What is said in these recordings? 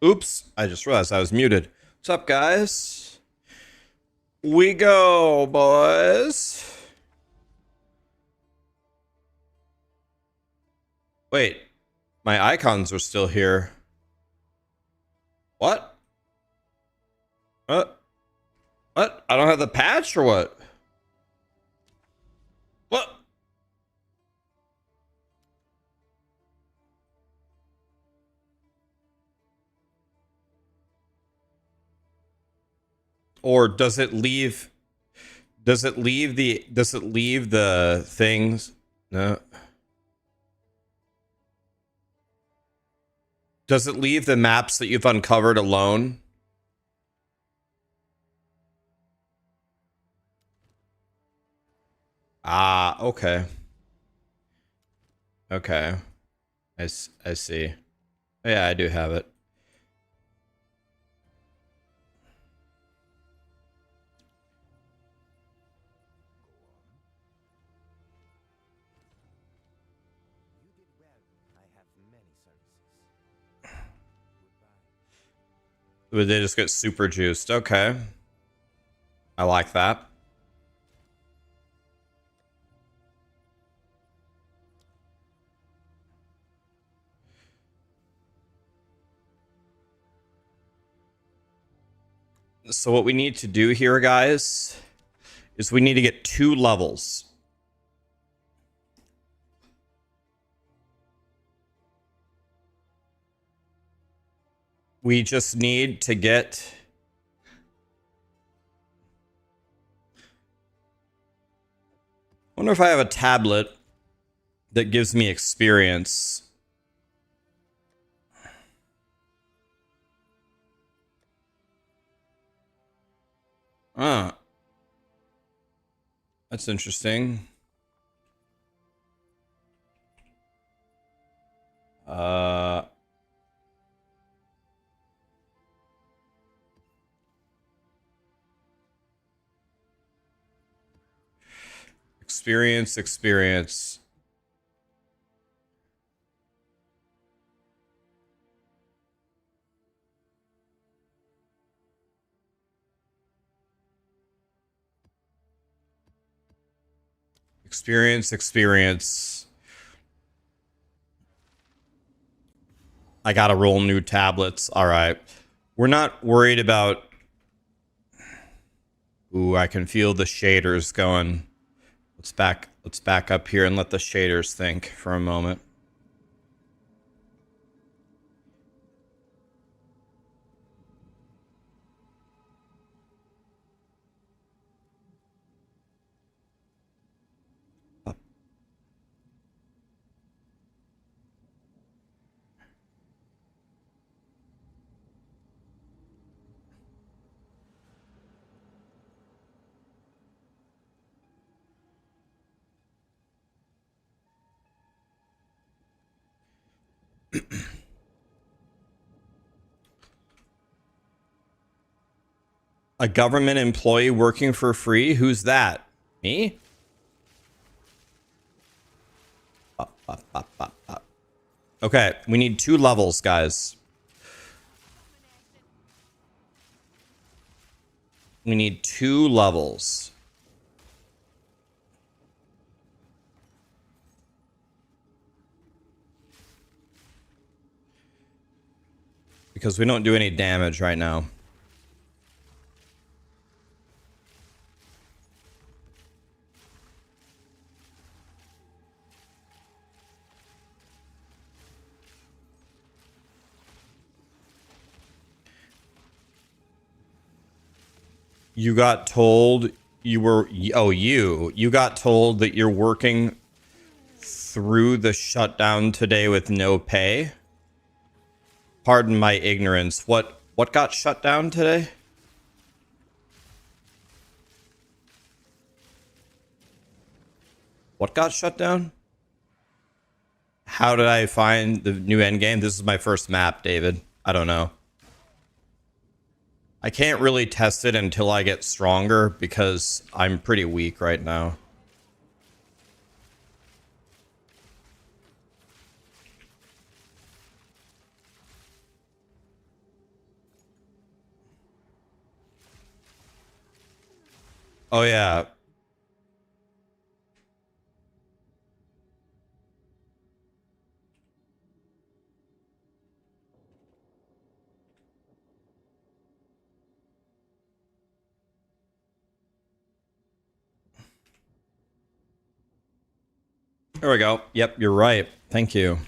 Oops, I just realized I was muted. What's up, guys? We go, boys. Wait, my icons are still here. What? What? What? I don't have the patch or what? What? Or does it leave? Does it leave the things? No. Does it leave the maps that you've uncovered alone? Ah, okay. Okay. I see. Yeah, I do have it. Would they just get super juiced? Okay. I like that. So what we need to do here, guys, is we need to get 2 levels. We just need to get... I wonder if I have a tablet that gives me experience. That's interesting. Experience. Experience. I gotta roll new tablets. All right. We're not worried about... Ooh, I can feel the shaders going. Let's back up here and let the shaders think for a moment. A government employee working for free? Who's that? Me? Okay, we need 2 levels, guys. We need 2 levels. Because we don't do any damage right now. You got told you were... Oh, you got told that you're working through the shutdown today with no pay? Pardon my ignorance. What got shut down today? What got shut down? How did I find the new endgame? This is my first map, David. I don't know. I can't really test it until I get stronger because I'm pretty weak right now. Oh yeah. There we go. Yep, you're right. Thank you.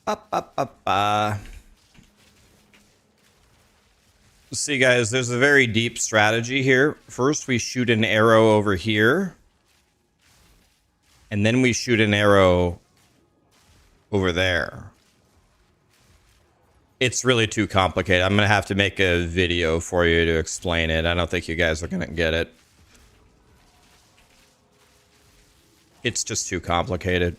Ba, ba, ba, ba. See, guys, there's a very deep strategy here. First, we shoot an arrow over here. And then we shoot an arrow over there. It's really too complicated. I'm going to have to make a video for you to explain it. I don't think you guys are going to get it. It's just too complicated.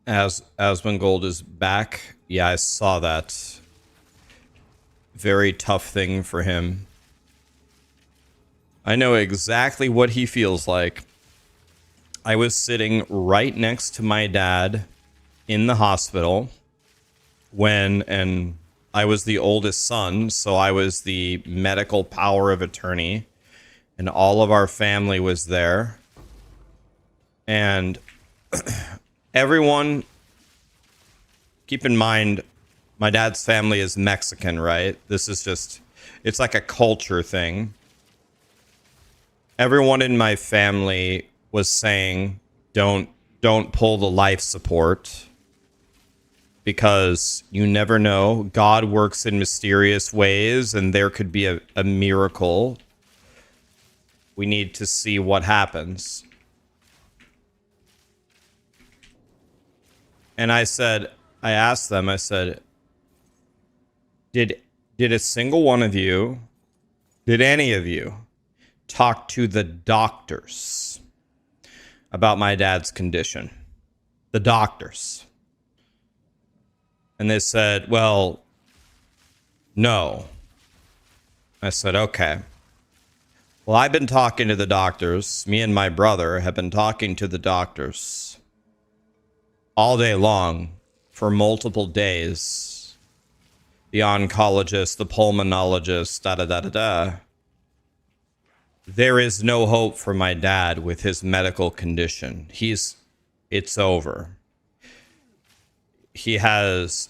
As Asmongold is back. Yeah, I saw that. Very tough thing for him. I know exactly what he feels like. I was sitting right next to my dad in the hospital when, and I was the oldest son, so I was the medical power of attorney, and all of our family was there. And everyone, keep in mind, my dad's family is Mexican, right? This is just, it's like a culture thing. Everyone in my family was saying, don't pull the life support, because you never know. God works in mysterious ways, and there could be a miracle. We need to see what happens. And I asked them, I said, did a single one of you, did any of you talk to the doctors about my dad's condition? The doctors. And they said, well, no. I said, okay. Well, I've been talking to the doctors. Me and my brother have been talking to the doctors all day long for multiple days. The oncologist, the pulmonologist, da-da-da-da-da. There is no hope for my dad with his medical condition. It's over. He has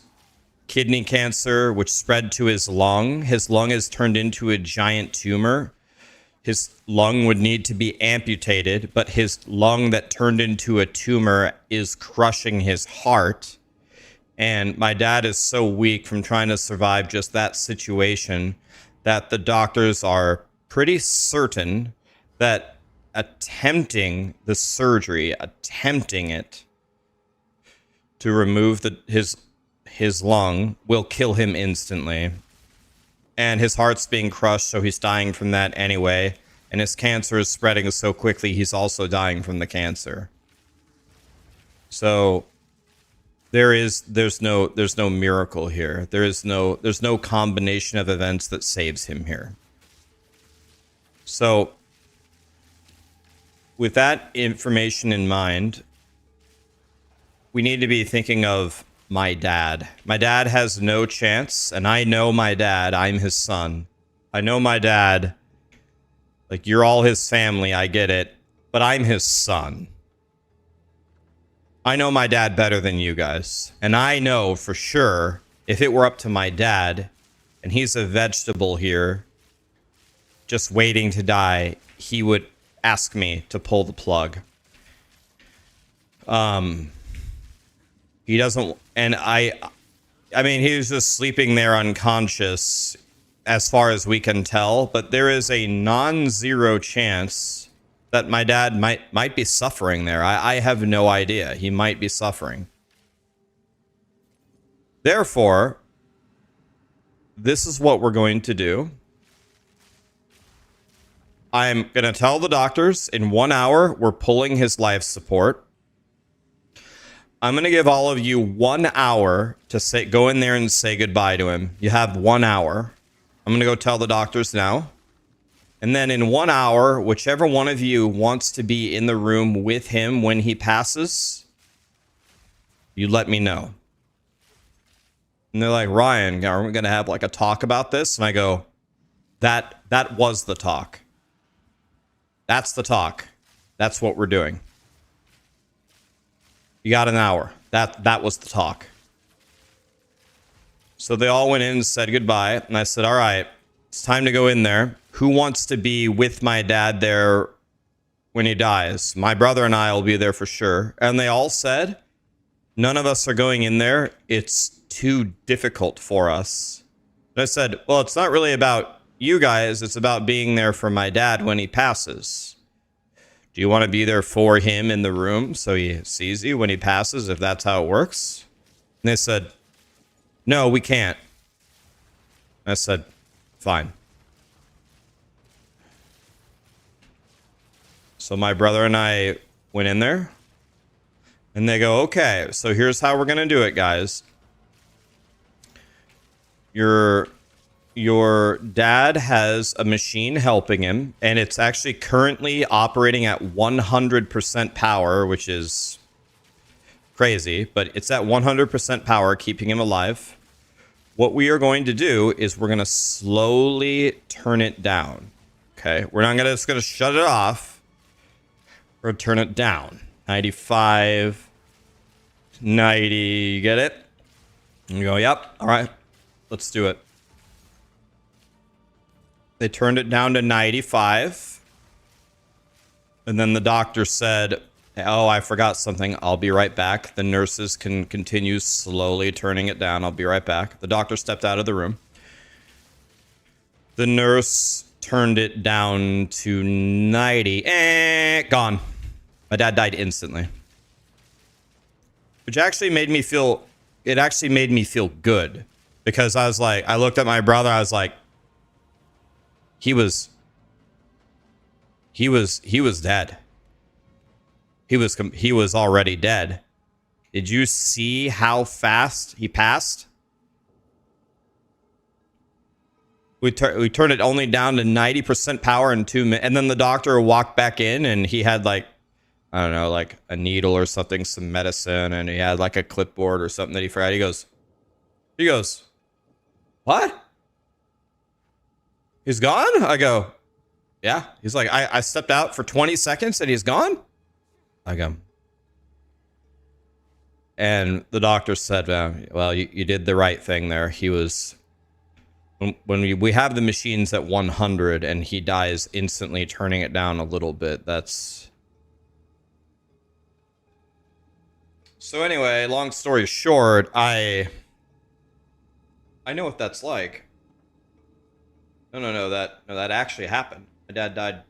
kidney cancer, which spread to his lung. His lung has turned into a giant tumor. His lung would need to be amputated, but his lung that turned into a tumor is crushing his heart. And my dad is so weak from trying to survive just that situation that the doctors are pretty certain that attempting the surgery, attempting it to remove his lung will kill him instantly. And his heart's being crushed, so he's dying from that anyway. And his cancer is spreading so quickly, he's also dying from the cancer. So there's no miracle here. There's no combination of events that saves him here. So with that information in mind, we need to be thinking of my dad. My dad has no chance, and I know my dad. I'm his son. I know my dad. Like, you're all his family, I get it, but I'm his son. I know my dad better than you guys, and I know for sure if it were up to my dad, and he's a vegetable here, just waiting to die, he would ask me to pull the plug. He doesn't, and I mean, he was just sleeping there unconscious as far as we can tell, but there is a non-zero chance that my dad might be suffering there. I have no idea. He might be suffering. Therefore, this is what we're going to do. I'm going to tell the doctors in 1 hour we're pulling his life support. I'm going to give all of you 1 hour to go in there and say goodbye to him. You have 1 hour. I'm going to go tell the doctors now. And then in 1 hour, whichever one of you wants to be in the room with him when he passes, you let me know. And they're like, Ryan, are we going to have like a talk about this? And I go, that was the talk. That's the talk. That's what we're doing. You got an hour. That was the talk. So they all went in and said goodbye. And I said, all right, it's time to go in there. Who wants to be with my dad there when he dies? My brother and I will be there for sure. And they all said, none of us are going in there. It's too difficult for us. And I said, well, it's not really about you guys. It's about being there for my dad when he passes. Do you want to be there for him in the room so he sees you when he passes, if that's how it works? And they said, no, we can't. I said, fine. So my brother and I went in there. And they go, okay, so here's how we're going to do it, guys. Your dad has a machine helping him, and it's actually currently operating at 100% power, which is crazy, but it's at 100% power, keeping him alive. What we are going to do is we're going to slowly turn it down. Okay, we're not just going to shut it off. We're going to turn it down. 95, 90, you get it? And you go, yep, all right, let's do it. They turned it down to 95. And then the doctor said, oh, I forgot something. I'll be right back. The nurses can continue slowly turning it down. I'll be right back. The doctor stepped out of the room. The nurse turned it down to 90. Gone. My dad died instantly. Which actually made me feel, it actually made me feel good. Because I was like, I looked at my brother, I was like, he was dead. He was already dead. Did you see how fast he passed? We turned it only down to 90% power in 2 minutes. And then the doctor walked back in and he had like, I don't know, like a needle or something, some medicine. And he had like a clipboard or something that he forgot. He goes, what? He's gone? I go, yeah. He's like, I stepped out for 20 seconds and he's gone? I go. And the doctor said, well, you did the right thing there. He was... When we have the machines at 100 and he dies instantly, turning it down a little bit, that's... So anyway, long story short, I know what that's like. No, that actually happened. My dad died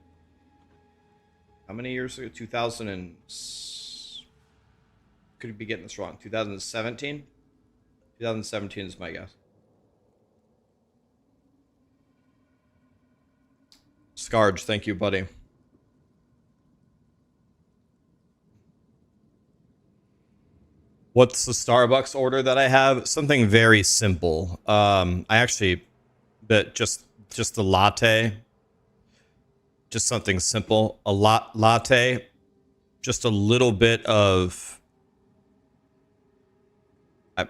how many years ago? 2000 and... Could be getting this wrong. 2017? 2017 is my guess. Scarge, thank you, buddy. What's the Starbucks order that I have? Something very simple. I actually, but just a latte. Just something simple. A latte. Just a little bit of,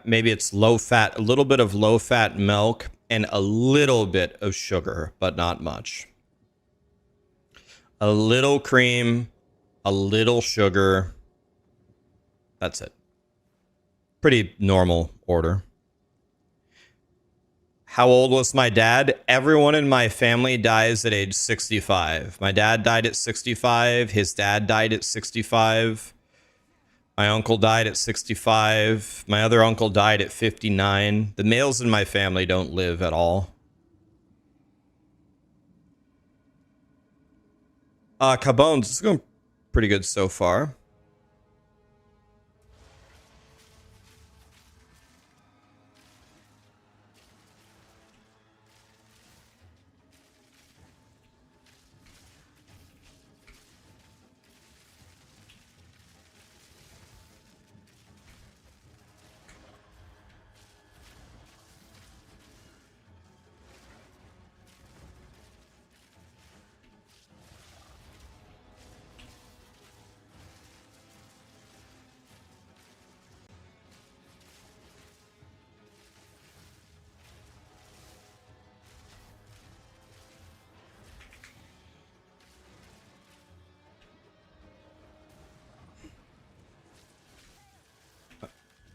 maybe it's low fat, a little bit of low fat milk and a little bit of sugar, but not much. A little cream, a little sugar. That's it. Pretty normal order. How old was my dad? Everyone in my family dies at age 65. My dad died at 65. His dad died at 65. My uncle died at 65. My other uncle died at 59. The males in my family don't live at all. Cabones, it's going pretty good so far.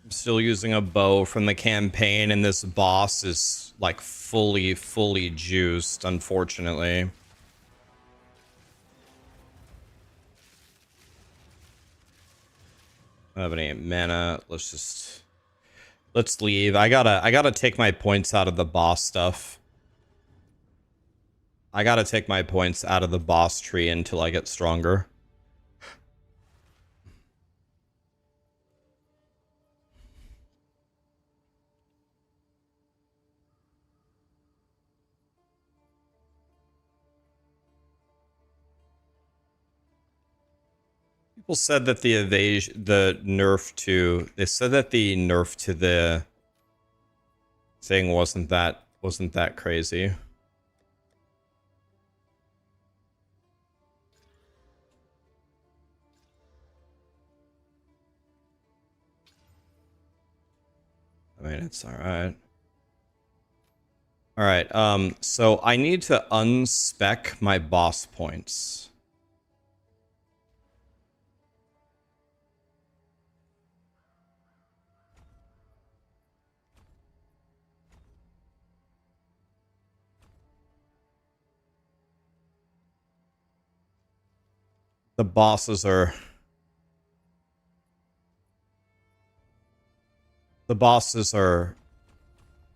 I'm still using a bow from the campaign, and this boss is like fully juiced, unfortunately. I don't have any mana. Let's leave. I gotta take my points out of the boss stuff. I gotta take my points out of the boss tree until I get stronger. People said that the nerf to the thing wasn't that crazy. I mean, it's all right. All right. So I need to unspec my boss points. The bosses are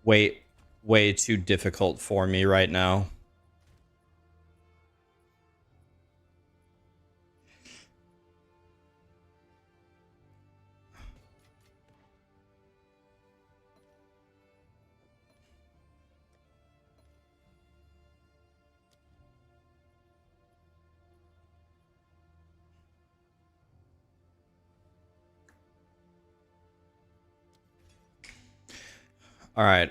way too difficult for me right now. All right.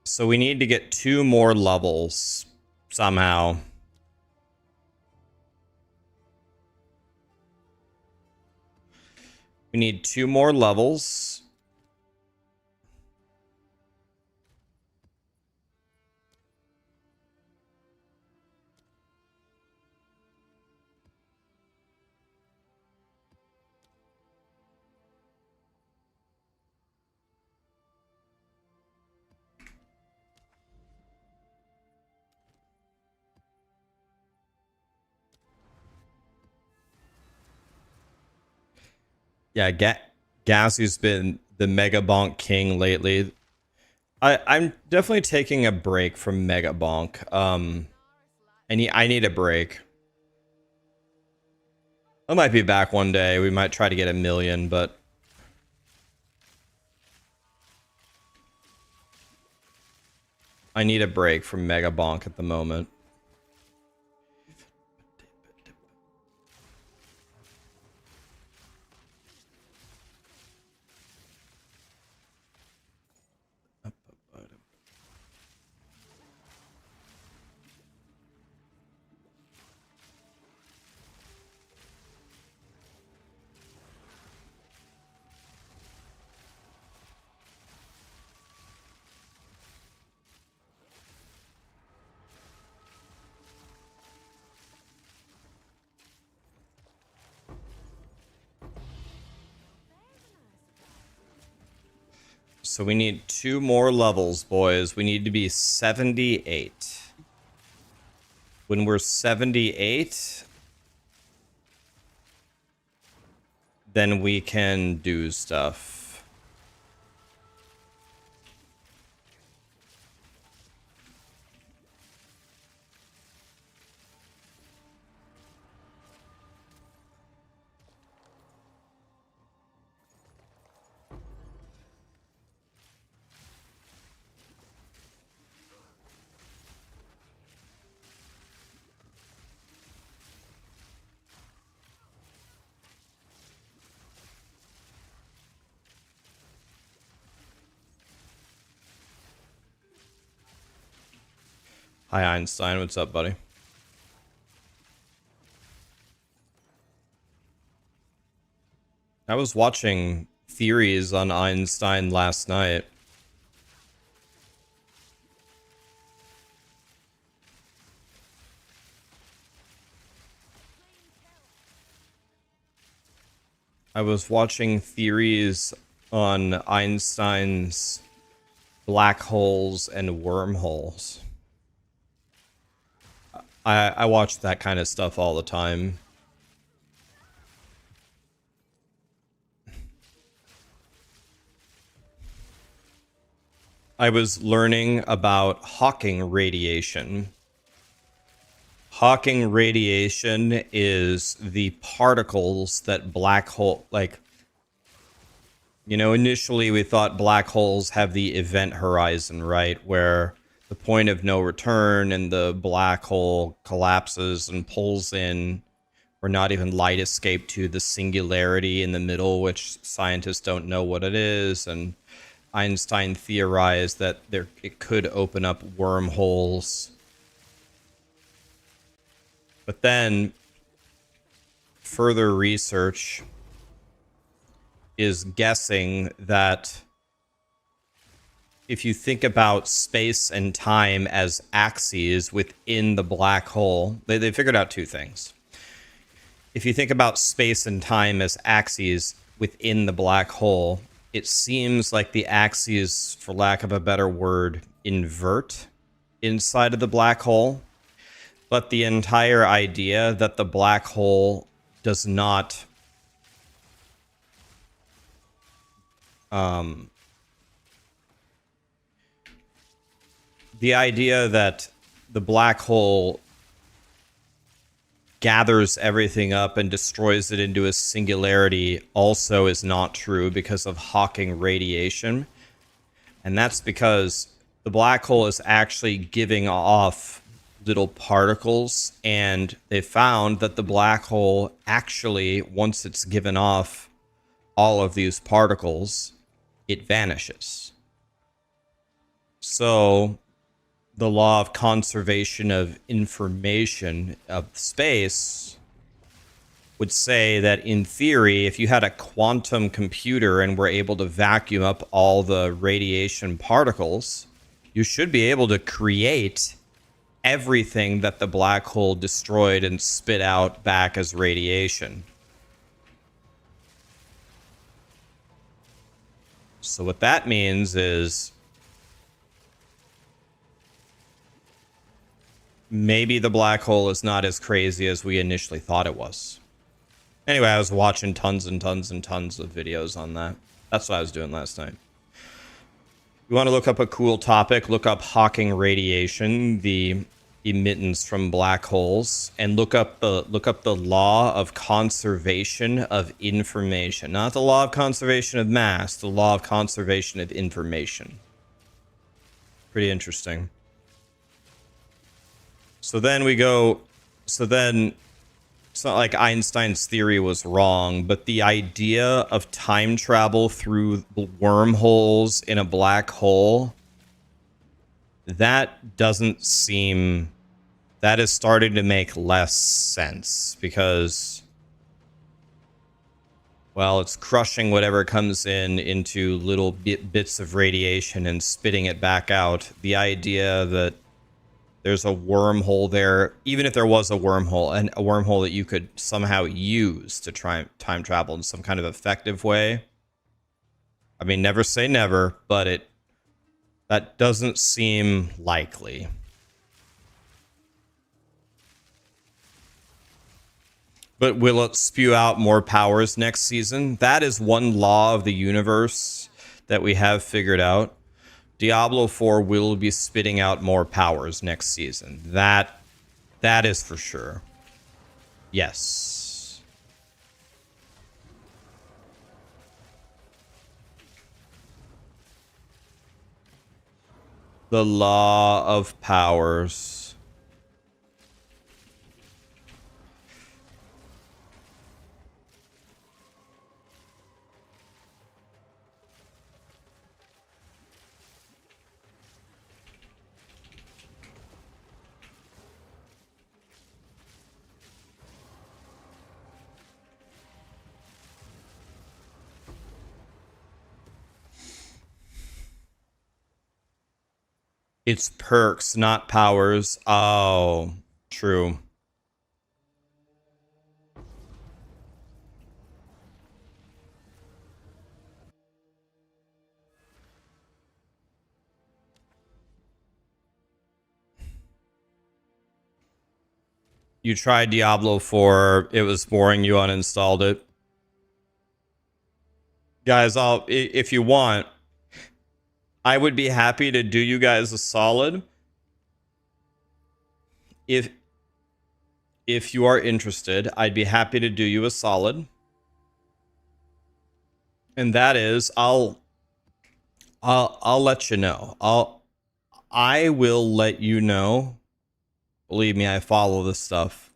So we need to get 2 more levels somehow. We need 2 more levels. Yeah, Gazu's been the Mega Bonk king lately. I'm definitely taking a break from Mega Bonk. I need a break. I might be back one day. We might try to get 1 million, but I need a break from Mega Bonk at the moment. So we need 2 more levels, boys. We need to be 78. When we're 78, then we can do stuff. Hi, Einstein. What's up, buddy? I was watching theories on Einstein last night. I was watching theories on Einstein's black holes and wormholes. I watch that kind of stuff all the time. I was learning about Hawking radiation. Hawking radiation is the particles that black hole, like, you know, initially we thought black holes have the event horizon, right? Where the point of no return and the black hole collapses and pulls in, or not even light escape to the singularity in the middle, which scientists don't know what it is. And Einstein theorized that it could open up wormholes. But then further research is guessing that if you think about space and time as axes within the black hole, they figured out 2 things. If you think about space and time as axes within the black hole, it seems like the axes, for lack of a better word, invert inside of the black hole. But the entire idea that the black hole does not the idea that the black hole gathers everything up and destroys it into a singularity also is not true because of Hawking radiation. And that's because the black hole is actually giving off little particles, and they found that the black hole actually, once it's given off all of these particles, it vanishes. So the law of conservation of information of space would say that in theory, if you had a quantum computer and were able to vacuum up all the radiation particles, you should be able to create everything that the black hole destroyed and spit out back as radiation. So what that means is maybe the black hole is not as crazy as we initially thought it was. Anyway, I was watching tons and tons and tons of videos on that. That's what I was doing last night. You want to look up a cool topic, look up Hawking radiation, the emittance from black holes, and look up the law of conservation of information. Not the law of conservation of mass, the law of conservation of information. Pretty interesting. So then it's not like Einstein's theory was wrong, but the idea of time travel through wormholes in a black hole, that is starting to make less sense because, well, it's crushing whatever comes into little bits of radiation and spitting it back out. The idea that there's a wormhole there, even if there was a wormhole, and a wormhole that you could somehow use to try time travel in some kind of effective way, I mean, never say never, but that doesn't seem likely. But will it spew out more powers next season? That is one law of the universe that we have figured out. Diablo 4 will be spitting out more powers next season. That is for sure. Yes. The law of powers. It's perks, not powers. Oh, true. You tried Diablo 4, it was boring, you uninstalled it. Guys, if you want, I would be happy to do you guys a solid. If you are interested, I'd be happy to do you a solid. And that is I'll let you know. I will let you know. Believe me, I follow this stuff.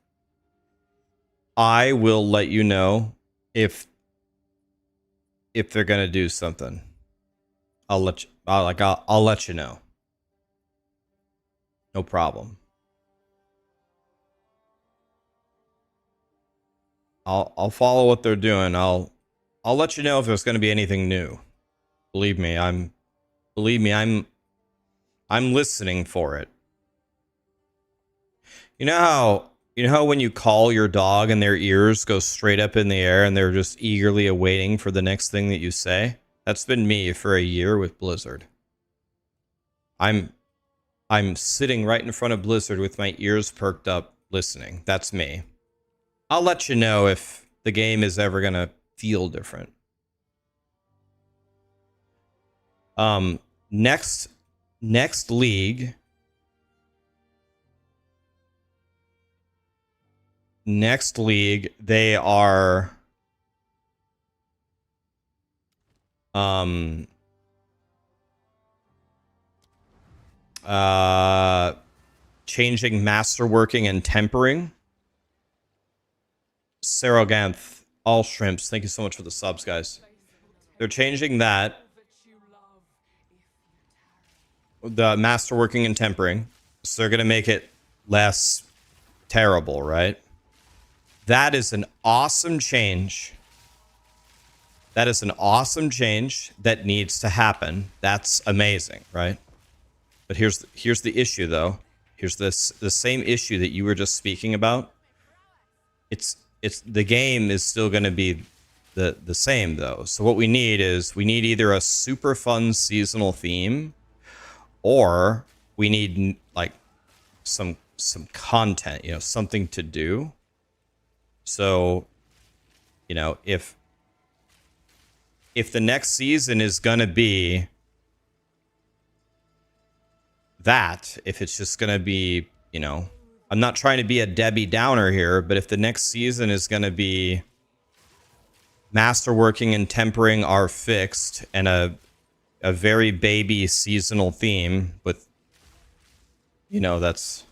I will let you know if they're gonna do something. I'll let you know. No problem. I'll follow what they're doing. I'll let you know if there's going to be anything new. Believe me, I'm listening for it. You know how when you call your dog and their ears go straight up in the air and they're just eagerly awaiting for the next thing that you say? That's been me for a year with Blizzard. I'm sitting right in front of Blizzard with my ears perked up listening. That's me. I'll let you know if the game is ever going to feel different. Next league. Next league, they are changing masterworking and tempering. Saroganth, all shrimps. Thank you so much for the subs, guys. They're changing that. The masterworking and tempering. So they're going to make it less terrible, right? That is an awesome change. That is an awesome change that needs to happen. That's amazing, right? But here's the issue, though. Here's the same issue that you were just speaking about. It's the game is still going to be the same, though. So what we need is either a super fun seasonal theme, or we need like some content, you know, something to do. So, you know, if the next season is going to be that, if it's just going to be, you know, I'm not trying to be a Debbie Downer here, but if the next season is going to be masterworking and tempering are fixed and a very baby seasonal theme with, you know, let's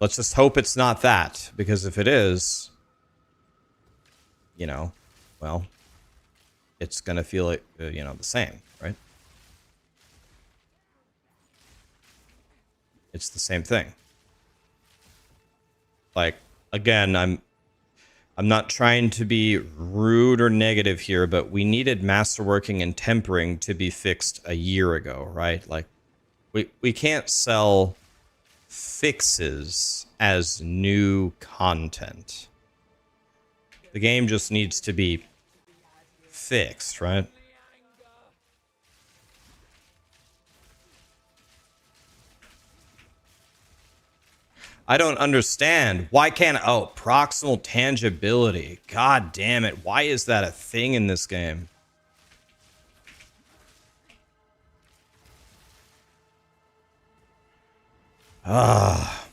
just hope it's not that, because if it is, you know, well, it's going to feel like, you know, the same, right? It's the same thing. Like, again, I'm not trying to be rude or negative here, but we needed masterworking and tempering to be fixed a year ago, right? Like, we can't sell fixes as new content. The game just needs to be fixed, right? I don't understand. Why can't... Oh, proximal tangibility. God damn it. Why is that a thing in this game? Ah.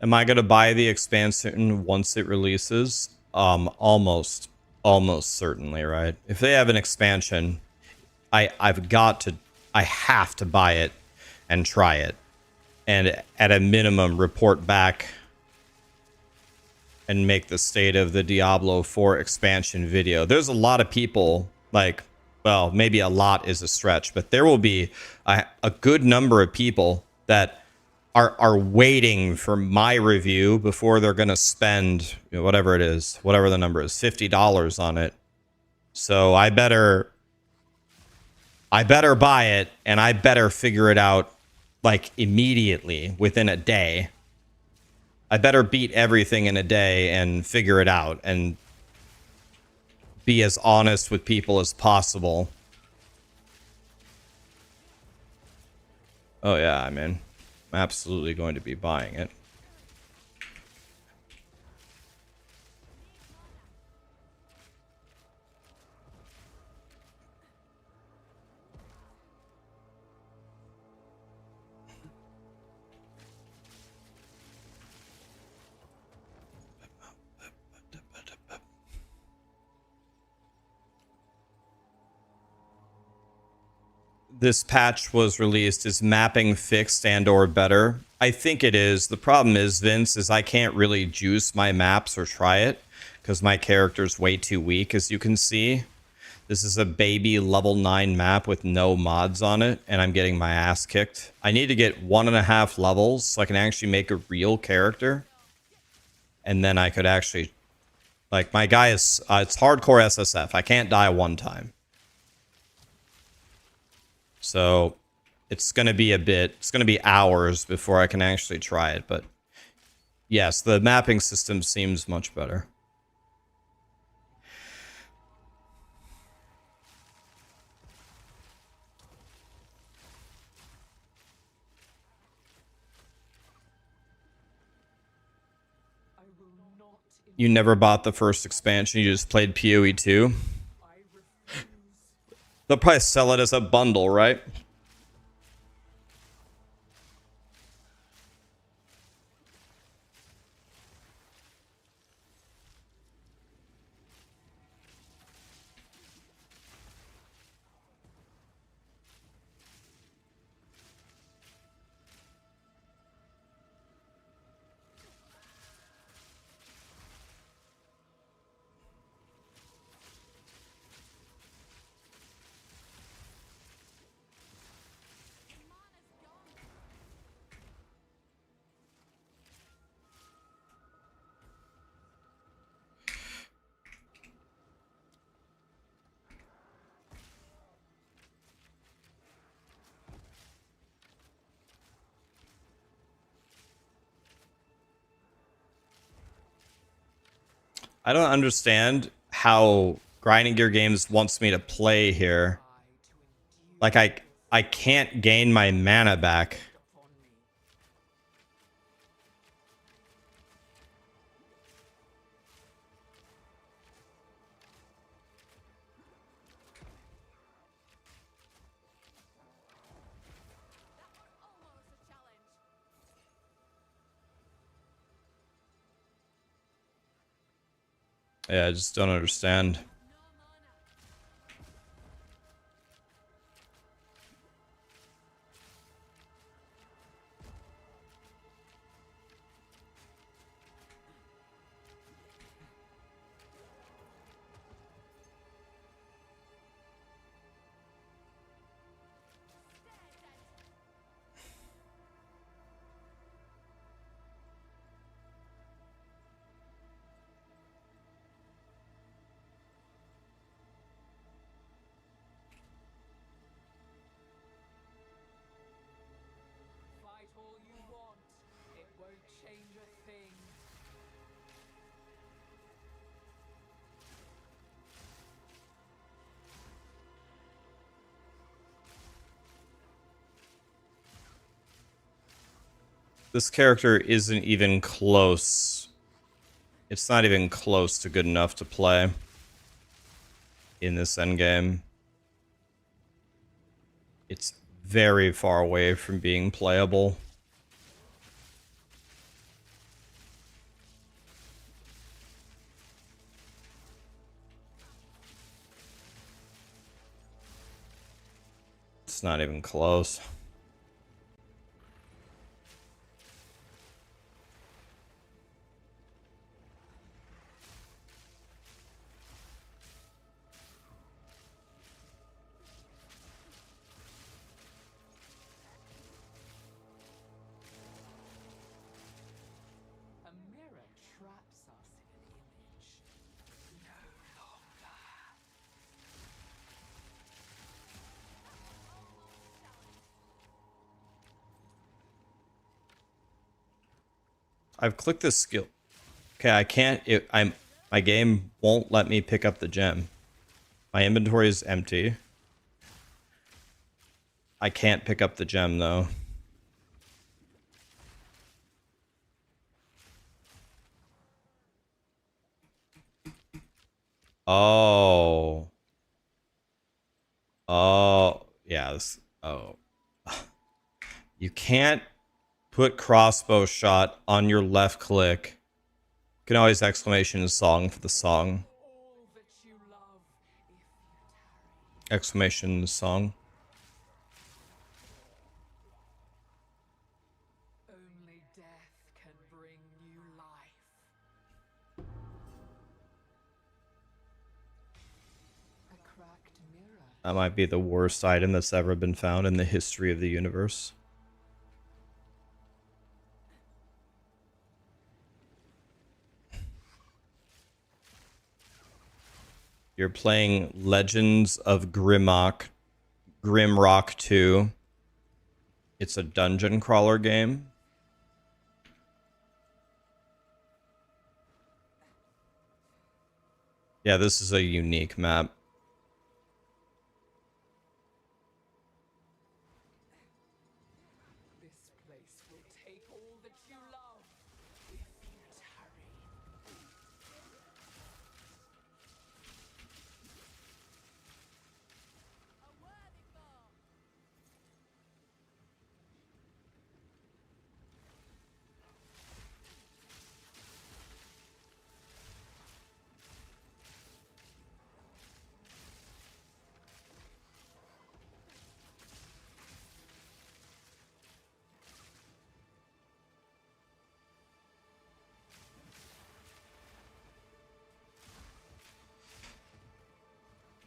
Am I going to buy the expansion once it releases? Almost certainly, right? If they have an expansion, I have to buy it and try it. And at a minimum, report back and make the state of the Diablo 4 expansion video. There's a lot of people, like, well, maybe a lot is a stretch, but there will be a good number of people that are waiting for my review before they're going to spend, you know, whatever it is, whatever the number is, $50 on it. So I better buy it, and I better figure it out like immediately within a day. I better beat everything in a day and figure it out and be as honest with people as possible. Oh yeah, I mean, I'm absolutely going to be buying it. This patch was released. Is mapping fixed and or better? I think it is. The problem is, Vince, is I can't really juice my maps or try it because my character's way too weak, as you can see. This is a baby level 9 map with no mods on it, and I'm getting my ass kicked. I need to get 1.5 levels so I can actually make a real character. And then I could actually... Like, my guy is... it's hardcore SSF. I can't die one time. So it's going to be a bit, it's going to be hours before I can actually try it. But yes, the mapping system seems much better. You never bought the first expansion, you just played POE2? They'll probably sell it as a bundle, right? I don't understand how Grinding Gear Games wants me to play here. Like, I can't gain my mana back. Yeah, I just don't understand. This character isn't even close. It's not even close to good enough to play in this endgame. It's very far away from being playable. It's not even close. I've clicked this skill. Okay, I can't. My game won't let me pick up the gem. My inventory is empty. I can't pick up the gem though. Oh. Oh. Yeah. Oh. You can't put crossbow shot on your left click. You can always exclamation song for the song. Exclamation song. Only death can bring new life. A cracked mirror. That might be the worst item that's ever been found in the history of the universe. You're playing Legends of Grimrock 2. It's a dungeon crawler game. Yeah, this is a unique map. This place will take all that you love if you tarry.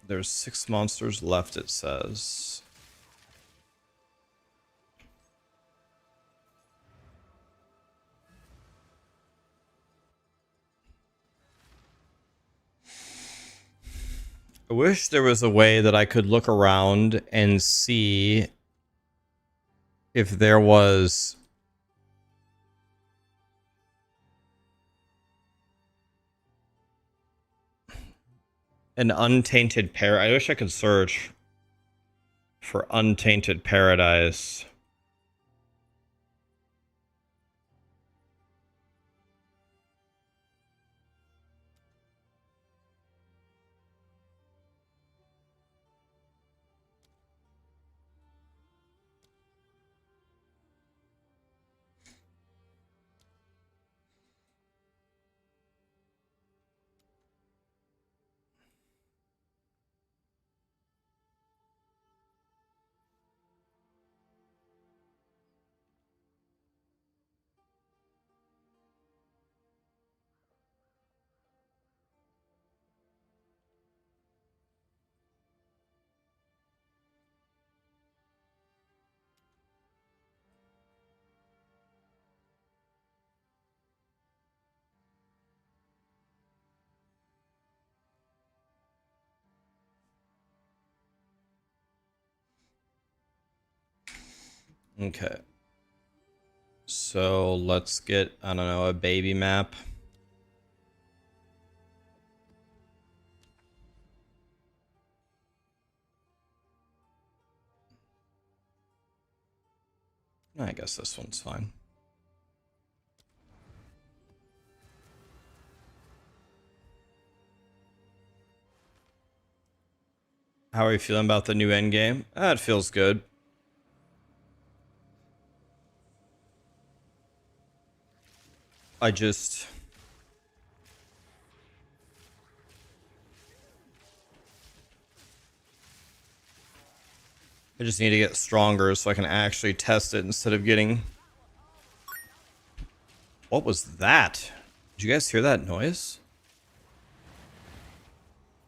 There's 6 monsters left, it says. I wish there was a way that I could look around and see if there was an untainted I wish I could search for untainted paradise. Okay. So let's get, I don't know, a baby map. I guess this one's fine. How are you feeling about the new Endgame? It feels good. I just need to get stronger so I can actually test it instead of getting... What was that? Did you guys hear that noise?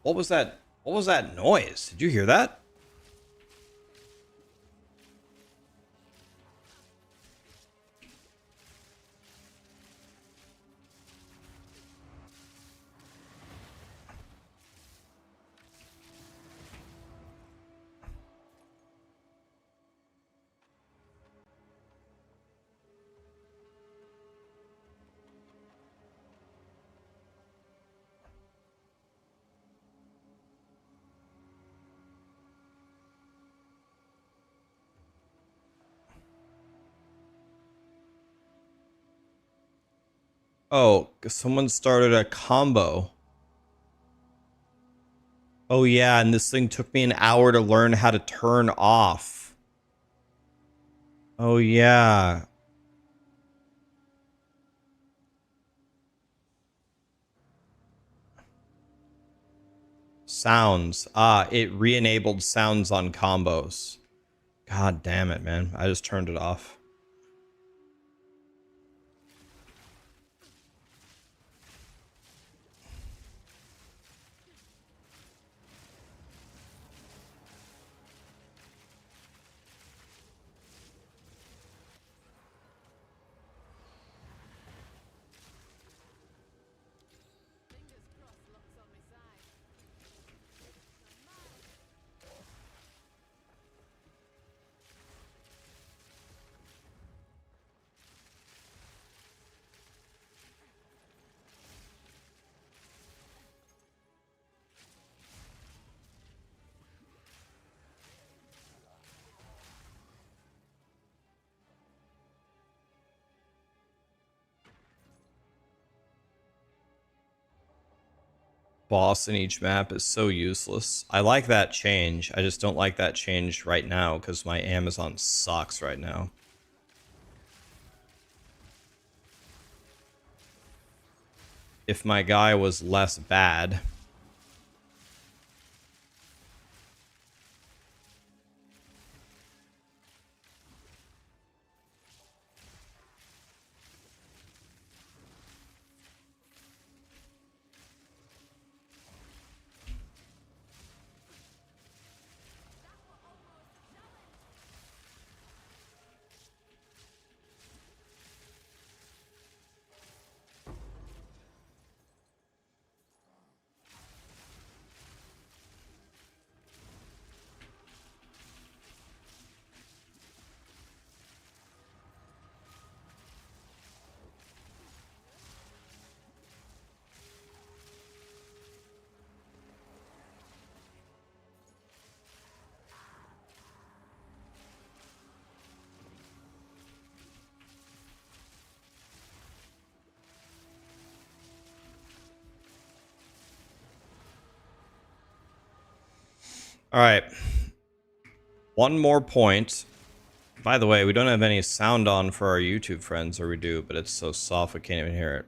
What was that? What was that noise? Did you hear that? Oh, someone started a combo. Oh yeah, and this thing took me an hour to learn how to turn off. Oh yeah. Sounds. Ah, it re-enabled sounds on combos. God damn it, man. I just turned it off. Boss in each map is so useless. I like that change. I just don't like that change right now because my Amazon sucks right now. If my guy was less bad. All right. One more point. By the way, we don't have any sound on for our YouTube friends, or we do, but it's so soft we can't even hear it.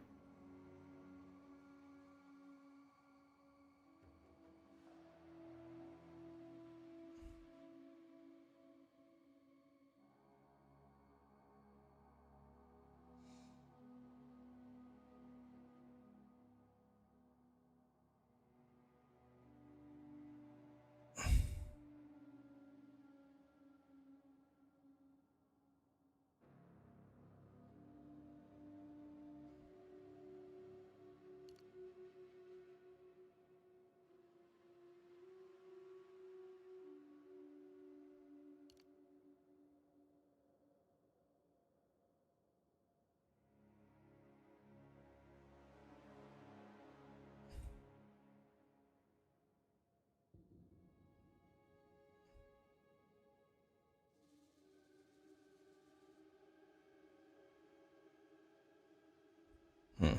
Hmm.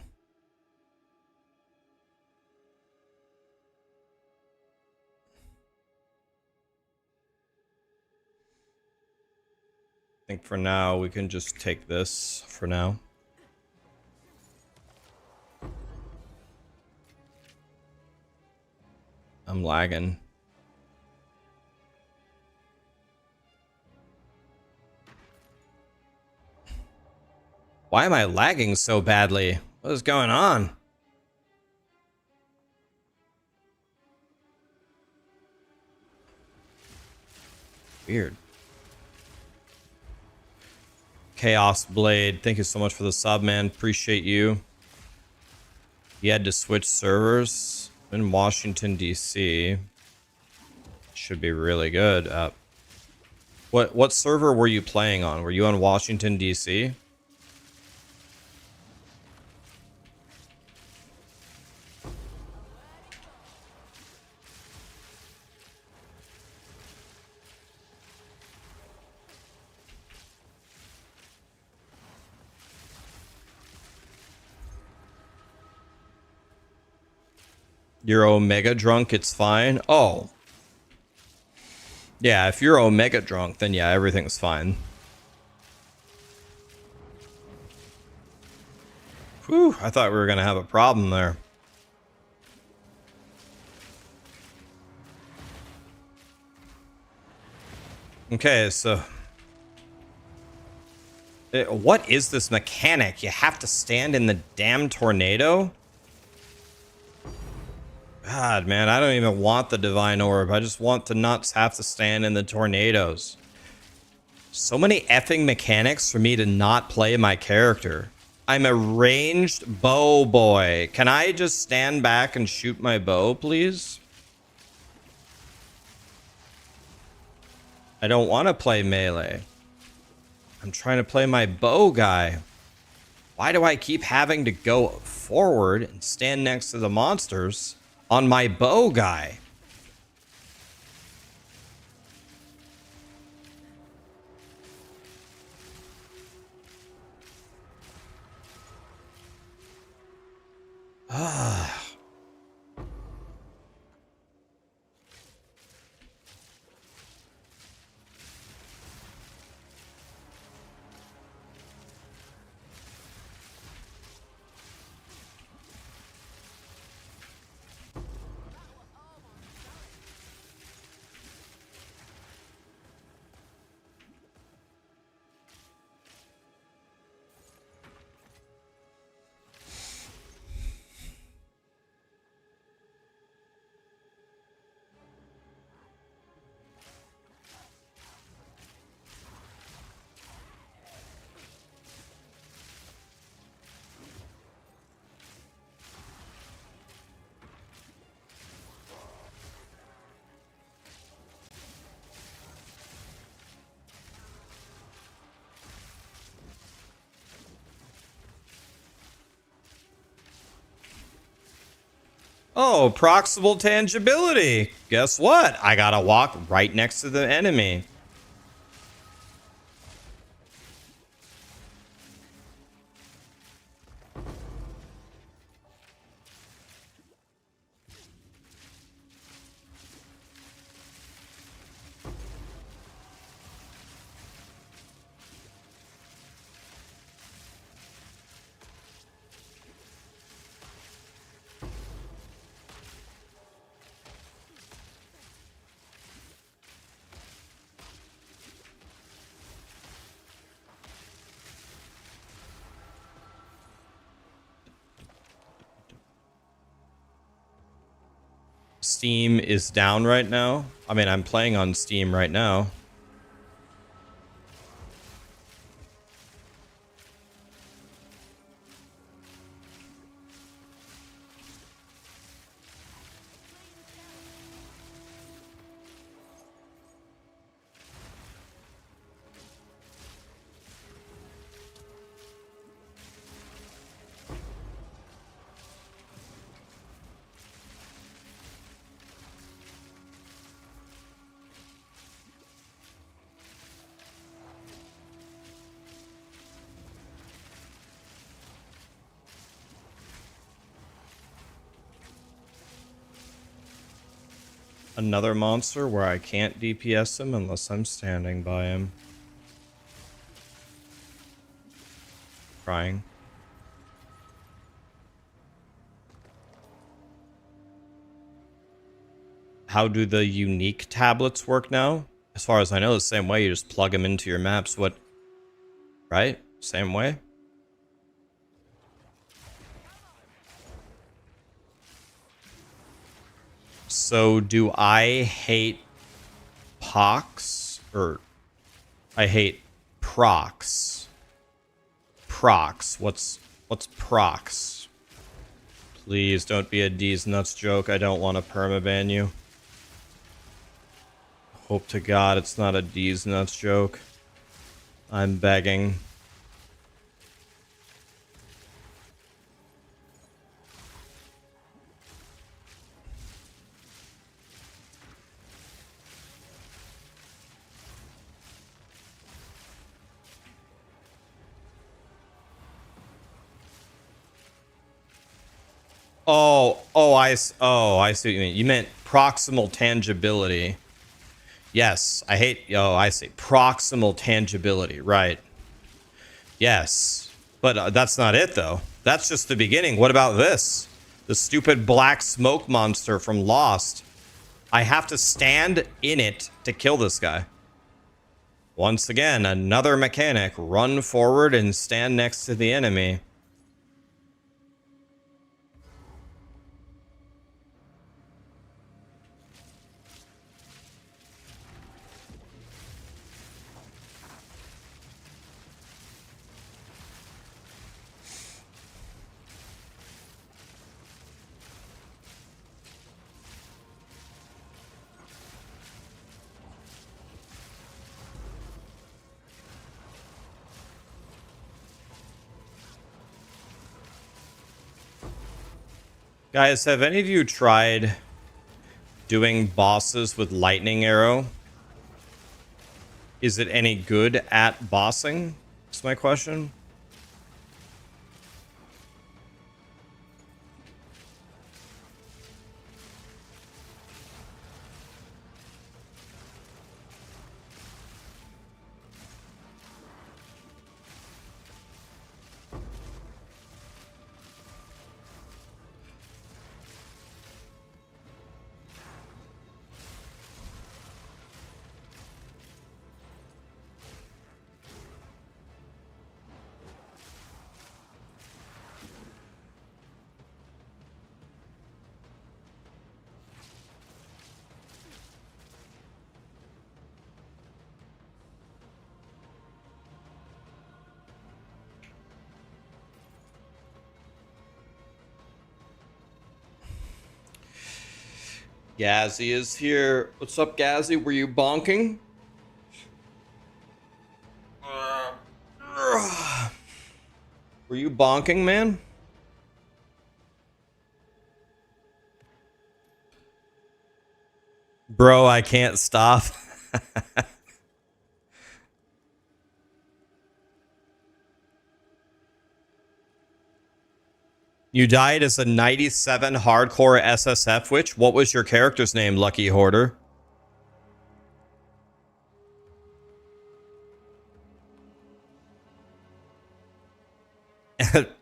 think for now we can just take this for now. I'm lagging. Why am I lagging so badly? What is going on? Weird. Chaos Blade, thank you so much for the sub, man. Appreciate you. You had to switch servers in Washington, D.C. Should be really good. What server were you playing on? Were you on Washington, D.C.? You're Omega drunk, it's fine. Oh. Yeah, if you're Omega drunk, then yeah, everything's fine. Whew, I thought we were gonna have a problem there. Okay, so... what is this mechanic? You have to stand in the damn tornado? God, man, I don't even want the Divine Orb. I just want to not have to stand in the tornadoes. So many effing mechanics for me to not play my character. I'm a ranged bow boy. Can I just stand back and shoot my bow, please? I don't want to play melee. I'm trying to play my bow guy. Why do I keep having to go forward and stand next to the monsters on my bow guy? Ah. Oh, proximal tangibility. Guess what? I gotta walk right next to the enemy. Steam is down right now. I mean, I'm playing on Steam right now. Another monster where I can't DPS him unless I'm standing by him. Crying. How do the unique tablets work now? As far as I know, the same way. You just plug them into your maps. What? Right? Same way? So do I hate pox? Or I hate procs. Procs. What's procs? Please don't be a D's nuts joke. I don't want to permaban you. Hope to God it's not a D's nuts joke. I'm begging. I see what you mean. You meant proximal tangibility. Yes, I hate, I see. Proximal tangibility, right. Yes, but that's not it, though. That's just the beginning. What about this? The stupid black smoke monster from Lost. I have to stand in it to kill this guy. Once again, another mechanic. Run forward and stand next to the enemy. Guys, have any of you tried doing bosses with lightning arrow? Is it any good at bossing? That's my question. Gazzy is here. What's up, Gazzy? Were you bonking? Were you bonking, man? Bro, I can't stop. You died as a 97 hardcore SSF witch? What was your character's name, Lucky Hoarder?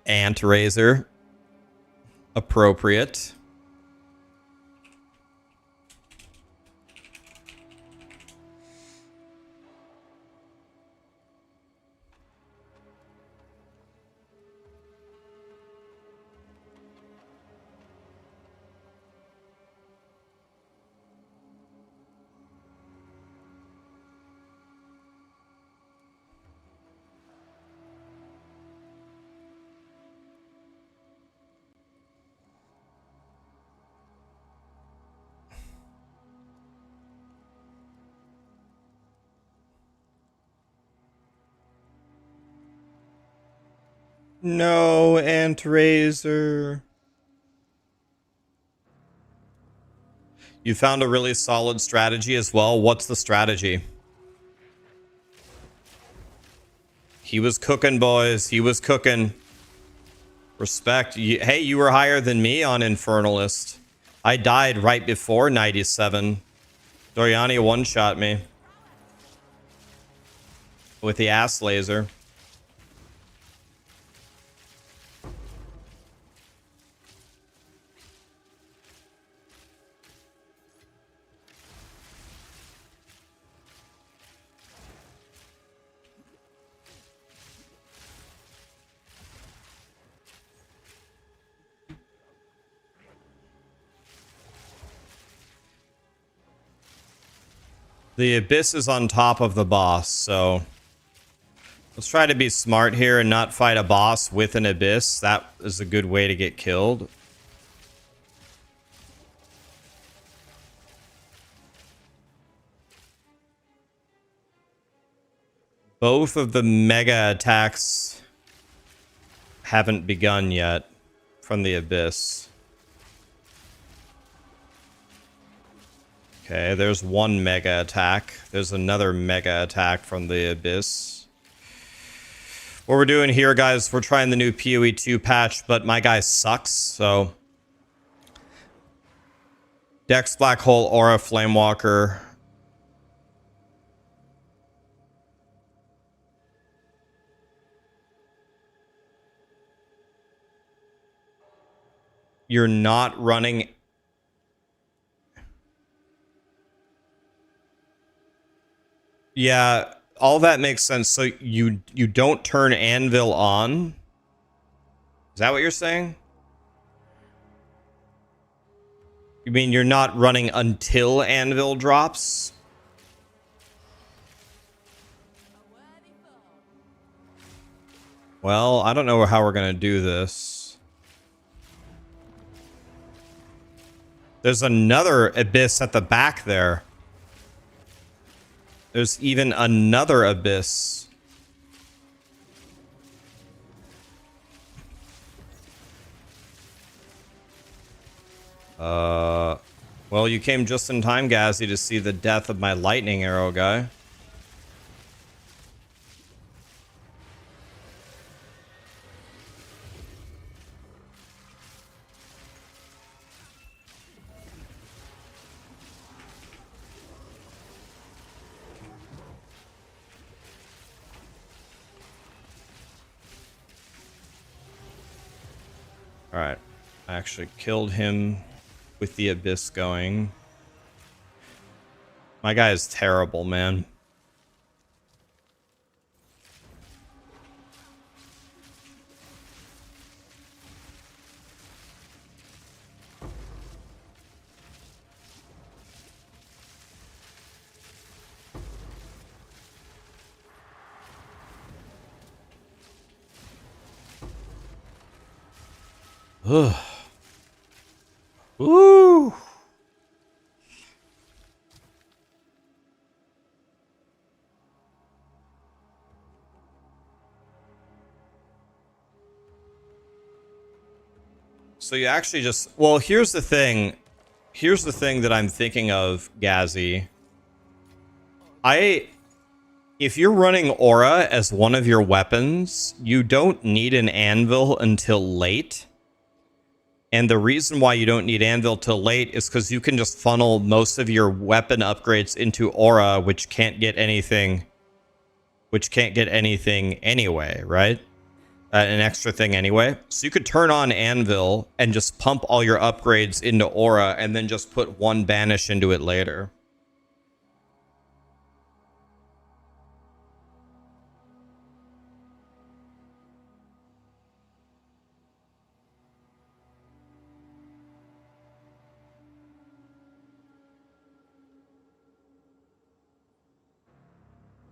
Ant Razor. Appropriate. No, Ant Razor. You found a really solid strategy as well. What's the strategy? He was cooking, boys. He was cooking. Respect. Hey, you were higher than me on Infernalist. I died right before 97. Doriani one-shot me. With the ass laser. The Abyss is on top of the boss, so let's try to be smart here and not fight a boss with an Abyss. That is a good way to get killed. Both of the mega attacks haven't begun yet from the Abyss. Okay, there's one mega attack. There's another mega attack from the Abyss. What we're doing here, guys, we're trying the new POE2 patch, but my guy sucks, so... Dex, Black Hole, Aura, Flamewalker. You're not running... Yeah, all that makes sense. So you don't turn Anvil on? Is that what you're saying? You mean you're not running until Anvil drops? Well, I don't know how we're going to do this. There's another Abyss at the back there. There's even another Abyss. Well, you came just in time, Gazzy, to see the death of my lightning arrow guy. Alright. I actually killed him with the Abyss going. My guy is terrible, man. Ugh. Woo! So you actually just... Well, here's the thing. Here's the thing that I'm thinking of, Gazzy. If you're running Aura as one of your weapons, you don't need an Anvil until late. And the reason why you don't need Anvil till late is because you can just funnel most of your weapon upgrades into Aura, which can't get anything anyway, right? An extra thing anyway. So you could turn on Anvil and just pump all your upgrades into Aura and then just put one banish into it later.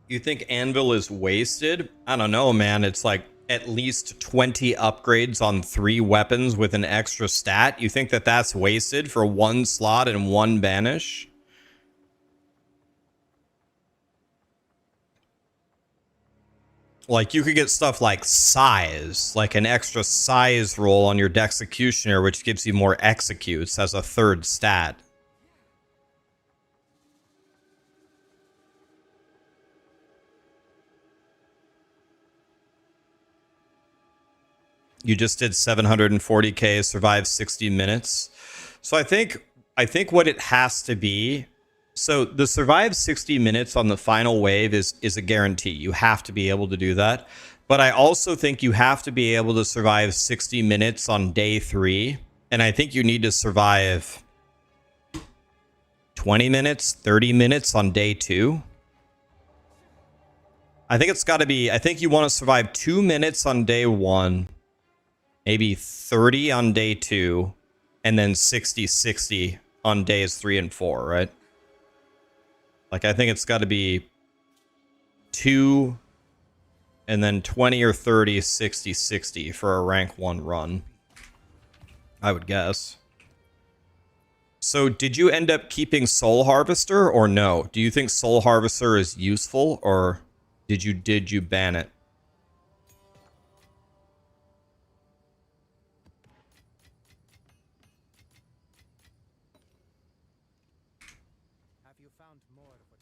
You think Anvil is wasted? I don't know, man. It's like at least 20 upgrades on 3 weapons with an extra stat. You think that that's wasted for 1 slot and 1 banish? Like, you could get stuff like size, like an extra size roll on your Dexecutioner, which gives you more executes as a 3rd stat. You just did 740k, survived 60 minutes. So I think what it has to be, so the survive 60 minutes on the final wave is a guarantee. You have to be able to do that. But I also think you have to be able to survive 60 minutes on day 3. And I think you need to survive 20 minutes, 30 minutes on day 2. I think it's got to be, I think you want to survive 2 minutes on day 1. Maybe 30 on day 2, and then 60 on days 3 and 4, right? Like, I think it's got to be 2 and then 20 or 30, 60, 60 for a rank 1 run. I would guess. So did you end up keeping Soul Harvester or no? Do you think Soul Harvester is useful or did you ban it? Have you found more of what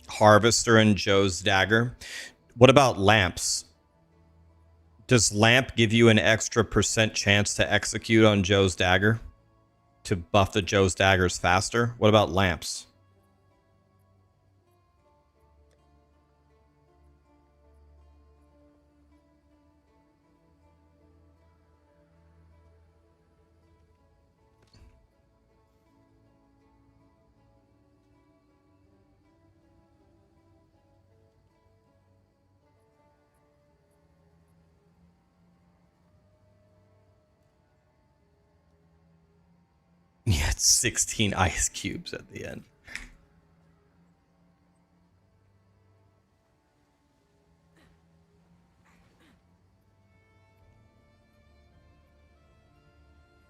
Harvester and Joe's Dagger. What about lamps? Does lamp give you an extra % chance to execute on Joe's Dagger? To buff the Joe's Daggers faster? What about lamps? Yeah, it's 16 ice cubes at the end.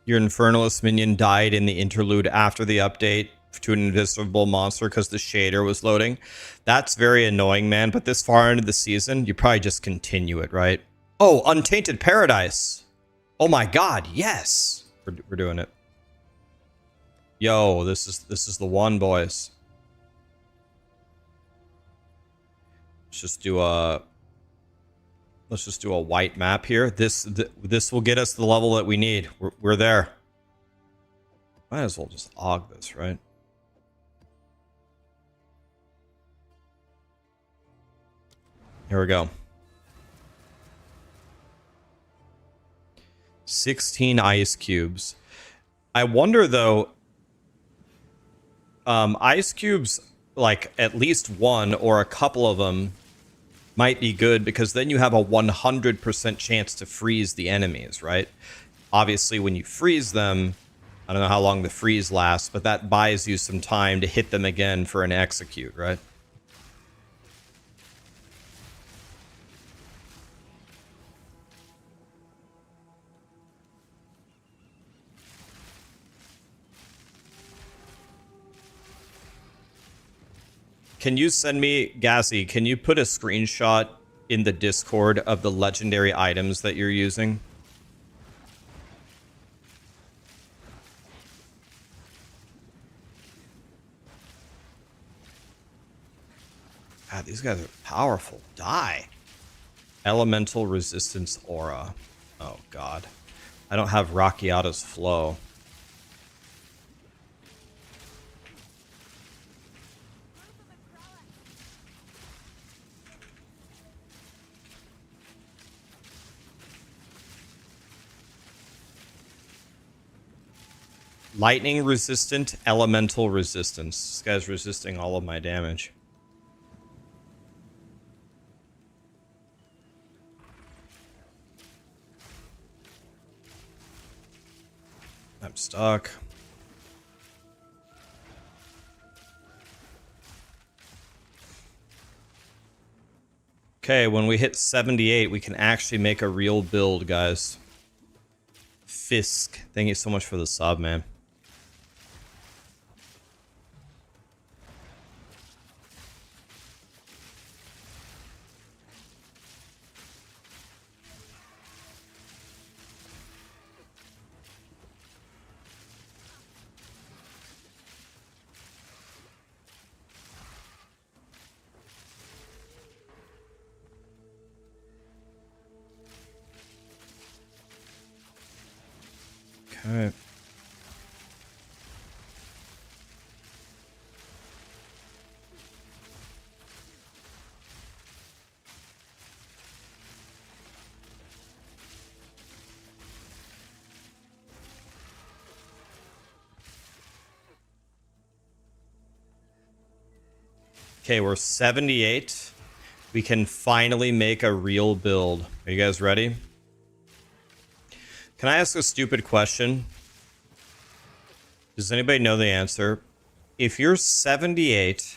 Your Infernalist minion died in the interlude after the update to an invisible monster because the shader was loading. That's very annoying, man. But this far into the season, you probably just continue it, right? Oh, Untainted Paradise. Oh my god, yes. We're doing it. Yo, this is the one, boys. Let's just do a white map here. This will get us the level that we need. We're there. Might as well just aug this, right? Here we go. 16 ice cubes. I wonder though, ice cubes, like at least one or a couple of them might be good because then you have a 100% chance to freeze the enemies, right? Obviously, when you freeze them, I don't know how long the freeze lasts, but that buys you some time to hit them again for an execute, right? Can you send me, Gassy, can you put a screenshot in the Discord of the legendary items that you're using? God, these guys are powerful. Die. Elemental resistance aura. Oh, God. I don't have Rakiata's flow. Lightning resistant, elemental resistance. This guy's resisting all of my damage. I'm stuck. Okay, when we hit 78, we can actually make a real build, guys. Fisk, thank you so much for the sub, man. Okay. Okay, we're 78. We can finally make a real build. Are you guys ready? Can I ask a stupid question? Does anybody know the answer? If you're 78,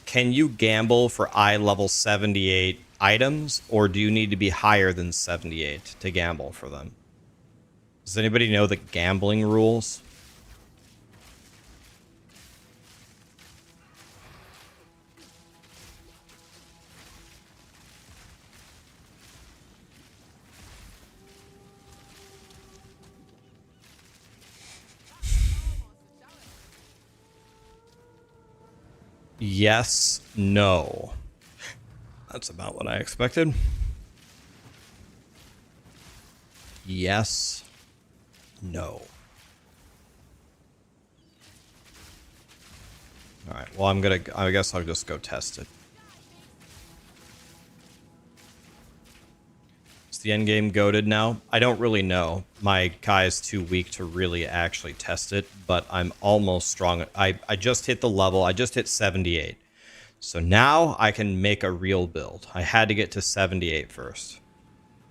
can you gamble for eye level 78 items, or do you need to be higher than 78 to gamble for them? Does anybody know the gambling rules? Yes, no. That's about what I expected. Yes, no. All right, well, I guess I'll just go test it. Is the endgame goated now? I don't really know. My Kai is too weak to really actually test it, but I'm almost strong. I just hit the level. I just hit 78. So now I can make a real build. I had to get to 78 first.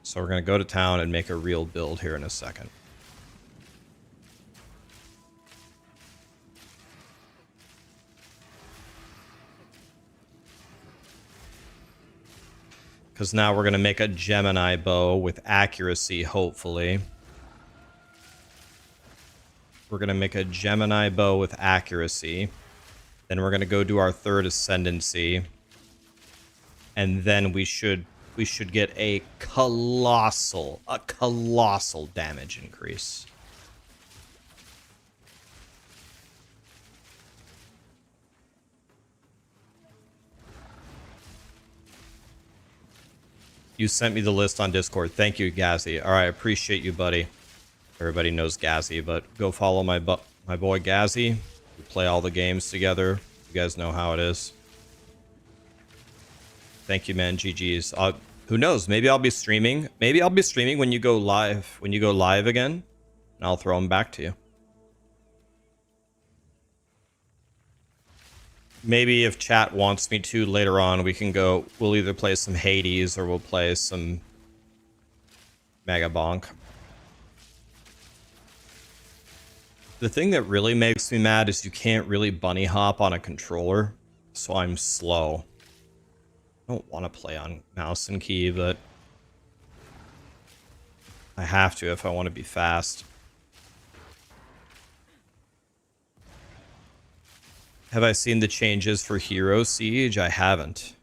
So we're going to go to town and make a real build here in a second. Because now we're going to make a Gemini bow with accuracy, hopefully. We're going to make a Gemini bow with accuracy. Then we're going to go do our third ascendancy. And then we should get a colossal damage increase. You sent me the list on Discord. Thank you, Gazzy. All right, appreciate you, buddy. Everybody knows Gazzy, but go follow my boy Gazzy. We play all the games together. You guys know how it is. Thank you, man. GG's. Who knows? Maybe I'll be streaming. Maybe I'll be streaming when you go live. When you go live again, and I'll throw them back to you. Maybe if chat wants me to later on, we can go. We'll either play some Hades or we'll play some Mega Bonk. The thing that really makes me mad is you can't really bunny hop on a controller, so I'm slow. I don't want to play on mouse and key, but I have to if I want to be fast. Have I seen the changes for Hero Siege? I haven't.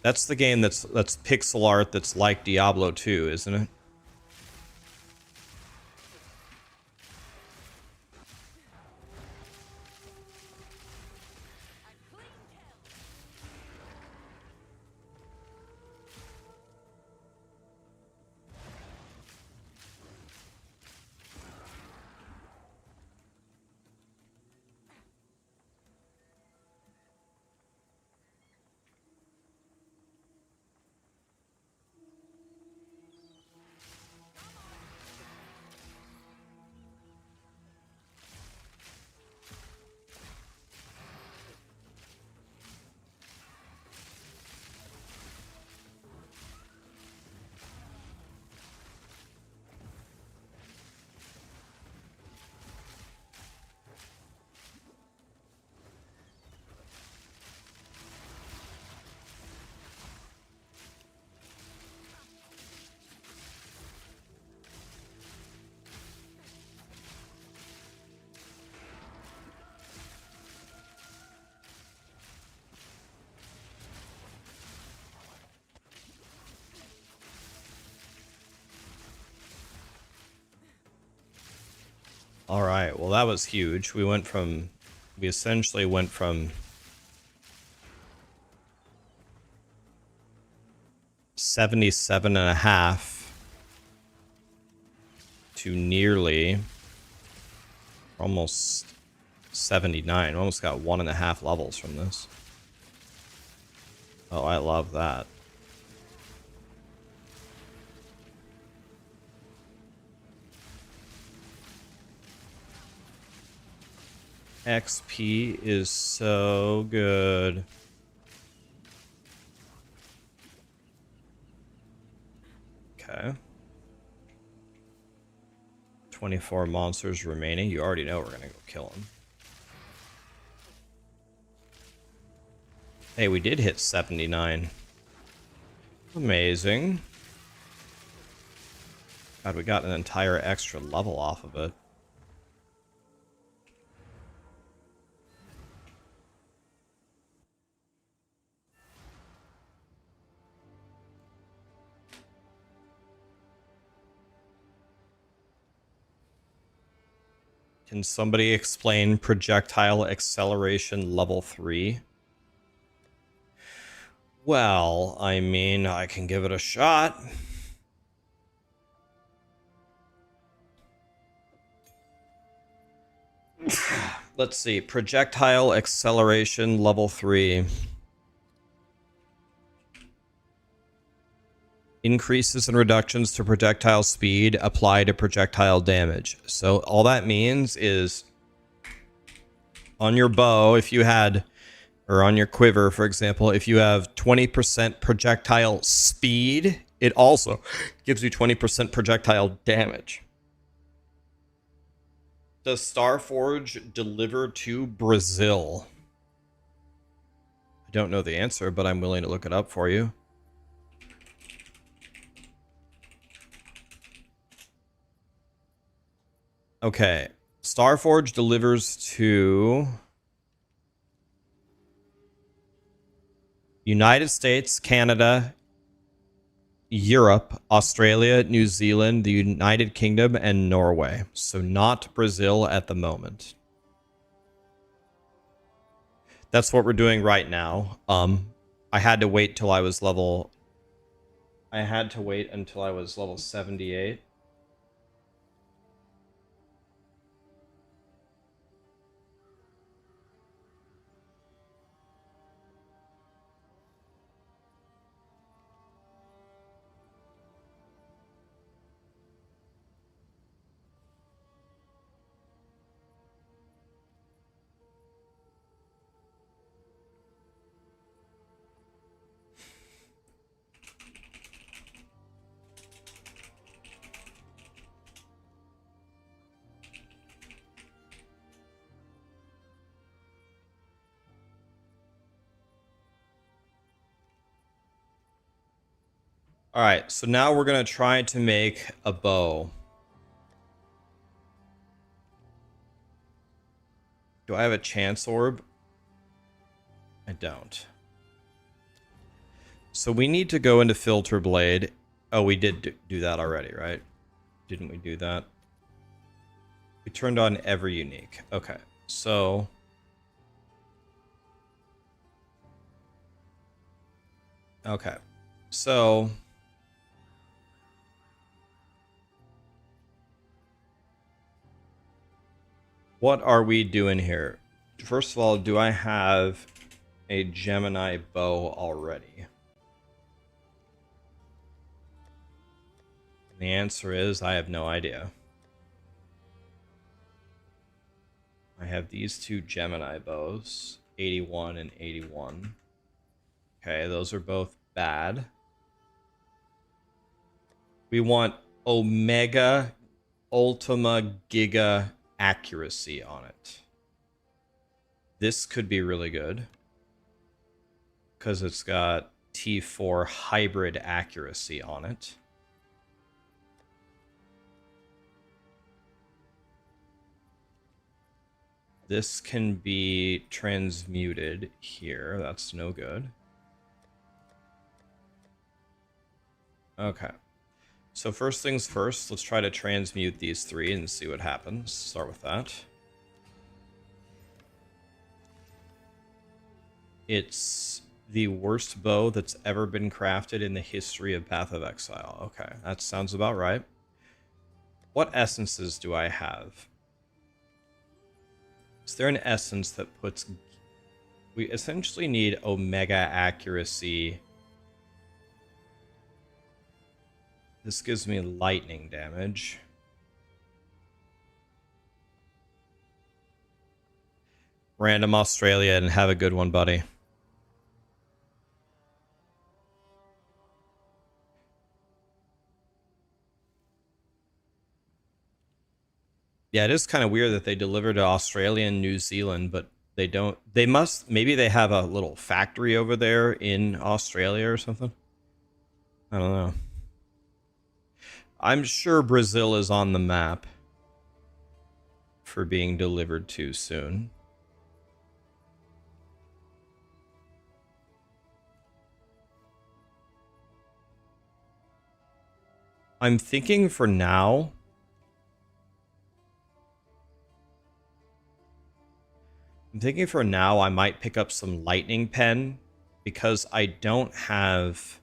That's the game that's pixel art that's like Diablo 2, isn't it? All right, well, that was huge. We essentially went from 77.5 to nearly almost 79. We almost got 1.5 levels from this. Oh, I love that. XP is so good. Okay. 24 monsters remaining. You already know we're gonna go kill them. Hey, we did hit 79. Amazing. God, we got an entire extra level off of it. Can somebody explain projectile acceleration level 3? Well, I mean, I can give it a shot. Let's see. Projectile acceleration level 3. Increases and reductions to projectile speed apply to projectile damage. So all that means is on your bow, if you had, or on your quiver, for example, if you have 20% projectile speed, it also gives you 20% projectile damage. Does Starforge deliver to Brazil? I don't know the answer, but I'm willing to look it up for you. Okay. Starforge delivers to United States, Canada, Europe, Australia, New Zealand, the United Kingdom, and Norway. So not Brazil at the moment. That's what we're doing right now. I had to wait till I was level... I had to wait until I was level 78. Alright, so now we're going to try to make a bow. Do I have a chance orb? I don't. So we need to go into Filter Blade. Oh, we did do that already, right? Didn't we do that? We turned on every unique. Okay, so... Okay, so... What are we doing here? First of all, do I have a Gemini bow already? And the answer is I have no idea. I have these two Gemini bows, 81 and 81. Okay, those are both bad. We want Omega Ultima Giga accuracy on it. This could be really good because it's got T4 hybrid accuracy on it. This can be transmuted here. That's no good. Okay. So first things first, let's try to transmute these three and see what happens. Start with that. It's the worst bow that's ever been crafted in the history of Path of Exile. Okay, that sounds about right. What essences do I have? Is there an essence that puts... We essentially need Omega accuracy. This gives me lightning damage. Random Australia, and have a good one, buddy. Yeah, it is kind of weird that they deliver to Australia and New Zealand, but they don't. They must. Maybe they have a little factory over there in Australia or something. I don't know. I'm sure Brazil is on the map for being delivered to soon. I'm thinking for now. I might pick up some lightning pen because I don't have.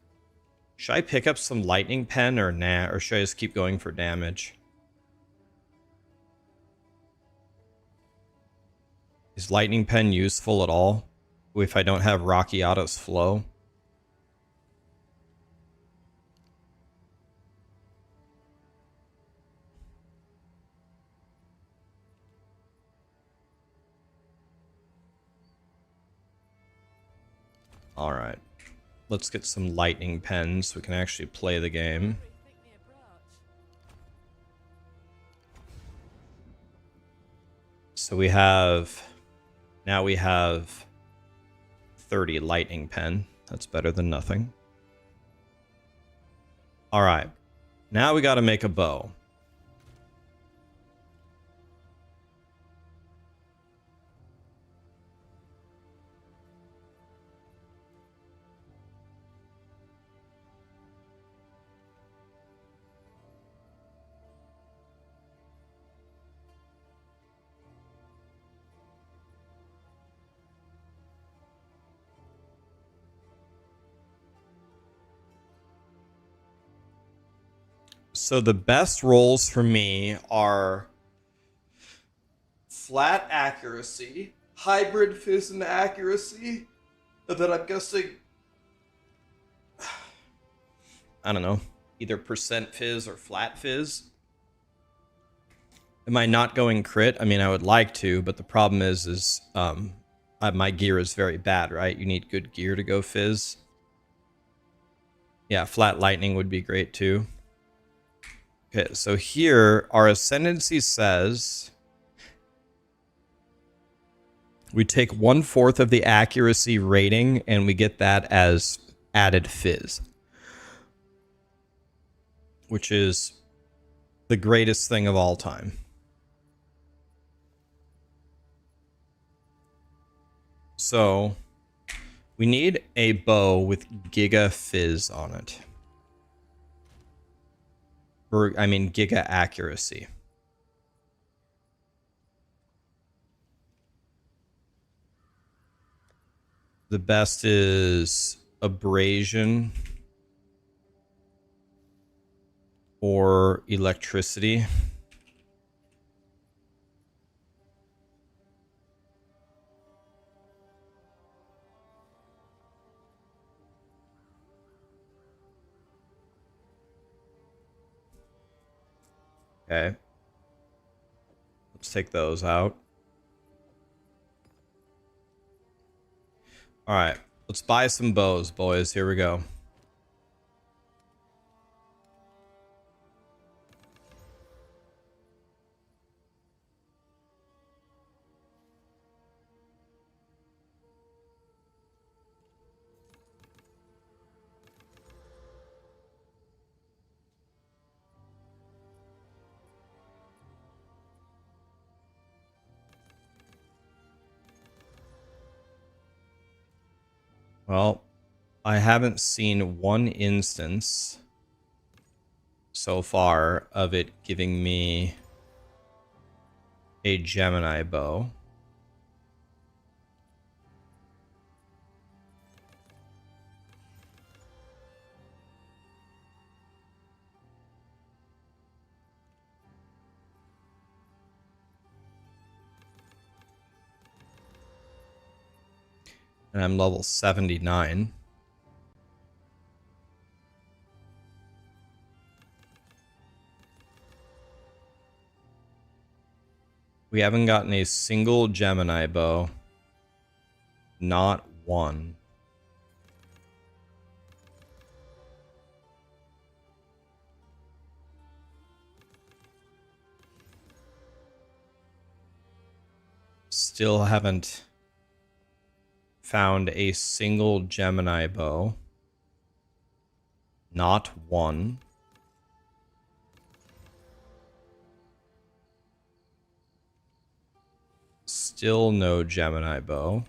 Should I pick up some lightning pen or nah? Or should I just keep going for damage? Is lightning pen useful at all if I don't have Raxxanterax flow? All right, let's get some lightning pens so we can actually play the game. So we have, now we have 30 lightning pen. That's better than nothing. All right, now we got to make a bow. So the best rolls for me are flat accuracy, hybrid fizz and accuracy, and then I'm guessing, I don't know, either percent fizz or flat fizz. Am I not going crit? I mean, I would like to, but the problem is my gear is very bad, right? You need good gear to go fizz. Yeah, flat lightning would be great too. Okay, so here our ascendancy says we take 1/4 of the accuracy rating and we get that as added fizz, which is the greatest thing of all time. So we need a bow with Giga Fizz on it. Or, I mean, Giga Accuracy. The best is Abrasion or Electricity. Okay. Let's take those out. All right. Let's buy some bows, boys. Here we go. Well, I haven't seen one instance so far of it giving me a Gemini bow. And I'm level 79. We haven't gotten a single Gemini bow. Not one. Still haven't found a single Gemini bow. Not one. Still no Gemini bow.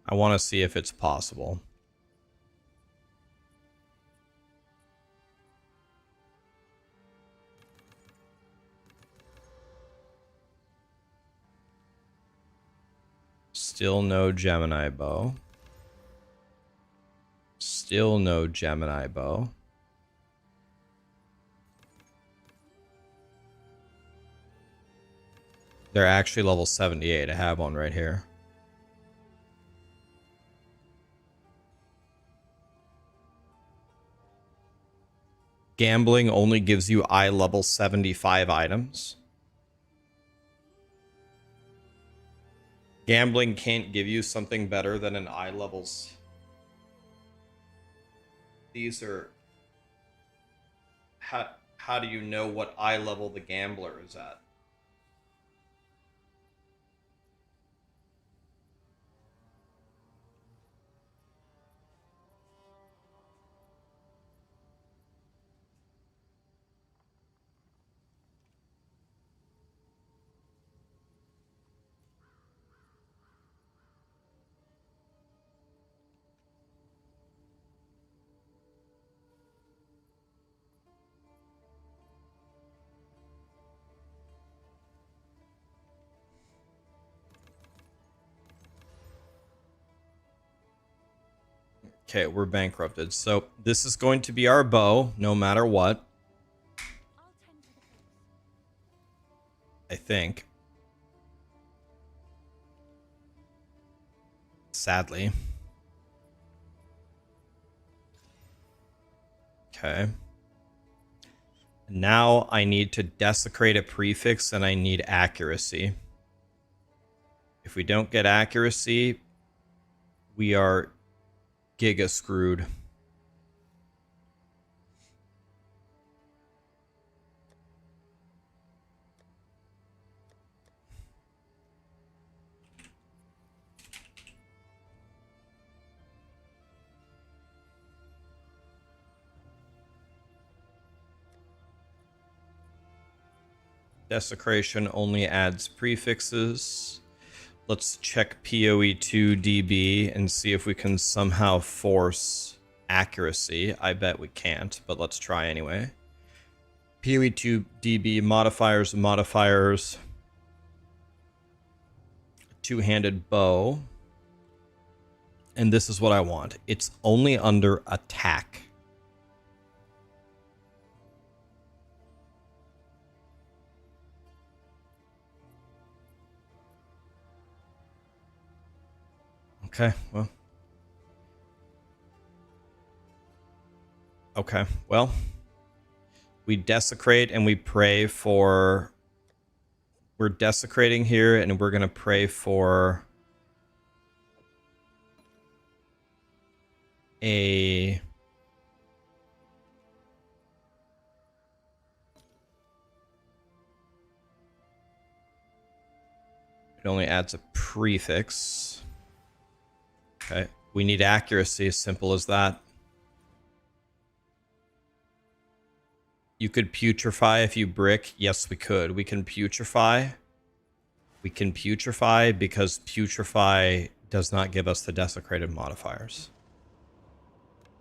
I want to see if it's possible. Still no Gemini bow. Still no Gemini bow. They're actually level 78. I have one right here. Gambling only gives you eye level 75 items. Gambling can't give you something better than an eye levels. These are... How do you know what eye level the gambler is at? Okay, we're bankrupted. So this is going to be our bow, no matter what. I think. Sadly. Okay. Now I need to desecrate a prefix and I need accuracy. If we don't get accuracy, we are giga screwed. Desecration only adds prefixes. Let's check POE2 DB and see if we can somehow force accuracy. I bet we can't, but let's try anyway. POE2 DB modifiers. Two-handed bow. And this is what I want. It's only under attack. Okay, well. Okay, well. We desecrate and we pray for... We're desecrating here and we're going to pray for... It only adds a prefix. Okay. We need accuracy, simple as that. You could putrefy if you brick. Yes, we could. We can putrefy. We can putrefy because putrefy does not give us the desecrated modifiers.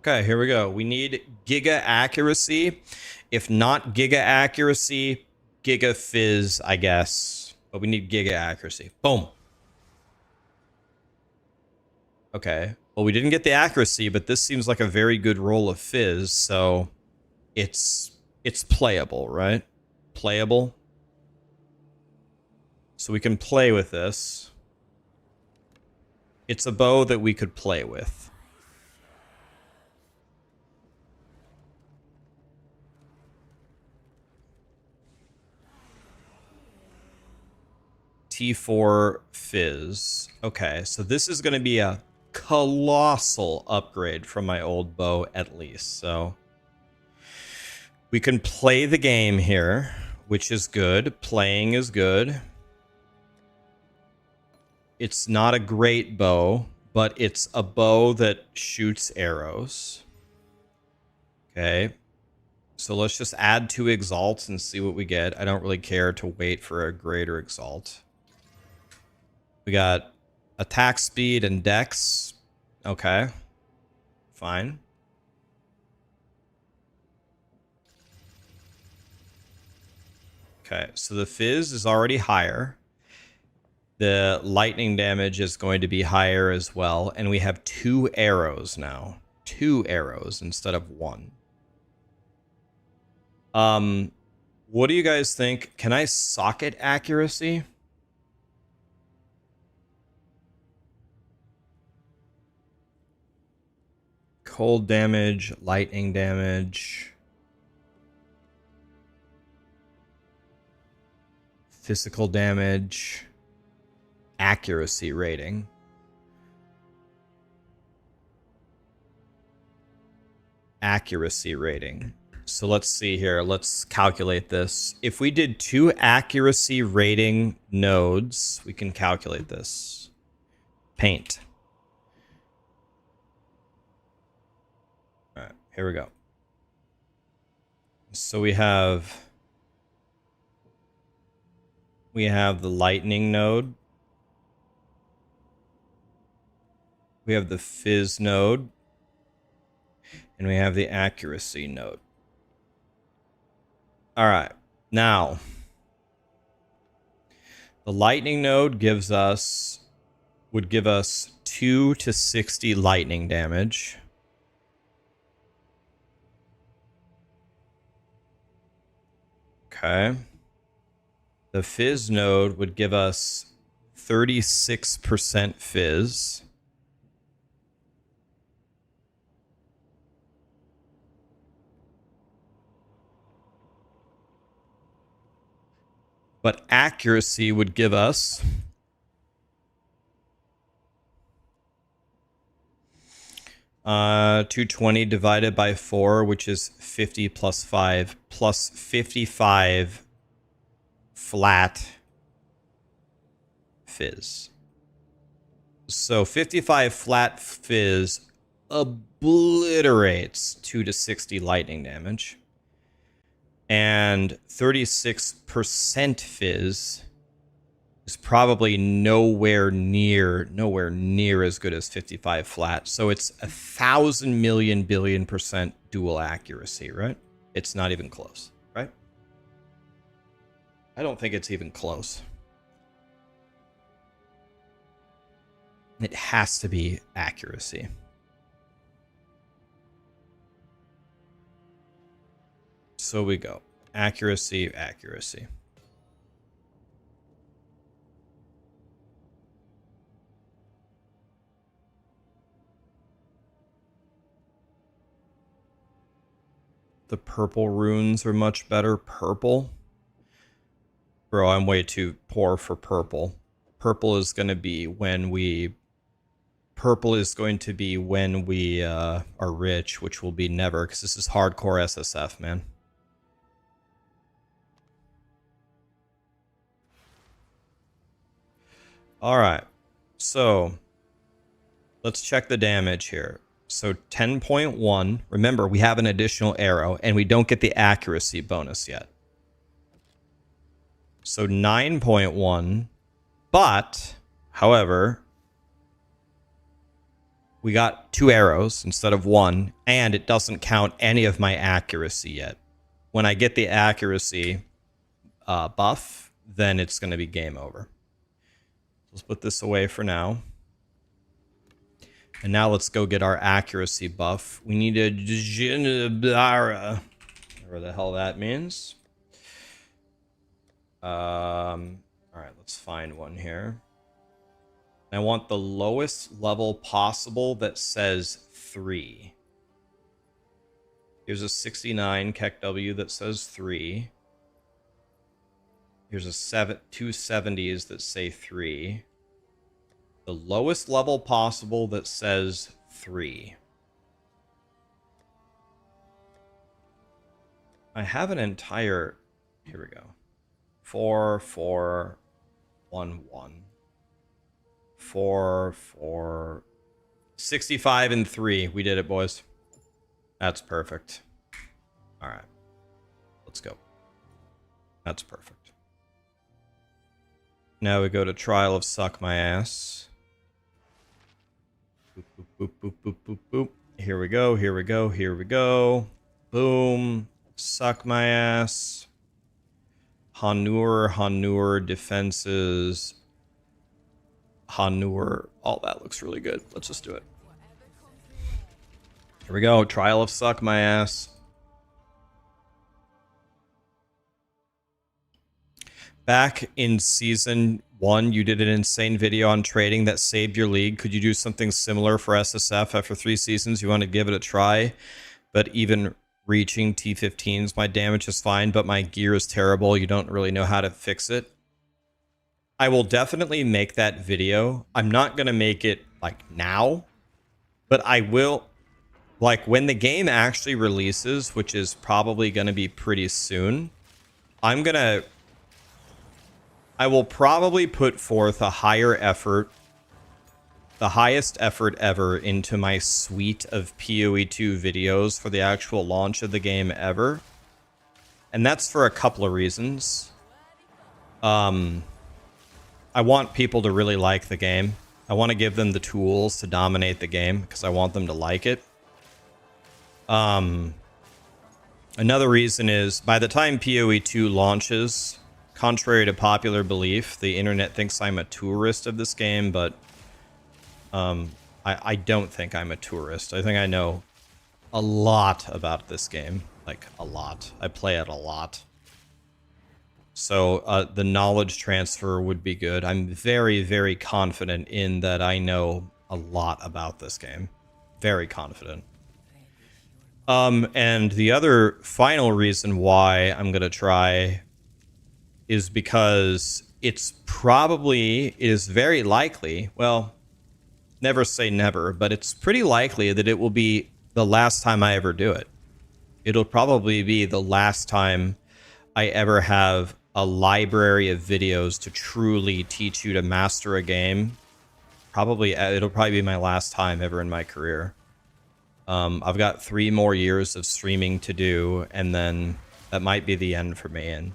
Okay, here we go. We need giga accuracy. If not giga accuracy, giga fizz, I guess. But we need giga accuracy. Boom. Okay. Well, we didn't get the accuracy, but this seems like a very good roll of fizz, so it's playable, right? Playable. So we can play with this. It's a bow that we could play with. T4 Fizz. Okay, so this is going to be a colossal upgrade from my old bow at least. So we can play the game here, which is good. Playing is good. It's not a great bow, but it's a bow that shoots arrows. Okay. So let's just add 2 exalts and see what we get. I don't really care to wait for a greater exalt. We got attack speed and dex. Okay. Fine. Okay, so the fizz is already higher. The lightning damage is going to be higher as well. And we have 2 arrows now. 2 arrows instead of 1. What do you guys think? Can I socket accuracy? Cold damage, lightning damage, physical damage, accuracy rating. Accuracy rating. So let's see here. Let's calculate this. If we did 2 accuracy rating nodes, we can calculate this. Paint. All right, here we go. So we have the lightning node. We have the fizz node. And we have the accuracy node. All right. Now, the lightning node would give us 2 to 60 lightning damage. Okay. The fizz node would give us 36% fizz. But accuracy would give us 220 divided by 4, which is 50 plus 5, plus 55 flat fizz. So 55 flat fizz obliterates 2 to 60 lightning damage. And 36% fizz is probably nowhere near as good as 55 flat. So it's 1,000 million billion % dual accuracy, right? It's not even close, right? I don't think it's even close. It has to be accuracy. So we go. Accuracy, accuracy. The purple runes are much better. Purple? Bro, I'm way too poor for purple. Purple is going to be when we... Purple is going to be when we are rich, which will be never, because this is hardcore SSF, man. All right, so let's check the damage here. So 10.1, remember we have an additional arrow and we don't get the accuracy bonus yet. So 9.1, but, however, we got 2 arrows instead of 1, and it doesn't count any of my accuracy yet. When I get the accuracy buff, then it's going to be game over. Let's put this away for now. And now let's go get our accuracy buff. We need a whatever the hell that means. All right, let's find one here. I want the lowest level possible that says 3. Here's a 69 KEKW that says 3. Here's a 270s that say 3. The lowest level possible that says 3. I have an entire... Here we go. 4, 4, 1, 1. 4, 4... 65 and 3. We did it, boys. That's perfect. Alright. Let's go. That's perfect. Now we go to Trial of Suck My Ass. Boop, boop, boop, boop, boop, boop, boop. Here we go, here we go, here we go. Boom. Suck my ass. Hanur, defenses. Hanur. Oh, that looks really good. Let's just do it. Here we go. Trial of Suck My Ass. Back in season 1, you did an insane video on trading that saved your league. Could you do something similar for SSF after 3 seasons? You want to give it a try, but even reaching T15s, my damage is fine, but my gear is terrible. You don't really know how to fix it. I will definitely make that video. I'm not going to make it like now, but I will, like when the game actually releases, which is probably going to be pretty soon. I will probably put forth a higher effort, the highest effort ever into my suite of POE2 videos for the actual launch of the game ever. And that's for a couple of reasons. I want people to really like the game. I want to give them the tools to dominate the game because I want them to like it. Another reason is by the time POE2 launches, contrary to popular belief, the internet thinks I'm a tourist of this game, but I don't think I'm a tourist. I think I know a lot about this game. Like, a lot. I play it a lot. So the knowledge transfer would be good. I'm very, very confident in that I know a lot about this game. Very confident. And the other final reason why I'm going to try is because it is very likely, well, never say never, but it's pretty likely that it will be the last time I ever do it. It'll probably be the last time I ever have a library of videos to truly teach you to master a game. It'll probably be my last time ever in my career. I've got 3 more years of streaming to do, and then that might be the end for me. And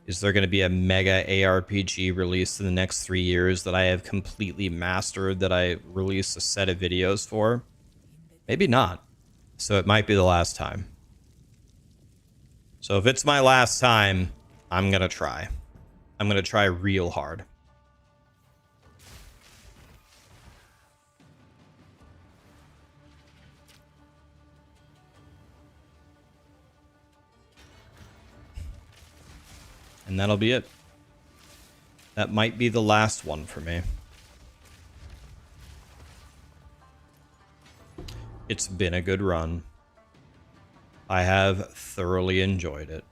is there going to be a mega ARPG released in the next 3 years that I have completely mastered that I release a set of videos for? Maybe not. So it might be the last time. So if it's my last time, I'm going to try. I'm going to try real hard. And that'll be it. That might be the last one for me. It's been a good run. I have thoroughly enjoyed it.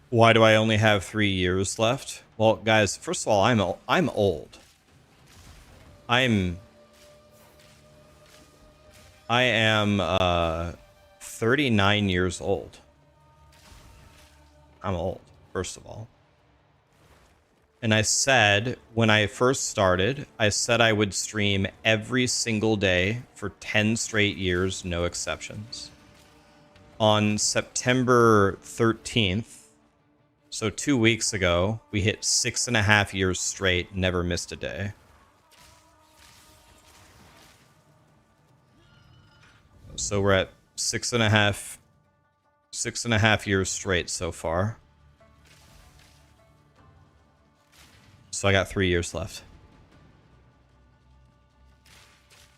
Why do I only have 3 years left? Well, guys, first of all, I'm old. I am 39 years old. I'm old, first of all. And I said, when I first started, I said I would stream every single day for 10 straight years, no exceptions. On September 13th, so 2 weeks ago, we hit 6.5 years straight, never missed a day. So we're at 6.5 years straight so far. So I got 3 years left.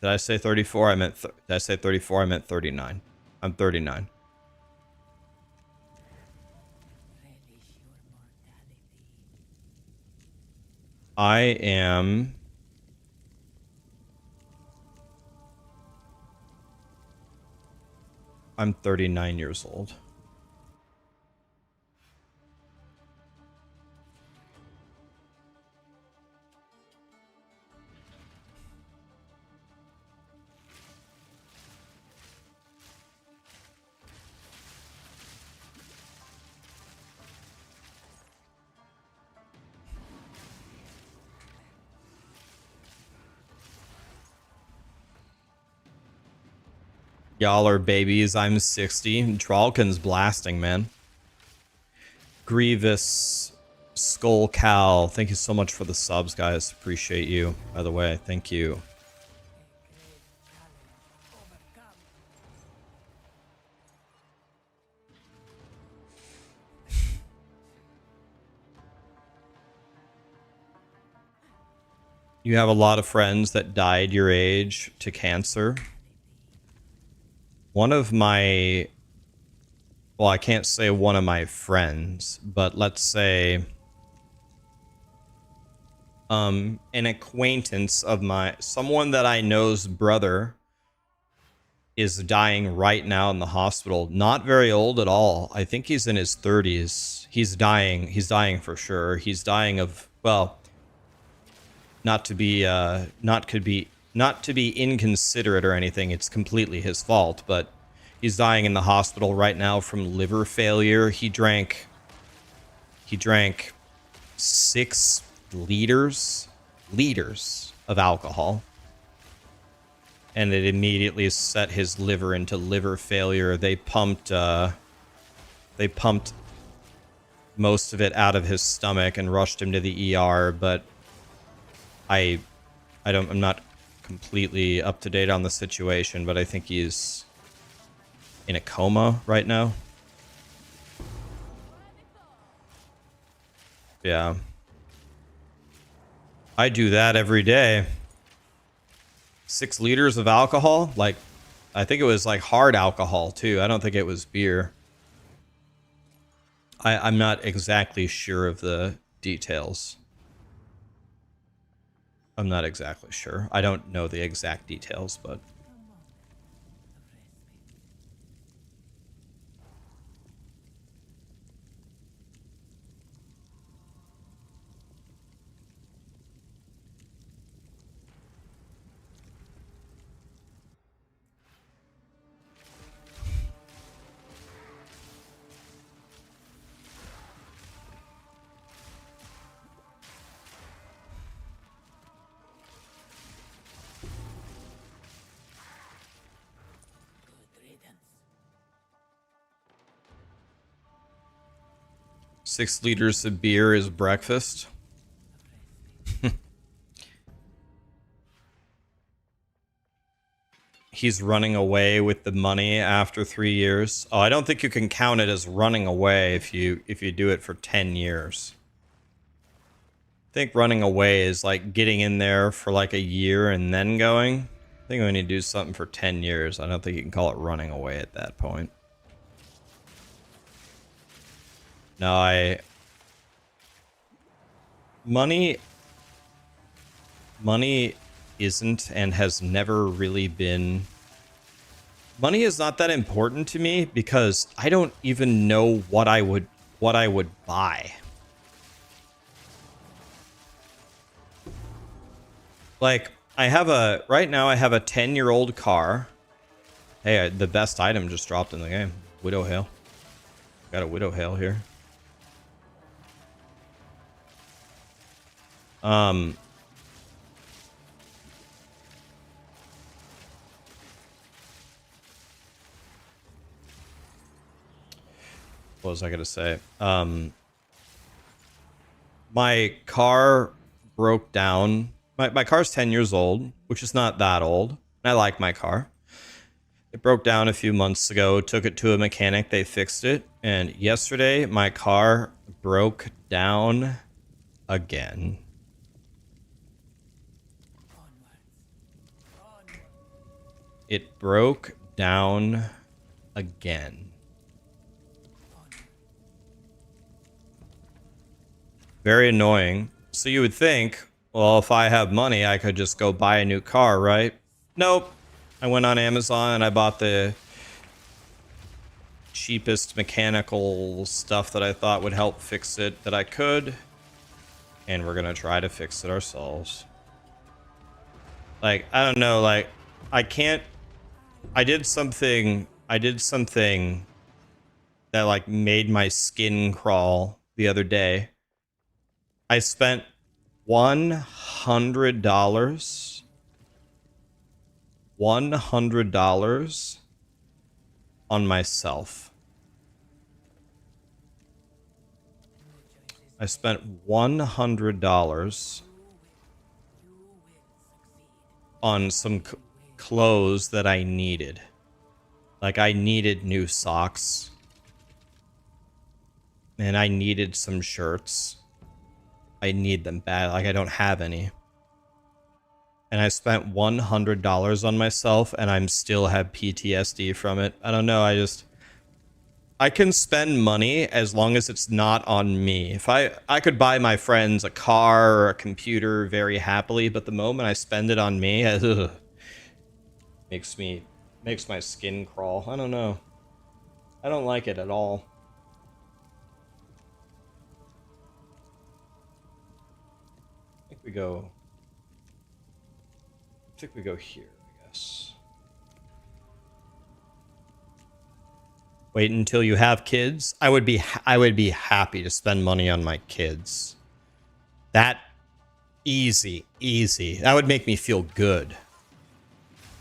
Did I say 34? Did I say 34? I meant 39. I'm 39. I'm 39 years old. Y'all are babies. I'm 60. Tralkin's blasting, man. Grievous, Skull Cal. Thank you so much for the subs, guys. Appreciate you. By the way, thank you. You have a lot of friends that died your age to cancer. One of my, well, I can't say one of my friends, but let's say an acquaintance of my, someone that I know's brother is dying right now in the hospital. Not very old at all. I think he's in his 30s. He's dying. He's dying for sure. He's dying of, well, not to be inconsiderate or anything. It's completely his fault, but he's dying in the hospital right now from liver failure. He drank 6 liters of alcohol, and it immediately set his liver into liver failure. They pumped most of it out of his stomach and rushed him to the ER, but I'm not completely up to date on the situation, but I think he's in a coma right now. Yeah. I do that every day. 6 liters of alcohol? Like, I think it was like hard alcohol too. I don't think it was beer. I'm not exactly sure of the details. I'm not exactly sure. I don't know the exact details, but... Six liters of beer is breakfast. He's running away with the money after 3 years. Oh, I don't think you can count it as running away if you do it for 10 years. I think running away is like getting in there for like a year and then going. I think when you do something for 10 years, I don't think you can call it running away at that point. No, money isn't and has never really been. Money is not that important to me because I don't even know what I would buy. Like, right now I have a 10-year-old car. Hey, the best item just dropped in the game. Widow Hail. Got a Widow Hail here. What was I gonna say? My car broke down. My car's 10 years old, which is not that old. I like my car. It broke down a few months ago. Took it to a mechanic. They fixed it. And yesterday, my car broke down again. It broke down again. Very annoying. So you would think, well, if I have money, I could just go buy a new car, right? Nope. I went on Amazon and I bought the cheapest mechanical stuff that I thought would help fix it that I could. And we're gonna try to fix it ourselves. Like, I don't know, like, I did something that like made my skin crawl the other day. I spent $100 on myself. I spent $100 on some clothes that I needed. Like, I needed new socks. And I needed some shirts. I need them bad. Like, I don't have any. And I spent $100 on myself, and I'm still have PTSD from it. I don't know, I can spend money as long as it's not on me. If I could buy my friends a car or a computer very happily, but the moment I spend it on me, ugh, makes my skin crawl. I don't know. I don't like it at all. I think we go here, I guess. Wait until you have kids. I would be happy to spend money on my kids. That easy. That would make me feel good.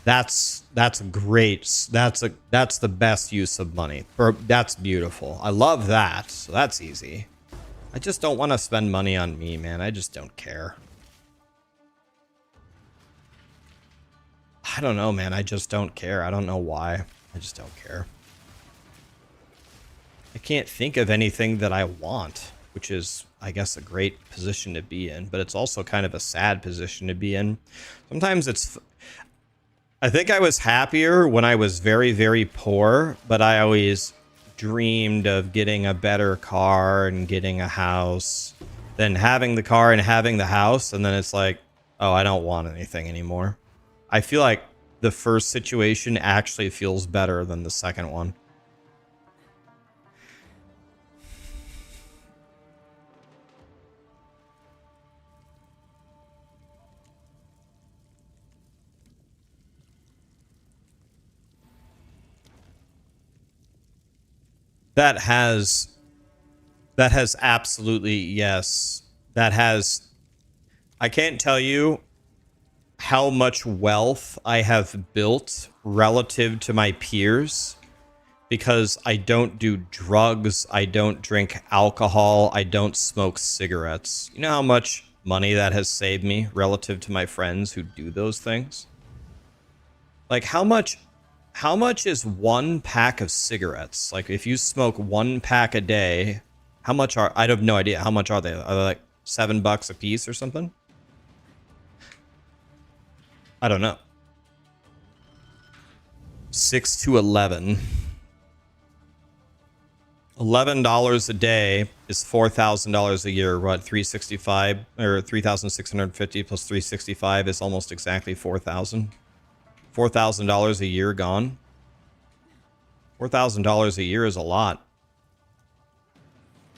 That's great. That's the best use of money. That's beautiful. I love that. So that's easy. I just don't want to spend money on me, man. I just don't care. I don't know, man. I just don't care. I don't know why. I just don't care. I can't think of anything that I want, which is, I guess, a great position to be in, but it's also kind of a sad position to be in. Sometimes I think I was happier when I was very, very poor, but I always dreamed of getting a better car and getting a house, then having the car and having the house, and then it's like, oh, I don't want anything anymore. I feel like the first situation actually feels better than the second one. That has absolutely, yes. I can't tell you how much wealth I have built relative to my peers because I don't do drugs, I don't drink alcohol, I don't smoke cigarettes. You know how much money that has saved me relative to my friends who do those things? Like, how much is one pack of cigarettes? Like, if you smoke one pack a day, how much are, I have no idea. How much are they? Are they like $7 a piece or something? I don't know. 6 to 11. $11 a day is $4,000 a year. What, 365 or 3,650 plus 365 is almost exactly 4,000. $4,000 a year gone. $4,000 a year is a lot.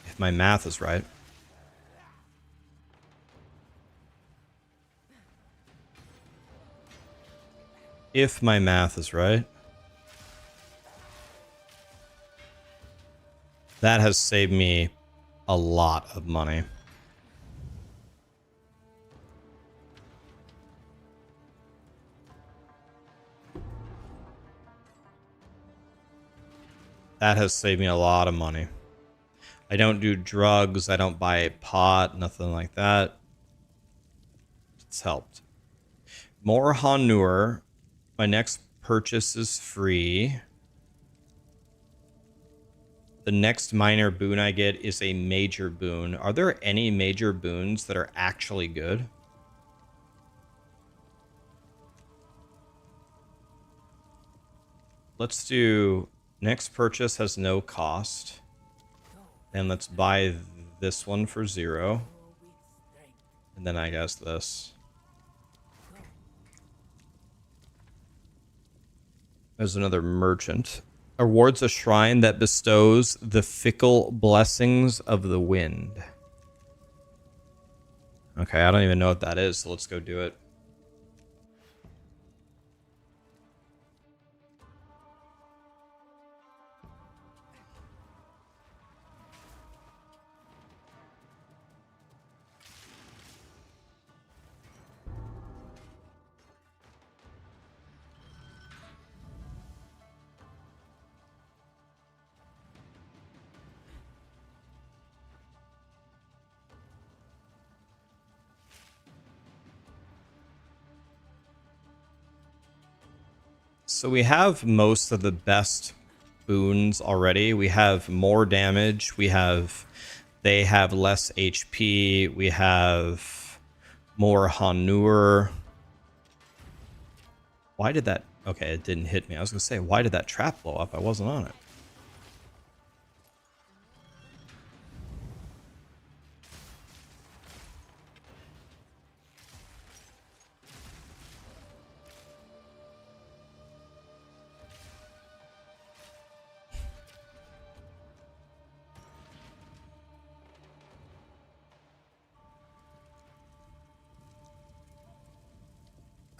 If my math is right. If my math is right. That has saved me a lot of money. That has saved me a lot of money. I don't do drugs. I don't buy pot, nothing like that. It's helped. More Honor. My next purchase is free. The next minor boon I get is a major boon. Are there any major boons that are actually good? Let's do next purchase has no cost. And let's buy this one for 0. And then I guess this. There's another merchant. Awards a shrine that bestows the fickle blessings of the wind. Okay, I don't even know what that is, so let's go do it. So we have most of the best boons already. We have more damage. They have less HP. We have more Hanur. Why did that? Okay, it didn't hit me. I was gonna say, why did that trap blow up? I wasn't on it.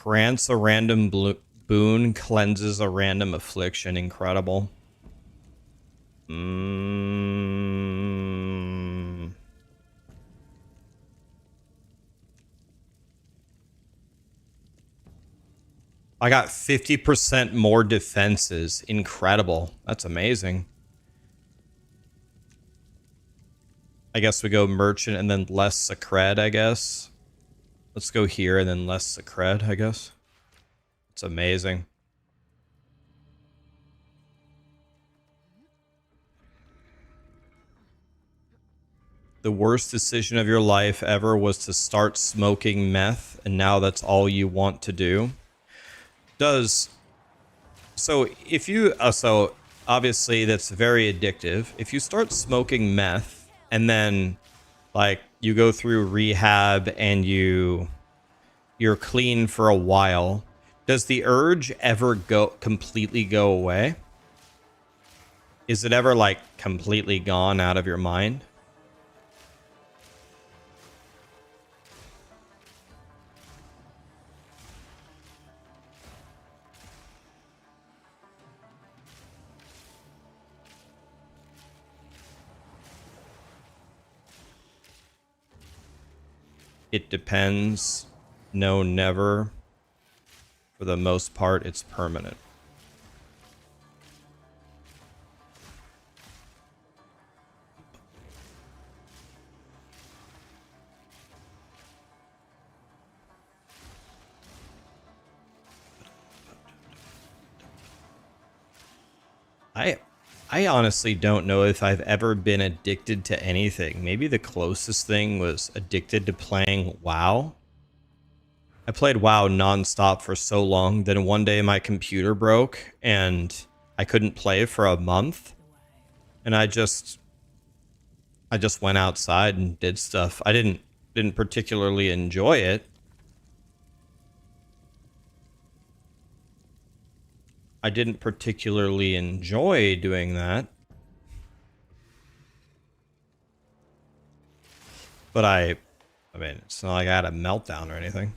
Grants a random boon, cleanses a random affliction. Incredible. I got 50% more defenses. Incredible. That's amazing. I guess we go merchant and then less Sacred, I guess. Let's go here and then less Sacred, I guess. It's amazing. The worst decision of your life ever was to start smoking meth, and now that's all you want to do. So if you, so obviously that's very addictive. If you start smoking meth and then like you go through rehab and you're clean for a while, does the urge ever completely go away? Is it ever like completely gone out of your mind? It depends. No, never. For the most part, it's permanent. I honestly don't know if I've ever been addicted to anything. Maybe the closest thing was addicted to playing WoW. I played WoW nonstop for so long, then one day my computer broke and I couldn't play for a month. And I just went outside and did stuff. I didn't particularly enjoy it. I didn't particularly enjoy doing that. But I mean, it's not like I had a meltdown or anything.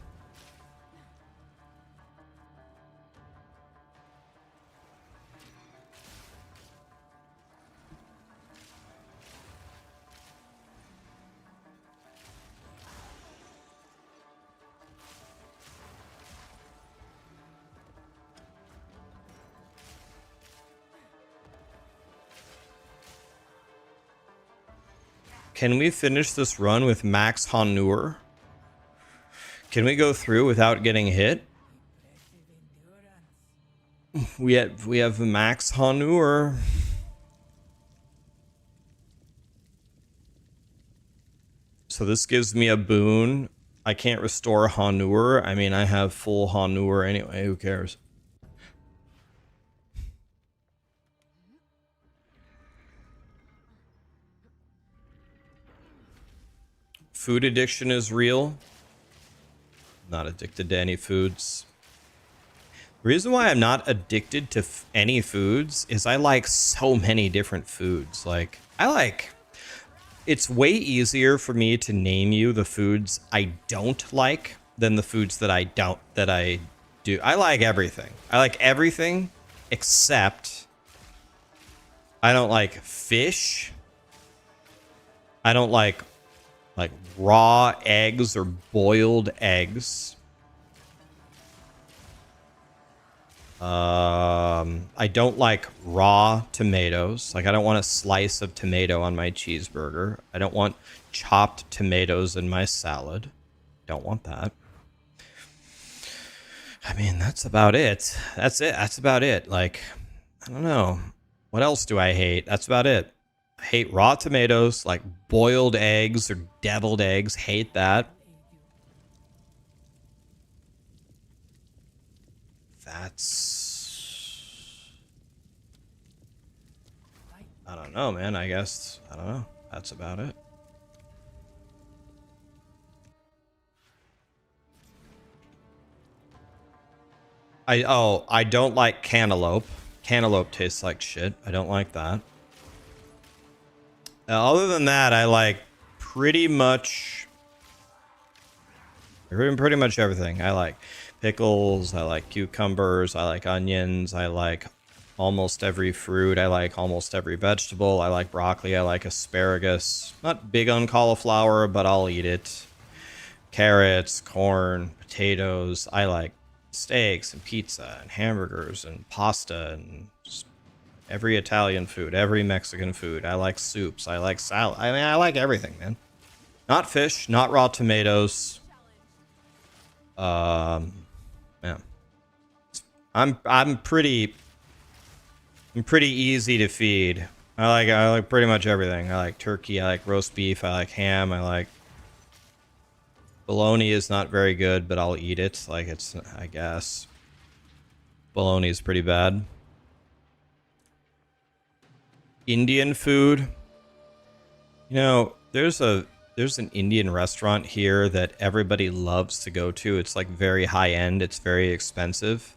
Can we finish this run with max Hanur? Can we go through without getting hit? We have max Hanur. So this gives me a boon. I can't restore Hanur. I mean, I have full Hanur anyway. Who cares? Food addiction is real. Not addicted to any foods. The reason why I'm not addicted to any foods is I like so many different foods. Like, it's way easier for me to name you the foods I don't like than the foods that I do. I like everything. I like everything except I don't like fish. I don't like raw eggs or boiled eggs. I don't like raw tomatoes. Like, I don't want a slice of tomato on my cheeseburger. I don't want chopped tomatoes in my salad. Don't want that. I mean, that's about it. That's it. That's about it. Like, I don't know. What else do I hate? That's about it. I hate raw tomatoes, like boiled eggs or deviled eggs. Hate that. That's... I don't know, man. I guess... I don't know. That's about it. I don't like cantaloupe. Cantaloupe tastes like shit. I don't like that. Other than that, I like pretty much everything. I like pickles, I like cucumbers, I like onions, I like almost every fruit, I like almost every vegetable, I like broccoli, I like asparagus. Not big on cauliflower, but I'll eat it. Carrots, corn, potatoes. I like steaks and pizza and hamburgers and pasta and every Italian food, every Mexican food. I like soups. I like salad. I mean, I like everything, man. Not fish, not raw tomatoes. Yeah. I'm pretty easy to feed. I like pretty much everything. I like turkey, I like roast beef, I like ham, I like bologna is not very good, but I'll eat it. Like it's, I guess. Bologna is pretty bad. Indian food. You know, there's an Indian restaurant here that everybody loves to go to. It's like very high end. It's very expensive.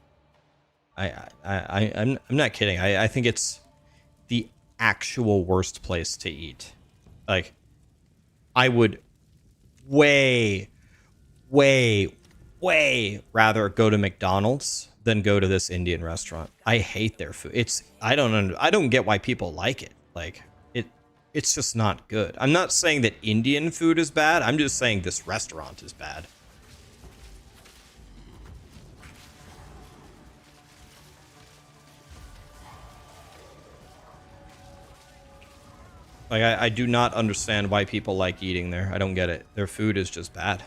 I'm not kidding. I think it's the actual worst place to eat. Like, I would way rather go to McDonald's than go to this Indian restaurant. I hate their food. I don't get why people like it. Like it's just not good. I'm not saying that Indian food is bad. I'm just saying this restaurant is bad. Like I do not understand why people like eating there. I don't get it. Their food is just bad.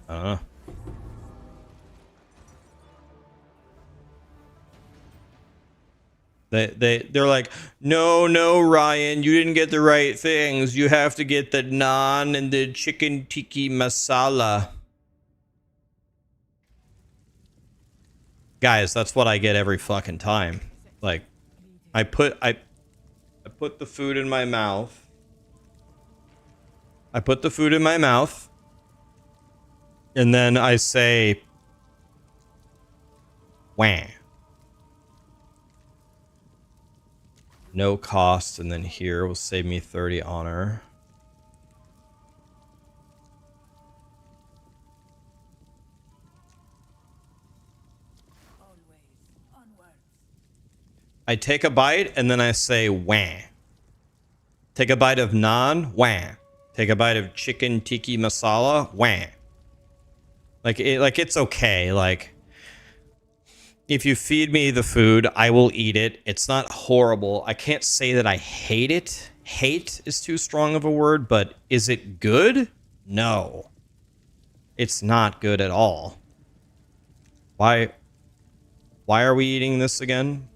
I don't know. They're like, no, Ryan, you didn't get the right things. You have to get the naan and the chicken tikka masala. Guys, that's what I get every fucking time. Like, I put the food in my mouth. I put the food in my mouth. And then I say, wah. No cost, and then here will save me 30 honor. I take a bite, and then I say, wah. Take a bite of naan, wah. Take a bite of chicken tikka masala, wah. Like it's okay. Like, if you feed me the food, I will eat it. It's not horrible. I can't say that I hate it. Hate is too strong of a word, but is it good? No. It's not good at all. Why are we eating this again?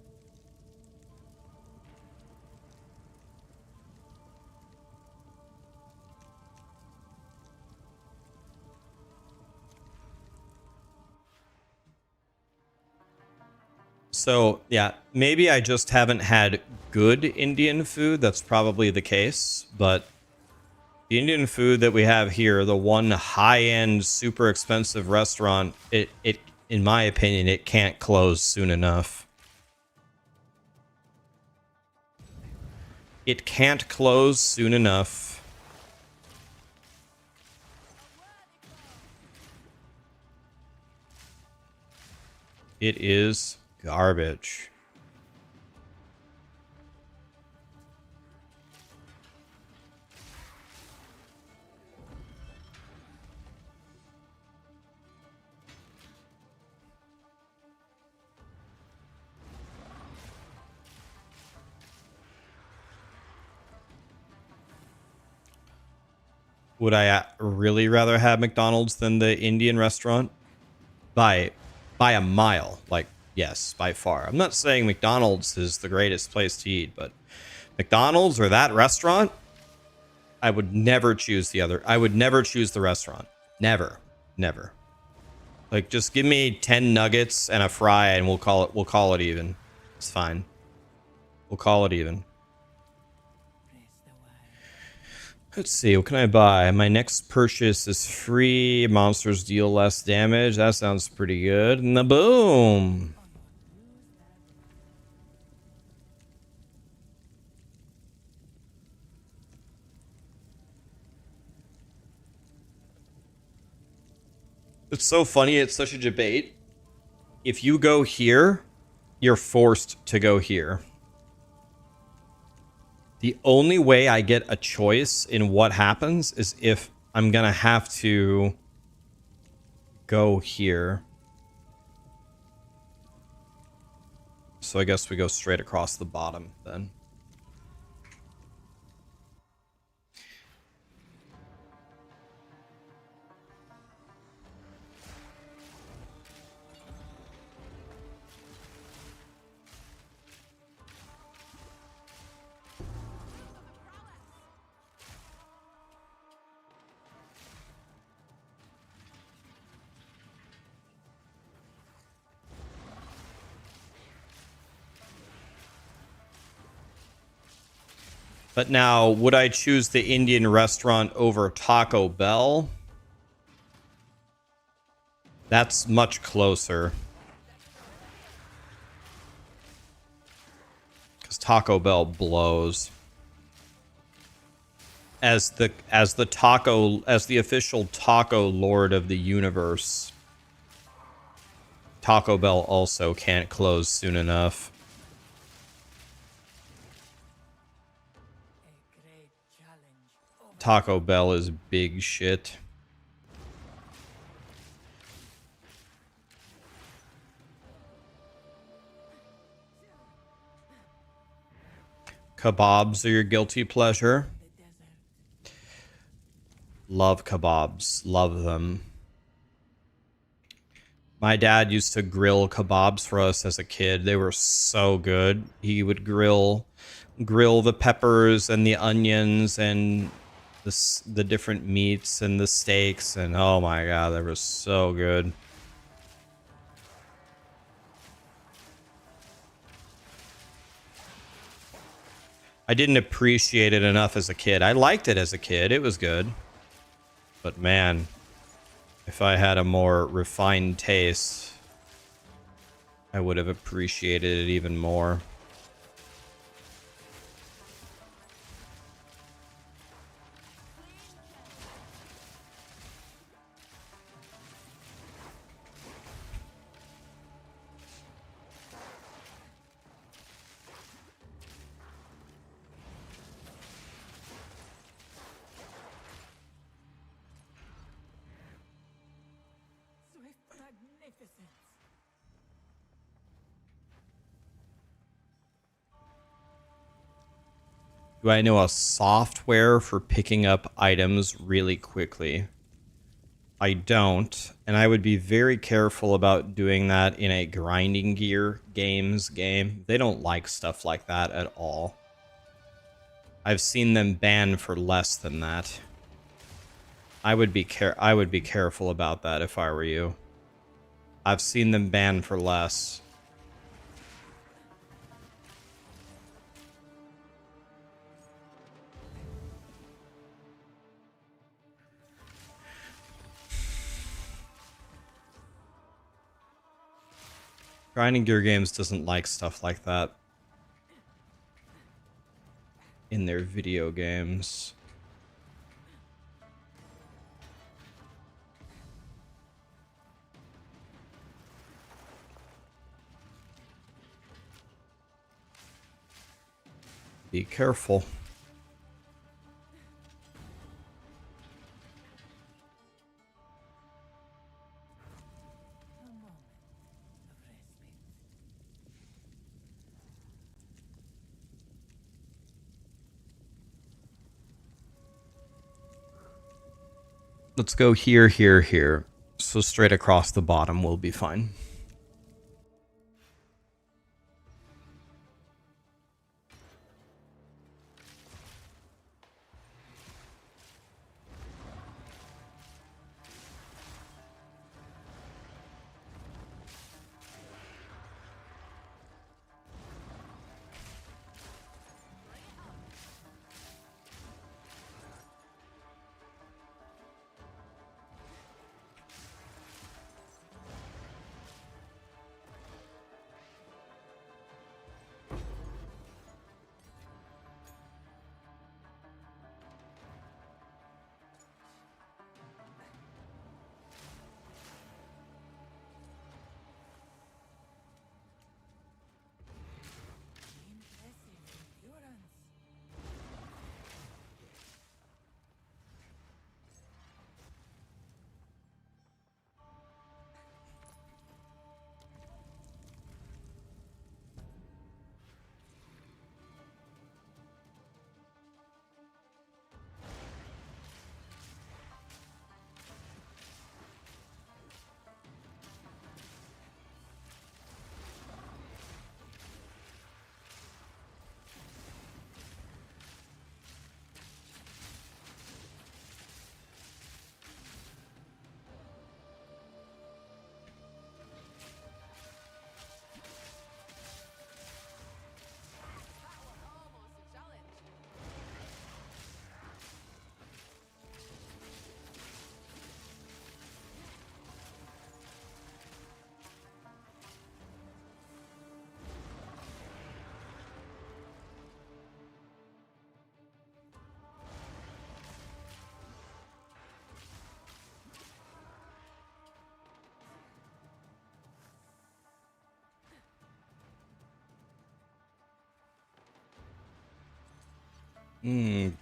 So, yeah, maybe I just haven't had good Indian food. That's probably the case. But the Indian food that we have here, the one high-end, super expensive restaurant, it in my opinion, it can't close soon enough. It can't close soon enough. It is garbage. Would I really rather have McDonald's than the Indian restaurant? By by a mile. Like, yes, by far. I'm not saying McDonald's is the greatest place to eat, but McDonald's or that restaurant, I would never choose the other. I would never choose the restaurant. Never. Never. Like, just give me 10 nuggets and a fry and we'll call it even. It's fine. We'll call it even. Let's see, what can I buy? My next purchase is free. Monsters deal less damage. That sounds pretty good. And the boom. It's so funny. It's such a debate. If you go here, you're forced to go here. The only way I get a choice in what happens is if I'm going to have to go here. So I guess we go straight across the bottom then. But now, would I choose the Indian restaurant over Taco Bell? That's much closer. Because Taco Bell blows. As the official taco lord of the universe, Taco Bell also can't close soon enough. Taco Bell is big shit. Kebabs are your guilty pleasure. Love kebabs. Love them. My dad used to grill kebabs for us as a kid. They were so good. He would grill the peppers and the onions and the different meats and the steaks, and oh my god, they were so good. I didn't appreciate it enough as a kid. I liked it as a kid. It was good. But man, if I had a more refined taste, I would have appreciated it even more. Do I know a software for picking up items really quickly? I don't, and I would be very careful about doing that in a grinding gear game. They don't like stuff like that at all. I've seen them banned for less than that. I would be careful about that if I were you. I've seen them banned for less. Grinding gear games doesn't like stuff like that in their video games. Be careful. Let's go here, here, here. So straight across the bottom will be fine.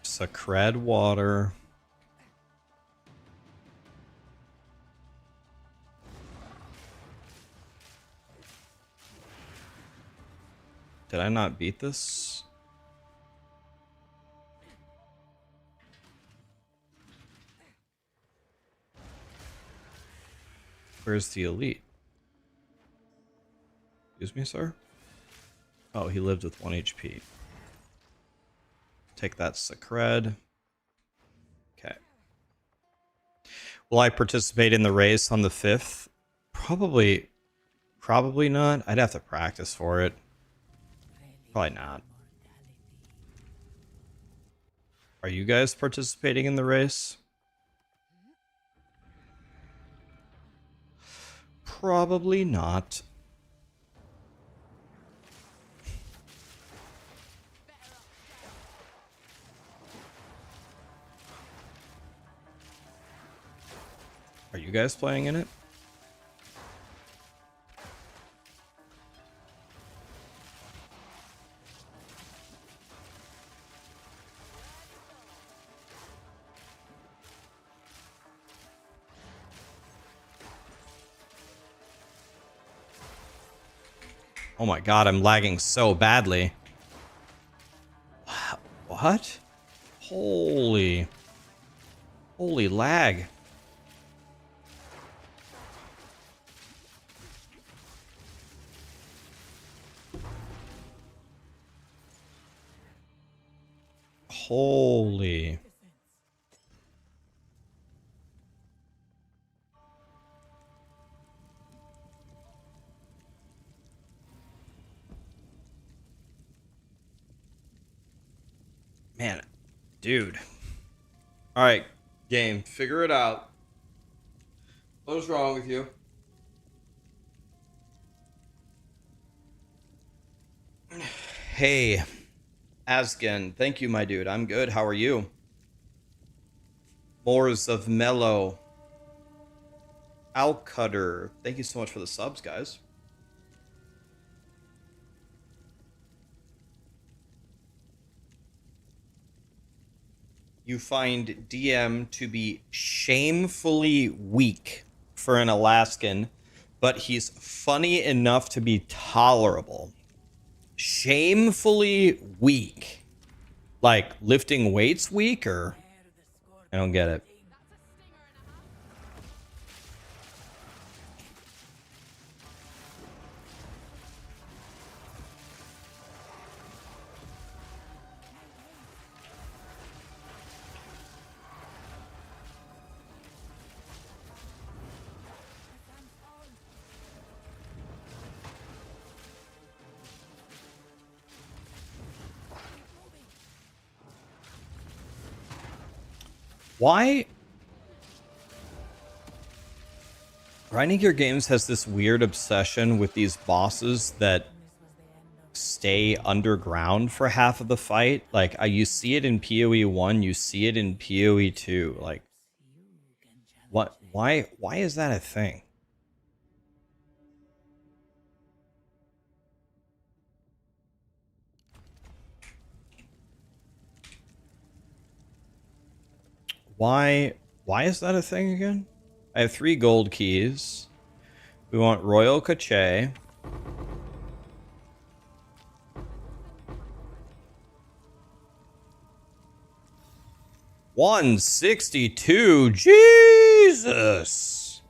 Sacred water. Did I not beat this? Where's the elite? Excuse me, sir? Oh, he lived with 1 HP. Take that Sacred. Okay. Will I participate in the race on the 5th? Probably not. I'd have to practice for it. Probably not. Are you guys participating in the race? Probably not. Are you guys playing in it? Oh my god, I'm lagging so badly. What? Holy lag. Holy. Man, dude. All right, game, figure it out. What's wrong with you? Hey, Asgen, thank you, my dude. I'm good. How are you? Moors of Mellow. Alcutter. Thank you so much for the subs, guys. You find DM to be shamefully weak for an Alaskan, but he's funny enough to be tolerable. Shamefully weak. Like lifting weights weak, or I don't get it. Why? Grinding Games has this weird obsession with these bosses that stay underground for half of the fight. Like, you see it in PoE 1, you see it in PoE 2. Like, what? Why is that a thing? Why is that a thing again? I have 3 gold keys. We want Royal Cache. $162. Jesus.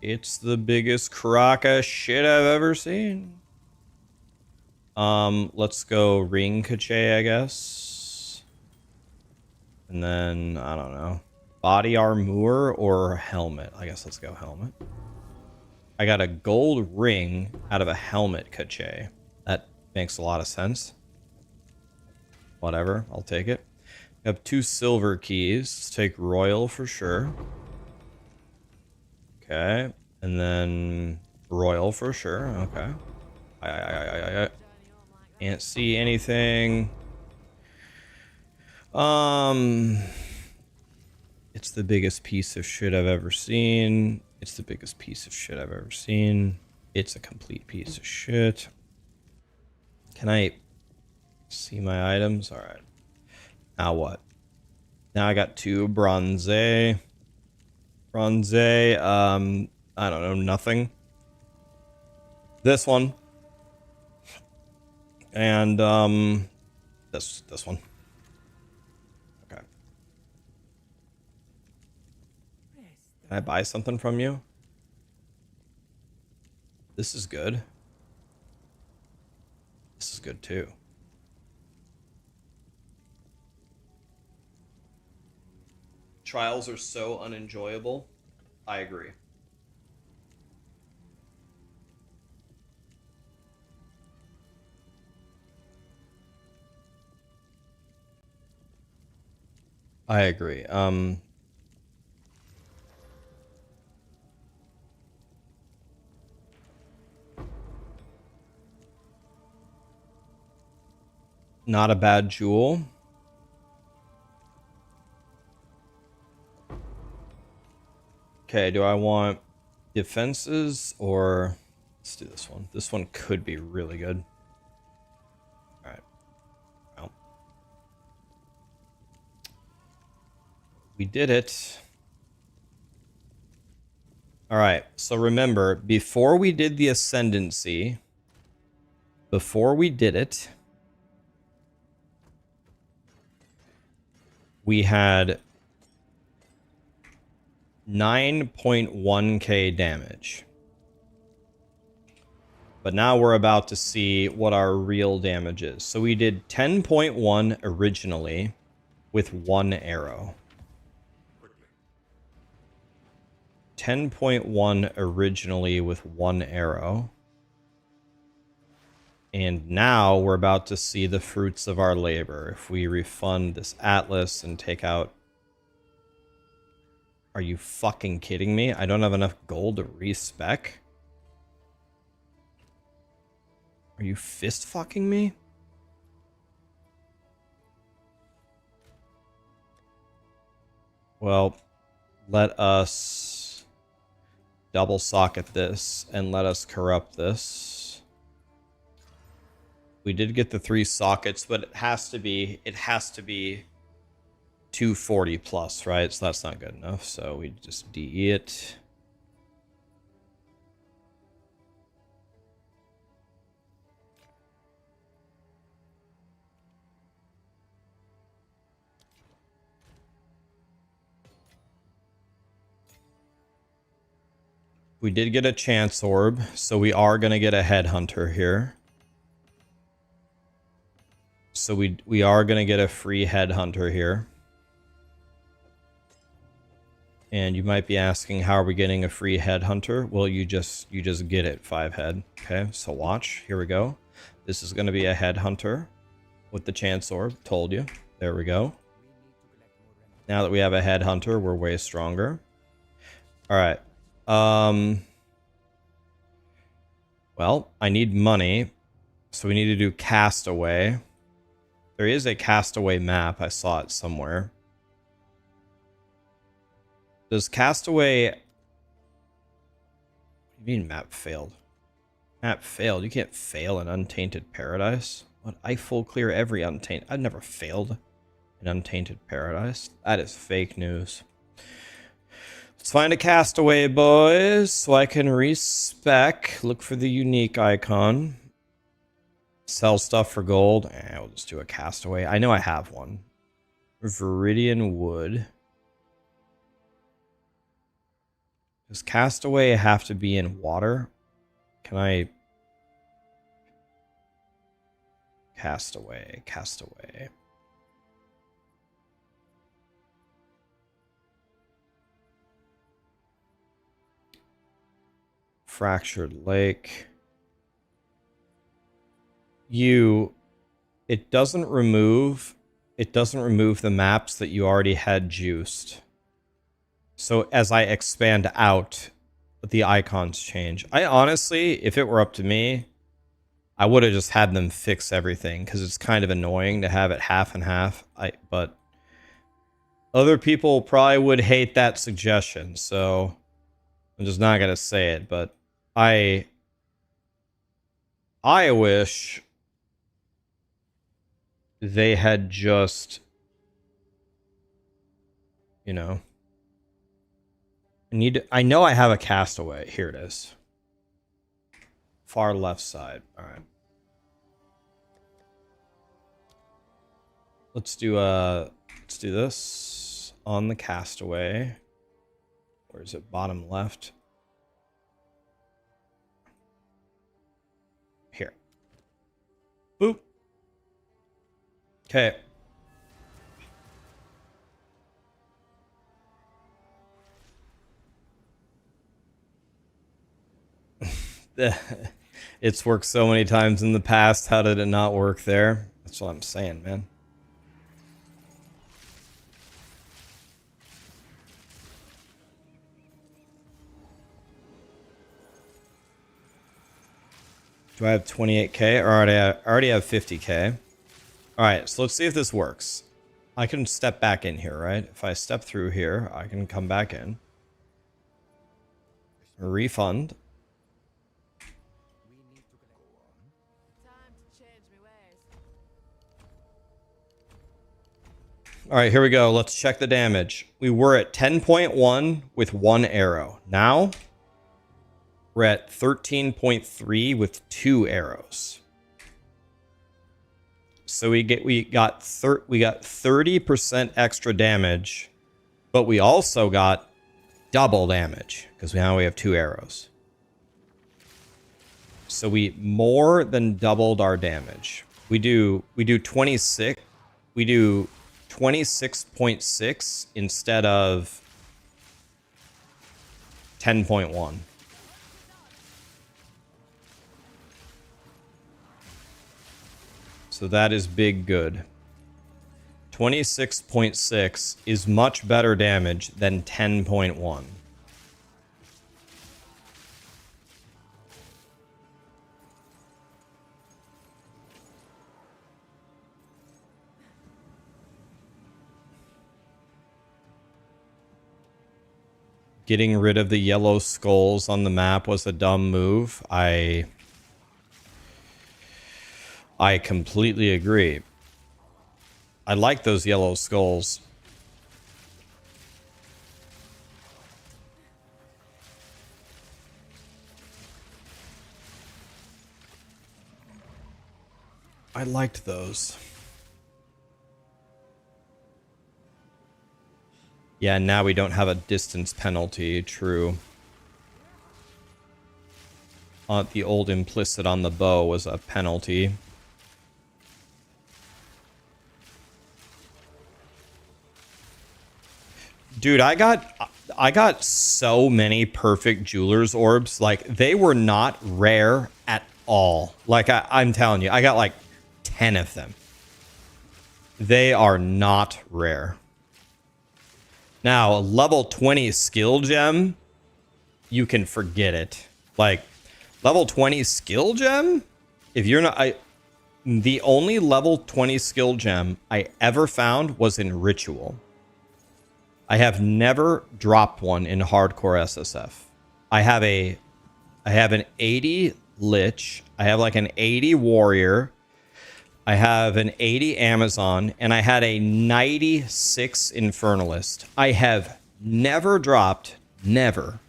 It's the biggest crock of shit I've ever seen. Let's go ring Cache, I guess. And then, I don't know. Body armor or helmet? I guess let's go helmet. I got a gold ring out of a helmet Cache. That makes a lot of sense. Whatever, I'll take it. I have 2 silver keys. Let's take royal for sure. Okay. And then royal for sure. Okay. I can't see anything. It's the biggest piece of shit I've ever seen. It's the biggest piece of shit I've ever seen. It's a complete piece of shit. Can I see my items? All right. Now what? Now I got 2 bronze. Bronze, I don't know, nothing. This one. And, this one. Okay. Can I buy something from you? This is good. This is good too. Trials are so unenjoyable. I agree. I agree. Not a bad jewel. Okay, do I want defenses or... Let's do this one. This one could be really good. Alright. Well. We did it. Alright, so remember, before we did the Ascendancy, before we did it, we had 9.1k damage. But now we're about to see what our real damage is. So we did 10.1 originally with 1 arrow. 10.1 originally with 1 arrow. And now we're about to see the fruits of our labor. If we refund this Atlas and take out... Are you fucking kidding me? I don't have enough gold to respec? Are you fist fucking me? Well, let us double socket this and let us corrupt this. We did get the 3 sockets, but it has to be 240 plus, right? So that's not good enough. So we just DE it. We did get a chance orb, so we are going to get a headhunter here. So we are going to get a free headhunter here. And you might be asking, how are we getting a free headhunter? Well, you just get it 5 head. Okay, so watch. Here we go. This is going to be a headhunter with the chance orb. Told you. There we go. Now that we have a headhunter, we're way stronger. All right. Well, I need money, so we need to do Castaway. There is a Castaway map. I saw it somewhere. Does Castaway... What do you mean map failed? Map failed? You can't fail an Untainted Paradise. What? I full clear every Untainted... I've never failed an Untainted Paradise. That is fake news. Let's find a Castaway, boys, so I can respec. Look for the unique icon. Sell stuff for gold. We'll just do a Castaway. I know I have one. Viridian Wood. Does Castaway have to be in water? Can I... Castaway, Castaway. Fractured Lake. It doesn't remove the maps that you already had juiced. So as I expand out, the icons change. I honestly, if it were up to me, I would have just had them fix everything, because it's kind of annoying to have it half and half. But other people probably would hate that suggestion, so I'm just not gonna say it. But I wish they had just, you know, I know I have a castaway. Here it is. Far left side. All right. Let's do this on the castaway. Where is it? Bottom left. Here. Boop. Okay. It's worked so many times in the past. How did it not work there? That's what I'm saying, man. Do I have 28k? Or I already have 50k. All right, so let's see if this works. I can step back in here, right? If I step through here, I can come back in. Refund. All right, here we go. Let's check the damage. We were at 10.1 with 1 arrow. Now we're at 13.3 with 2 arrows. So we got 30% extra damage, but we also got double damage because now we have 2 arrows. So we more than doubled our damage. We do 26. We do 26.6 instead of 10.1. So that is big good. 26.6 is much better damage than 10.1. Getting rid of the yellow skulls on the map was a dumb move. I completely agree. I like those yellow skulls. I liked those. Yeah, now we don't have a distance penalty. True. The old implicit on the bow was a penalty. Dude, I got so many perfect jeweler's orbs. Like, they were not rare at all. Like, I'm telling you, I got like 10 of them. They are not rare. Now, a level 20 skill gem, you can forget it. Like, level 20 skill gem? If you're not... the only level 20 skill gem I ever found was in Ritual. I have never dropped one in hardcore SSF. I have an 80 Lich. I have like an 80 Warrior. I have an 80 Amazon, and I had a 96 Infernalist. I have never dropped, never,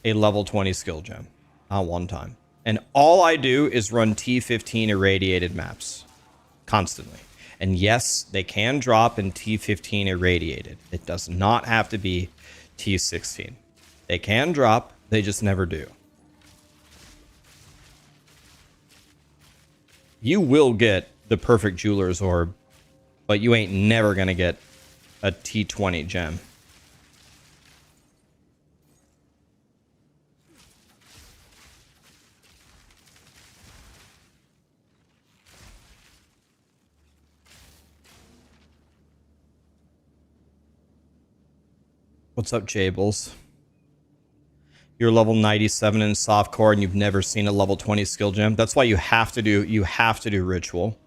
a level 20 skill gem. Not one time. And all I do is run T15 irradiated maps. Constantly. And yes, they can drop in T15 irradiated. It does not have to be T16. They can drop, they just never do. You will get the perfect jeweler's orb, but you ain't never gonna get a T20 gem. What's up, Jables? You're level 97 in softcore and you've never seen a level 20 skill gem. That's why you have to do Ritual.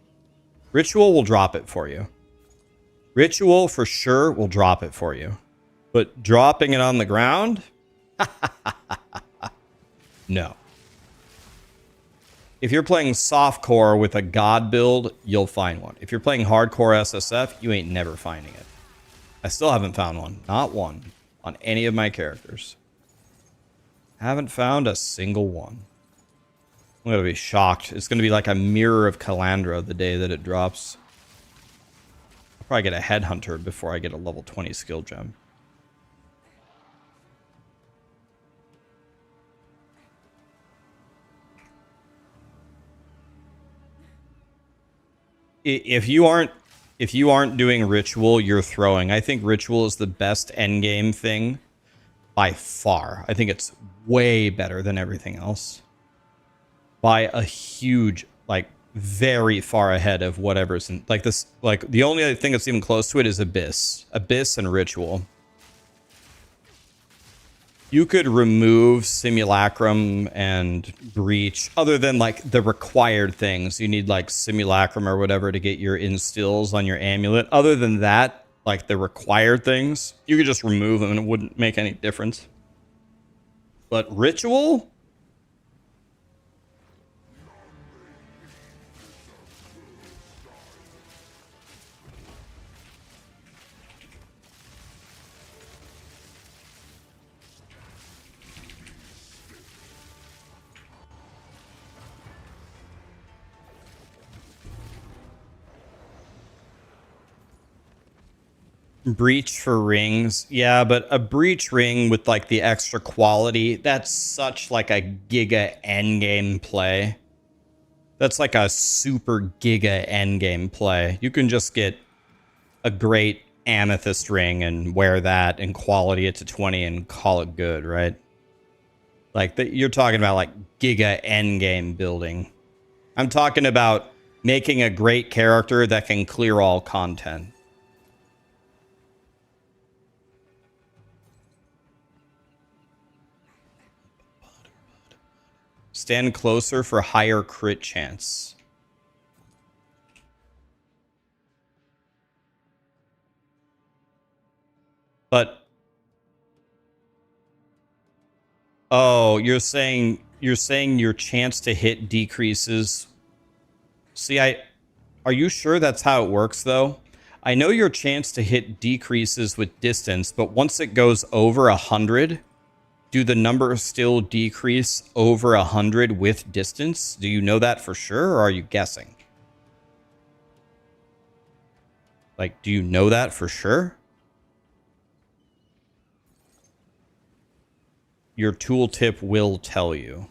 Ritual will drop it for you. Ritual for sure will drop it for you. But dropping it on the ground? No. If you're playing softcore with a god build, you'll find one. If you're playing hardcore SSF, you ain't never finding it. I still haven't found one. Not one. On any of my characters. Haven't found a single one. I'm gonna be shocked. It's gonna be like a Mirror of Calandra the day that it drops. I'll probably get a Headhunter before I get a level 20 skill gem. If you aren't doing ritual, you're throwing. I think ritual is the best endgame thing by far. I think it's way better than everything else. By a huge, like, very far ahead of whatever's in, like, this, like, the only other thing that's even close to it is Abyss. Abyss and Ritual. You could remove Simulacrum and Breach, other than, like, the required things. You need, like, Simulacrum or whatever to get your instills on your amulet. Other than that, like, the required things, you could just remove them and it wouldn't make any difference. But Ritual? Breach for rings. Yeah, but a breach ring with like the extra quality, that's such like a giga endgame play. That's like a super giga endgame play. You can just get a great amethyst ring and wear that and quality it to 20 and call it good, right? Like you're talking about like giga endgame building. I'm talking about making a great character that can clear all content. Stand closer for higher crit chance. But oh, you're saying your chance to hit decreases. See, are you sure that's how it works though? I know your chance to hit decreases with distance, but once it goes over 100, do the numbers still decrease over 100 with distance? Do you know that for sure, or are you guessing? Like, do you know that for sure? Your tooltip will tell you.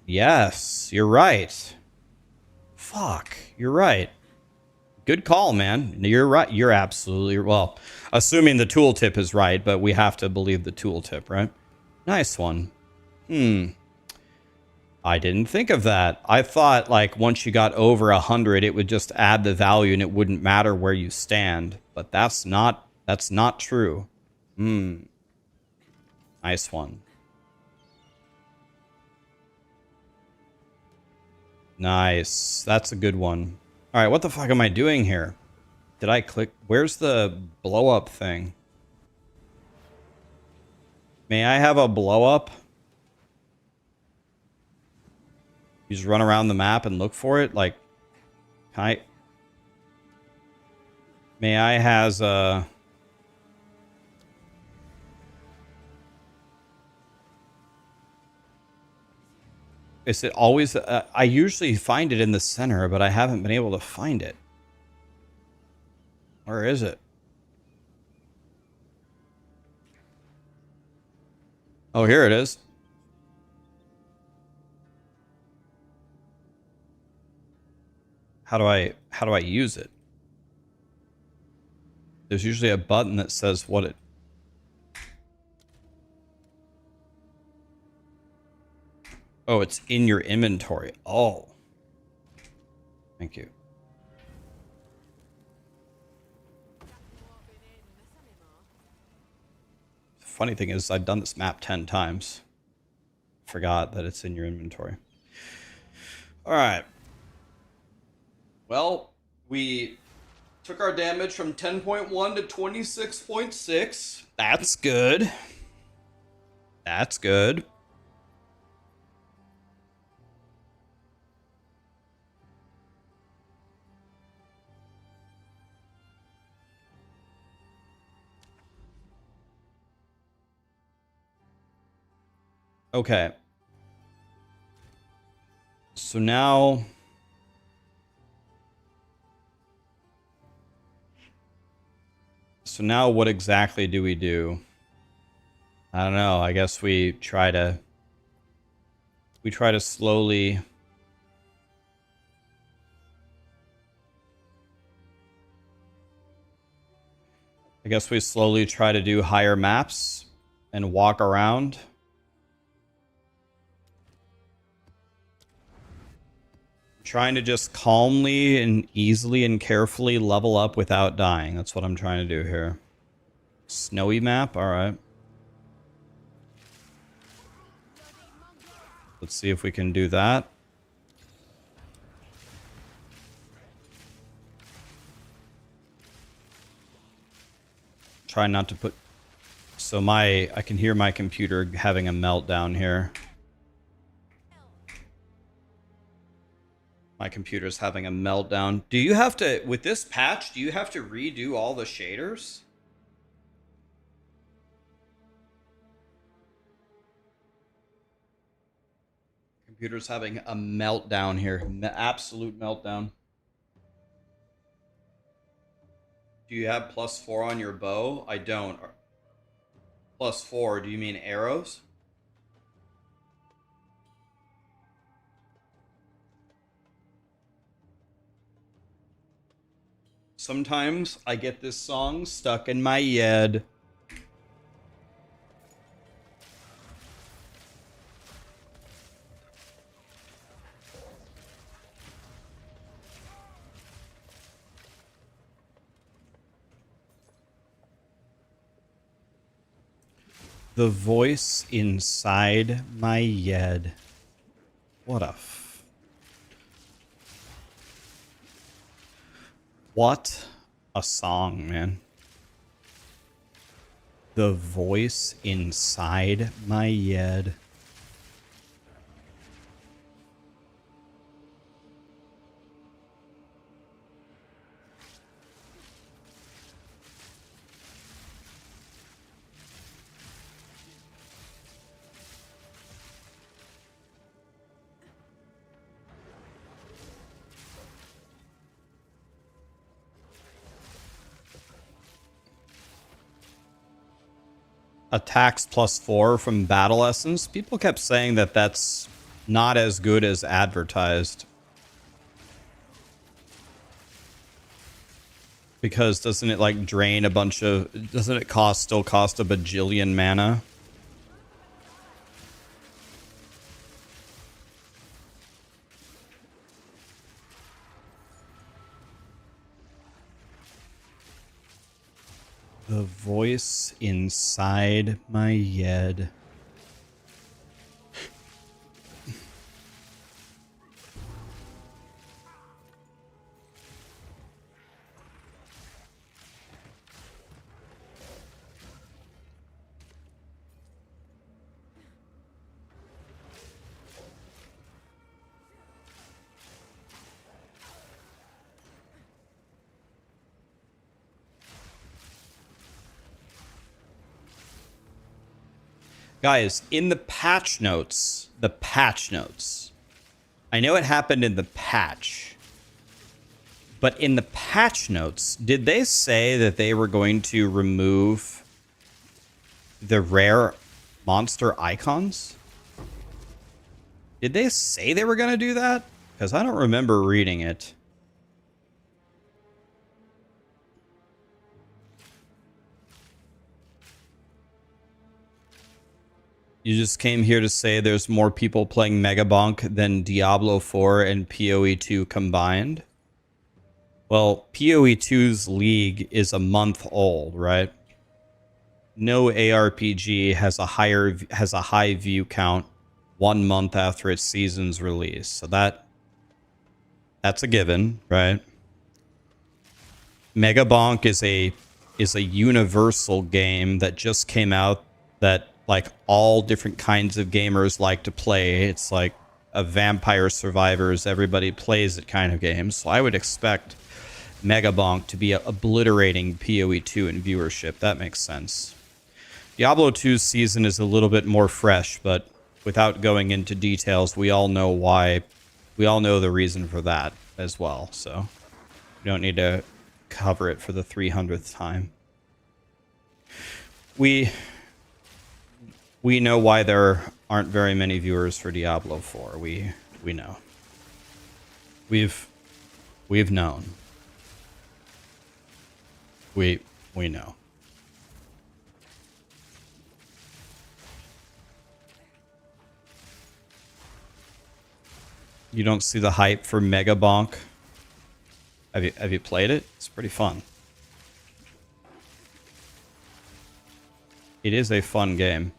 Yes, you're right. Fuck, you're right. Good call, man. You're right. You're absolutely, well, assuming the tooltip is right, but we have to believe the tooltip, right? Nice one. I didn't think of that. I thought like once you got over 100, it would just add the value and it wouldn't matter where you stand. But that's not true. Nice one. Nice. That's a good one. All right, what the fuck am I doing here? Did I click? Where's the blow up thing? May I have a blow up? You just run around the map and look for it? Like, can I? May I has a... Is it always... I usually find it in the center, but I haven't been able to find it. Where is it? Oh, here it is. How do I use it? There's usually a button that says what it... Oh, it's in your inventory. Oh. Thank you. The funny thing is, I've done this map 10 times. Forgot that it's in your inventory. All right. Well, we Took our damage from 10.1 to 26.6. That's good. That's good. Okay. So now... So now what exactly do we do? I don't know. I guess we try to slowly... I guess we slowly try to do higher maps and walk around. Trying to just calmly and easily and carefully level up without dying. That's what I'm trying to do here. Snowy map? Alright. Let's see if we can do that. Try not to put... So I can hear my computer having a meltdown here. My computer's having a meltdown. Do you have to, with this patch, do you have to redo all the shaders? Computer's having a meltdown here. Absolute meltdown. Do you have +4 on your bow? I don't. +4, do you mean arrows? Sometimes I get this song stuck in my head. The voice inside my head. What a... What a song, man. The voice inside my head. Attacks +4 from Battle Essence. People kept saying that that's not as good as advertised. Because doesn't it like drain a bunch of... Doesn't it still cost a bajillion mana? The voice inside my head. Guys, in the patch notes, I know it happened in the patch, but in the patch notes, did they say that they were going to remove the rare monster icons? Did they say they were going to do that? Because I don't remember reading it. You just came here to say there's more people playing Mega Bonk than Diablo 4 and POE2 combined? Well, POE2's league is a month old, right? No ARPG has a high view count 1 month after its season's release. So that's a given, right? Mega Bonk is a universal game that just came out that like all different kinds of gamers like to play. It's like a Vampire Survivors, everybody plays it kind of game. So I would expect Mega Bonk to be obliterating POE2 in viewership. That makes sense. Diablo 2's season is a little bit more fresh, but without going into details, we all know why. We all know the reason for that as well. So we don't need to cover it for the 300th time. We know why there aren't very many viewers for Diablo 4. We know. We've known. We know. You don't see the hype for Mega Bonk? Have you played it? It's pretty fun. It is a fun game.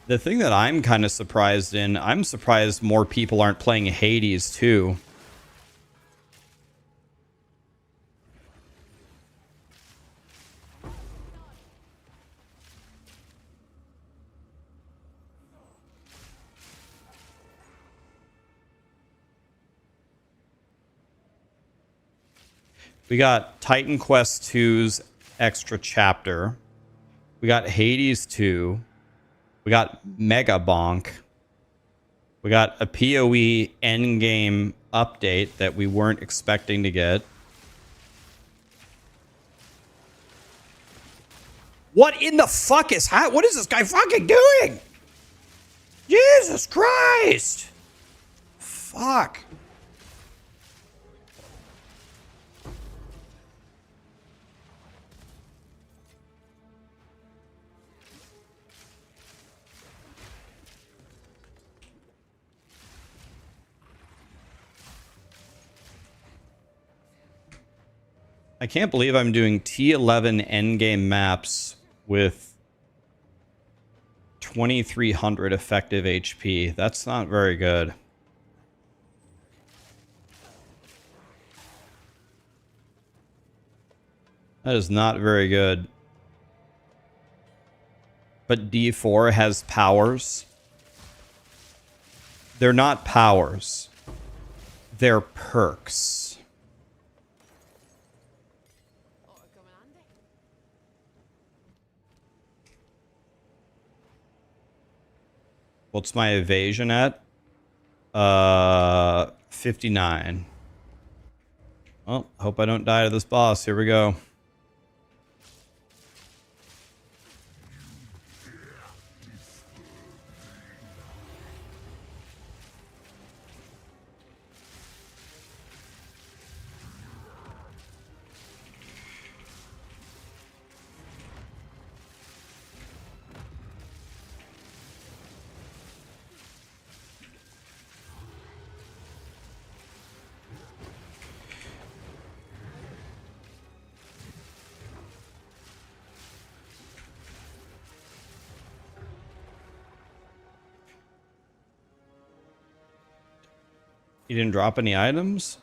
The thing that I'm kind of surprised in, I'm surprised more people aren't playing Hades too. We got Titan Quest 2's extra chapter. We got Hades 2. We got Mega Bonk. We got a PoE Endgame update that we weren't expecting to get. What in the fuck is what is this guy fucking doing? Jesus Christ! Fuck. I can't believe I'm doing T11 endgame maps with 2300 effective HP. That's not very good. That is not very good. But D4 has powers. They're not powers. They're perks. What's my evasion at? 59. Well, hope I don't die to this boss. Here we go. You didn't drop any items?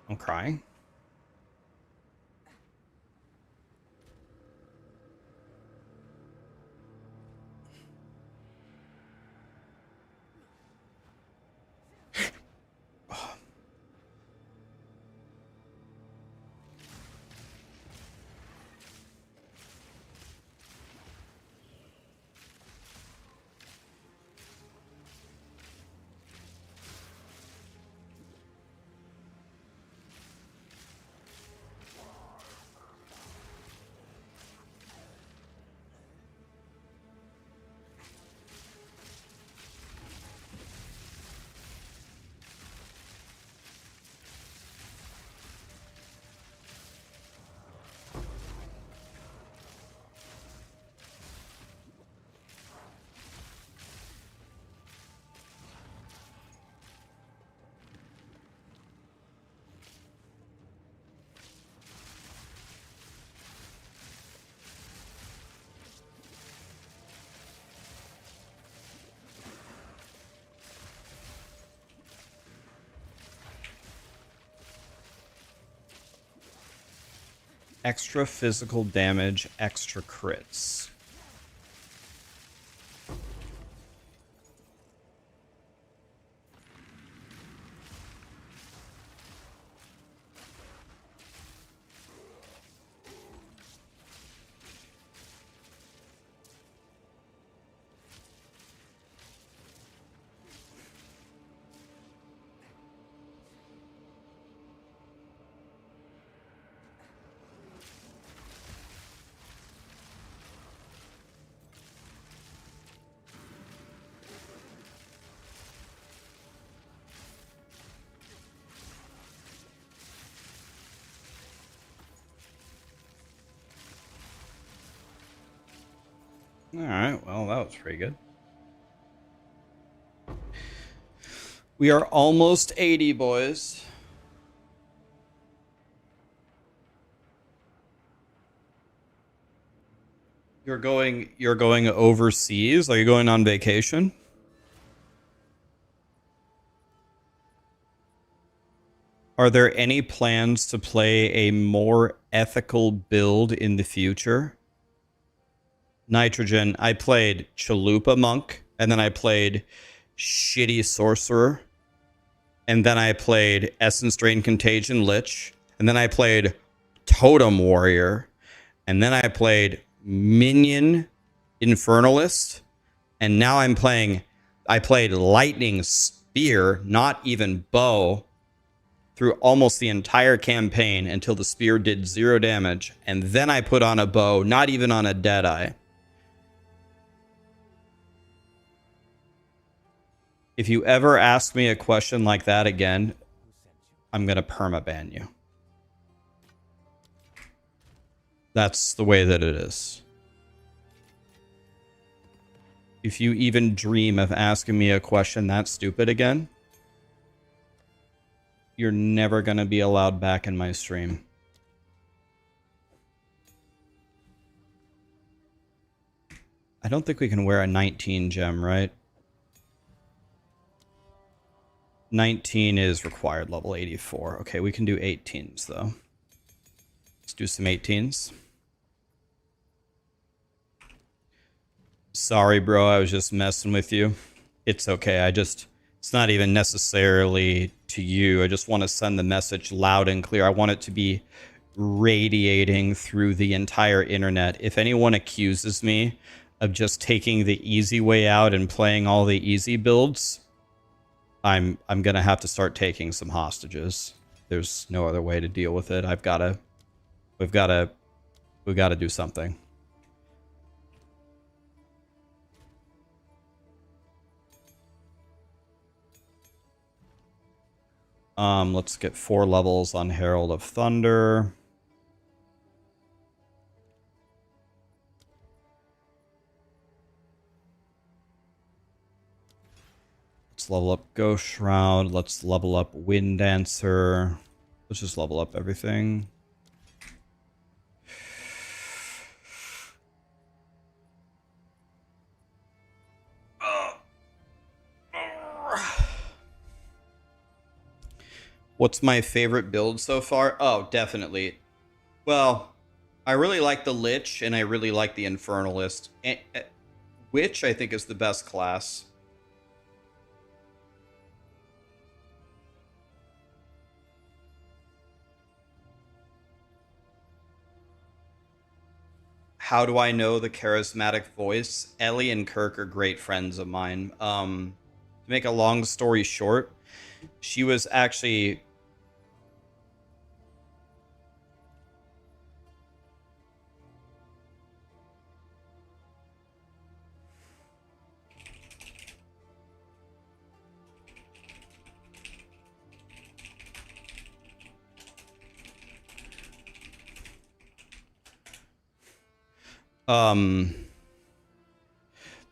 I'm crying. Extra physical damage, extra crits. All right, well, that was pretty good. We are almost 80, boys. You're going overseas? Are you going on vacation? Are there any plans to play a more ethical build in the future? Nitrogen, I played Chalupa Monk, and then I played Shitty Sorcerer, and then I played Essence Drain Contagion Lich, and then I played Totem Warrior, and then I played Minion Infernalist, and now I played Lightning Spear, not even Bow, through almost the entire campaign until the spear did 0 damage, and then I put on a bow, not even on a Deadeye. If you ever ask me a question like that again, I'm going to permaban you. That's the way that it is. If you even dream of asking me a question that stupid again, you're never going to be allowed back in my stream. I don't think we can wear a 19 gem, right? 19 is required level 84. Okay, we can do 18s though. Let's do some 18s. Sorry, bro, I was just messing with you. It's okay. It's not even necessarily to you. I just want to send the message loud and clear. I want it to be radiating through the entire internet. If anyone accuses me of just taking the easy way out and playing all the easy builds, I'm gonna have to start taking some hostages. There's no other way to deal with it. We've gotta do something. Let's get 4 levels on Herald of Thunder. Let's level up Ghost Shroud. Let's level up Wind Dancer. Let's just level up everything. What's my favorite build so far? Oh, definitely. Well, I really like the Lich, and I really like the Infernalist. Witch, I think, is the best class. How do I know the charismatic voice? Ellie and Kirk are great friends of mine. To make a long story short, she was actually...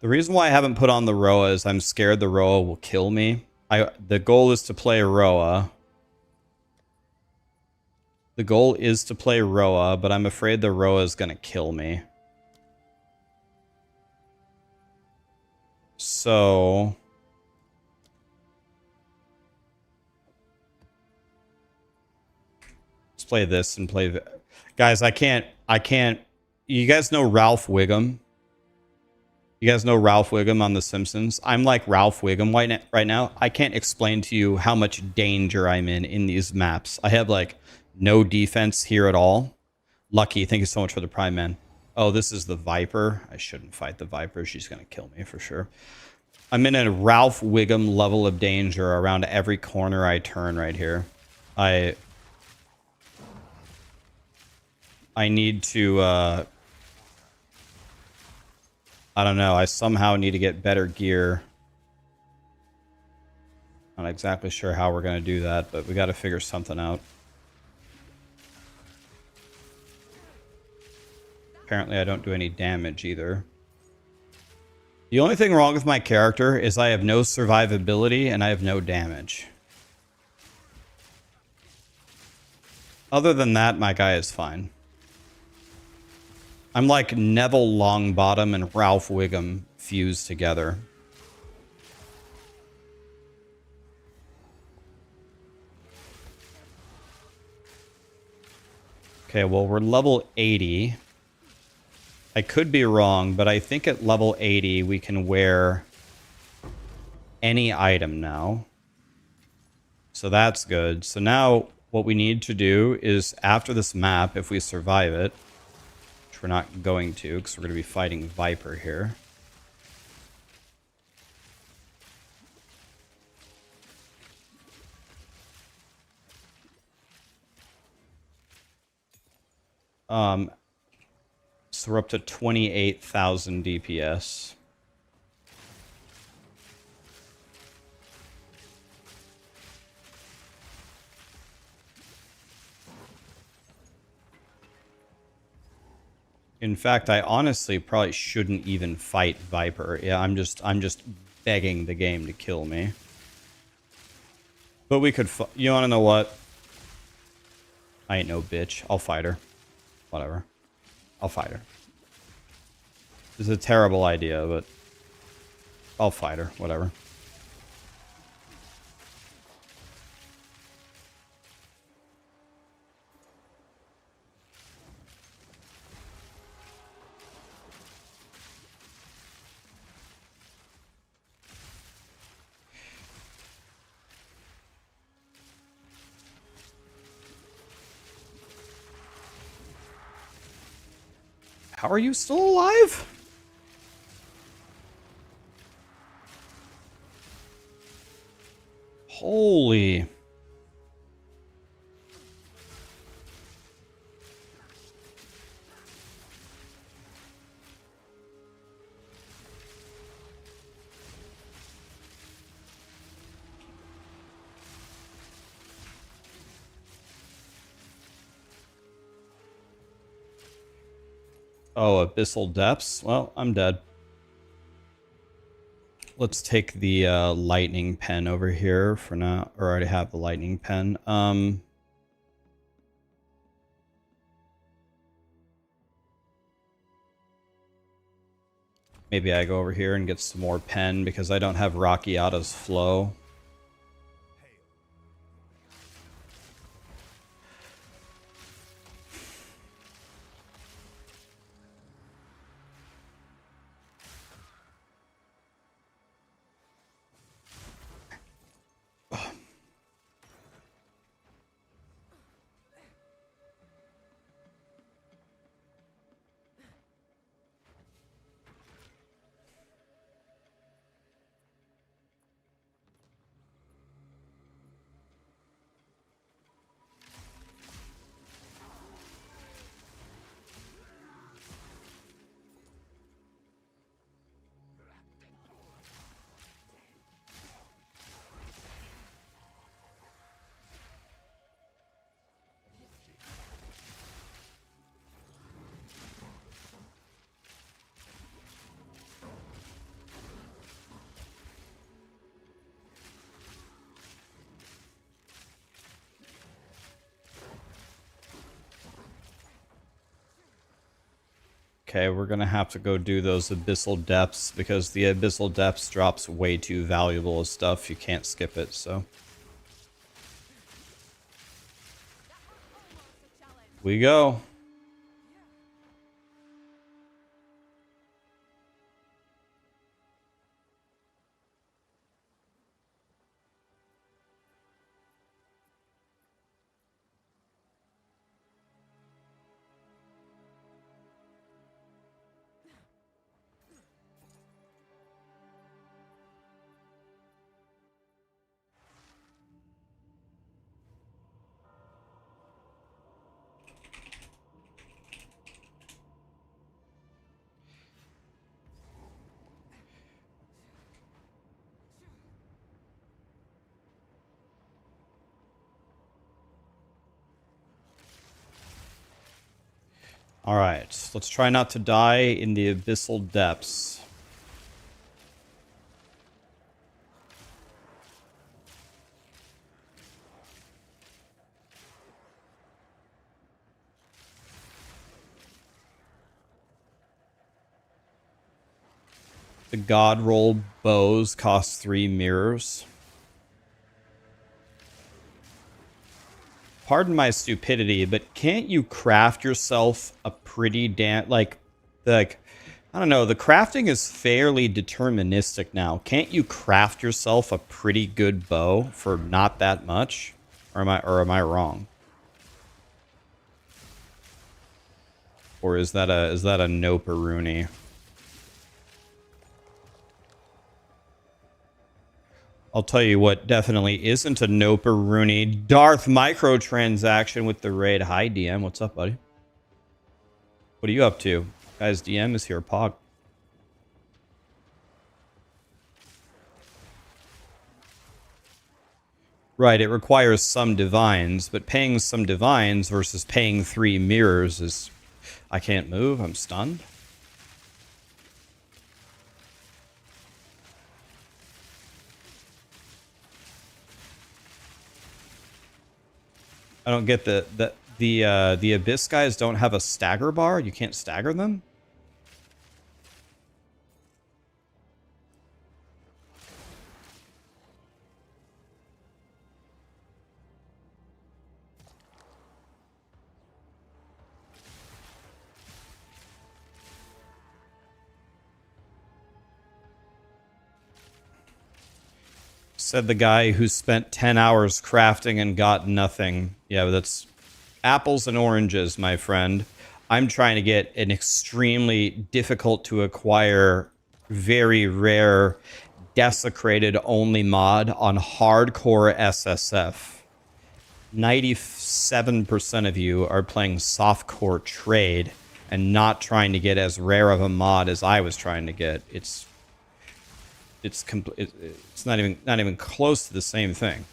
The reason why I haven't put on the Roa is I'm scared the Roa will kill me. The goal is to play Roa. The goal is to play Roa, but I'm afraid the Roa is going to kill me. So... let's play this and play... Guys, I can't. You guys know Ralph Wiggum? You guys know Ralph Wiggum on The Simpsons? I'm like Ralph Wiggum right now. I can't explain to you how much danger I'm in these maps. I have like no defense here at all. Lucky, thank you so much for the Prime, man. Oh, this is the Viper. I shouldn't fight the Viper. She's going to kill me for sure. I'm in a Ralph Wiggum level of danger around every corner I turn right here. I need to, I don't know. I somehow need to get better gear. Not exactly sure how we're going to do that, but we got to figure something out. Apparently I don't do any damage either. The only thing wrong with my character is I have no survivability and I have no damage. Other than that, my guy is fine. I'm like Neville Longbottom and Ralph Wiggum fused together. Okay, well, we're level 80. I could be wrong, but I think at level 80 we can wear any item now. So that's good. So now what we need to do is after this map, if we survive it, which we're not going to because we're going to be fighting Viper here. So we're up to 28,000 DPS. In fact, I honestly probably shouldn't even fight Viper. Yeah, I'm just begging the game to kill me. But we could. You want to know what? I ain't no bitch. I'll fight her. Whatever. I'll fight her. This is a terrible idea, but I'll fight her. Whatever. How are you still alive? Holy. Oh, Abyssal Depths? Well, I'm dead. Let's take the lightning pen over here for now. Or I already have the lightning pen. Maybe I go over here and get some more pen because I don't have Rockiata's flow. Okay, we're gonna have to go do those Abyssal Depths because the Abyssal Depths drops way too valuable stuff. You can't skip it, so. We go. All right, let's try not to die in the abyssal depths. The god roll bows cost 3 mirrors. Pardon my stupidity, but can't you craft yourself a pretty like, I don't know, the crafting is fairly deterministic now. Can't you craft yourself a pretty good bow for not that much? Or am I wrong? Or is that a nope-a-rooney? I'll tell you what definitely isn't a nope-a-rooney. Darth microtransaction with the raid. Hi, DM. What's up, buddy? What are you up to? Guys, DM is here. Pog. Right, it requires some divines, but paying some divines versus paying 3 mirrors is... I can't move. I'm stunned. I don't get the Abyss guys don't have a stagger bar. You can't stagger them. Said the guy who spent 10 hours crafting and got nothing. Yeah, but that's apples and oranges, my friend. I'm trying to get an extremely difficult to acquire, very rare, desecrated only mod on hardcore SSF. 97% of you are playing softcore trade and not trying to get as rare of a mod as I was trying to get. It's not even close to the same thing.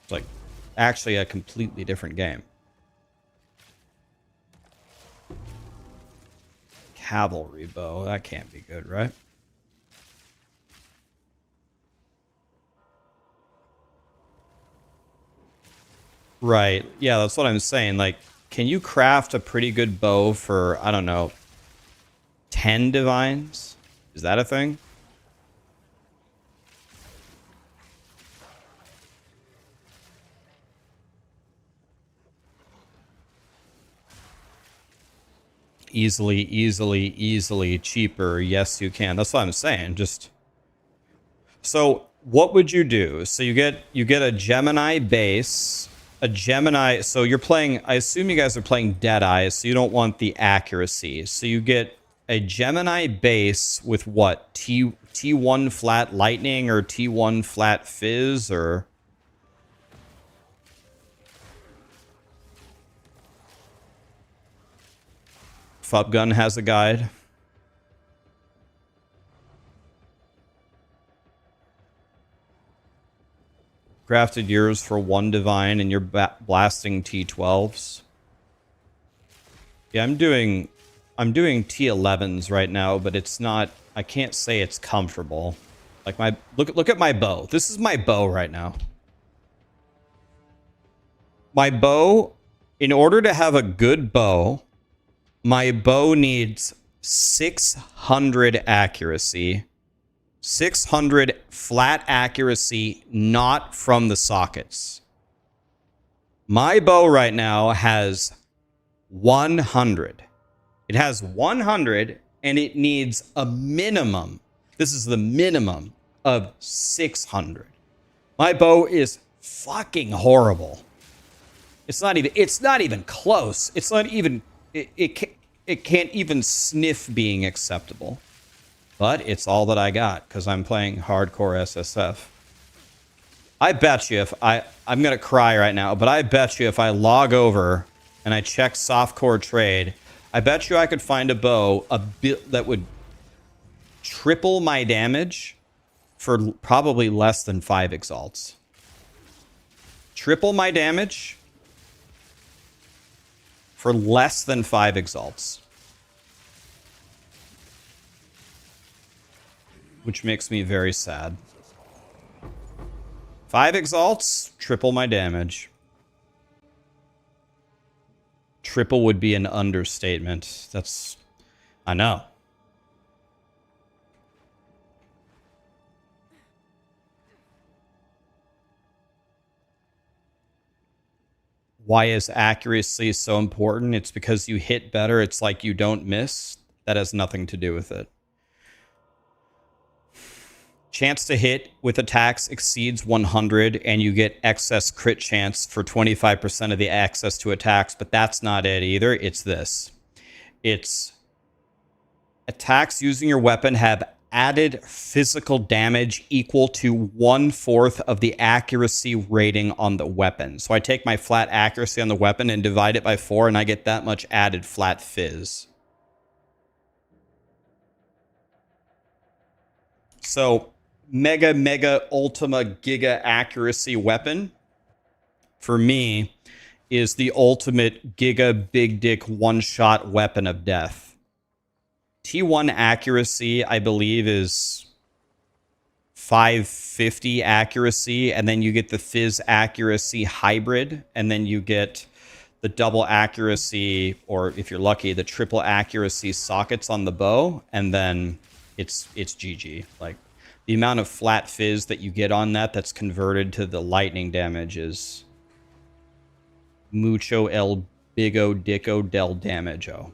It's like actually a completely different game. Cavalry bow, that can't be good, right? Right. Yeah, that's what I'm saying. Like, can you craft a pretty good bow for, I don't know, 10 divines? Is that a thing? Easily cheaper. Yes, you can. That's what I'm saying. Just so what would you do? So you get a Gemini base, a Gemini. So you're playing. I assume you guys are playing Deadeye, so you don't want the accuracy. So you get a Gemini base with what? T1 flat lightning or T1 flat fizz or. Fubgun has a guide. Crafted yours for 1 divine and you're blasting T12s. Yeah, I'm doing T11s right now, but it's not, I can't say it's comfortable. Like my look at my bow. This is my bow right now. My bow, in order to have a good bow, my bow needs 600 accuracy. 600 flat accuracy, not from the sockets. My bow right now has 100. It has 100 and it needs a minimum. This is the minimum of 600. My bow is fucking horrible. It's not even close. It's not even it can't even sniff being acceptable. But it's all that I got because I'm playing hardcore SSF. I bet you if I'm going to cry right now, but I bet you if I log over and I check softcore trade, I bet you I could find a bow that would triple my damage for probably less than 5 exalts. Triple my damage for less than 5 exalts. Which makes me very sad. 5 exalts, triple my damage. Triple would be an understatement. That's... I know. Why is accuracy so important? It's because you hit better. It's like you don't miss. That has nothing to do with it. Chance to hit with attacks exceeds 100, and you get excess crit chance for 25% of the access to attacks, but that's not it either. It's this. It's attacks using your weapon have added physical damage equal to 1/4 of the accuracy rating on the weapon. So I take my flat accuracy on the weapon and divide it by 4, and I get that much added flat fizz. So mega ultima giga accuracy weapon for me is the ultimate giga big dick one-shot weapon of death. T1 accuracy, I believe, is 550 accuracy, and then you get the fizz accuracy hybrid, and then you get the double accuracy, or if you're lucky, the triple accuracy sockets on the bow, and then it's GG. Like, the amount of flat fizz that you get on that that's converted to the lightning damage is mucho el bigo dico del damage-o.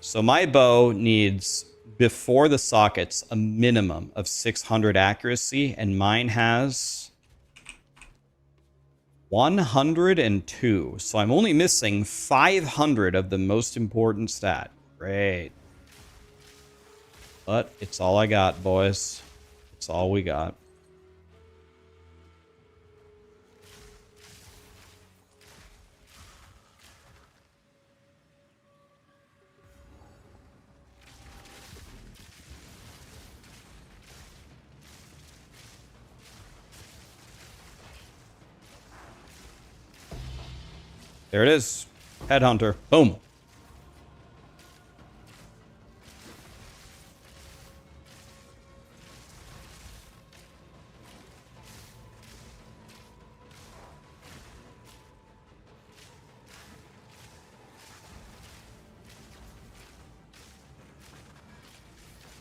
So my bow needs, before the sockets, a minimum of 600 accuracy, and mine has 102. So I'm only missing 500 of the most important stat. Great. But it's all I got, boys. It's all we got. There it is. Headhunter. Boom.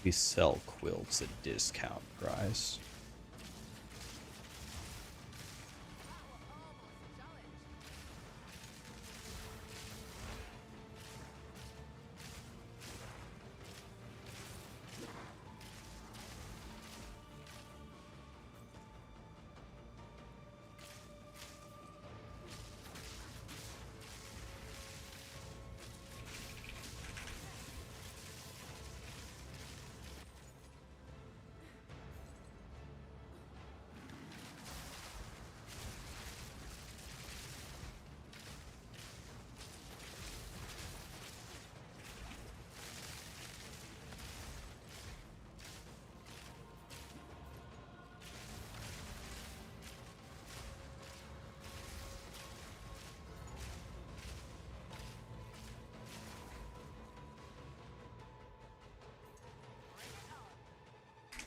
We sell quilts at discount price.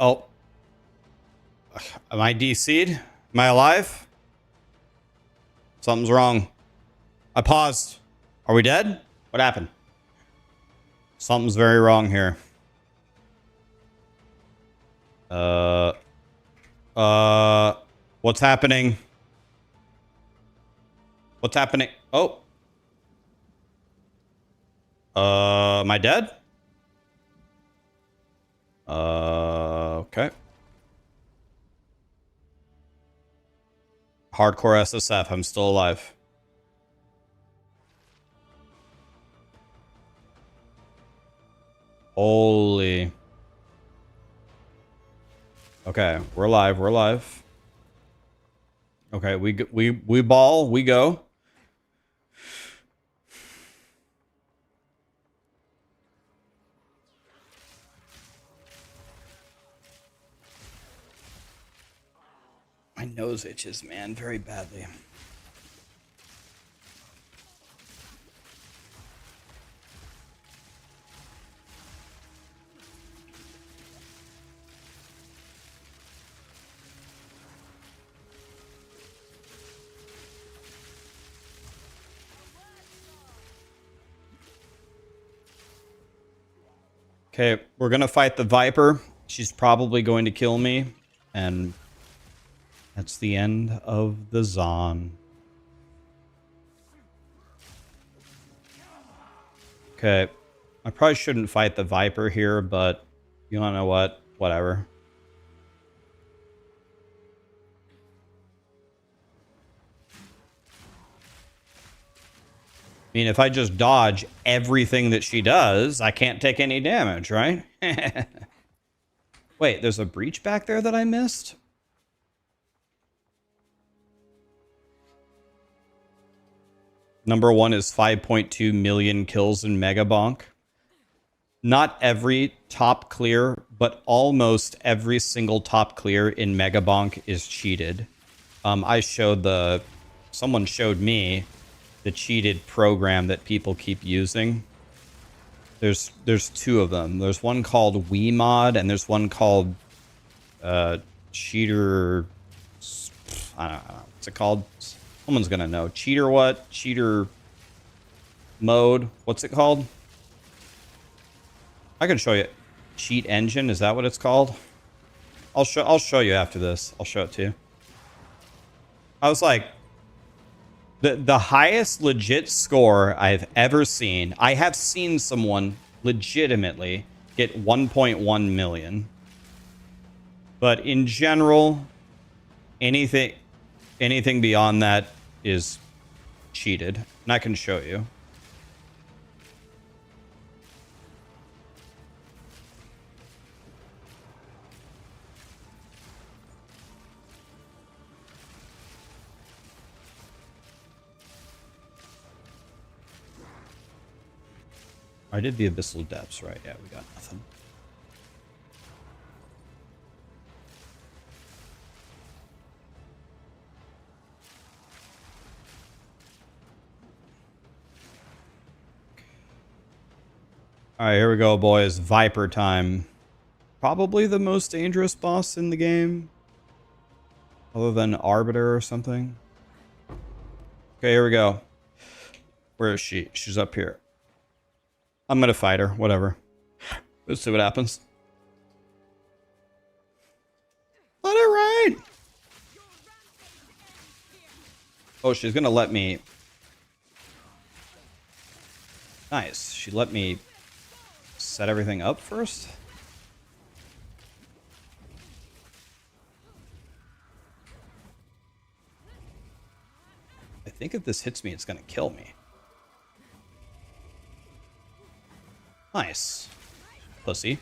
Oh. Am I DC'd? Am I alive? Something's wrong. I paused. Are we dead? What happened? Something's very wrong here. What's happening? What's happening? Oh. Am I dead? Okay. Hardcore SSF. I'm still alive. Holy. Okay, we're alive. We're alive. Okay, we ball. We go. My nose itches, man, very badly. Okay, we're gonna fight the Viper. She's probably going to kill me, and that's the end of the Zon. Okay, I probably shouldn't fight the Viper here, but you don't know what? Whatever. I mean, if I just dodge everything that she does, I can't take any damage, right? Wait, there's a breach back there that I missed? Number 1 is 5.2 million kills in Mega Bonk. Not every top clear, but almost every single top clear in Mega Bonk is cheated. Someone showed me the cheated program that people keep using. There's 2 of them. There's one called WeMod, and there's one called Cheater. I don't know. What's it called? Someone's gonna know. Cheater what? Cheater mode. What's it called? I can show you. Cheat engine. Is that what it's called? I'll show you after this. I'll show it to you. I was like, the highest legit score I've ever seen. I have seen someone legitimately get 1.1 million. But in general, anything beyond that is cheated. And I can show you. I did the Abyssal Depths, right? Yeah, we got nothing. Alright, here we go, boys. Viper time. Probably the most dangerous boss in the game. Other than Arbiter or something. Okay, here we go. Where is she? She's up here. I'm gonna fight her. Whatever. Let's see what happens. Let it rain! Oh, she's gonna let me... Nice. She let me set everything up first. I think if this hits me, it's gonna kill me. Nice. Pussy.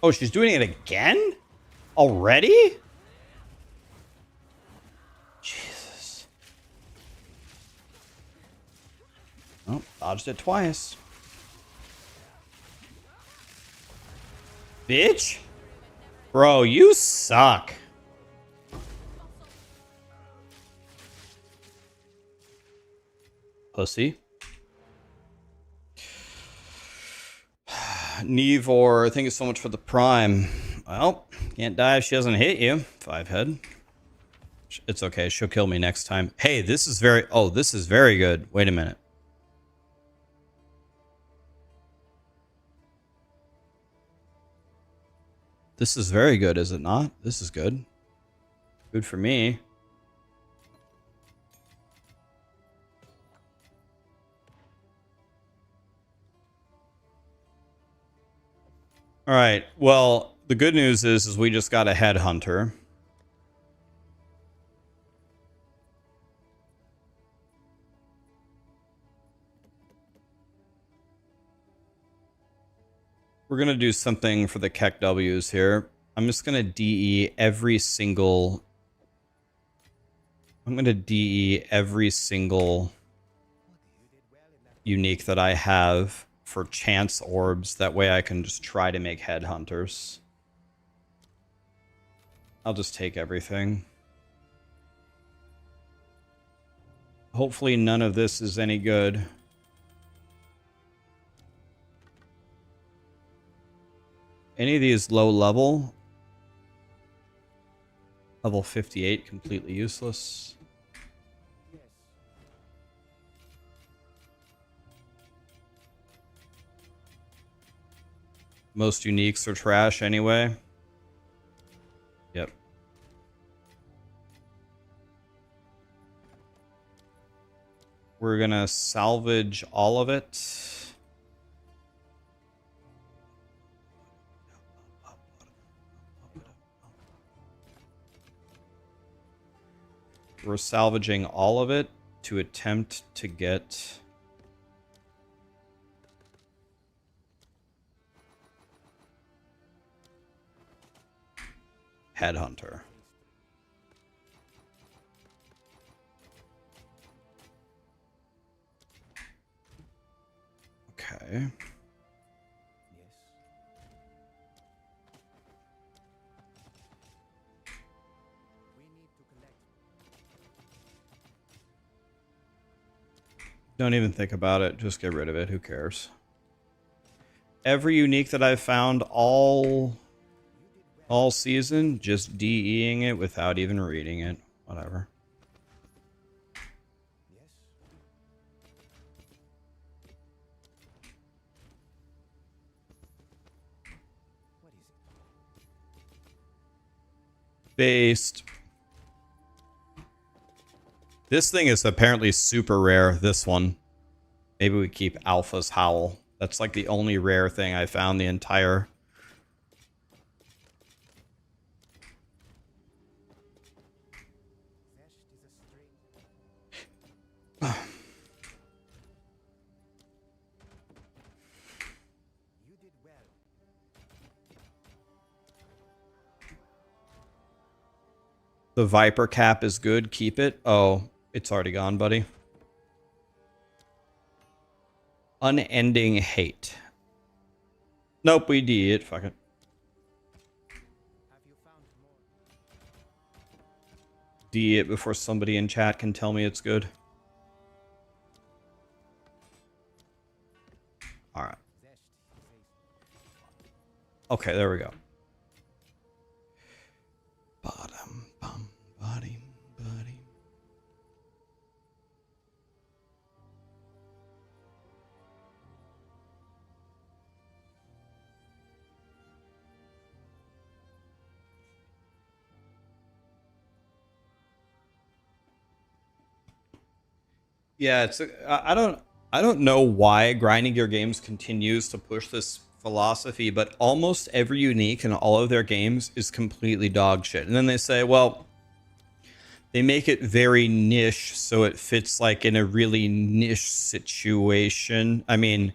Oh, she's doing it again? Already? Jesus. Oh, dodged it twice. Bitch? Bro, you suck. Pussy. Nevor, thank you so much for the prime. Well, can't die if she doesn't hit you. 5 head. It's okay. She'll kill me next time. Hey, this is very... Oh, this is very good. Wait a minute. This is very good, is it not? This is good. Good for me. All right. Well, the good news is we just got a headhunter. We're going to do something for the Keck W's here. I'm just going to DE every single... I'm going to DE every single unique that I have for chance orbs. That way I can just try to make headhunters. I'll just take everything. Hopefully none of this is any good. Any of these low level, Level 58, completely useless. Yes. Most uniques are trash anyway. Yep. We're gonna salvage all of it. We're salvaging all of it to attempt to get Headhunter. Okay. Yes. We need to collect. Don't even think about it. Just get rid of it. Who cares? Every unique that I've found all season, just DEing it without even reading it. Whatever. Yes. What is it? Based. This thing is apparently super rare, this one. Maybe we keep Alpha's Howl. That's like the only rare thing I found the entire... Theft is a string. You did well. The Viper cap is good. Keep it. Oh, it's already gone, buddy. Unending hate. Nope, we D it. Fuck it. Have you found more? D it before somebody in chat can tell me it's good. Alright. Theft is a Okay, there we go. Bottom, bum, body, buddy. Yeah, it's I don't know why Grinding Gear Games continues to push this philosophy, but almost every unique in all of their games is completely dog shit. And then they say, well, they make it very niche so it fits like in a really niche situation. I mean,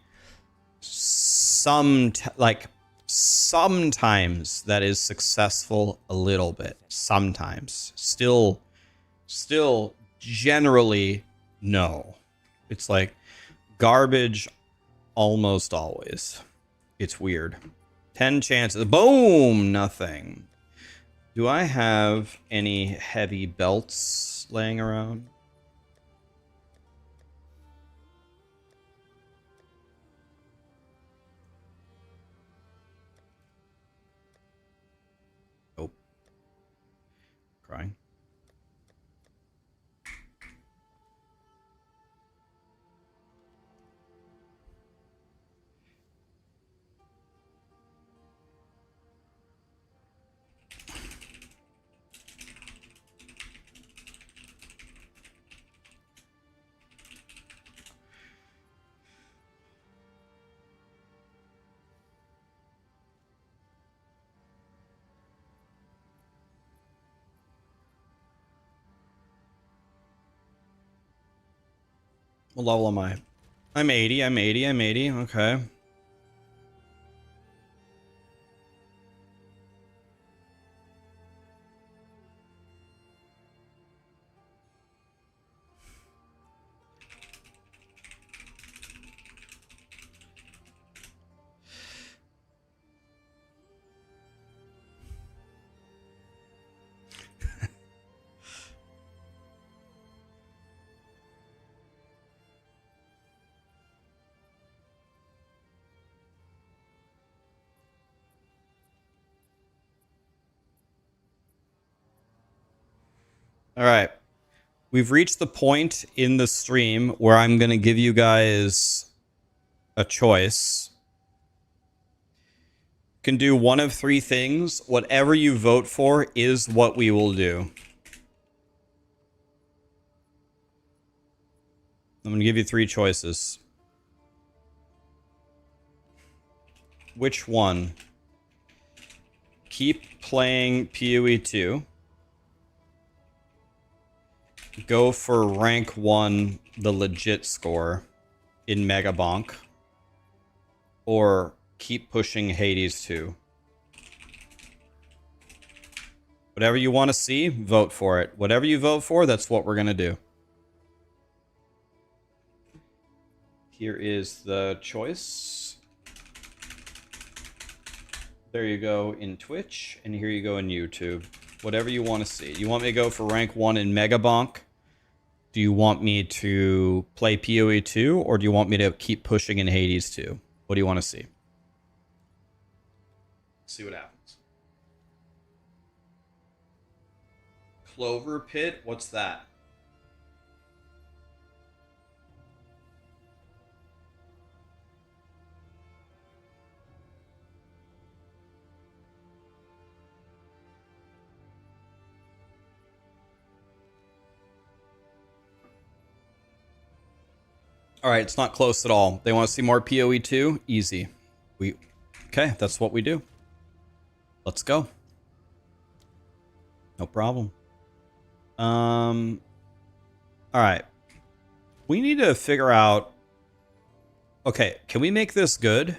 sometimes that is successful a little bit. Sometimes. Still generally no. It's like garbage almost always. It's weird. 10 chances. Boom! Nothing. Do I have any heavy belts laying around? Nope. Crying. What level am I? I'm 80, I'm 80, I'm 80. Okay. All right. We've reached the point in the stream where I'm going to give you guys a choice. You can do one of three things. Whatever you vote for is what we will do. I'm going to give you three choices. Which one? Keep playing POE2. Go for rank 1, the legit score, in Mega Bonk. Or keep pushing Hades 2. Whatever you want to see, vote for it. Whatever you vote for, that's what we're going to do. Here is the choice. There you go in Twitch, and here you go in YouTube. Whatever you want to see. You want me to go for rank 1 in Mega Bonk? Do you want me to play PoE 2, or do you want me to keep pushing in Hades 2? What do you want to see? See what happens. Clover Pit? What's that? All right, it's not close at all. They want to see more PoE 2? Easy. Okay, that's what we do. Let's go. No problem. All right. We need to figure out... Okay, can we make this good?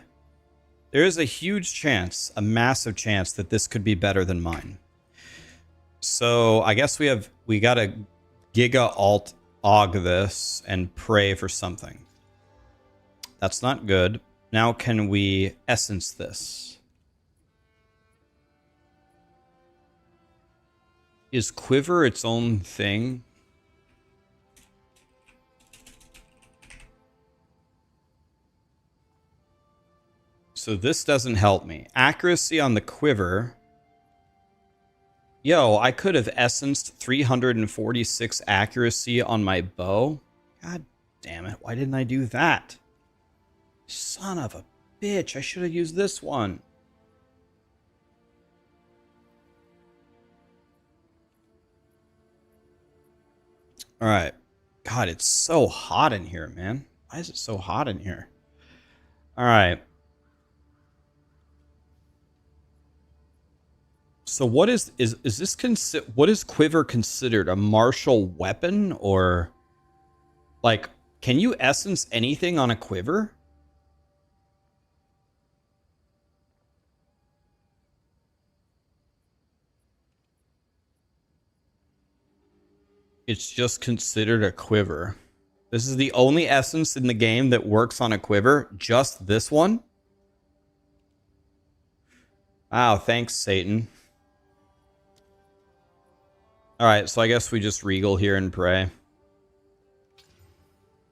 There is a huge chance, a massive chance, that this could be better than mine. So I guess we gotta Giga Alt Og this and pray for something. That's not good. Now can we essence this? Is Quiver its own thing? So this doesn't help me. Accuracy on the Quiver. Yo, I could have essenced 346 accuracy on my bow. God damn it. Why didn't I do that? Son of a bitch. I should have used this one. All right. God, it's so hot in here, man. Why is it so hot in here? All right. So what is this what is Quiver considered? A martial weapon, or like, can you essence anything on a Quiver? It's just considered a Quiver. This is the only essence in the game that works on a Quiver. Just this one? Wow, thanks, Satan. Alright, so I guess we just regal here and pray.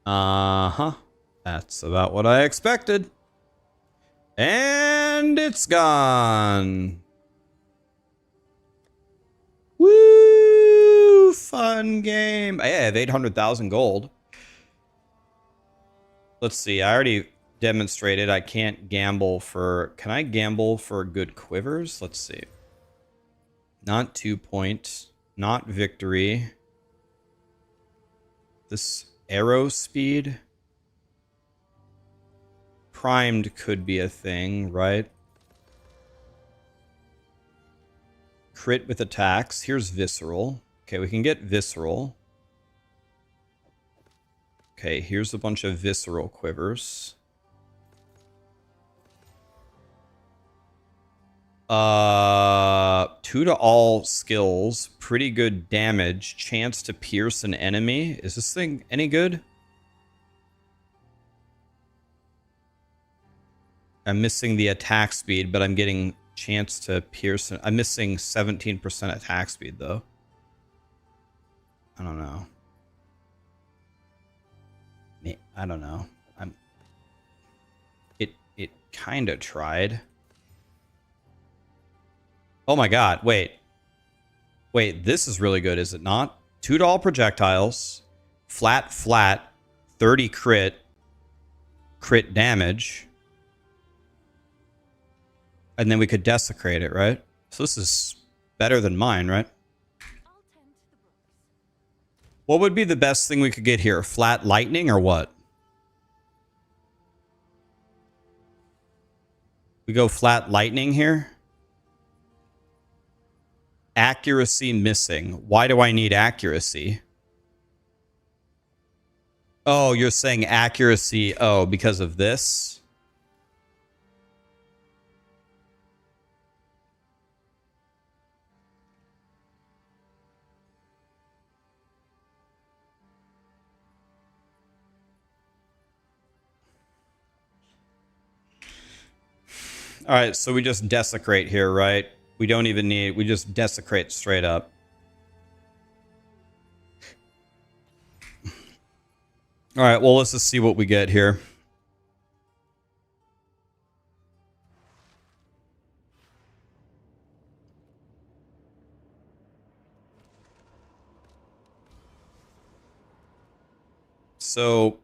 Uh-huh. That's about what I expected. And it's gone. Woo! Fun game. Hey, I have 800,000 gold. Let's see. I already demonstrated I can't gamble for... Can I gamble for good quivers? Let's see. Not 2 point. Not victory. This arrow speed. Primed could be a thing, right? Crit with attacks. Here's visceral. Okay, we can get visceral. Okay, here's a bunch of visceral quivers. 2 to all skills. Pretty good damage. Chance to pierce an enemy. Is this thing any good? I'm missing the attack speed, but I'm getting chance to pierce. I'm missing 17% attack speed, though. I don't know. I don't know. It kind of tried. Oh my god, wait. Wait, this is really good, is it not? $2 projectiles, flat, 30 crit damage. And then we could desecrate it, right? So this is better than mine, right? What would be the best thing we could get here? Flat lightning or what? We go flat lightning here. Accuracy missing. Why do I need accuracy? Oh, you're saying accuracy. Oh, because of this? All right, so we just desecrate here, right? We don't even need, we just desecrate straight up. All right, well, let's just see what we get here. So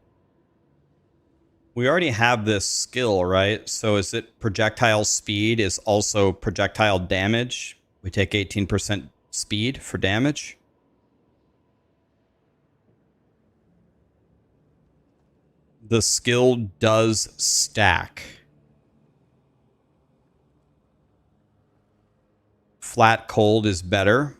we already have this skill, right? So is it projectile speed is also projectile damage? We take 18% speed for damage. The skill does stack. Flat cold is better.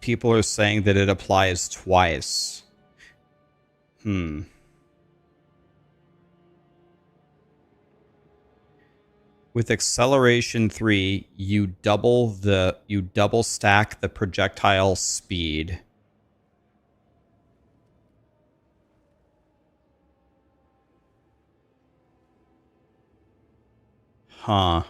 People are saying that it applies twice. With acceleration 3, you double stack the projectile speed. Huh.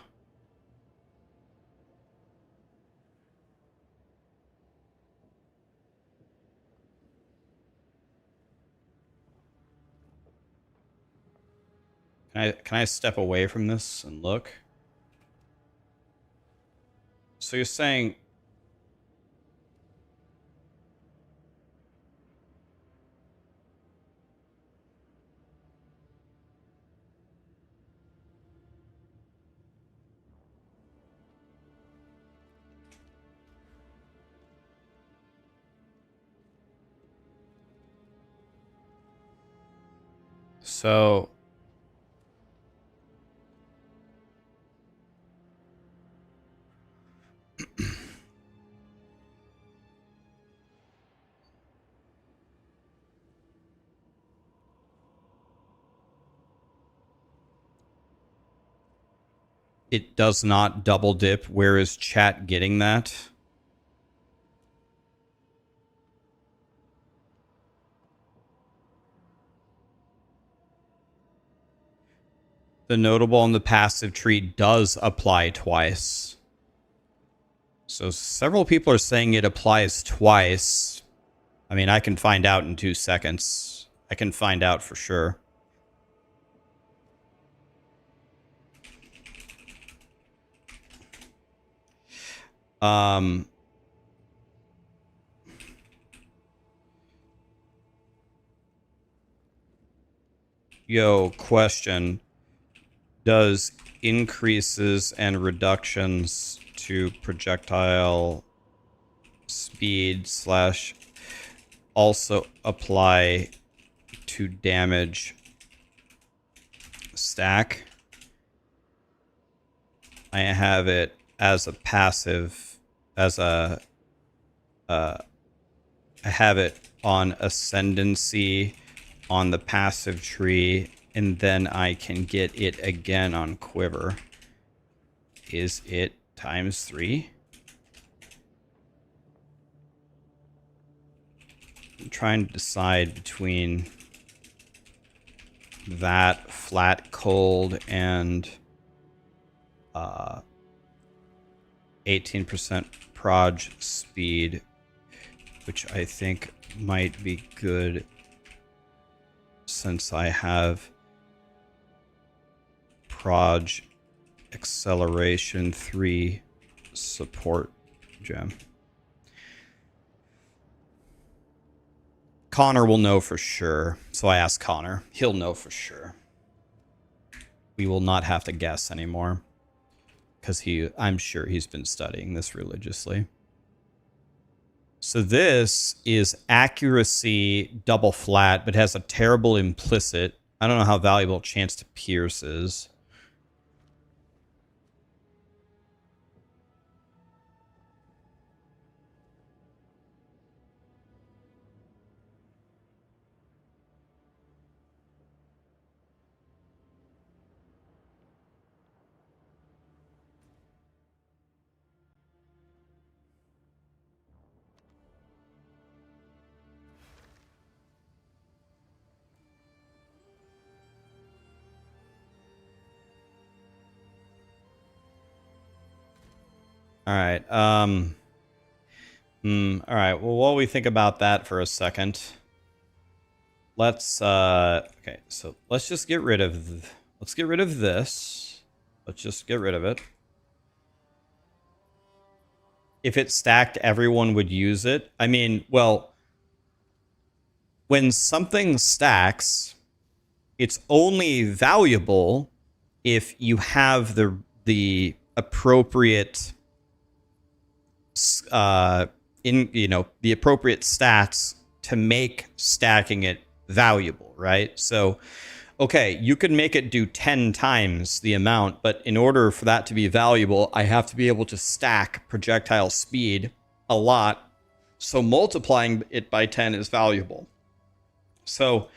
Can I step away from this and look? So you're saying so it does not double dip. Where is chat getting that? The notable on the passive tree does apply twice. So several people are saying it applies twice. I mean, I can find out in 2 seconds. I can find out for sure. Yo, question. Does increases and reductions to projectile speed / also apply to damage stack? I have it as a passive, I have it on ascendancy on the passive tree, and then I can get it again on quiver. Is it ×3? I'm trying to decide between that flat cold and 18% proj speed, which I think might be good since I have proj acceleration 3 support gem. Connor will know for sure. So I asked Connor. He'll know for sure. We will not have to guess anymore. Because I'm sure he's been studying this religiously. So this is accuracy double flat, but has a terrible implicit. I don't know how valuable chance to pierce is. All right. All right. Well, while we think about that for a second, let's okay. So let's just get rid of let's get rid of this. Let's just get rid of it. If it stacked, everyone would use it. I mean, well, when something stacks, it's only valuable if you have the appropriate the appropriate stats to make stacking it valuable, right? So, okay, you can make it do 10 times the amount, but in order for that to be valuable, I have to be able to stack projectile speed a lot. So multiplying it by 10 is valuable. So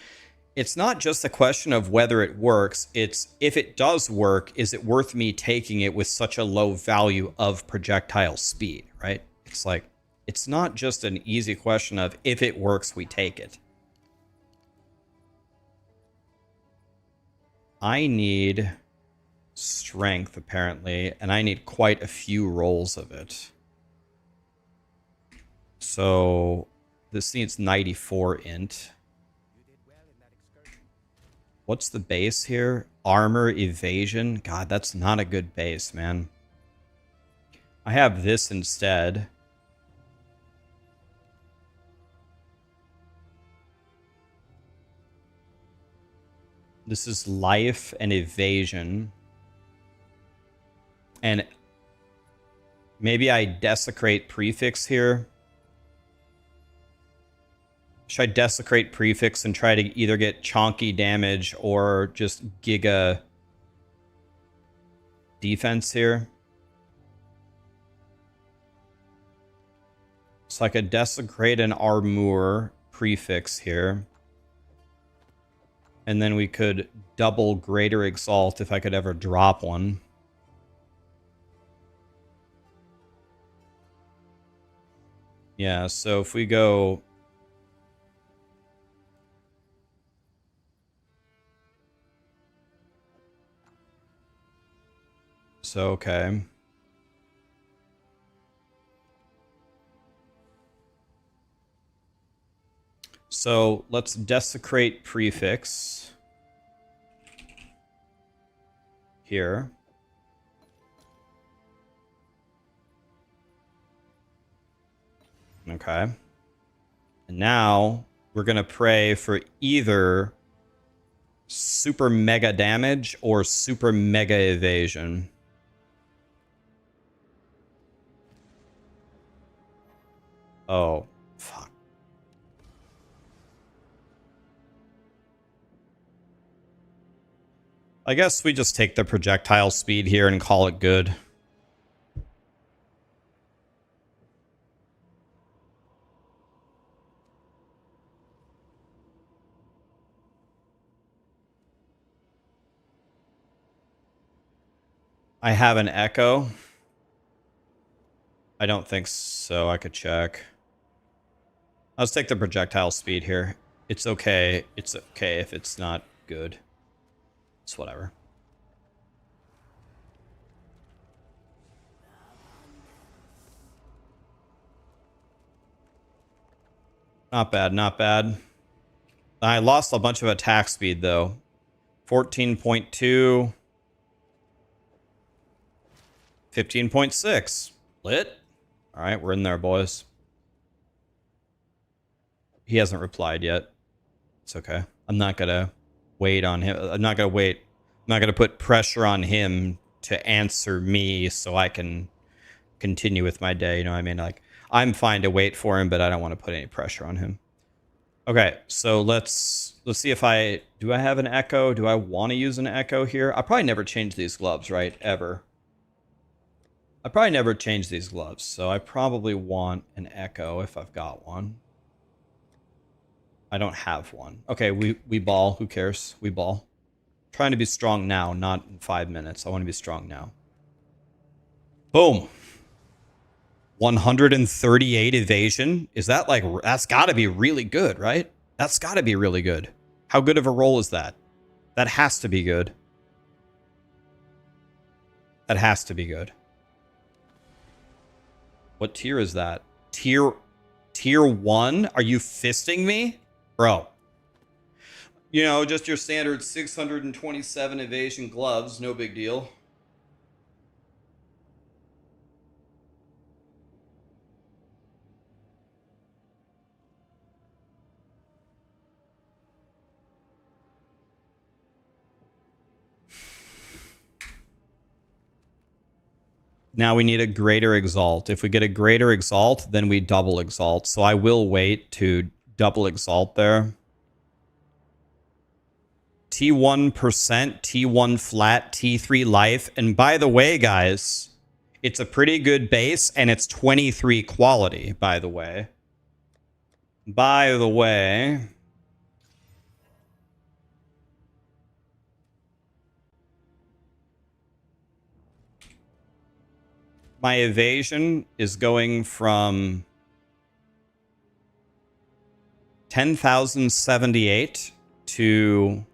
it's not just a question of whether it works, it's if it does work, is it worth me taking it with such a low value of projectile speed, right? It's like, it's not just an easy question of if it works, we take it. I need strength, apparently, and I need quite a few rolls of it. So this needs 94 int. What's the base here? Armor, evasion. God, that's not a good base, man. I have this instead. This is life and evasion. And maybe I desecrate prefix here. Should I desecrate prefix and try to either get chonky damage or just giga defense here? So I could desecrate an armor prefix here. And then we could double greater exalt if I could ever drop one. Yeah, so if we go... So, okay. So let's desecrate prefix here. Okay. And now we're going to pray for either super mega damage or super mega evasion. Oh, fuck. I guess we just take the projectile speed here and call it good. I have an echo. I don't think so. I could check. Let's take the projectile speed here. It's okay. It's okay if it's not good. It's whatever. Not bad, not bad. I lost a bunch of attack speed, though. 14.2. 15.6. Lit. All right, we're in there, boys. He hasn't replied yet. It's okay. I'm not going to wait on him. I'm not going to wait. I'm not going to put pressure on him to answer me so I can continue with my day. You know what I mean? Like, I'm fine to wait for him, but I don't want to put any pressure on him. Okay, so let's see if do I have an echo? Do I want to use an echo here? I probably never change these gloves, right? Ever. I probably never change these gloves, so I probably want an echo if I've got one. I don't have one. Okay, we ball. Who cares? We ball. Trying to be strong now, not in 5 minutes. I want to be strong now. Boom. 138 evasion. Is that like, that's got to be really good, right? That's got to be really good. How good of a roll is that? That has to be good. That has to be good. What tier is that? Tier 1? Are you fisting me? Bro. You know, just your standard 627 evasion gloves. No big deal. Now we need a greater exalt. If we get a greater exalt, then we double exalt. So I will wait to double exalt there. T1%, T1 flat, T3 life. And by the way, guys, it's a pretty good base and it's 23 quality, by the way. By the way. My evasion is going from 10,078 to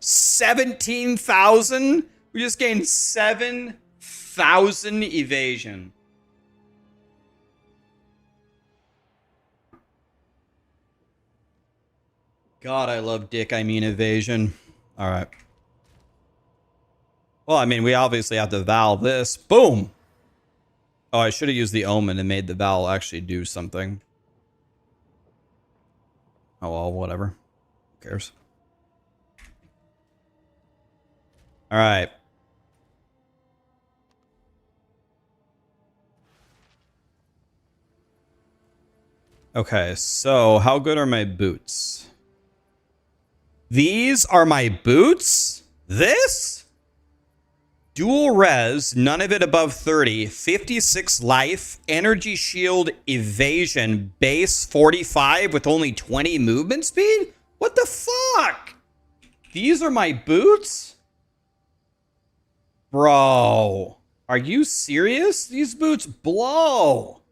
17,000. We just gained 7,000 evasion. God, I love dick. I mean evasion. All right. Well, I mean, we obviously have to Val this. Boom. Oh, I should have used the Omen and made the Val actually do something. Oh, well, whatever. Who cares? All right. Okay, so how good are my boots? These are my boots? This? Dual res, none of it above 30, 56 life, energy shield, evasion, base 45 with only 20 movement speed? What the fuck? These are my boots? Bro, are you serious? These boots blow.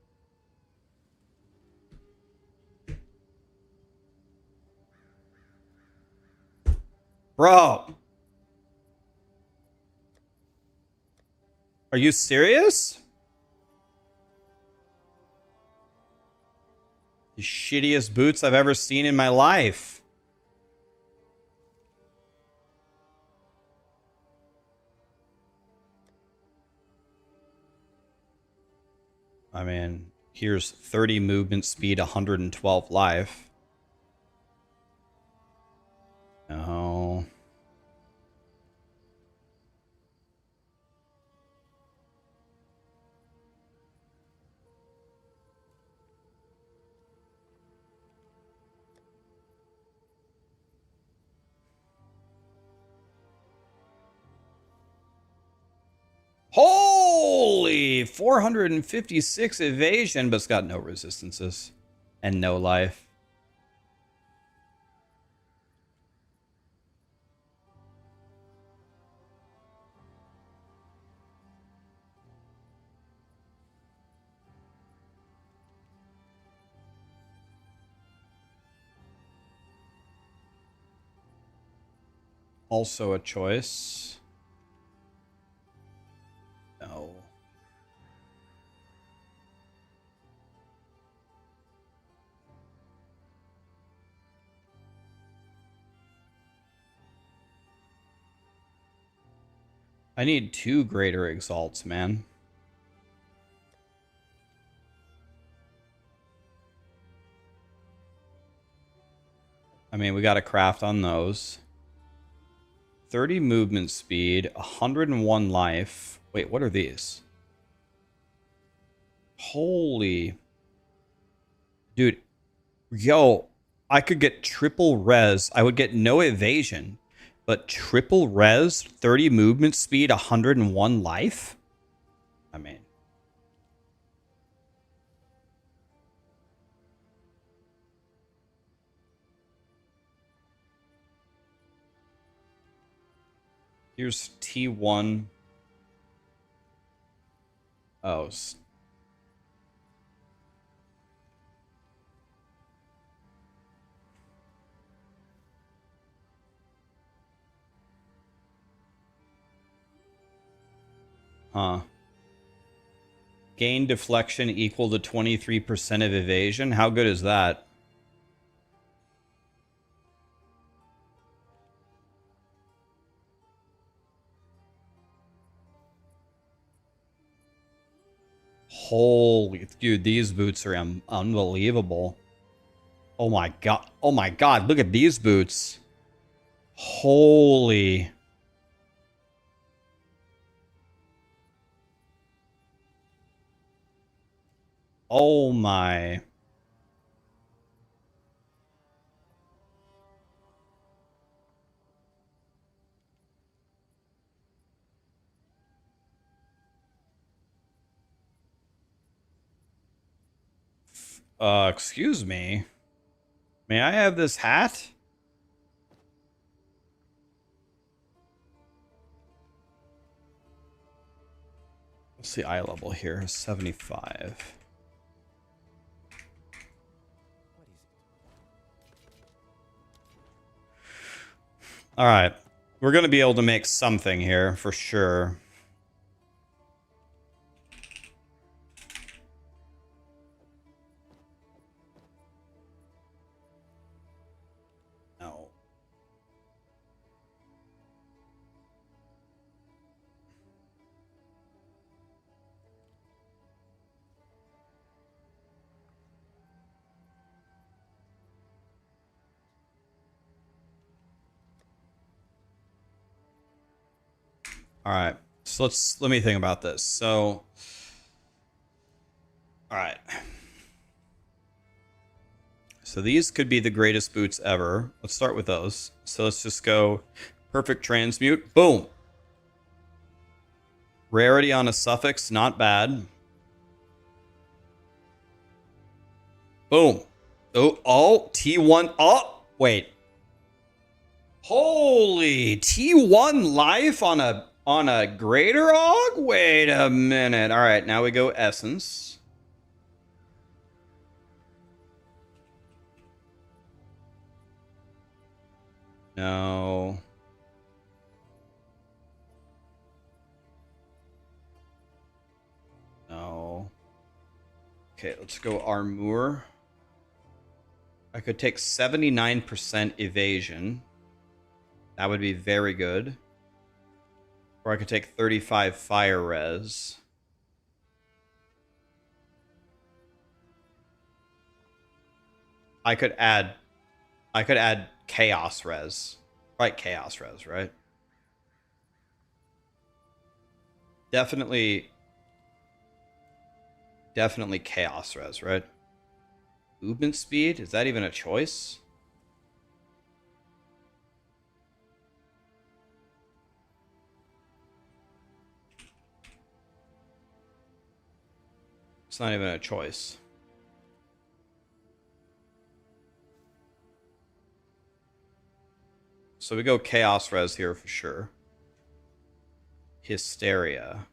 Bro. Are you serious? The shittiest boots I've ever seen in my life. I mean, here's 30 movement speed, 112 life. No. Holy 456 evasion, but it's got no resistances and no life. Also a choice. No. I need 2 greater exalts, man. I mean, we got to craft on those. 30 movement speed, 101 life. Wait, what are these? Holy. Dude. Yo, I could get triple res. I would get no evasion, but triple res, 30 movement speed, 101 life? I mean. Here's T1. Oh. Huh. Gain deflection equal to 23% of evasion. How good is that? Holy, dude, these boots are unbelievable. Oh my god. Oh my god, look at these boots. Holy. Oh my. Excuse me. May I have this hat? What's the eye level here? 75. All right. We're going to be able to make something here for sure. No. All right. So let me think about this. So all right. So these could be the greatest boots ever. Let's start with those. So let's just go perfect transmute. Boom. Rarity on a suffix, not bad. Boom. Oh, T1. Oh, wait. Holy, T1 life on a greater og? Wait a minute. All right, now we go essence. No. No. Okay, let's go armor. I could take 79% evasion. That would be very good. Or I could take 35 fire res. I could add chaos res. Right, chaos res, right? Definitely chaos res, right? Movement speed? Is that even a choice? It's not even a choice. So we go chaos res here for sure. Hysteria.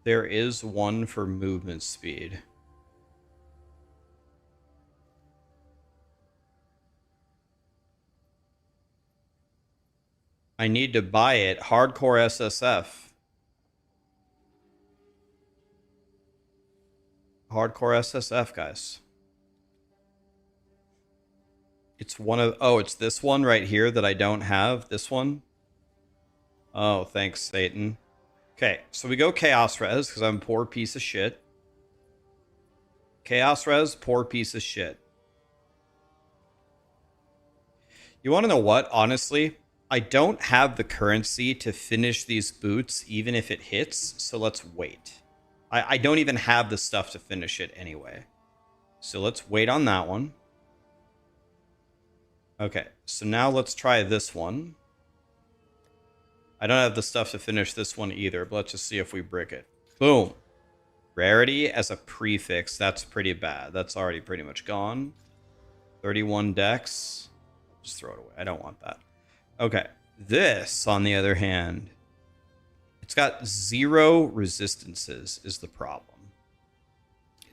There is one for movement speed. I need to buy it. Hardcore SSF. Hardcore SSF, guys. It's one of... Oh, it's this one right here that I don't have. This one. Oh, thanks, Satan. Okay, so we go Chaos Res, because I'm a poor piece of shit. Chaos Res, poor piece of shit. You want to know what? Honestly, I don't have the currency to finish these boots, even if it hits, so let's wait. I don't even have the stuff to finish it anyway. So let's wait on that one. Okay, so now let's try this one. I don't have the stuff to finish this one either, but let's just see if we brick it. Boom. Rarity as a prefix, that's pretty bad. That's already pretty much gone. 31 dex. Just throw it away. I don't want that. Okay. This, on the other hand, it's got 0 resistances is the problem.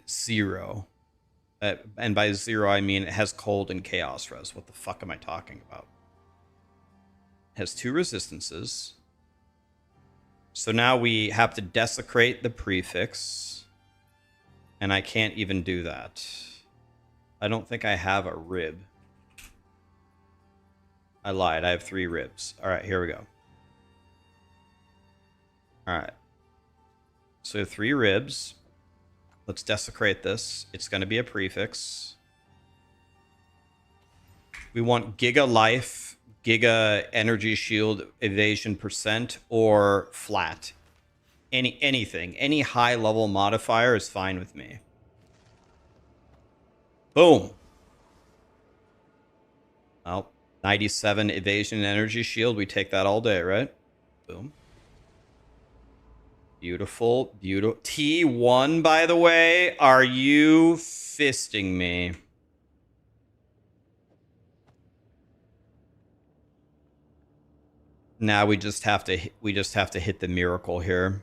0. And by 0, I mean it has cold and chaos res. What the fuck am I talking about? It has 2 resistances. So now we have to desecrate the prefix. And I can't even do that. I don't think I have a rib. I lied. I have 3 ribs. All right, here we go. All right. So 3 ribs. Let's desecrate this. It's going to be a prefix. We want Giga Life, Giga Energy Shield, Evasion percent, or flat. Anything. Any high level modifier is fine with me. Boom. Well, 97 Evasion and Energy Shield. We take that all day, right? Boom. Beautiful, beautiful. T1, by the way. Are you fisting me? Now we just have to hit the miracle here.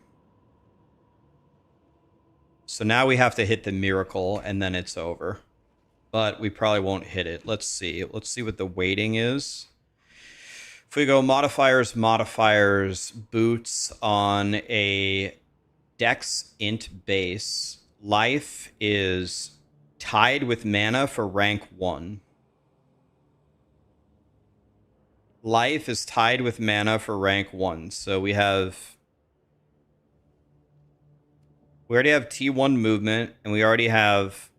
So now we have to hit the miracle and then it's over. But we probably won't hit it. Let's see. Let's see what the weighting is. If we go modifiers, boots on a dex int base, life is tied with mana for rank 1. Life is tied with mana for rank 1. So we already have T1 movement, and we already have...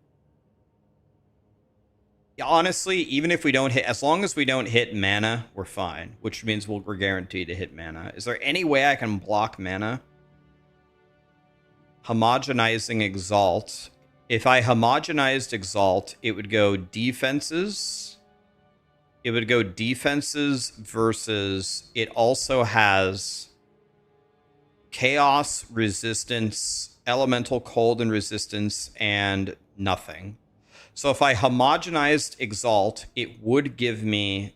Honestly, even if we don't hit, as long as we don't hit mana, we're fine, which means we're guaranteed to hit mana. Is there any way I can block mana? Homogenizing Exalt. If I homogenized Exalt, it would go defenses. It would go defenses versus... It also has chaos, resistance, elemental cold and resistance, and nothing. So if I homogenized Exalt, it would give me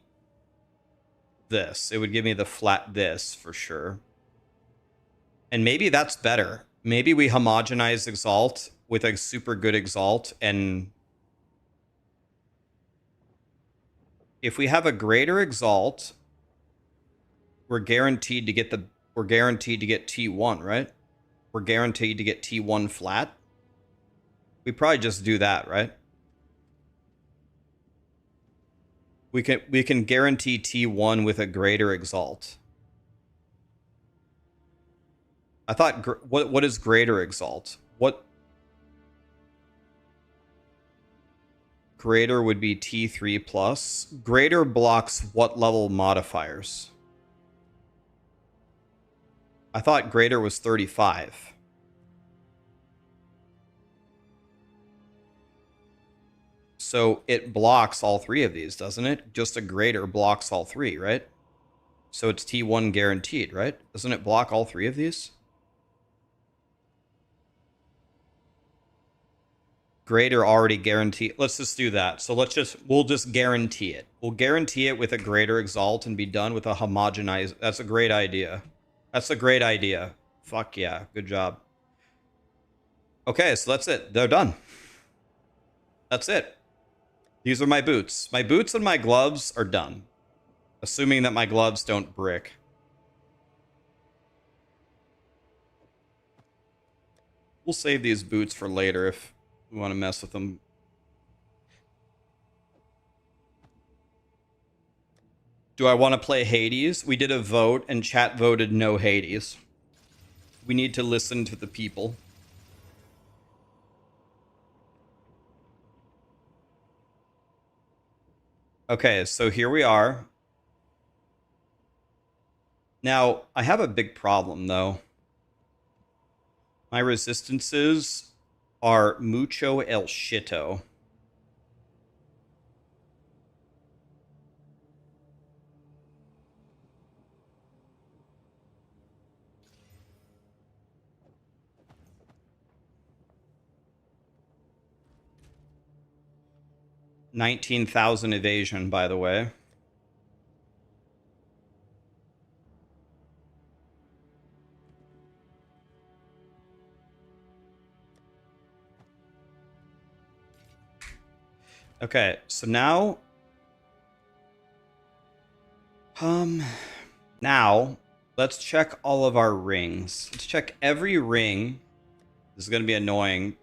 this. It would give me the flat this for sure. And maybe that's better. Maybe we homogenize Exalt with a super good Exalt, and if we have a greater Exalt, we're guaranteed to get T1, right? We're guaranteed to get T1 flat. We probably just do that, right? We can guarantee T1 with a greater Exalt. I thought what is greater Exalt? What greater would be T3 plus? Greater blocks what level modifiers? I thought greater was 35. So it blocks all 3 of these, doesn't it? Just a greater blocks all 3, right? So it's T1 guaranteed, right? Doesn't it block all 3 of these? Greater already guaranteed. Let's just do that. So we'll just guarantee it. We'll guarantee it with a greater Exalt and be done with a homogenized. That's a great idea. That's a great idea. Fuck yeah. Good job. Okay, so that's it. They're done. That's it. These are my boots. My boots and my gloves are done. Assuming that my gloves don't brick. We'll save these boots for later if we want to mess with them. Do I want to play Hades? We did a vote and chat voted no Hades. We need to listen to the people. Okay, so here we are. Now, I have a big problem, though. My resistances are mucho el shito. $19,000 evasion, by the way. Okay, so now let's check all of our rings. Let's check every ring. This is going to be annoying.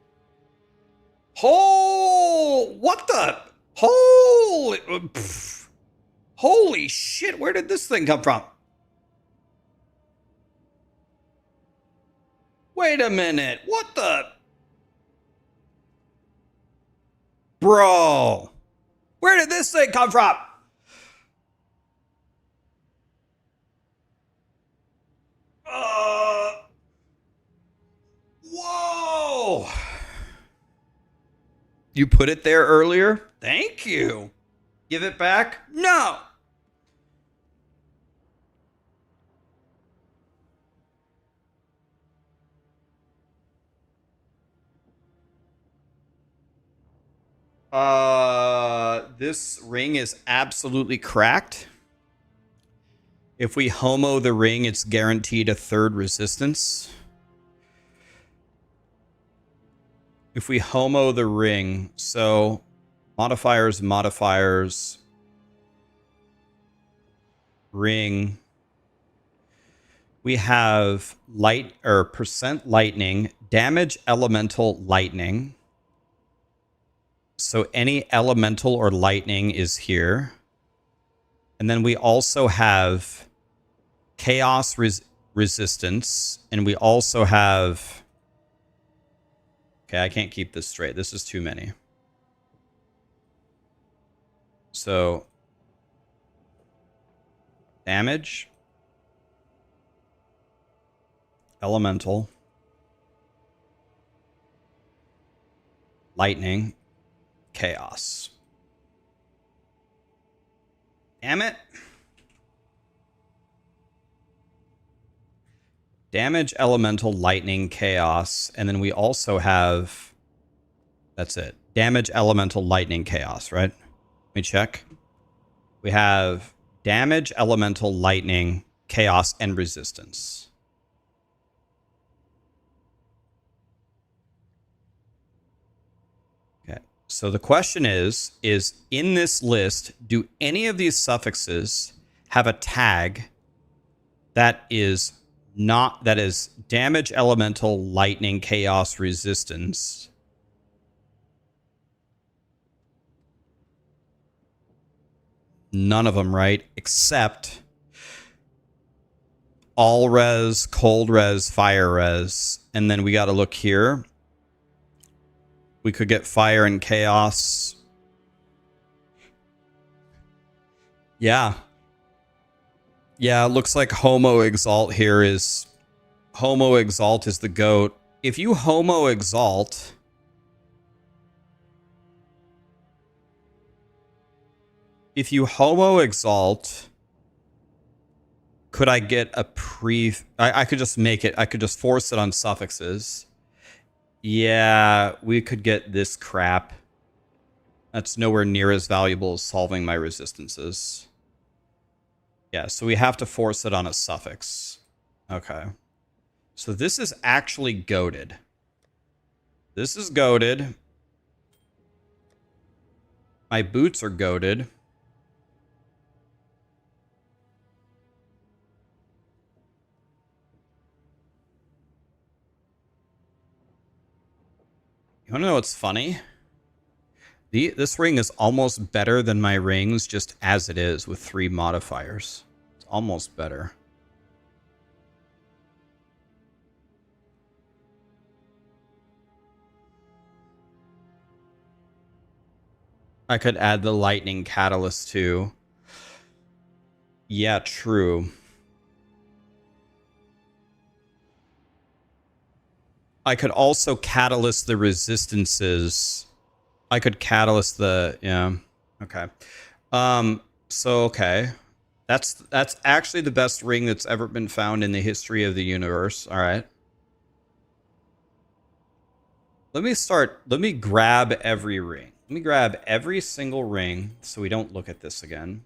What the? Holy shit, where did this thing come from? Wait a minute. What the? Bro. Where did this thing come from? Whoa. You put it there earlier? Thank you. Give it back? No. This ring is absolutely cracked. If we homo the ring, it's guaranteed a third resistance. If we homo the ring, so modifiers, ring. We have light or percent lightning, damage elemental lightning. So any elemental or lightning is here. And then we also have chaos resistance. And we also have... Okay, I can't keep this straight. This is too many. So... damage. Elemental. Lightning. Chaos. Damn it. Damage, elemental, lightning, chaos. And then we also have... That's it. Damage, elemental, lightning, chaos, right? Let me check. We have damage, elemental, lightning, chaos, and resistance. So the question is in this list, do any of these suffixes have a tag that is damage, elemental, lightning, chaos, resistance? None of them, right? Except all res, cold res, fire res. And then we got to look here. We could get fire and chaos. Yeah. Yeah, it looks like Homo Exalt here is... Homo Exalt is the GOAT. If you Homo Exalt... If you Homo Exalt... Could I get a pre... I could just make it... I could just force it on suffixes. Yeah, we could get this crap. That's nowhere near as valuable as solving my resistances. Yeah, so we have to force it on a suffix. Okay. So this is actually goated. This is goated. My boots are goated. You want to know what's funny? This ring is almost better than my rings just as it is with 3 modifiers. It's almost better. I could add the lightning catalyst too. Yeah, true. I could also catalyst the resistances. I could catalyst the, yeah. Okay. Okay. That's actually the best ring that's ever been found in the history of the universe. All right. Let me grab every ring. Let me grab every single ring so we don't look at this again.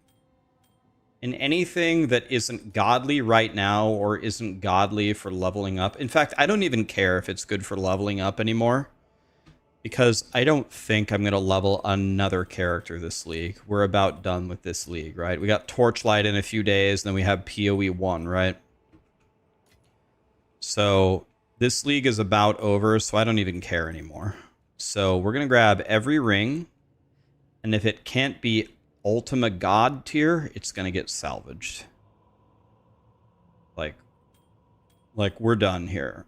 And anything that isn't godly right now or isn't godly for leveling up. In fact, I don't even care if it's good for leveling up anymore. Because I don't think I'm going to level another character this league. We're about done with this league, right? We got Torchlight in a few days, then we have POE1, right? So this league is about over, so I don't even care anymore. So we're going to grab every ring. And if it can't be Ultima God tier, it's going to get salvaged. Like we're done here.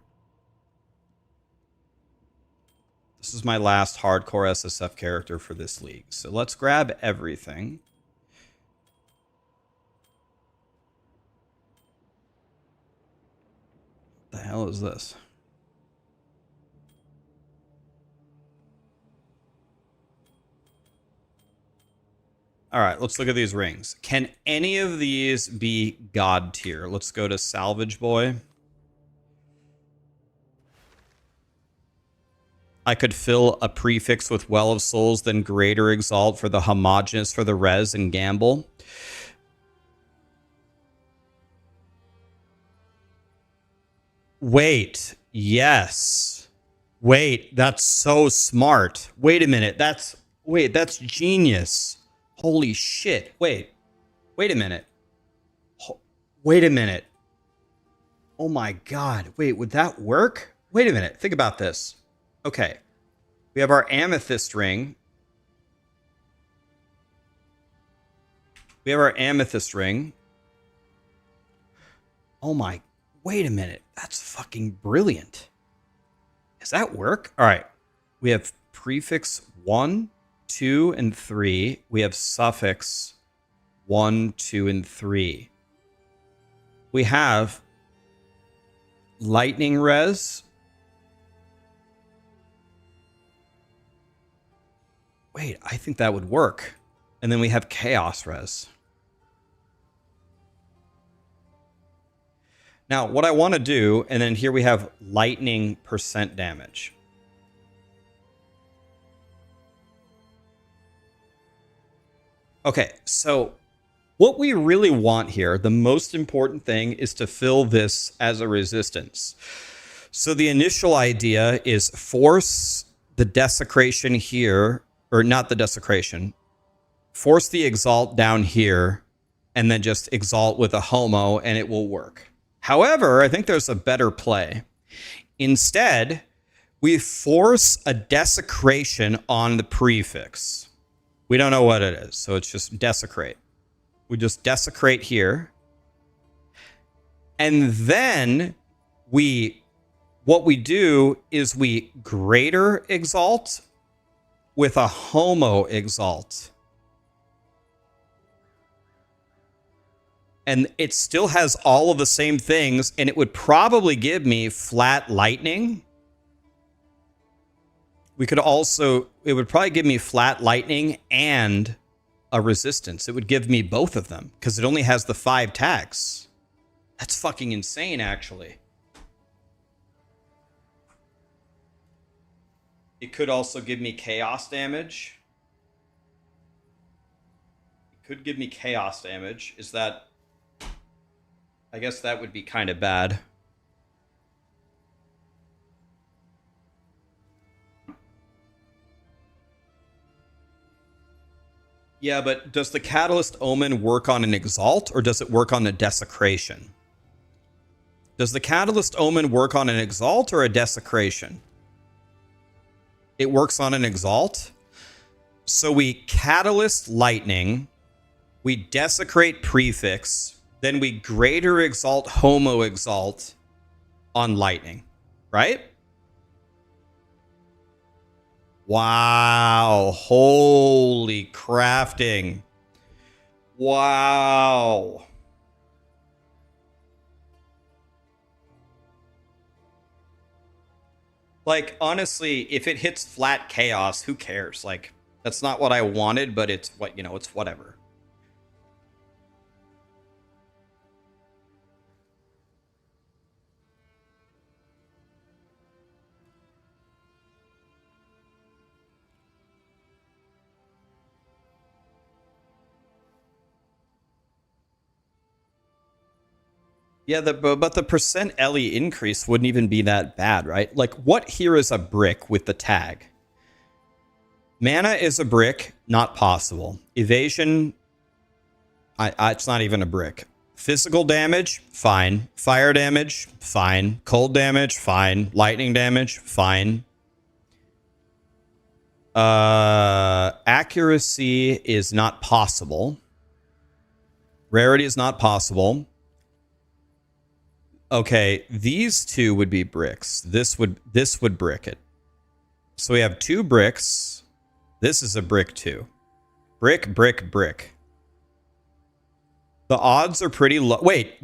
This is my last hardcore SSF character for this league. So let's grab everything. What the hell is this? All right, let's look at these rings. Can any of these be God tier? Let's go to Salvage Boy. I could fill a prefix with Well of Souls, then Greater Exalt for the homogeneous for the res and gamble. Wait, yes. Wait, that's so smart. Wait a minute, that's genius. Holy shit. Wait a minute. Wait a minute. Oh my God. Wait, would that work? Wait a minute. Think about this. Okay. We have our amethyst ring. Oh my. Wait a minute. That's fucking brilliant. Does that work? All right. We have prefix 1, 2, and 3. We have suffix 1, 2, and 3. We have lightning res. Wait, I think that would work. And then we have chaos res. Now, what I want to do, and then here we have lightning % damage. Okay, so what we really want here, the most important thing is to fill this as a resistance. So the initial idea is force the desecration here, or not the desecration, force the exalt down here, and then just exalt with a homo, and it will work. However, I think there's a better play. Instead, we force a desecration on the prefix. We don't know what it is, so it's just desecrate. We just desecrate here. And then what we do is we greater exalt with a homo exalt. And it still has all of the same things, and it would probably give me flat lightning. It would probably give me flat lightning and a resistance. It would give me both of them because it only has the 5 tags. That's fucking insane, actually. It could also give me chaos damage. It could give me chaos damage. Is that... I guess that would be kind of bad. Yeah, but does the Catalyst Omen work on an Exalt, or does it work on a Desecration? Does the Catalyst Omen work on an Exalt or a Desecration? It works on an Exalt? So we catalyst lightning, we desecrate prefix, then we greater exalt homo exalt on lightning, right? Wow. Holy crafting. Wow. Like, honestly, if it hits flat chaos, who cares? Like, that's not what I wanted, but it's what, you know, it's whatever. Yeah, but the percent Ellie increase wouldn't even be that bad, right? Like, what here is a brick with the tag? Mana is a brick, not possible. Evasion, it's not even a brick. Physical damage, fine. Fire damage, fine. Cold damage, fine. Lightning damage, fine. Accuracy is not possible. Rarity is not possible. Okay, these two would be bricks. This would brick it. So we have 2 bricks. This is a brick too. Brick, brick, brick. The odds are pretty low. Wait.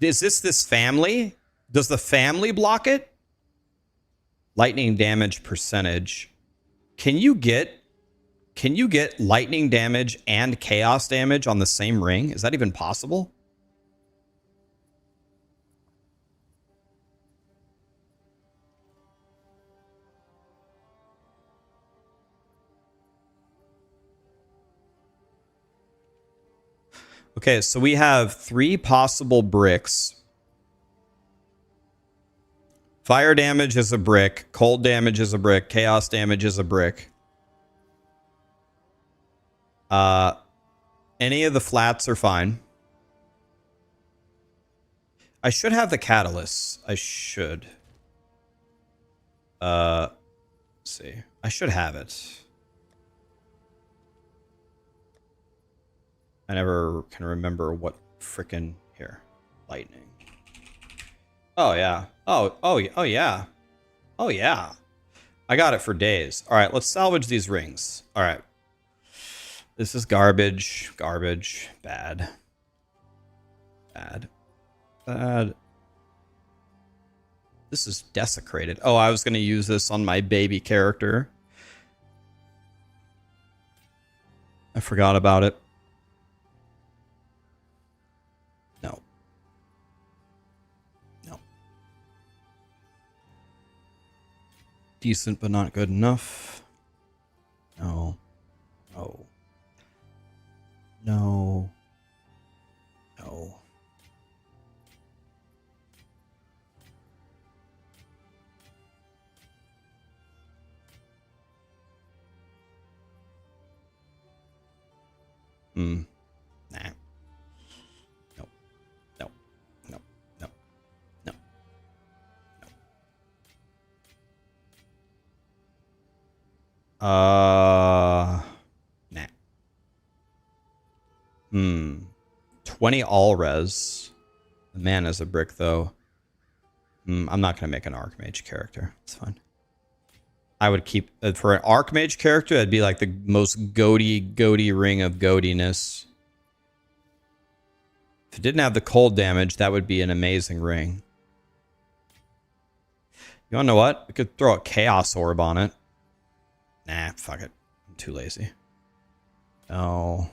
Is this family? Does the family block it? Lightning damage percentage. Can you get lightning damage and chaos damage on the same ring? Is that even possible? Okay, so we have 3 possible bricks. Fire damage is a brick. Cold damage is a brick. Chaos damage is a brick. Any of the flats are fine. I should have the catalysts. I should. Let's see. I should have it. I never can remember what frickin' here. Lightning. Oh yeah. Oh yeah. Oh yeah. I got it for days. All right, let's salvage these rings. All right. This is garbage. Garbage. Bad. Bad. Bad. This is desecrated. Oh, I was going to use this on my baby character. I forgot about it. No. No. Decent, but not good enough. No. No. No. No. Nah. No. No. No. No. No. No. Nah. 20 all res. The man is a brick though. I'm not gonna make an Archmage character. It's fine. I would keep for an Archmage character. It'd be like the most goaty ring of goatiness. If it didn't have the cold damage, that would be an amazing ring. You wanna know what? We could throw a Chaos Orb on it. Nah, fuck it. I'm too lazy. No.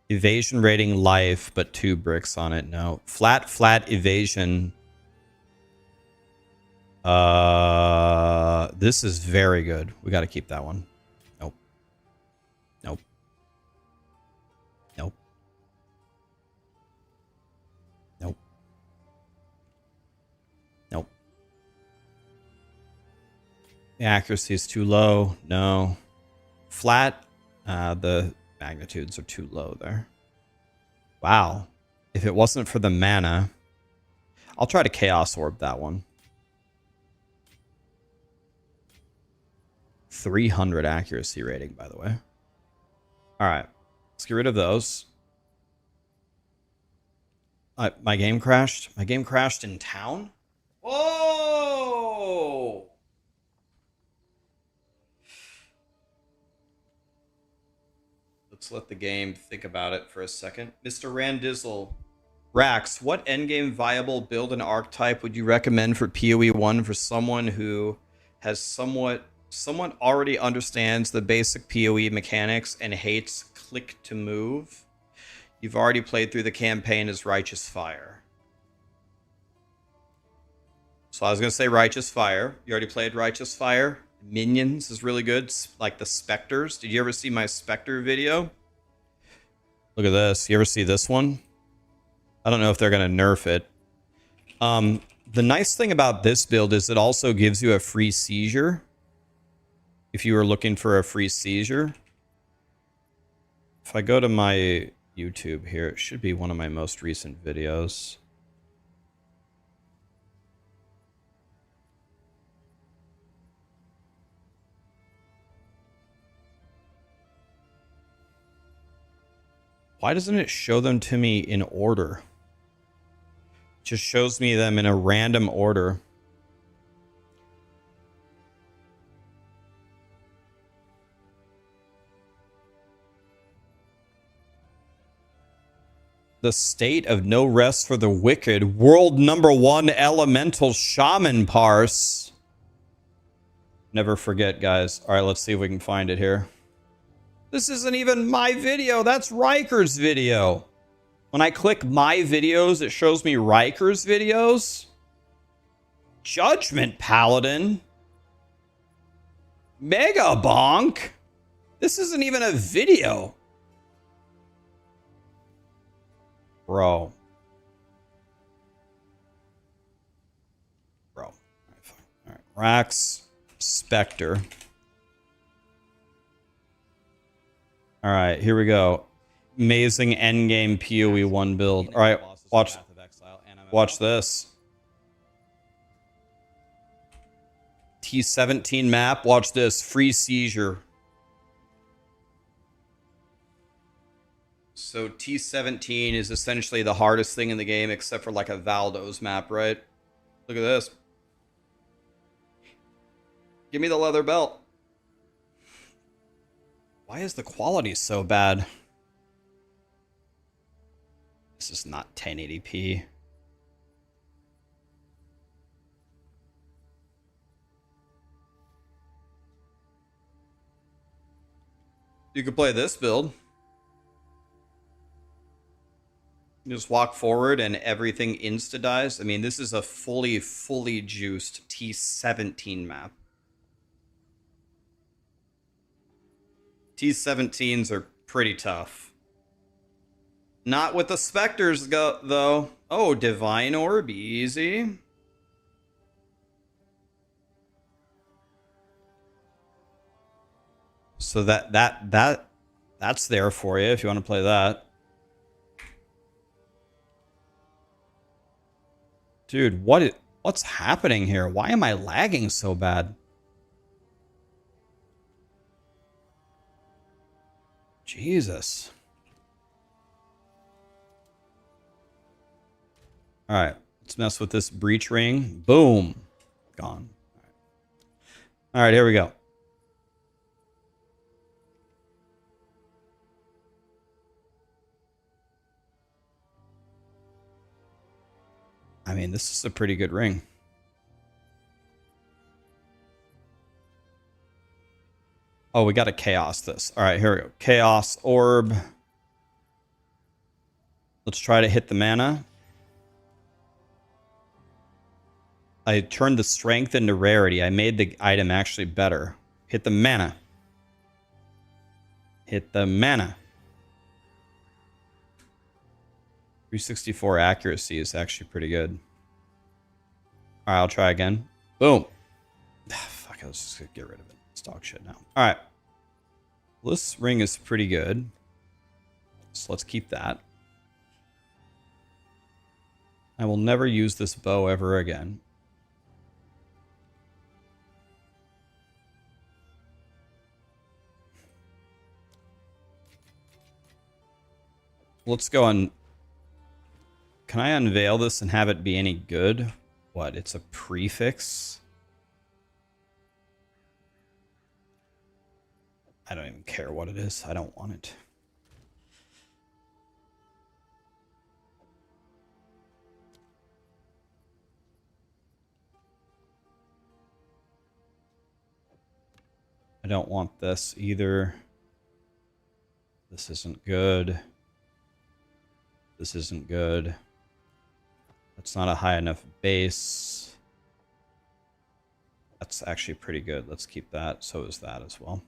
Evasion rating life, but 2 bricks on it. No. Flat evasion. This is very good. We got to keep that one. Nope. Nope. Nope. Nope. Nope. The accuracy is too low. No. Flat. The magnitudes are too low there. Wow. If it wasn't for the mana, I'll try to Chaos Orb that one. 300 accuracy rating, by the way. All right. Let's get rid of those. My game crashed. My game crashed in town? Whoa! Let's let the game think about it for a second. Mr. Randizzle. Rax, what endgame viable build and archetype would you recommend for PoE1 for someone who has somewhat already understands the basic PoE mechanics and hates click to move? You've already played through the campaign as Righteous Fire. So I was going to say Righteous Fire. You already played Righteous Fire. Minions is really good, like the Spectres. Did you ever see my Spectre video? Look at this. You ever see this one? I don't know if they're going to nerf it. The nice thing about this build is it also gives you a free seizure. If you were looking for a free seizure. If I go to my YouTube here, it should be one of my most recent videos. Why doesn't it show them to me in order? It just shows me them in a random order. The State of No Rest for the Wicked. World #1 Elemental Shaman Parse. Never forget, guys. All right, let's see if we can find it here. This isn't even my video. That's Riker's video. When I click my videos, it shows me Riker's videos. Judgment Paladin. Mega Bonk. This isn't even a video. Bro. All right, fine. All right. Rax. Spectre. All right, here we go. Amazing endgame PoE1 build. All right, watch this. T17 map. Watch this. Free seizure. So T17 is essentially the hardest thing in the game, except for like a Valdo's map, right? Look at this. Give me the leather belt. Why is the quality so bad? This is not 1080p. You could play this build. You just walk forward and everything insta-dies. I mean, this is a fully juiced T17 map. T17s are pretty tough. Not with the Spectres, though. Oh, Divine Orb, easy. So that's there for you if you want to play that. Dude, what's happening here? Why am I lagging so bad? Jesus. All right, let's mess with this breach ring. Boom. Gone. All right, here we go. I mean, this is a pretty good ring. Oh, we got to chaos this. All right, here we go. Chaos orb. Let's try to hit the mana. I turned the strength into rarity. I made the item actually better. Hit the mana. Hit the mana. 364 accuracy is actually pretty good. All right, I'll try again. Boom. Fuck, let's just get rid of it. It's dog shit now. All right. Well, this ring is pretty good. So let's keep that. I will never use this bow ever again. Let's go on. Can I unveil this and have it be any good? What? It's a prefix? I don't even care what it is. I don't want it. I don't want this either. This isn't good. This isn't good. That's not a high enough base. That's actually pretty good. Let's keep that. So is that as well.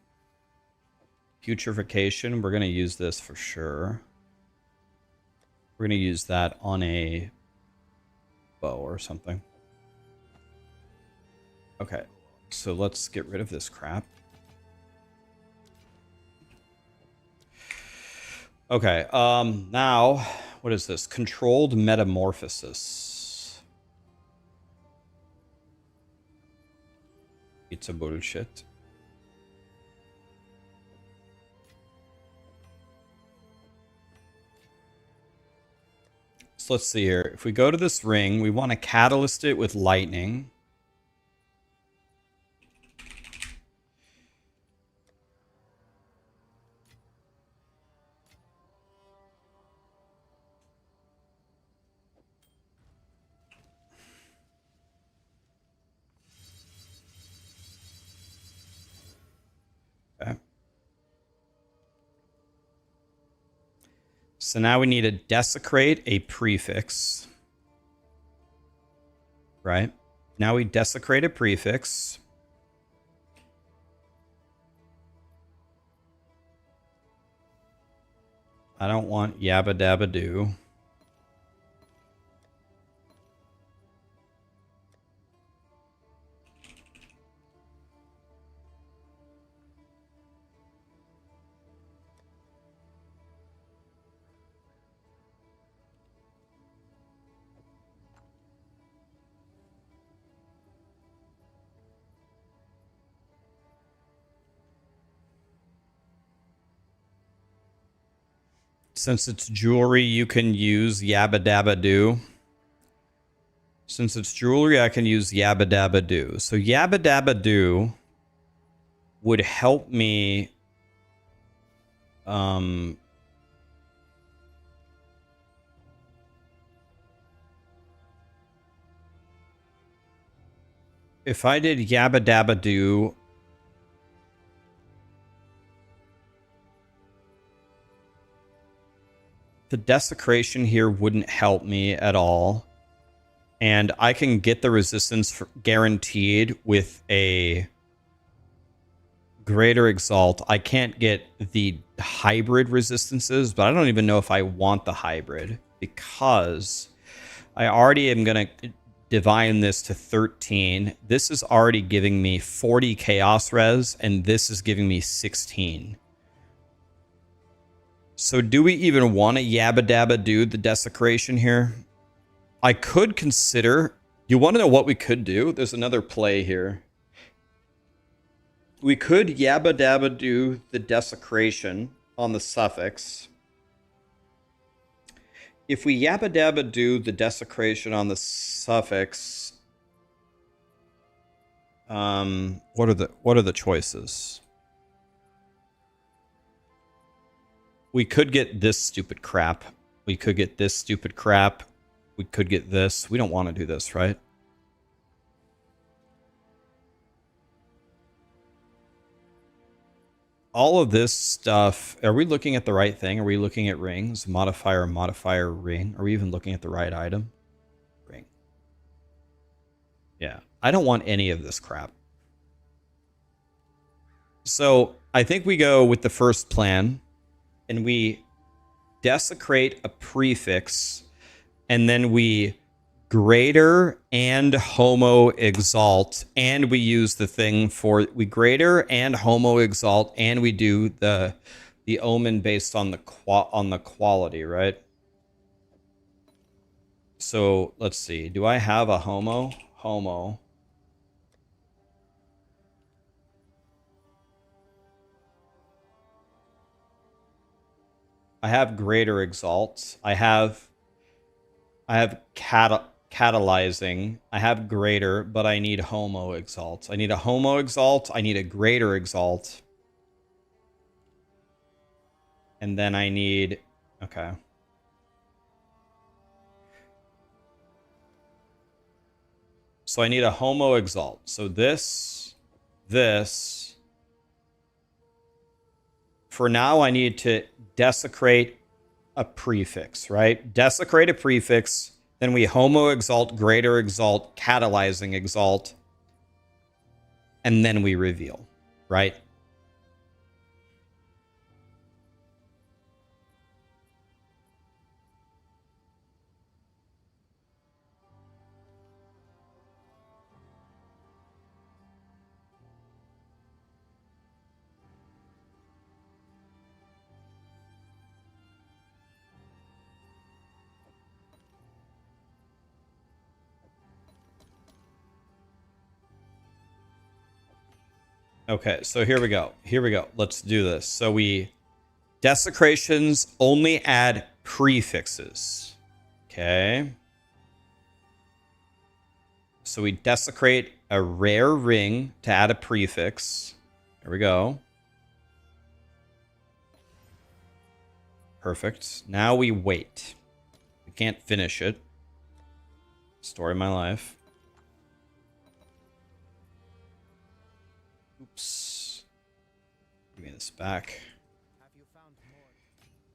Putrefaction. We're going to use this for sure. We're going to use that on a bow or something. Okay. So let's get rid of this crap. Okay, now, what is this? Controlled metamorphosis. It's a bullshit. So let's see here. If we go to this ring, we want to catalyst it with lightning. Okay. So now we need to desecrate a prefix. Right? Now we desecrate a prefix. I don't want yabba dabba doo. Since it's jewelry, you can use yabba dabba doo. Since it's jewelry, I can use yabba dabba doo. So yabba dabba doo would help me if I did yabba dabba doo, the desecration here wouldn't help me at all. And I can get the resistance guaranteed with a greater exalt. I can't get the hybrid resistances, but I don't even know if I want the hybrid because I already am going to divine this to 13. This is already giving me 40 chaos res, and this is giving me 16. So do we even want to yabba dabba do the desecration here? I could consider... You want to know what we could do? There's another play here. We could yabba dabba do the desecration on the suffix. If we yabba dabba do the desecration on the suffix, what are the choices? We could get this stupid crap. We could get this stupid crap. We could get this. We don't want to do this, right? All of this stuff, are we looking at the right thing? Are we looking at rings? Modifier, modifier, ring. Are we even looking at the right item? Ring. Yeah. I don't want any of this crap. So I think we go with the first plan and we desecrate a prefix and then we greater and homo exalt, and we use the thing for we greater and homo exalt, and we do the omen based on the quality, right? So let's see. Do I have a homo? Homo. I have greater exalt. I have catalyzing. I have greater, but I need homo exalt. I need a homo exalt. I need a greater exalt. And then I need, okay. So I need a homo exalt. So this. For now, I need to desecrate a prefix, right? Desecrate a prefix. Then we homo exalt, greater exalt, catalyzing exalt. And then we reveal, right? Okay, so here we go. Here we go. Let's do this. So we desecrations only add prefixes. Okay. So we desecrate a rare ring to add a prefix. There we go. Perfect. Now we wait. We can't finish it. Story of my life. Oops. Give me this back.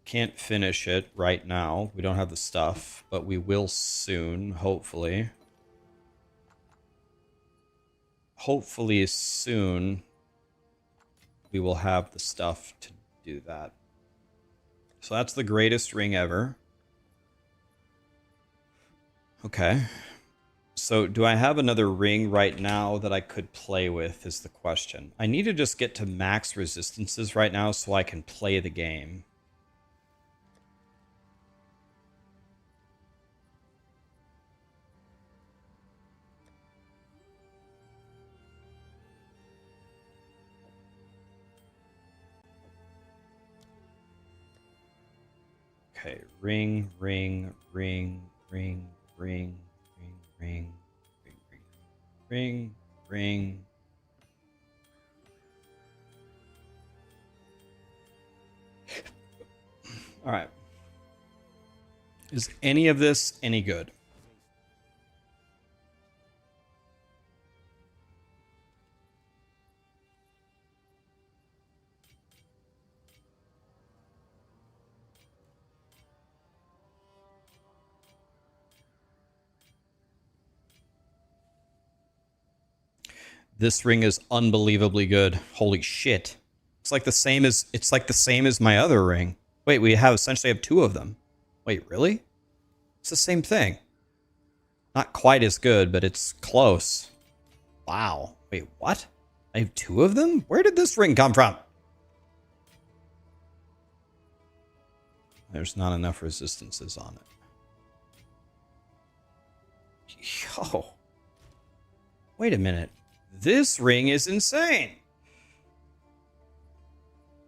Can't finish it right now. We don't have the stuff, but we will soon, hopefully. Hopefully soon we will have the stuff to do that. So that's the greatest ring ever. Okay. So do I have another ring right now that I could play with is the question. I need to just get to max resistances right now so I can play the game. Okay, ring, ring, ring, ring, ring, ring, ring, ring, ring, ring. All right. Is any of this any good? This ring is unbelievably good. Holy shit. It's like the same as my other ring. Wait, we essentially have two of them. Wait, really? It's the same thing. Not quite as good, but it's close. Wow. Wait, what? I have two of them? Where did this ring come from? There's not enough resistances on it. Yo. Wait a minute. This ring is insane.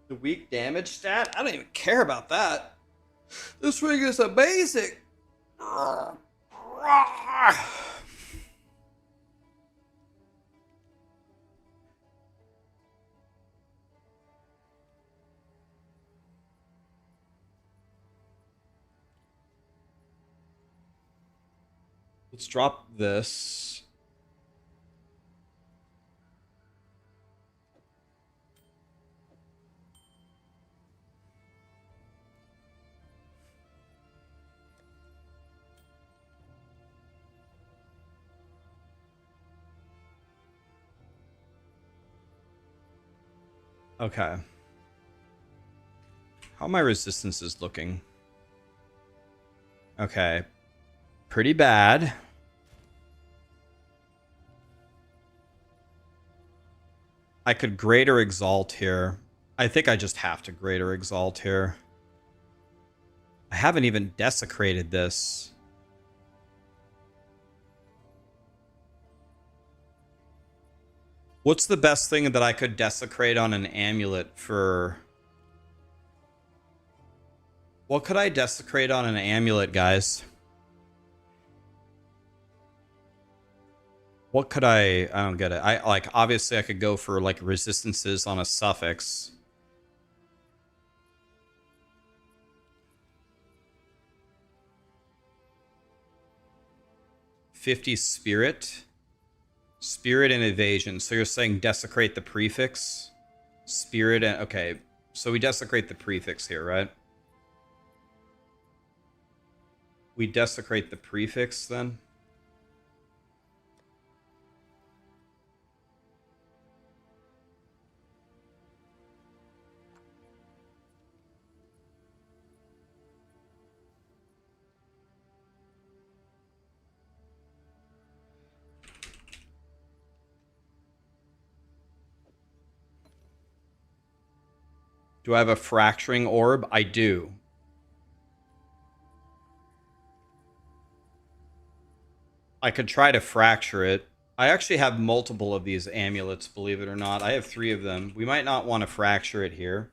The weak damage stat? I don't even care about that. This ring is amazing. Let's drop this. Okay. How are my resistances looking? Okay. Pretty bad. I could greater exalt here. I think I just have to greater exalt here. I haven't even desecrated this. What's the best thing that I could desecrate on an amulet for... What could I desecrate on an amulet, guys? What could I don't get it. I like, obviously I could go for like resistances on a suffix. $50 spirit. Spirit and evasion. So you're saying desecrate the prefix? Spirit and okay. So we desecrate the prefix here, right? We desecrate the prefix then? Do I have a fracturing orb? I do. I could try to fracture it. I actually have multiple of these amulets, believe it or not. I have 3 of them. We might not want to fracture it here.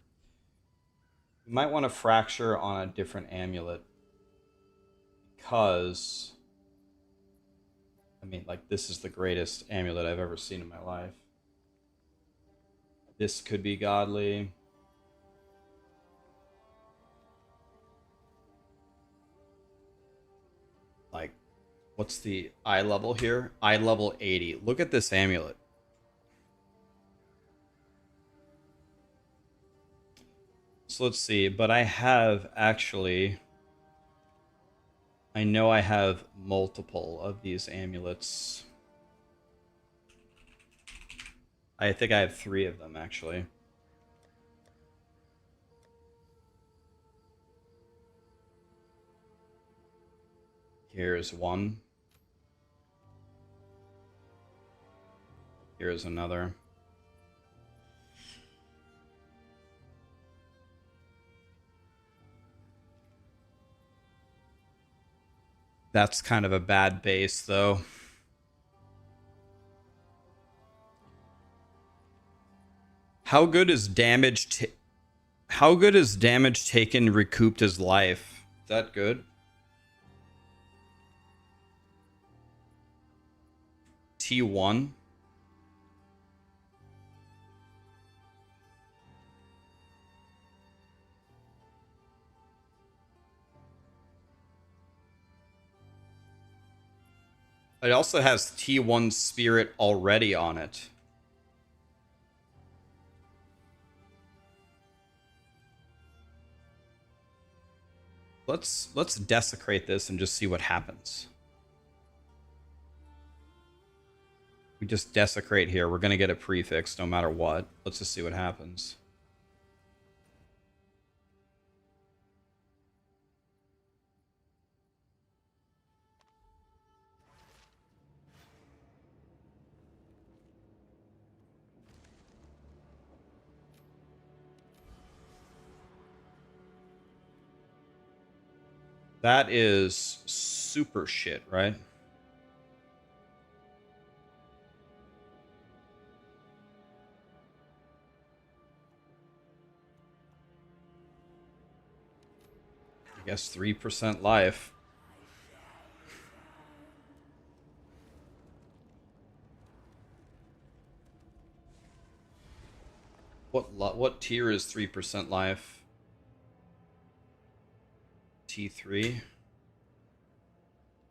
We might want to fracture on a different amulet. Because, I mean, like, this is the greatest amulet I've ever seen in my life. This could be godly. Like, what's the eye level here? Eye level 80. Look at this amulet. So let's see. But I have actually... I know I have multiple of these amulets. I think I have 3 of them, actually. Here's one. Here's another. That's kind of a bad base, though. How good is damage? How good is damage taken recouped as life? Is that good? T1. It also has T1 spirit already on it. Let's desecrate this and just see what happens. We just desecrate here. We're going to get a prefix no matter what. Let's just see what happens. That is super shit, right? I guess 3% life. What tier is 3% life? T3.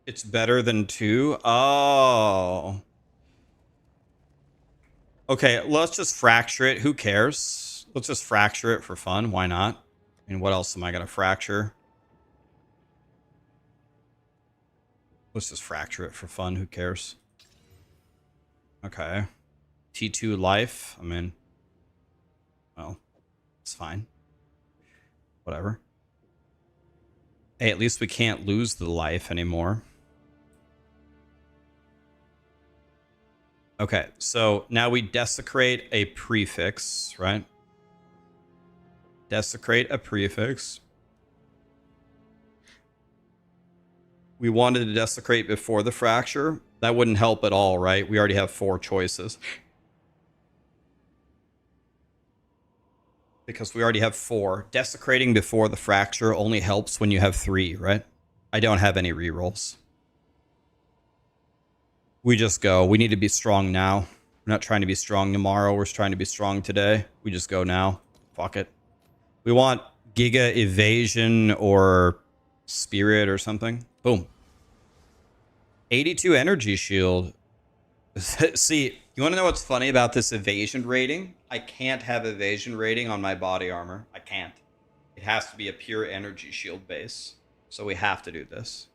It's better than 2. Oh. Okay, let's just fracture it. Who cares? Let's just fracture it for fun. Why not? I mean, what else am I going to fracture? Let's just fracture it for fun. Who cares? Okay. T2 life. I mean, well, it's fine. Whatever. Hey, at least we can't lose the life anymore. Okay, so now we desecrate a prefix, right? Desecrate a prefix. We wanted to desecrate before the fracture. That wouldn't help at all, right? We already have 4 choices. because we already have 4. Desecrating before the fracture only helps when you have 3, right? I don't have any rerolls. We just go. We need to be strong now. We're not trying to be strong tomorrow. We're trying to be strong today. We just go now. Fuck it. We want Giga Evasion or Spirit or something. Boom. 82 energy shield. See, you want to know what's funny about this evasion rating? I can't have evasion rating on my body armor. I can't. It has to be a pure energy shield base. So we have to do this.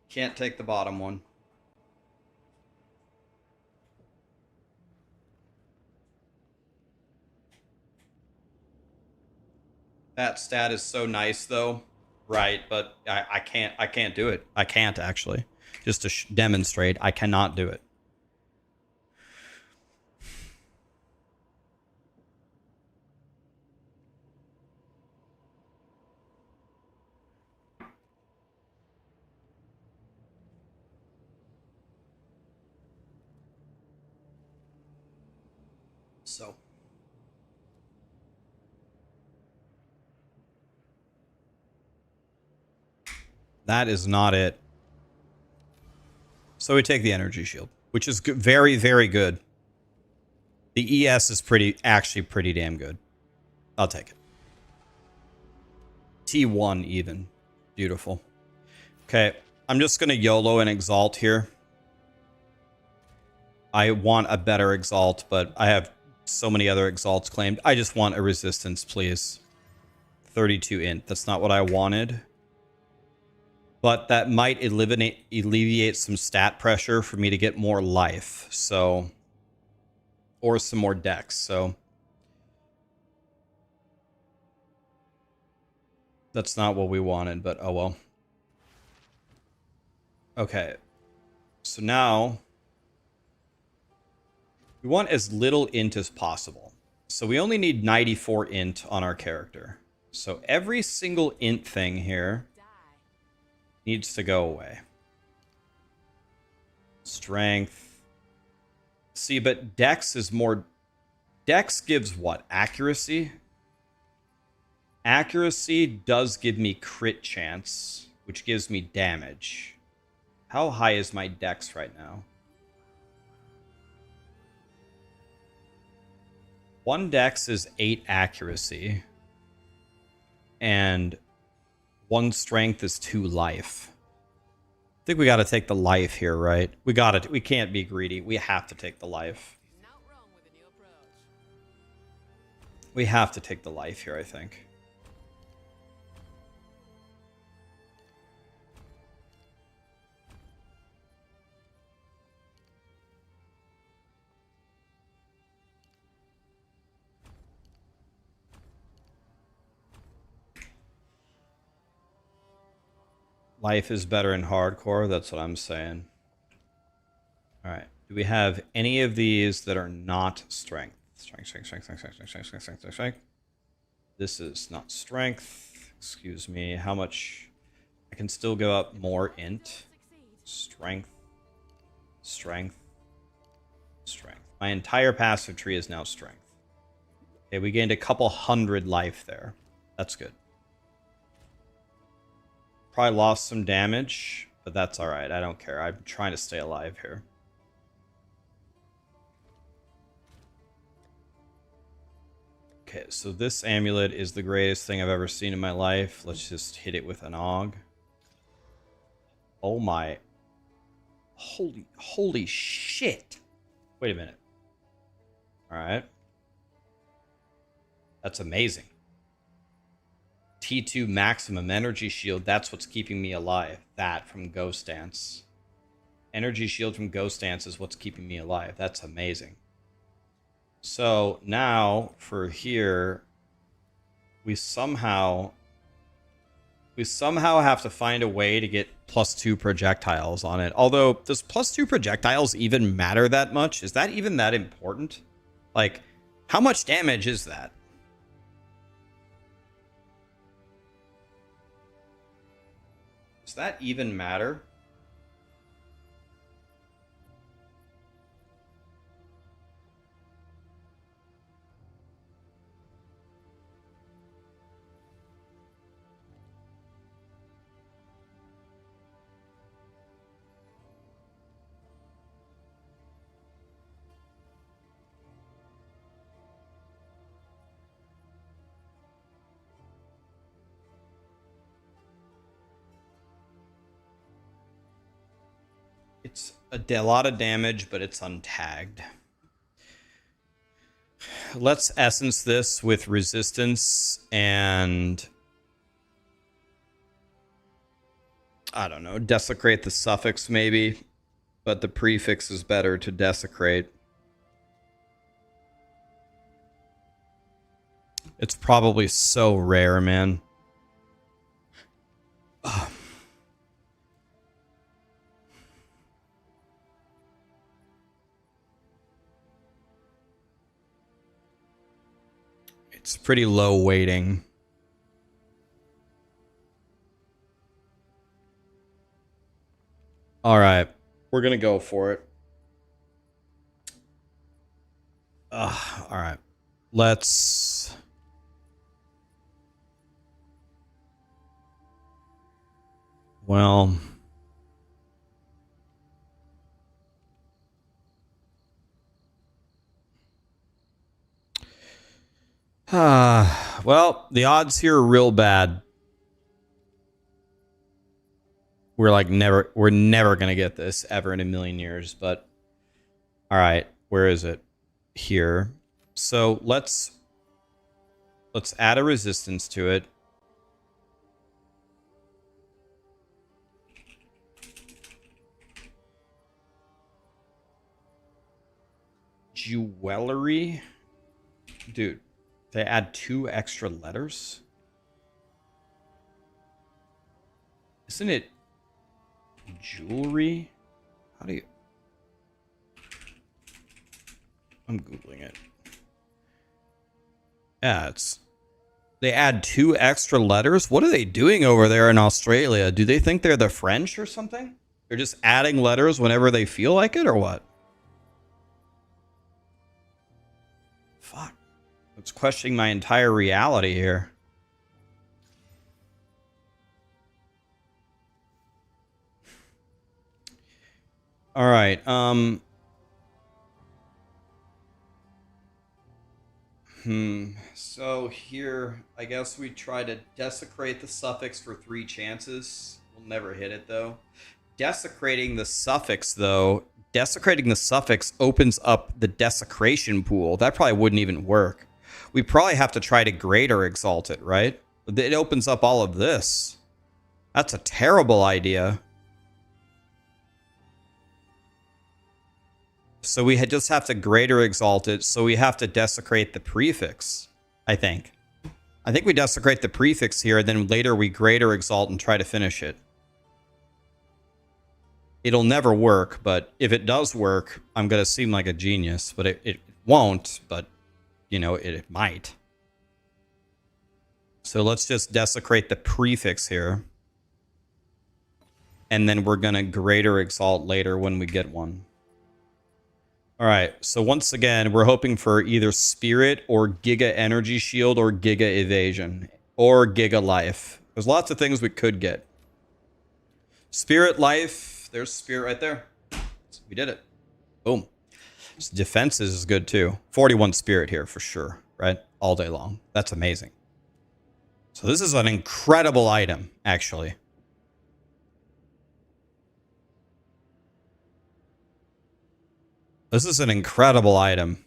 Can't take the bottom one. That stat is so nice though. Right, but I can't do it. I can't actually. Just to demonstrate, I cannot do it. So that is not it. So we take the energy shield, which is good, very, very good. The ES is actually pretty damn good. I'll take it. T1 even. Beautiful. Okay, I'm just going to YOLO and Exalt here. I want a better Exalt, but I have so many other Exalts claimed. I just want a Resistance, please. 32 int. That's not what I wanted. But that might alleviate some stat pressure for me to get more life. So, or some more dex. So, that's not what we wanted, but oh well. Okay. So now, we want as little int as possible. So we only need 94 int on our character. So every single int thing here needs to go away. Strength. See, but dex is more... Dex gives what? Accuracy? Accuracy does give me crit chance, which gives me damage. How high is my dex right now? 1 dex is 8 accuracy. And 1 strength is 2 life. I think we got to take the life here, right? We got it. We can't be greedy. We have to take the life. We have to take the life here, I think. Life is better in hardcore. That's what I'm saying. All right. Do we have any of these that are not strength? Strength. This is not strength. Excuse me. How much? I can still go up more int. Strength. My entire passive tree is now strength. Okay, we gained a couple hundred life there. That's good. Probably lost some damage, but that's alright. I don't care. I'm trying to stay alive here. Okay, so this amulet is the greatest thing I've ever seen in my life. Let's just hit it with an AUG. Oh my. Holy shit. Wait a minute. Alright. That's amazing. T2 maximum energy shield. That's what's keeping me alive. That from Ghost Dance. Energy shield from Ghost Dance is what's keeping me alive. That's amazing. So now for here, we somehow have to find a way to get +2 projectiles on it. Although, does +2 projectiles even matter that much? Is that even that important? Like, how much damage is that? Does that even matter? It's a lot of damage, but it's untagged. Let's essence this with resistance and I don't know, desecrate the suffix maybe, but the prefix is better to desecrate. It's probably so rare, man. Ugh. It's pretty low weighting. All right, we're gonna go for it. All right, let's. Well. Well, the odds here are real bad. We're never gonna get this ever in a million years, but all right, where is it? Here. So let's add a resistance to it. Jewelry? Dude, they add 2 extra letters? Isn't it jewelry? How do you... I'm Googling it. Yeah, it's... They add 2 extra letters? What are they doing over there in Australia? Do they think they're the French or something? They're just adding letters whenever they feel like it or what? Fuck. It's questioning my entire reality here. All right. So here, I guess we try to desecrate the suffix for 3 chances. We'll never hit it though. Desecrating the suffix opens up the desecration pool. That probably wouldn't even work. We probably have to try to greater exalt it, right? It opens up all of this. That's a terrible idea. So we just have to greater exalt it, so we have to desecrate the prefix, I think. I think we desecrate the prefix here, then later we greater exalt and try to finish it. It'll never work, but if it does work, I'm going to seem like a genius. But it won't, but, you know, it might. So let's just desecrate the prefix here. And then we're going to greater exalt later when we get one. All right, so once again, we're hoping for either Spirit or Giga Energy Shield or Giga Evasion or Giga Life. There's lots of things we could get. Spirit Life, there's Spirit right there. We did it. Boom. Defenses is good too. 41 Spirit here for sure, right? All day long. That's amazing. So this is an incredible item, actually. This is an incredible item.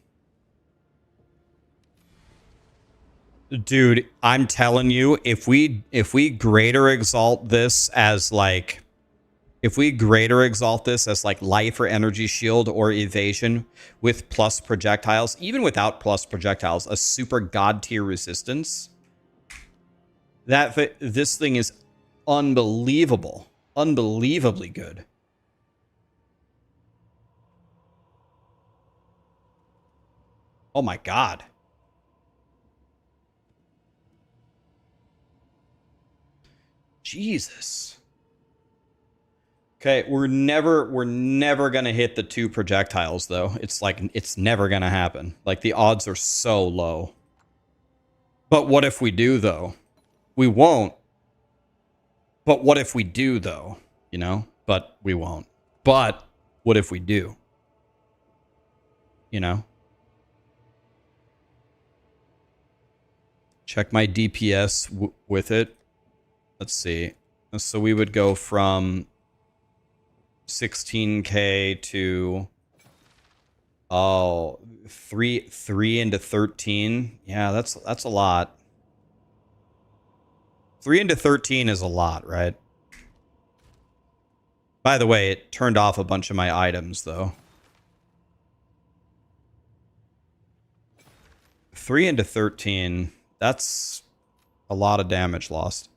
Dude, I'm telling you, if we greater exalt this as like life or energy shield or evasion with plus projectiles, even without plus projectiles, a super god tier resistance, this thing is unbelievable. Unbelievably good. Oh my god. Jesus. Okay, we're never gonna hit the 2 projectiles though. It's like it's never gonna happen. Like the odds are so low. But what if we do though? We won't. But what if we do though? You know? But we won't. But what if we do? You know? Check my DPS with it. Let's see. So we would go from 16k to oh 3 into 13. Yeah, that's a lot. 3 into 13 is a lot, right? By the way, it turned off a bunch of my items though. 3 into 13, that's a lot of damage lost.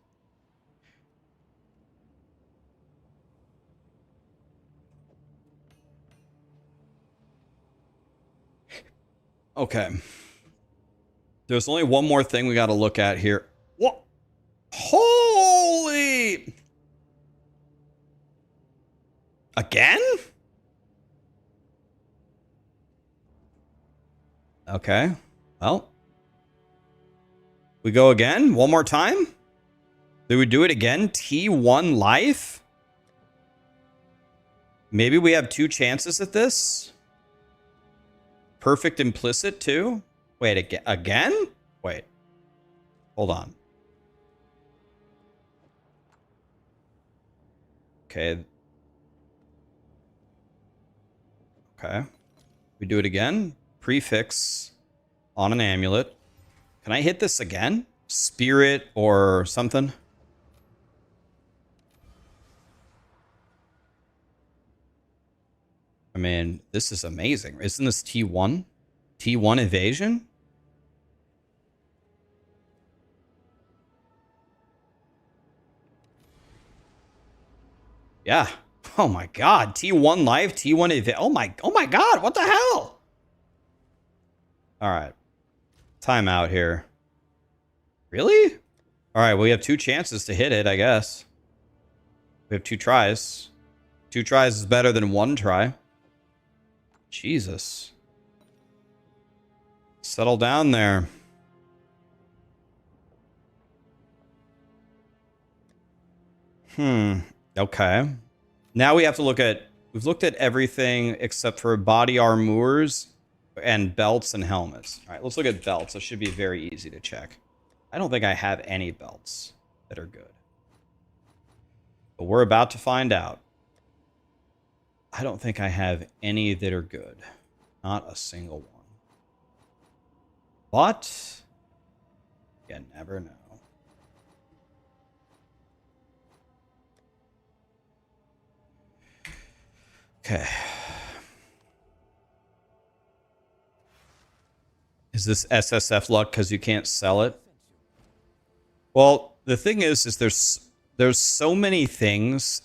Okay. There's only one more thing we got to look at here. What? Holy! Again? Okay. Well. We go again? One more time? Do we do it again? T1 life? Maybe we have 2 chances at this? Perfect implicit too? Wait, again? Wait. Hold on. Okay. Okay. We do it again. Prefix on an amulet. Can I hit this again? Spirit or something? I mean, this is amazing. Isn't this T1? T1 evasion? Yeah. Oh my god. T1 life, T1 evasion. Oh my god, what the hell? Alright. Time out here. Really? Alright, well, we have 2 chances to hit it, I guess. We have 2 tries. 2 tries is better than 1 try. Jesus. Settle down there. Okay. Now we have to look at... We've looked at everything except for body armors and belts and helmets. All right, let's look at belts. It should be very easy to check. I don't think I have any belts that are good. But we're about to find out. I don't think I have any that are good. Not a single one. But you never know. Okay. Is this SSF luck because you can't sell it? Well, the thing is there's so many things.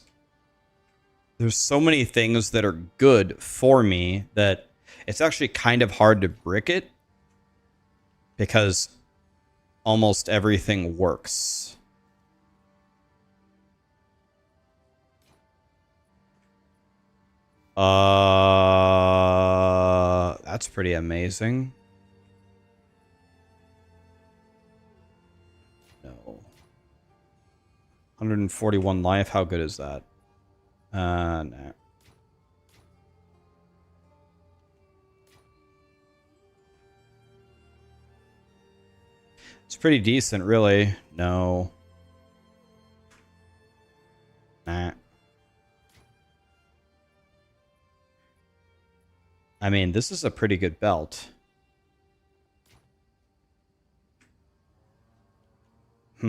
There's so many things that are good for me that it's actually kind of hard to brick it because almost everything works. That's pretty amazing. No. 141 life, how good is that? Nah. It's pretty decent, really. No. Nah. I mean, this is a pretty good belt. I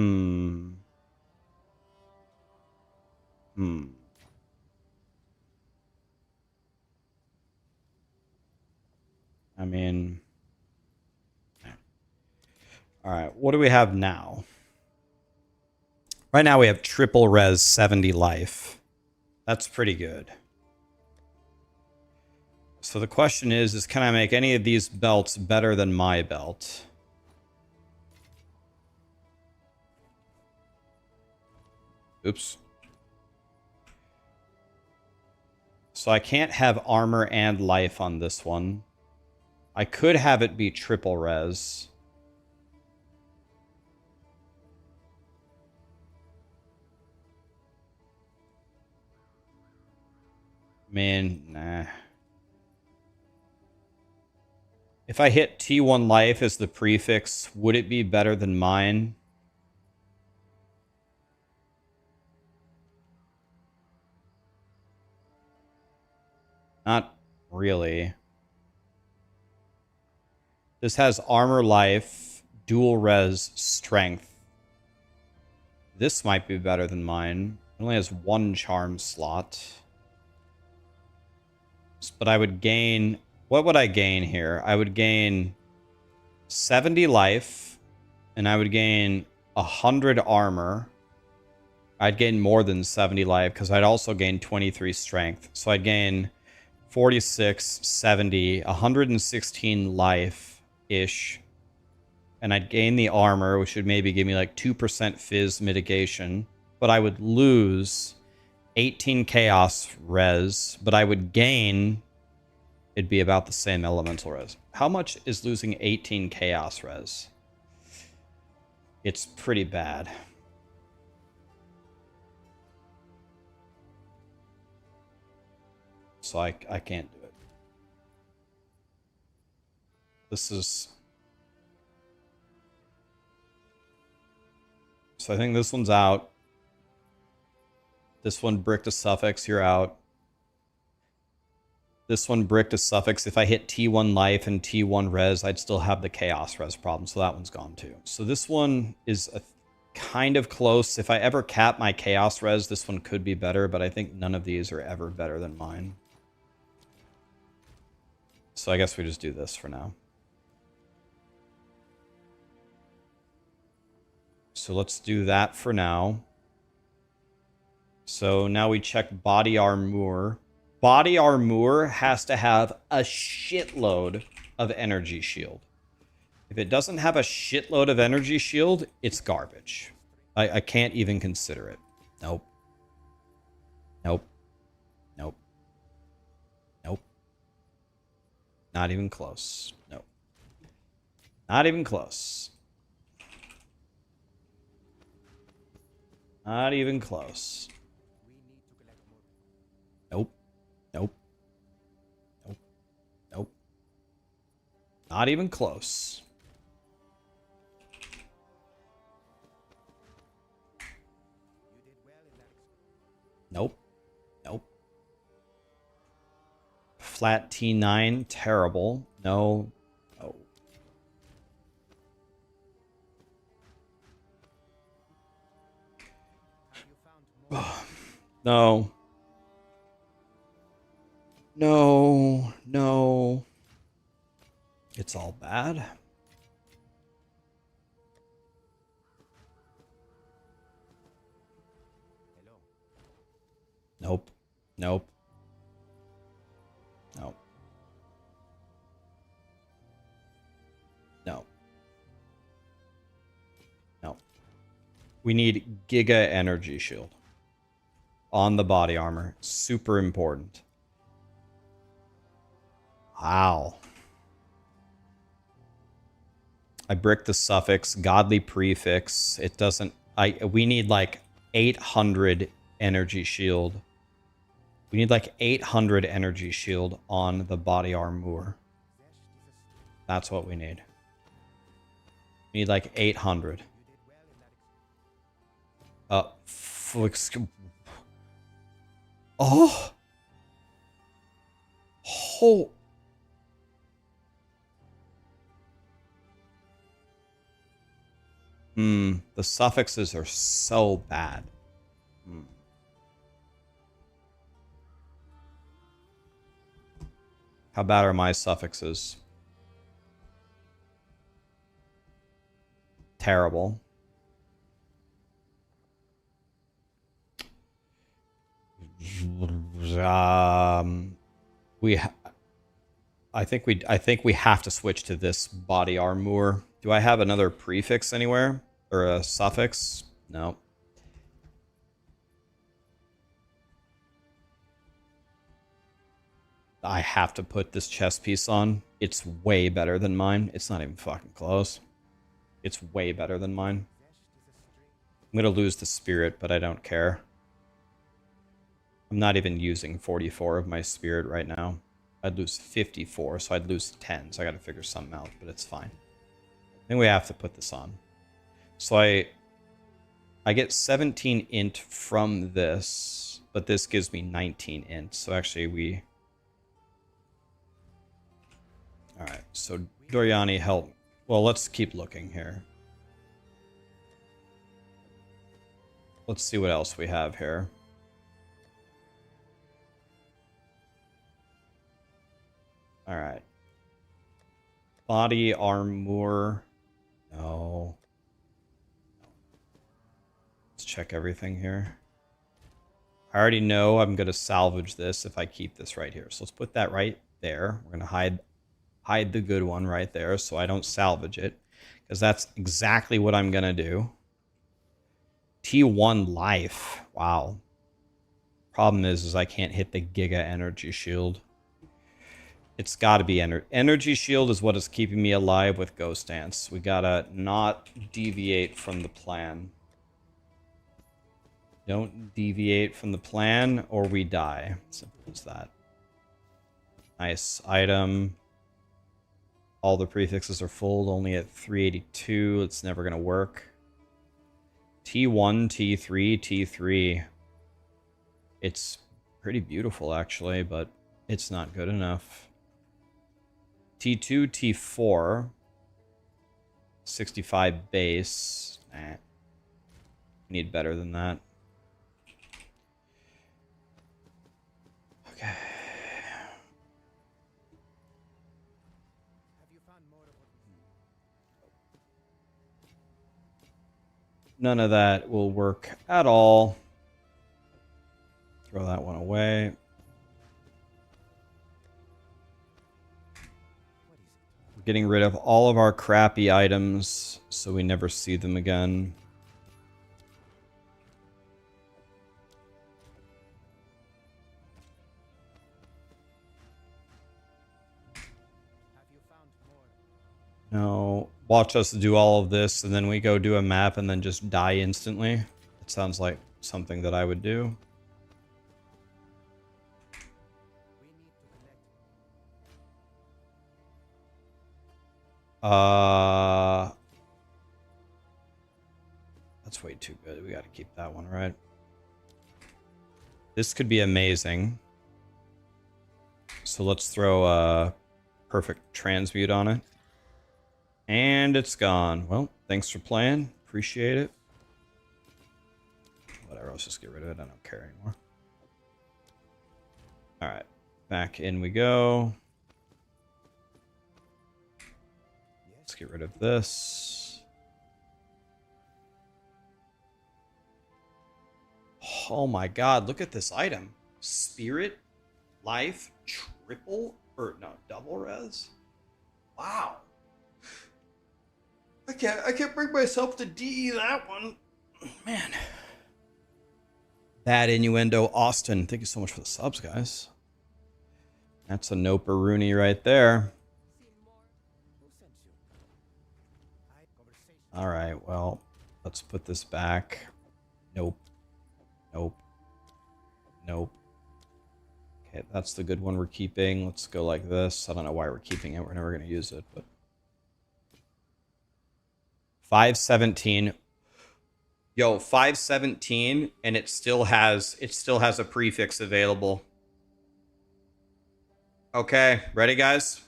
mean... Alright, what do we have now? Right now we have triple res 70 life. That's pretty good. So the question is can I make any of these belts better than my belt? Oops. So I can't have armor and life on this one. I could have it be triple res. Man, nah. If I hit T1 life as the prefix, would it be better than mine? Not really. This has armor life, dual res, strength. This might be better than mine. It only has one charm slot. But I would gain... What would I gain here? I would gain 70 life, and I would gain 100 armor. I'd gain more than 70 life, because I'd also gain 23 strength. So I'd gain 46, 70, 116 life-ish. And I'd gain the armor, which would maybe give me like 2% fizz mitigation. But I would lose 18 chaos res. But I would gain... It'd be about the same elemental res. How much is losing 18 chaos res? It's pretty bad. So I can't do it. This is... So I think this one's out. This one, brick to suffix, you're out. This one, brick to suffix. If I hit T1 life and T1 res, I'd still have the chaos res problem. So that one's gone too. So this one is kind of close. If I ever cap my chaos res, this one could be better. But I think none of these are ever better than mine. So I guess we just do this for now. So let's do that for now. So now we check body armor. Body armor has to have a shitload of energy shield. If it doesn't have a shitload of energy shield, it's garbage. I can't even consider it. Nope. Nope. Nope. Nope. Not even close. Nope. Not even close. Not even close. Nope. Nope. Nope. Nope. Not even close. Nope. Nope. Flat T9, terrible. No. No. No. No. No. It's all bad. Nope. Nope. Nope. No. No. We need Giga Energy Shield on the body armor. Super important. Wow. I bricked the suffix, godly prefix. It doesn't... we need like 800 energy shield. We need like 800 energy shield on the body armor. That's what we need. We need like 800. Oh. Oh. The suffixes are so bad. How bad are my suffixes? Terrible. I think we have to switch to this body armor. Do I have another prefix anywhere? Or a suffix? No. I have to put this chest piece on. It's way better than mine. It's not even fucking close. It's way better than mine. I'm gonna lose the spirit, but I don't care. I'm not even using 44 of my spirit right now. I'd lose 54, so I'd lose 10. So I gotta figure something out, but it's fine. I think we have to put this on. So I get 17 int from this, but this gives me 19 int. So actually Alright, so Doryani help. Well, let's keep looking here. Let's see what else we have here. Alright. Body armor. No. Let's check everything here. I already know I'm going to salvage this if I keep this right here. So let's put that right there. We're going to hide the good one right there so I don't salvage it. Because that's exactly what I'm going to do. T1 life. Wow. Problem is I can't hit the Giga Energy Shield. It's got to be Energy Shield is what is keeping me alive with Ghost Dance. We got to not deviate from the plan. Don't deviate from the plan or we die. Simple as that. Nice item. All the prefixes are full, only at 382. It's never going to work. T1, T3, T3. It's pretty beautiful, actually, but it's not good enough. T2, T4. 65 base. Nah. Need better than that. Okay. Have you found more of what we need? None of that will work at all. Throw that one away. We're getting rid of all of our crappy items so we never see them again. Have you found more? No. Watch us do all of this and then we go do a map and then just die instantly. It sounds like something that I would do. We need to connect. That's way too good. We got to keep that one, right? This could be amazing. So let's throw a perfect transmute on it. And it's gone. Well, thanks for playing. Appreciate it. Whatever, let's just get rid of it. I don't care anymore. Alright, back in we go. Let's get rid of this. Oh my god, look at this item. Spirit, life, triple, or no, double res? Wow. I can't bring myself to DE that one. Man. Bad innuendo, Austin. Thank you so much for the subs, guys. That's a Noper Rooney right there. Who sent you? Conversation. All right, well, let's put this back. Nope. Nope. Nope. Okay, that's the good one we're keeping. Let's go like this. I don't know why we're keeping it. We're never going to use it, but 517. Yo, 517 and it still has a prefix available. Okay, ready guys?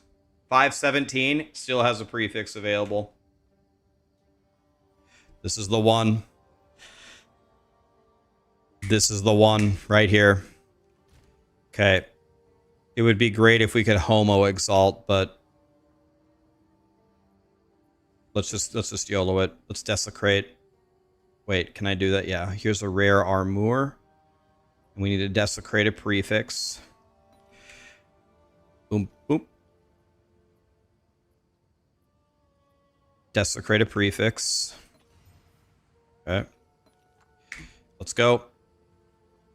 517 still has a prefix available. This is the one. This is the one right here. Okay. It would be great if we could homo exalt, but let's just YOLO it. Let's desecrate. Wait, can I do that? Yeah. Here's a rare armor. And we need to desecrate a prefix. Boom, boom. Desecrate a prefix. Okay. Let's go.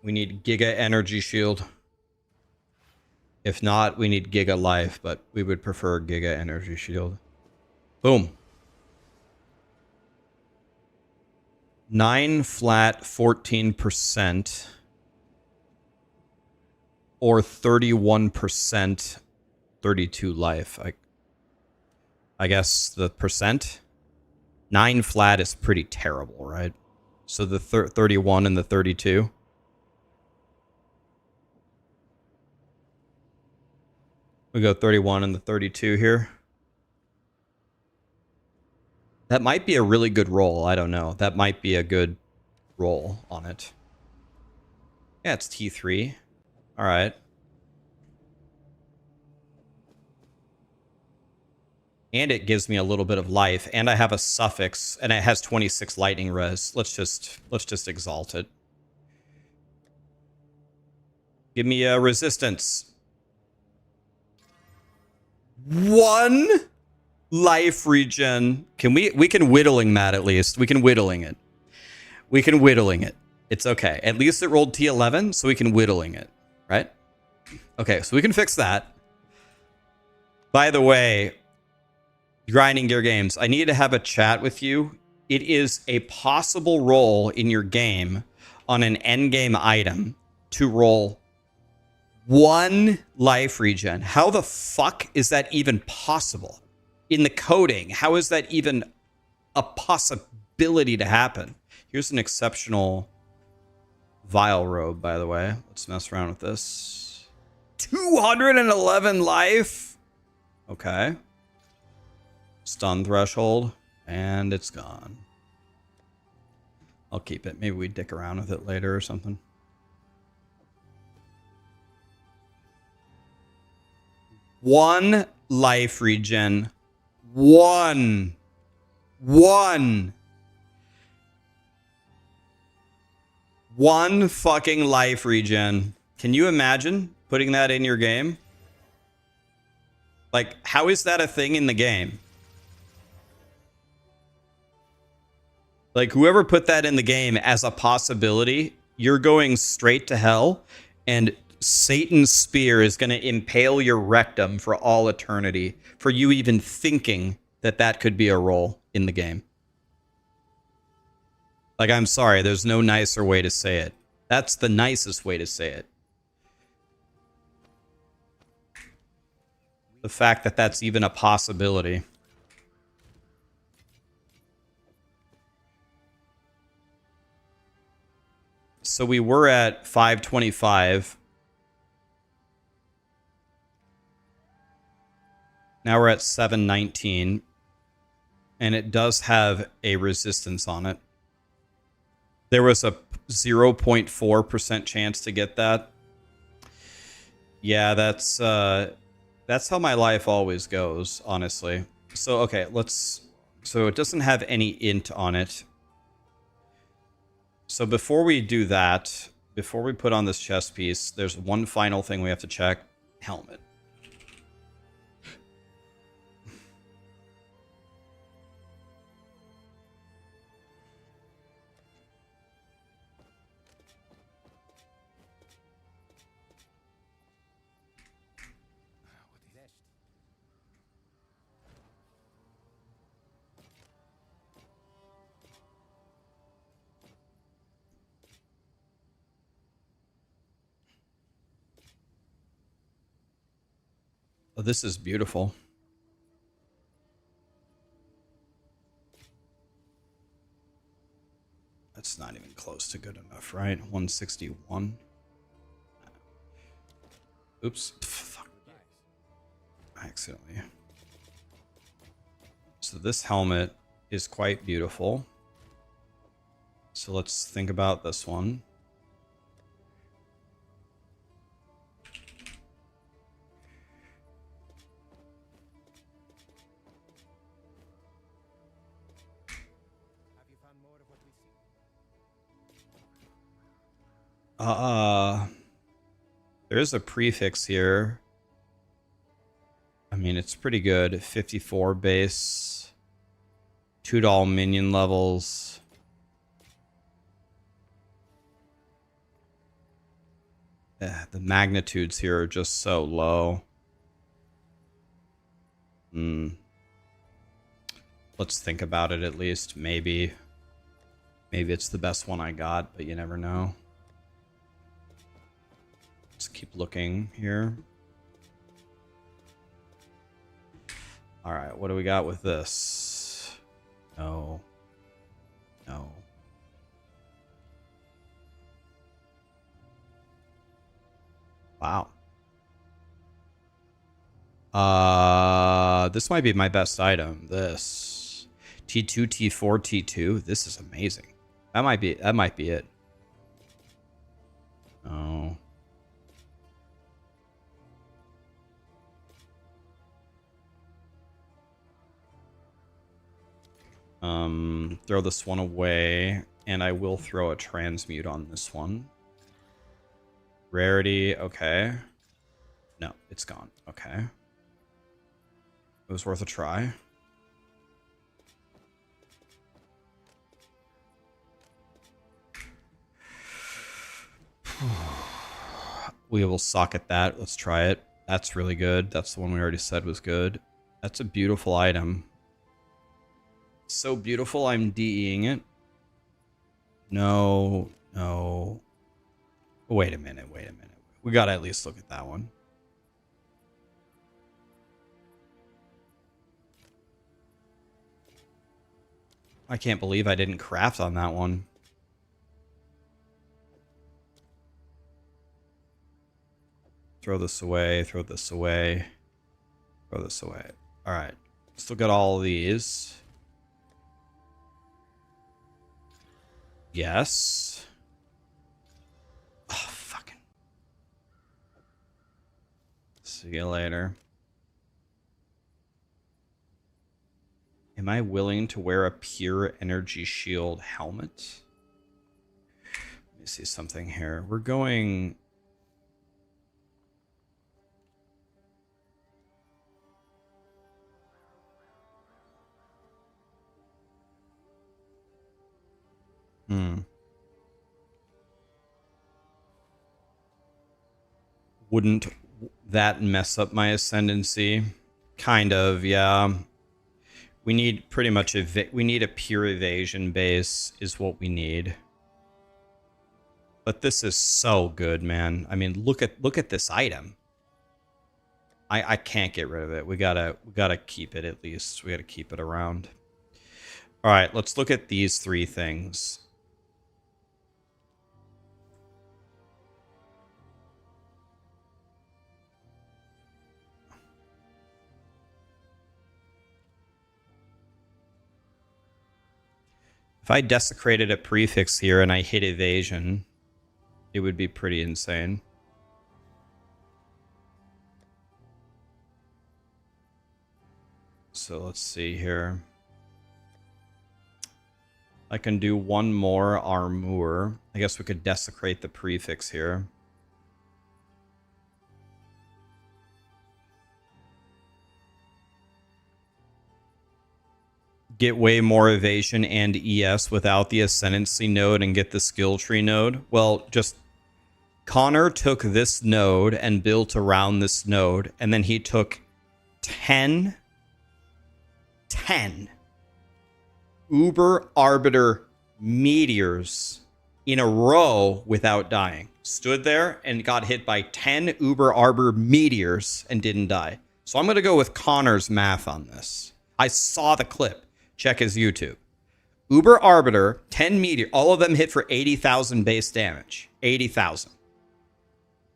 We need Giga Energy Shield. If not, we need Giga Life, but we would prefer Giga Energy Shield. Boom. 9 flat, 14%. Or 31%, 32 life. I guess the percent. 9 flat is pretty terrible, right? So the 31 and the 32. We go 31 and the 32 here. That might be a really good roll. I don't know. That might be a good roll on it. Yeah, it's T3. All right. And it gives me a little bit of life, and I have a suffix, and it has 26 lightning res. Let's just exalt it. Give me a resistance. 1 life regen. We can whittling that at least. We can whittling it. We can whittling it. It's okay. At least it rolled T11, so we can whittling it, right? Okay, so we can fix that. By the way, Grinding Gear Games, I need to have a chat with you. It is a possible roll in your game on an endgame item to roll 1 life regen. How the fuck is that even possible? In the coding, how is that even a possibility to happen? Here's an exceptional Vile Robe, by the way. Let's mess around with this. 211 life? Okay. Stun threshold, and it's gone. I'll keep it. Maybe we dick around with it later or something. One life regen. One fucking life regen. Can you imagine putting that in your game? Like, how is that a thing in the game? Like, whoever put that in the game as a possibility, you're going straight to hell, and Satan's spear is going to impale your rectum for all eternity for you even thinking that that could be a roll in the game. Like, I'm sorry, there's no nicer way to say it. That's the nicest way to say it. The fact that that's even a possibility. So we were at 525. Now we're at 719. And it does have a resistance on it. There was a 0.4% chance to get that. Yeah, that's how my life always goes, honestly. So, okay, so it doesn't have any int on it. So before we do that, before we put on this chest piece, there's one final thing we have to check. Helmet. Oh, this is beautiful. That's not even close to good enough, right? 161. Oops. Fuck. Accidentally. So this helmet is quite beautiful. So let's think about this one. There is a prefix here. I mean, it's pretty good. 54 base. $2 minion levels. The magnitudes here are just so low. Let's think about it at least. Maybe it's the best one I got, but you never know. Let's keep looking here. All right, what do we got with this? No. No. Wow. This might be my best item. This T2, T4, T2. This is amazing. That might be it. Oh. Throw this one away, and I will throw a transmute on this one. Rarity, okay. No, it's gone. Okay. It was worth a try. We will socket that. Let's try it. That's really good. That's the one we already said was good. That's a beautiful item. So beautiful, I'm DEing it. No, no. Wait a minute, wait a minute. We gotta at least look at that one. I can't believe I didn't craft on that one. Throw this away, throw this away, throw this away. All right, still got all of these. Yes. Oh, fucking. See you later. Am I willing to wear a pure energy shield helmet? Let me see something here. We're going... Wouldn't that mess up my ascendancy? Kind of, yeah. We need pretty much we need a pure evasion base is what we need. But this is so good, man. I mean, look at this item. I can't get rid of it. We gotta keep it at least. We gotta keep it around. All right, let's look at these three things. If I desecrated a prefix here and I hit evasion, it would be pretty insane. So let's see here. I can do one more armor. I guess we could desecrate the prefix here. Get way more evasion and ES without the ascendancy node and get the skill tree node. Well, just Connor took this node and built around this node, and then he took 10 Uber Arbiter meteors in a row without dying. Stood there and got hit by 10 Uber Arbiter meteors and didn't die. So I'm going to go with Connor's math on this. I saw the clip. Check his YouTube. Uber Arbiter, 10 meteor, all of them hit for 80,000 base damage. 80,000.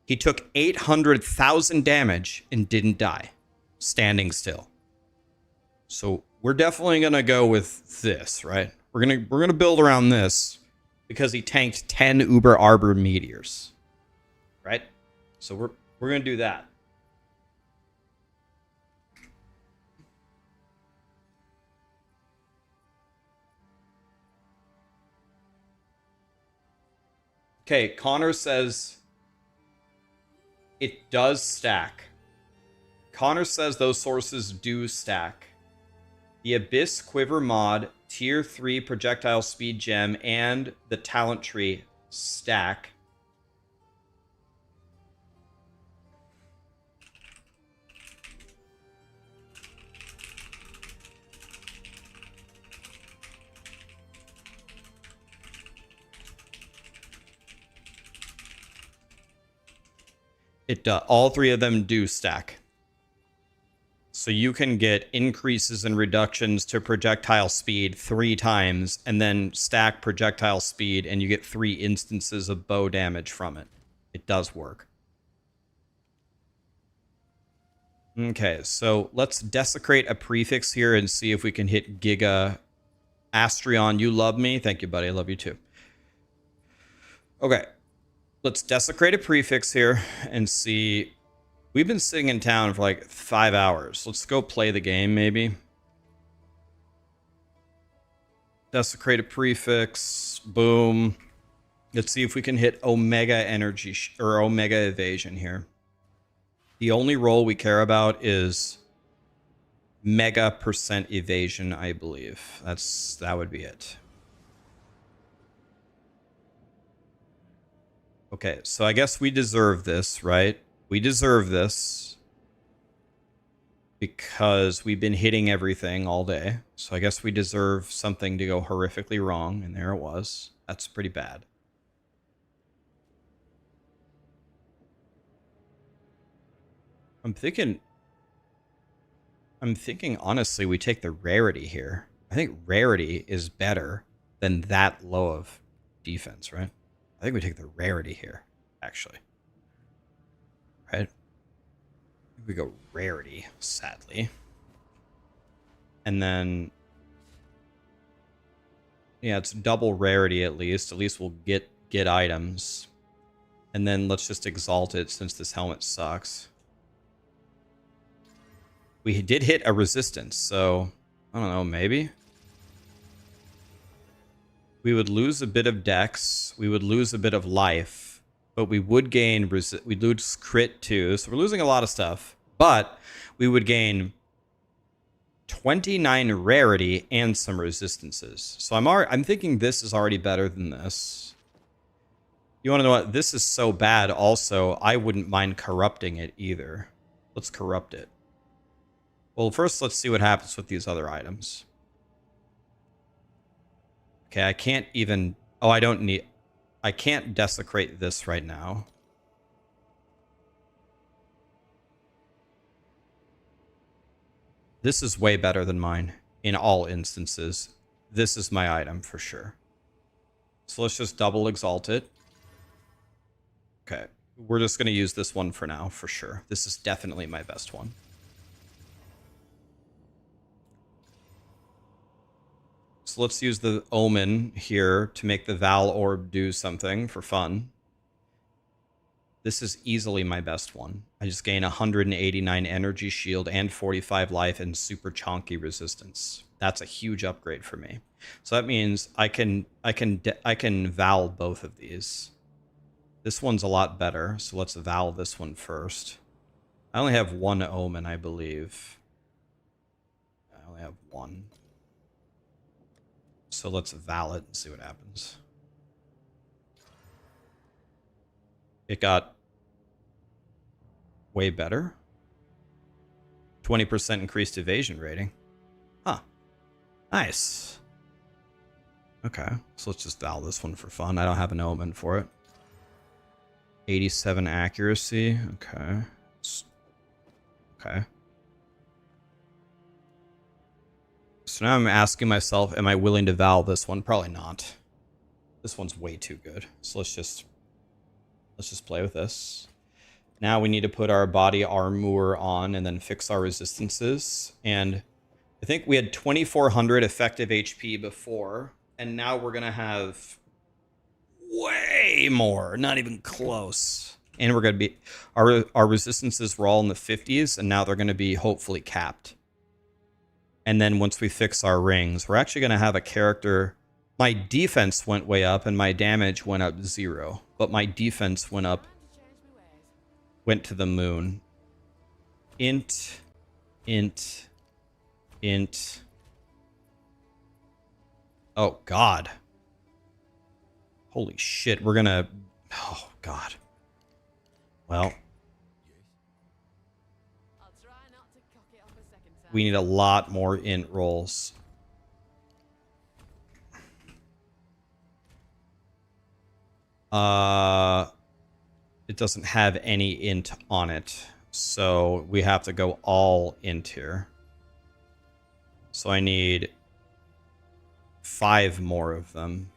He took 800,000 damage and didn't die. Standing still. So we're definitely gonna go with this, right? We're gonna build around this because he tanked 10 Uber Arbiter meteors. Right? So we're gonna do that. Okay, Connor says it does stack. Connor says those sources do stack. The Abyss Quiver mod, Tier 3 projectile speed gem, and the talent tree stack. It all three of them do stack. So you can get increases and reductions to projectile speed 3 times, and then stack projectile speed, and you get 3 instances of bow damage from it. It does work. Okay, so let's desecrate a prefix here and see if we can hit Giga Astrion, you love me. Thank you, buddy. I love you too. Okay. Let's desecrate a prefix here and see. We've been sitting in town for like 5 hours. Let's go play the game, maybe. Desecrate a prefix. Boom. Let's see if we can hit Omega Energy or Omega Evasion here. The only roll we care about is Mega % Evasion, I believe. That would be it. Okay, so I guess we deserve this, right? We deserve this because we've been hitting everything all day. So I guess we deserve something to go horrifically wrong, and there it was. That's pretty bad. I'm thinking honestly we take the rarity here. I think rarity is better than that low of defense, right? I think we take the rarity here, actually. Right? We go rarity, sadly. And then yeah, it's double rarity at least. At least we'll get items. And then let's just exalt it since this helmet sucks. We did hit a resistance, so I don't know, maybe. We would lose a bit of dex, we would lose a bit of life, but we would gain we'd lose crit too, so we're losing a lot of stuff. But we would gain 29 rarity and some resistances. So I'm thinking this is already better than this. You want to know what? This is so bad also, I wouldn't mind corrupting it either. Let's corrupt it. Well, first, let's see what happens with these other items. Okay, I can't even... Oh, I can't desecrate this right now. This is way better than mine in all instances. This is my item for sure. So let's just double exalt it. Okay, we're just going to use this one for now, for sure. This is definitely my best one. So let's use the Omen here to make the Val Orb do something for fun. This is easily my best one. I just gain 189 energy shield and 45 life and super chonky resistance. That's a huge upgrade for me. So that means I can Val both of these. This one's a lot better, so let's Val this one first. I only have one Omen, I believe. I only have one. So let's Val it and see what happens. It got way better. 20% increased evasion rating. Huh. Nice. Okay, so let's just Val this one for fun. I don't have an Omen for it. 87 accuracy. Okay. Okay. So now I'm asking myself, am I willing to Val this one? Probably not. This one's way too good. So let's just play with this. Now we need to put our body armor on and then fix our resistances. And I think we had 2,400 effective HP before, and now we're gonna have way more. Not even close. And we're gonna be our resistances were all in the 50s, and now they're gonna be hopefully capped. And then once we fix our rings, we're actually going to have a character. My defense went way up and my damage went up 0. But my defense went to the moon. Int. Oh, God. Holy shit, we're going to... Oh, God. Well... We need a lot more int rolls. It doesn't have any int on it, so we have to go all int here. So I need 5 more of them.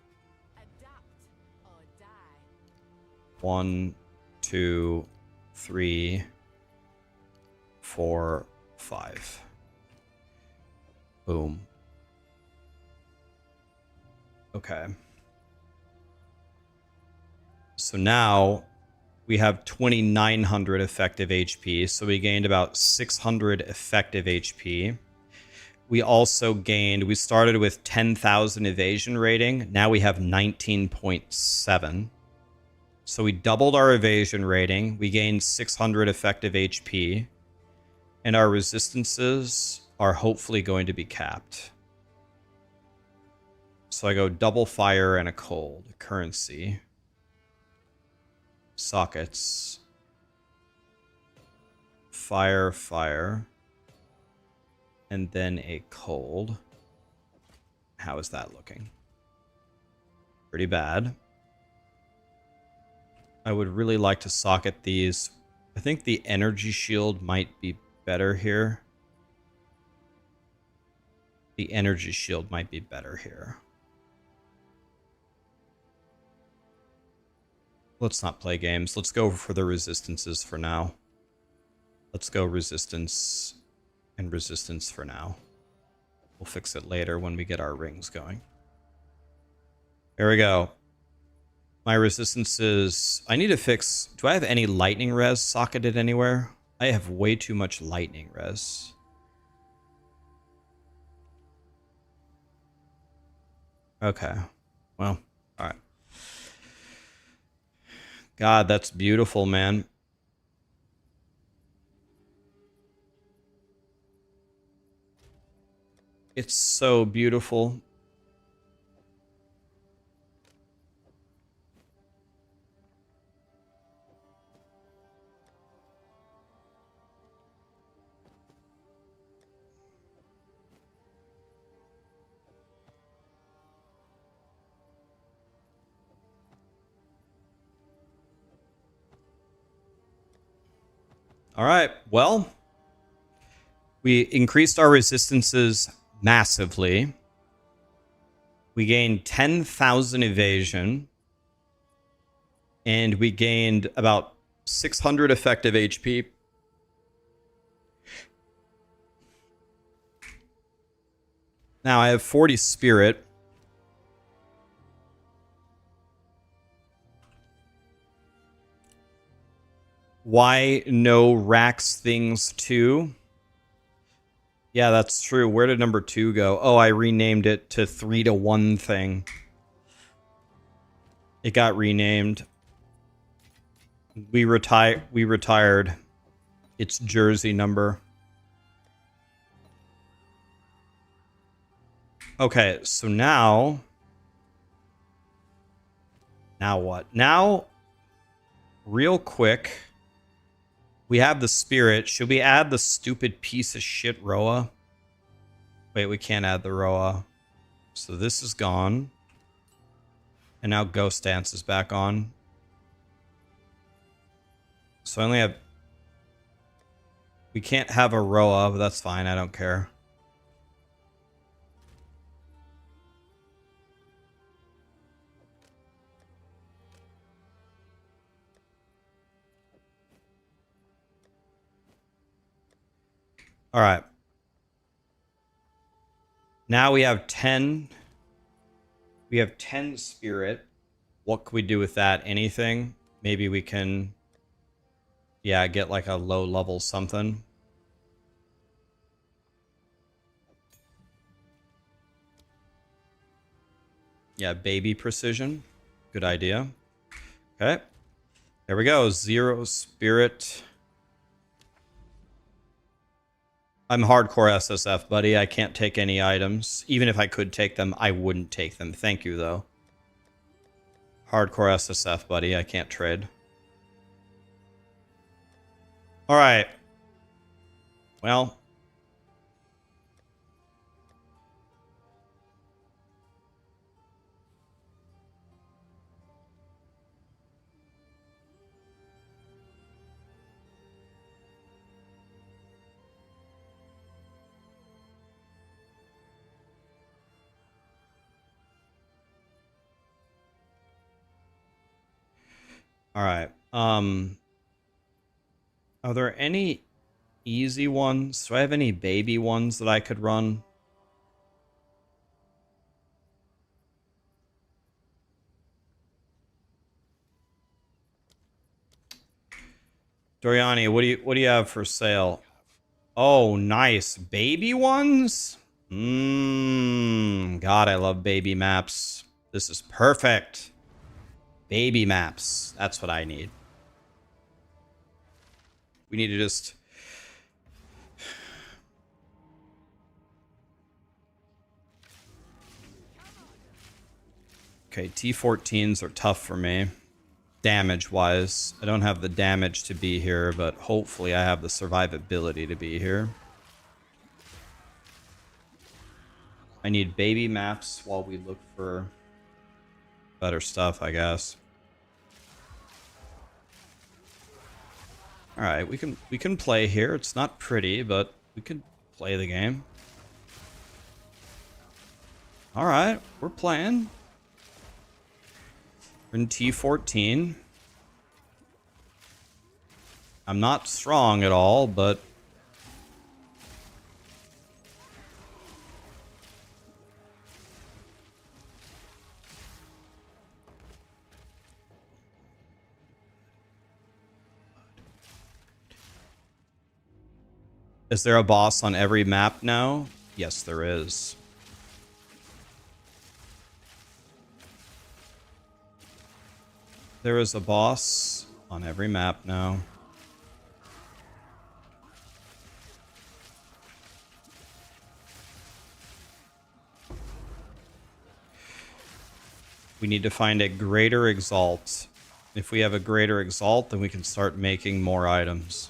1, 2, 3, 4, 5. Boom. Okay. So now we have 2,900 effective HP. So we gained about 600 effective HP. We also gained, we started with 10,000 evasion rating. Now we have 19.7. So we doubled our evasion rating. We gained 600 effective HP. And our resistances are hopefully going to be capped. So I go double fire and a cold. Currency. Sockets. Fire, fire. And then a cold. How is that looking? Pretty bad. I would really like to socket these. I think the energy shield might be better here. The energy shield might be better here. Let's not play games. Let's go for the resistances for now. Let's go resistance and resistance for now. We'll fix it later when we get our rings going. There we go. My resistances... I need to fix... Do I have any lightning res socketed anywhere? I have way too much lightning res. Okay. Well, alright. God, that's beautiful, man. It's so beautiful. All right, well, we increased our resistances massively. We gained 10,000 evasion. And we gained about 600 effective HP. Now I have 40 spirit. Why no Rax things 2? Yeah, that's true. Where did number 2 go? Oh, I renamed it to 3-to-1 thing. It got renamed. We retired its jersey number. Okay, so now what? Now, real quick, we have the spirit. Should we add the stupid piece of shit Roa? Wait, we can't add the Roa. So this is gone. And now Ghost Dance is back on. So I only have... We can't have a Roa, but that's fine. I don't care. All right. Now we have 10. We have 10 spirit. What can we do with that? Anything? Maybe we can... Yeah, get like a low level something. Yeah, baby precision. Good idea. Okay. There we go. 0 spirit. I'm hardcore SSF, buddy. I can't take any items. Even if I could take them, I wouldn't take them. Thank you, though. Hardcore SSF, buddy. I can't trade. All right. Well. All right. Are there any easy ones? Do I have any baby ones that I could run? Doriani, what do you have for sale? Oh, nice. Baby ones? God, I love baby maps. This is perfect. Baby maps. That's what I need. We need to just... Okay, T14s are tough for me. Damage-wise. I don't have the damage to be here, but hopefully I have the survivability to be here. I need baby maps while we look for better stuff, I guess. Alright, we can play here. It's not pretty, but we can play the game. Alright, we're playing. We're in T14. I'm not strong at all, but... Is there a boss on every map now? Yes, there is. There is a boss on every map now. We need to find a greater exalt. If we have a greater exalt, then we can start making more items.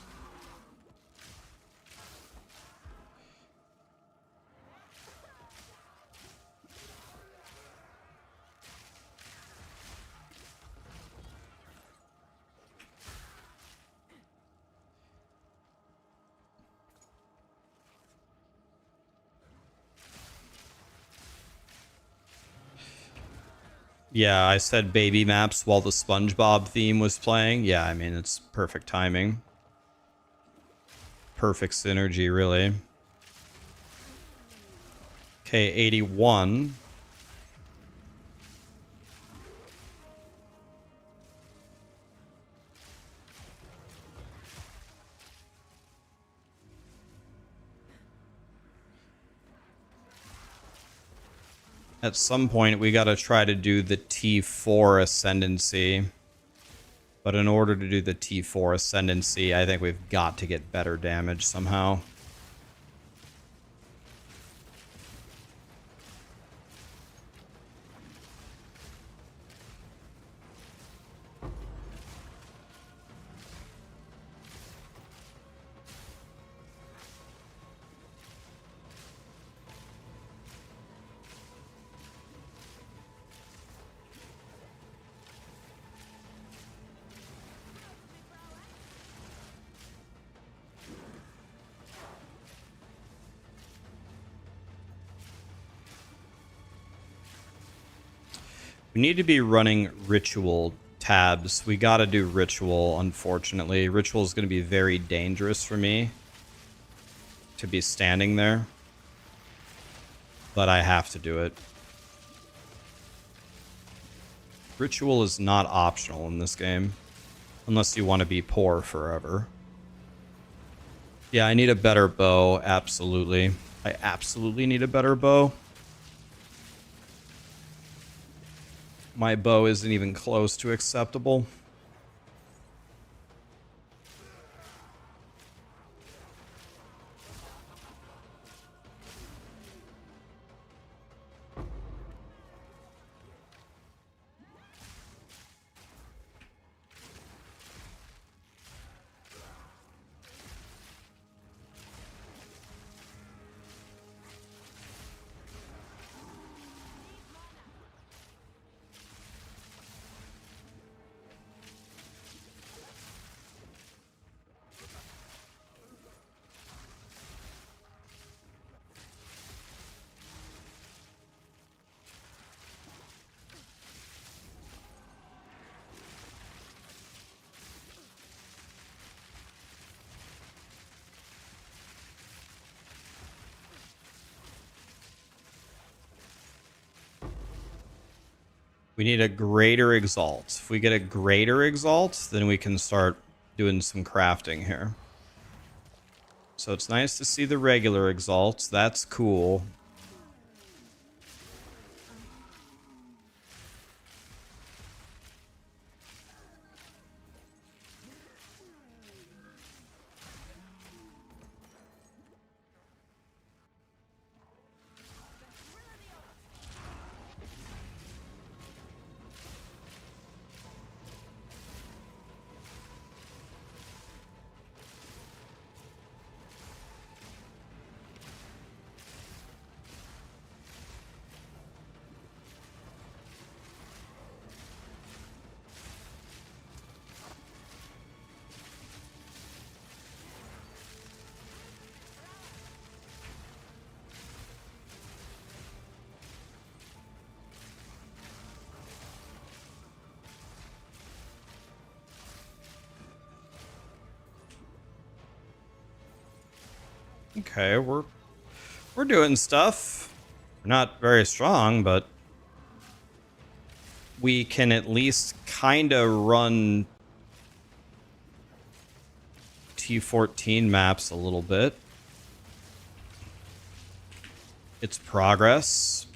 Yeah, I said baby maps while the SpongeBob theme was playing. Yeah, I mean, it's perfect timing. Perfect synergy, really. Okay, 81. At some point, we gotta try to do the T4 Ascendancy. But in order to do the T4 Ascendancy, I think we've got to get better damage somehow. We need to be running ritual tabs. We gotta do ritual, unfortunately. Ritual is gonna be very dangerous for me to be standing there. But I have to do it. Ritual is not optional in this game. Unless you want to be poor forever. Yeah, I need a better bow, absolutely. I absolutely need a better bow. My bow isn't even close to acceptable. We need a greater exalt. If we get a greater exalt, then we can start doing some crafting here. So it's nice to see the regular exalts. That's cool. Okay, we're doing stuff. We're not very strong, but we can at least kind of run T14 maps a little bit. It's progress.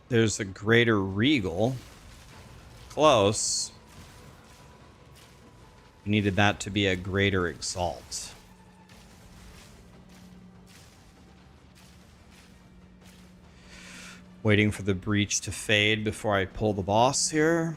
There's a greater regal. Close. We needed that to be a greater exalt. Waiting for the breach to fade before I pull the boss here.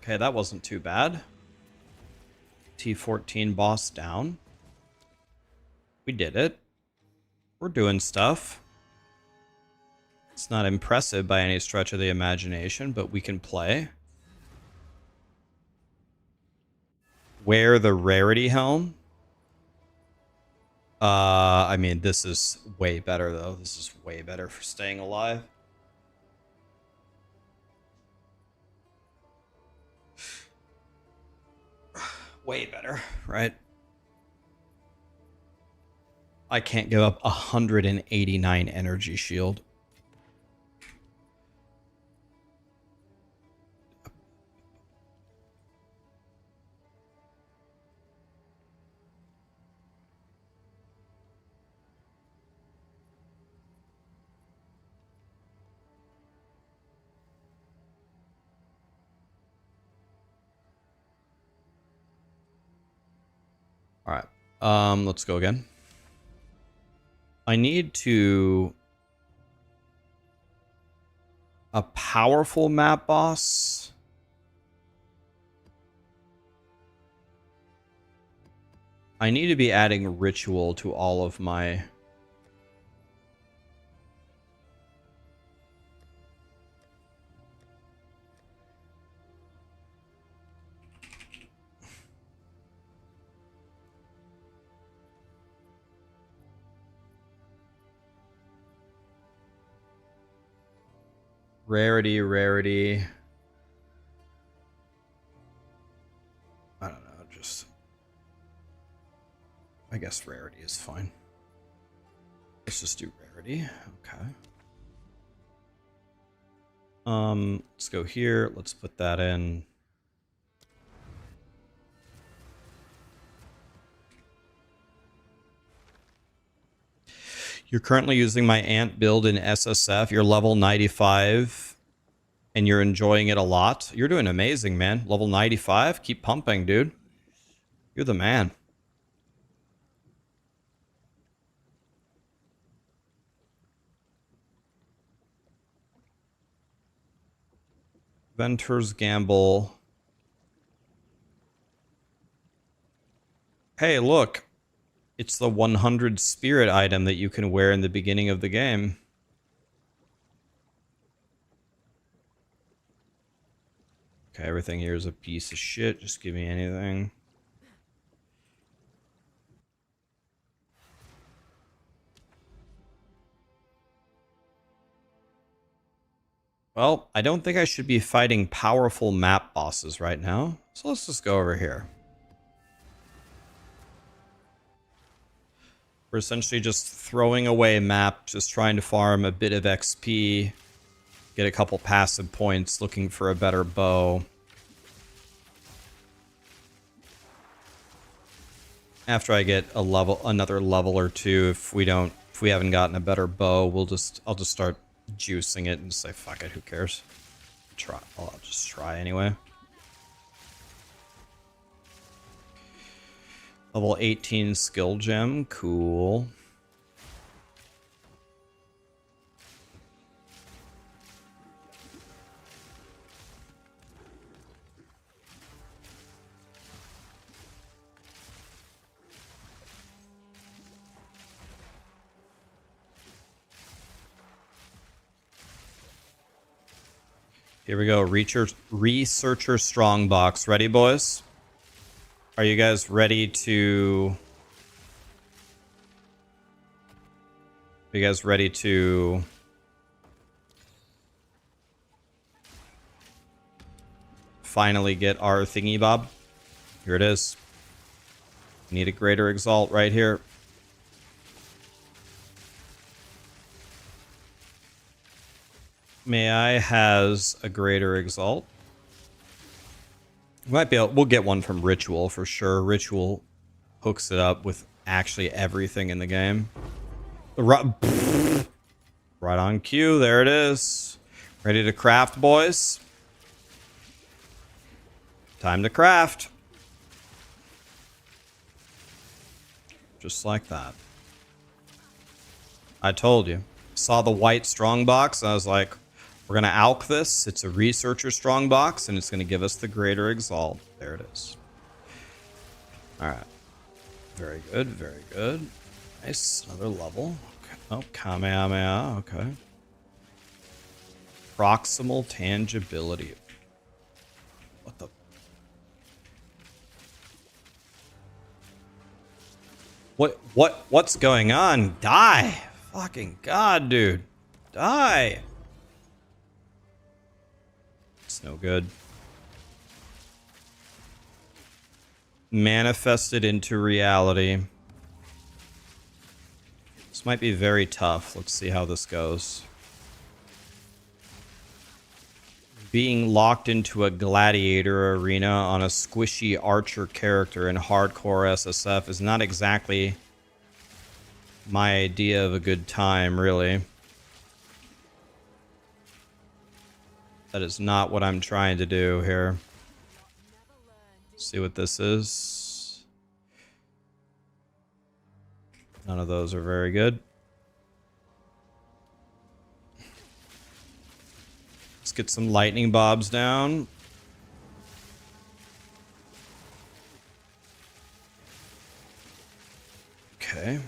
Okay, that wasn't too bad. T14 boss down. We did it. We're doing stuff. It's not impressive by any stretch of the imagination, but we can play. Wear the rarity helm. I mean, this is way better, though. This is way better for staying alive. Way better, right? I can't give up 189 energy shield. All right. Let's go again. I need to... a powerful map boss. I need to be adding ritual to all of my... Rarity. I don't know, just... I guess rarity is fine. Let's just do rarity. Okay. Let's go here. Let's put that in. You're currently using my ant build in SSF. You're level 95 and you're enjoying it a lot. You're doing amazing, man. Level 95. Keep pumping, dude. You're the man. Ventur's Gamble. Hey, look. It's the 100 spirit item that you can wear in the beginning of the game. Okay, everything here is a piece of shit. Just give me anything. Well, I don't think I should be fighting powerful map bosses right now. So let's just go over here. We're essentially just throwing away map, just trying to farm a bit of XP, get a couple passive points, looking for a better bow. After I get another level or two, if we haven't gotten a better bow, I'll just start juicing it and say, fuck it, who cares? I'll just try anyway. Level 18 skill gem, cool. Here we go, Researcher Strongbox. Ready, boys? Are you guys ready to... Are you guys ready to... finally get our thingy bob? Here it is. Need a greater exalt right here. May I has a greater exalt? We might be able, we'll get one from Ritual for sure. Ritual hooks it up with actually everything in the game. Right on cue, there it is. Ready to craft, boys? Time to craft. Just like that. I told you. Saw the white strongbox, and I was like, we're going to alch this. It's a researcher strongbox, and it's going to give us the greater exalt. There it is. All right. Very good, very good. Nice. Another level. Okay. Oh, Kamehameha. Okay. Proximal tangibility. What the... What's going on? Die! Fucking God, dude. Die! It's no good. Manifested into reality. This might be very tough. Let's see how this goes. Being locked into a gladiator arena on a squishy archer character in hardcore SSF is not exactly my idea of a good time, really. That is not what I'm trying to do here. See what this is. None of those are very good. Let's get some lightning bobs down. Okay.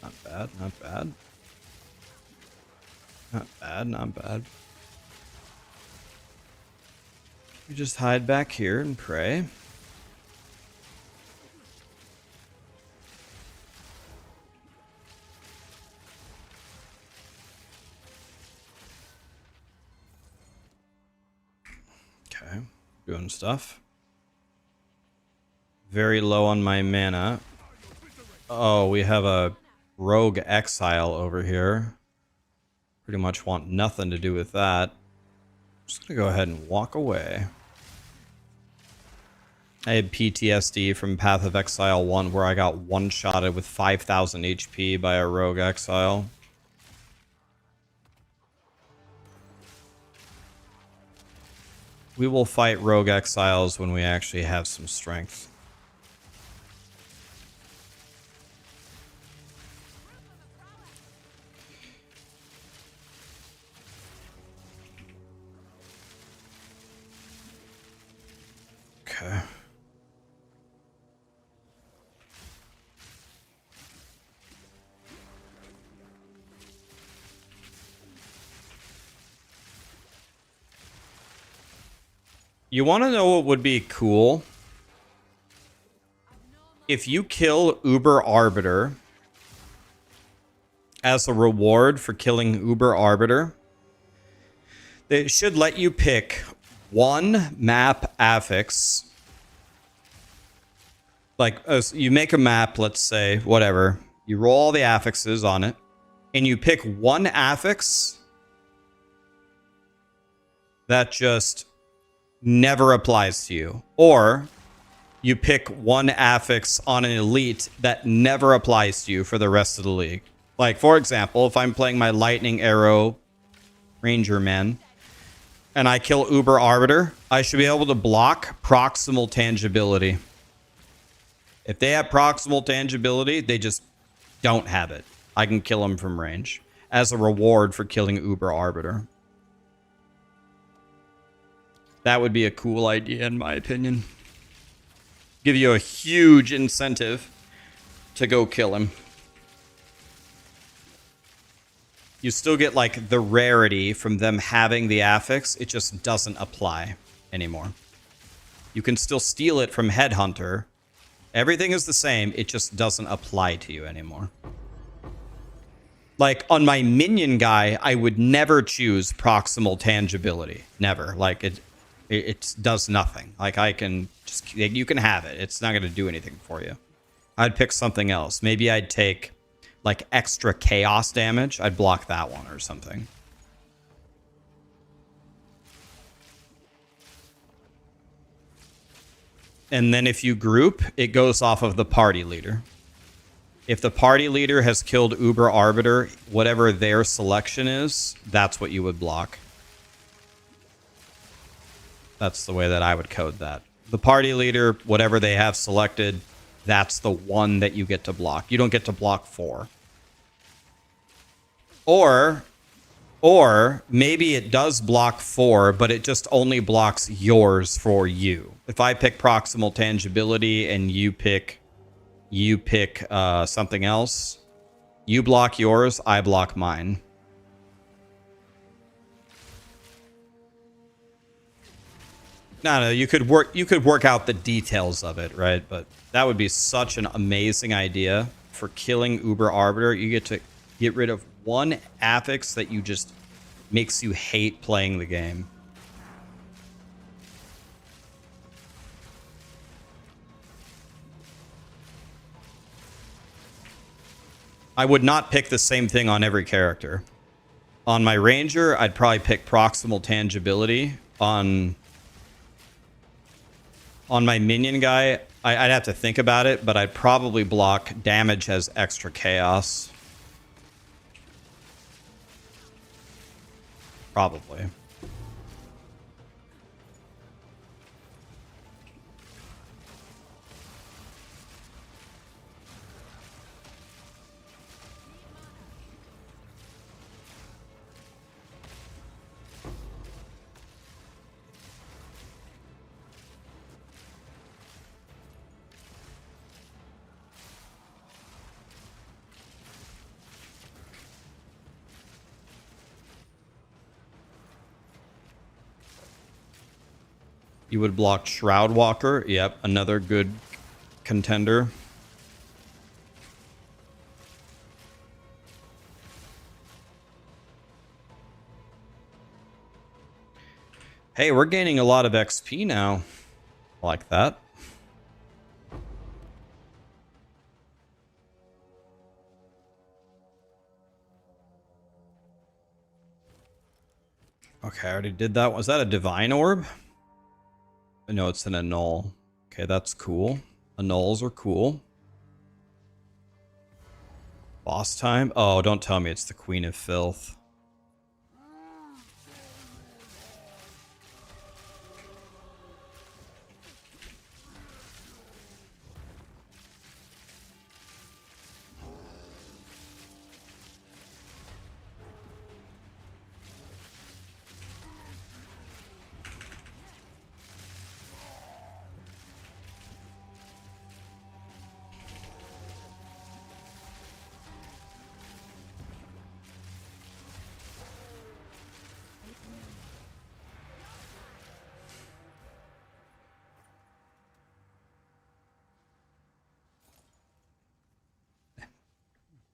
Not bad, not bad. Not bad, not bad. We just hide back here and pray. Okay, doing stuff. Very low on my mana. Oh, we have a rogue Exile over here. Pretty much want nothing to do with that. Just gonna go ahead and walk away. I had PTSD from Path of Exile 1 where I got one-shotted with 5,000 HP by a rogue Exile. We will fight rogue Exiles when we actually have some strength. Okay. You want to know what would be cool? If you kill Uber Arbiter as a reward for killing Uber Arbiter, they should let you pick one map affix. Like, you make a map, let's say, whatever. You roll all the affixes on it, and you pick one affix that just never applies to you. Or you pick one affix on an elite that never applies to you for the rest of the league. Like, for example, if I'm playing my Lightning Arrow Ranger Man and I kill Uber Arbiter, I should be able to block proximal tangibility. If they have proximal tangibility, they just don't have it. I can kill them from range as a reward for killing Uber Arbiter. That would be a cool idea, in my opinion. Give you a huge incentive to go kill him. You still get, like, the rarity from them having the affix. It just doesn't apply anymore. You can still steal it from Headhunter. Everything is the same. It just doesn't apply to you anymore. Like, on my minion guy, I would never choose proximal tangibility. Never. Like, it does nothing. Like, I can just... You can have it. It's not going to do anything for you. I'd pick something else. Maybe I'd take, like, extra chaos damage. I'd block that one or something. And then if you group, it goes off of the party leader. If the party leader has killed Uber Arbiter, whatever their selection is, that's what you would block. That's the way that I would code that. The party leader, whatever they have selected, that's the one that you get to block. You don't get to block 4. Or maybe it does block 4, but it just only blocks yours for you. If I pick proximal tangibility and you pick something else, you block yours, I block mine. No, you could work out the details of it, right? But that would be such an amazing idea for killing Uber Arbiter. You get to get rid of one affix that you just makes you hate playing the game. I would not pick the same thing on every character. On my Ranger, I'd probably pick proximal tangibility. On my minion guy, I'd have to think about it, but I'd probably block damage as extra chaos. Probably. You would block Shroud Walker. Yep, another good contender. Hey, we're gaining a lot of XP now. I like that. Okay, I already did that. Was that a Divine Orb? No, it's an annul. Okay, that's cool. Annuls are cool. Boss time? Oh, don't tell me it's the Queen of Filth.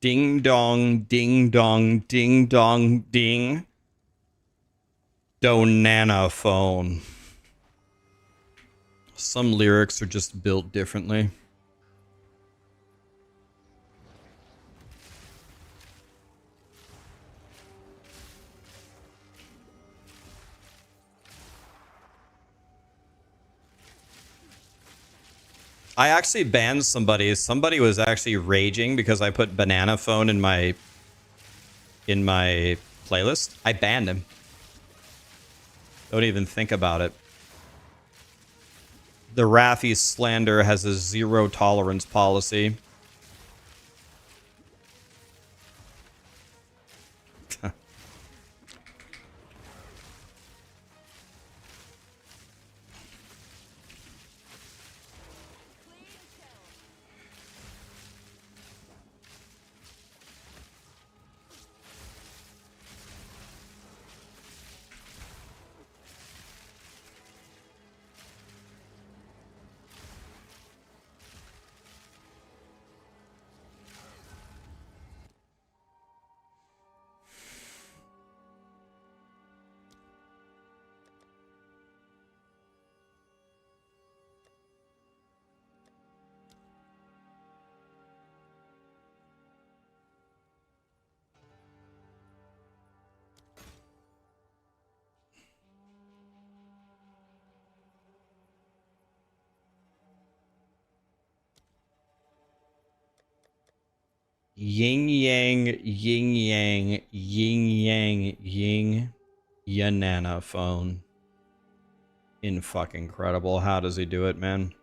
Ding dong, ding dong, ding dong, ding. Donana phone. Some lyrics are just built differently. I actually banned somebody. Somebody was actually raging because I put banana phone in my playlist. I banned him. Don't even think about it. The Raffi slander has a zero tolerance policy. Yin yang, yin yang, yin yang, yin. Yanana phone. In fucking incredible. How does he do it, man?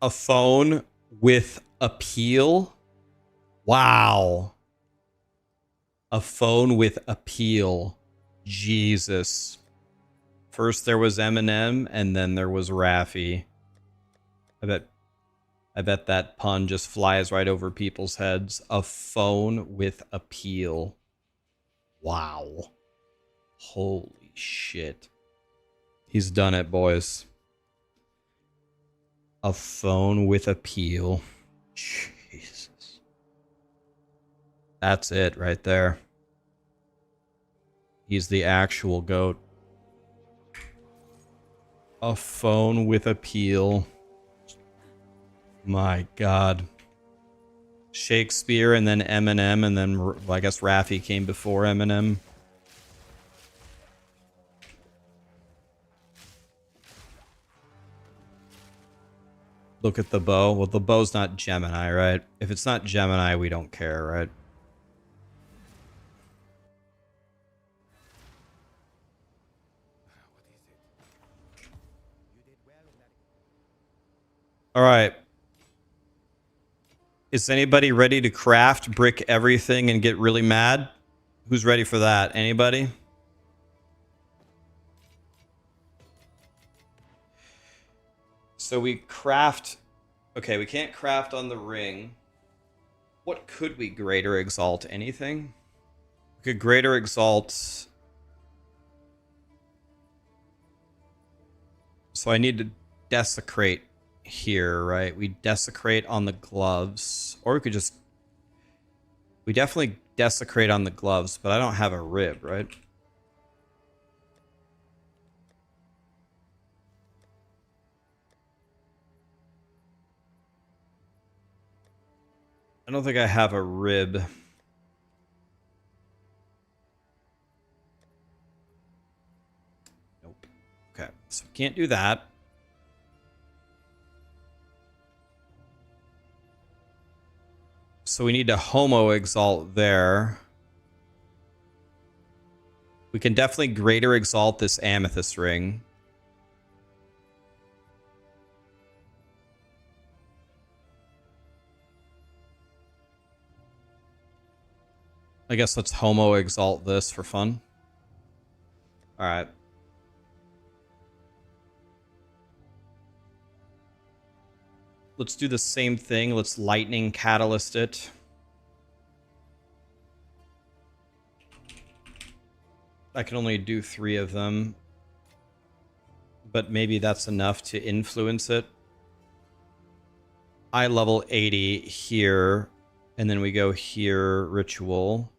A phone with appeal? Wow. A phone with appeal. Jesus. First there was Eminem, and then there was Raffi. I bet that pun just flies right over people's heads. A phone with appeal. Wow. Holy shit. He's done it, boys. A phone with appeal. Jesus. That's it right there. He's the actual GOAT. A phone with appeal. My God. Shakespeare and then Eminem, and then well, I guess Raffi came before Eminem. Look at the bow. Well, the bow's not Gemini, right? If it's not Gemini, we don't care, right? All right. Is anybody ready to craft, brick everything, and get really mad? Who's ready for that? Anybody? So we craft... Okay, we can't craft on the ring. What could we greater exalt? Anything? We could greater exalt... So I need to desecrate here, right? We desecrate on the gloves. Or we could just... We definitely desecrate on the gloves, but I don't have a rib, right? I don't think I have a rib. Nope. Okay, so we can't do that. So we need to homo exalt there. We can definitely greater exalt this amethyst ring. I guess let's homo exalt this for fun. All right. Let's do the same thing. Let's lightning catalyst it. I can only do 3 of them. But maybe that's enough to influence it. I level 80 here, and then we go here, ritual.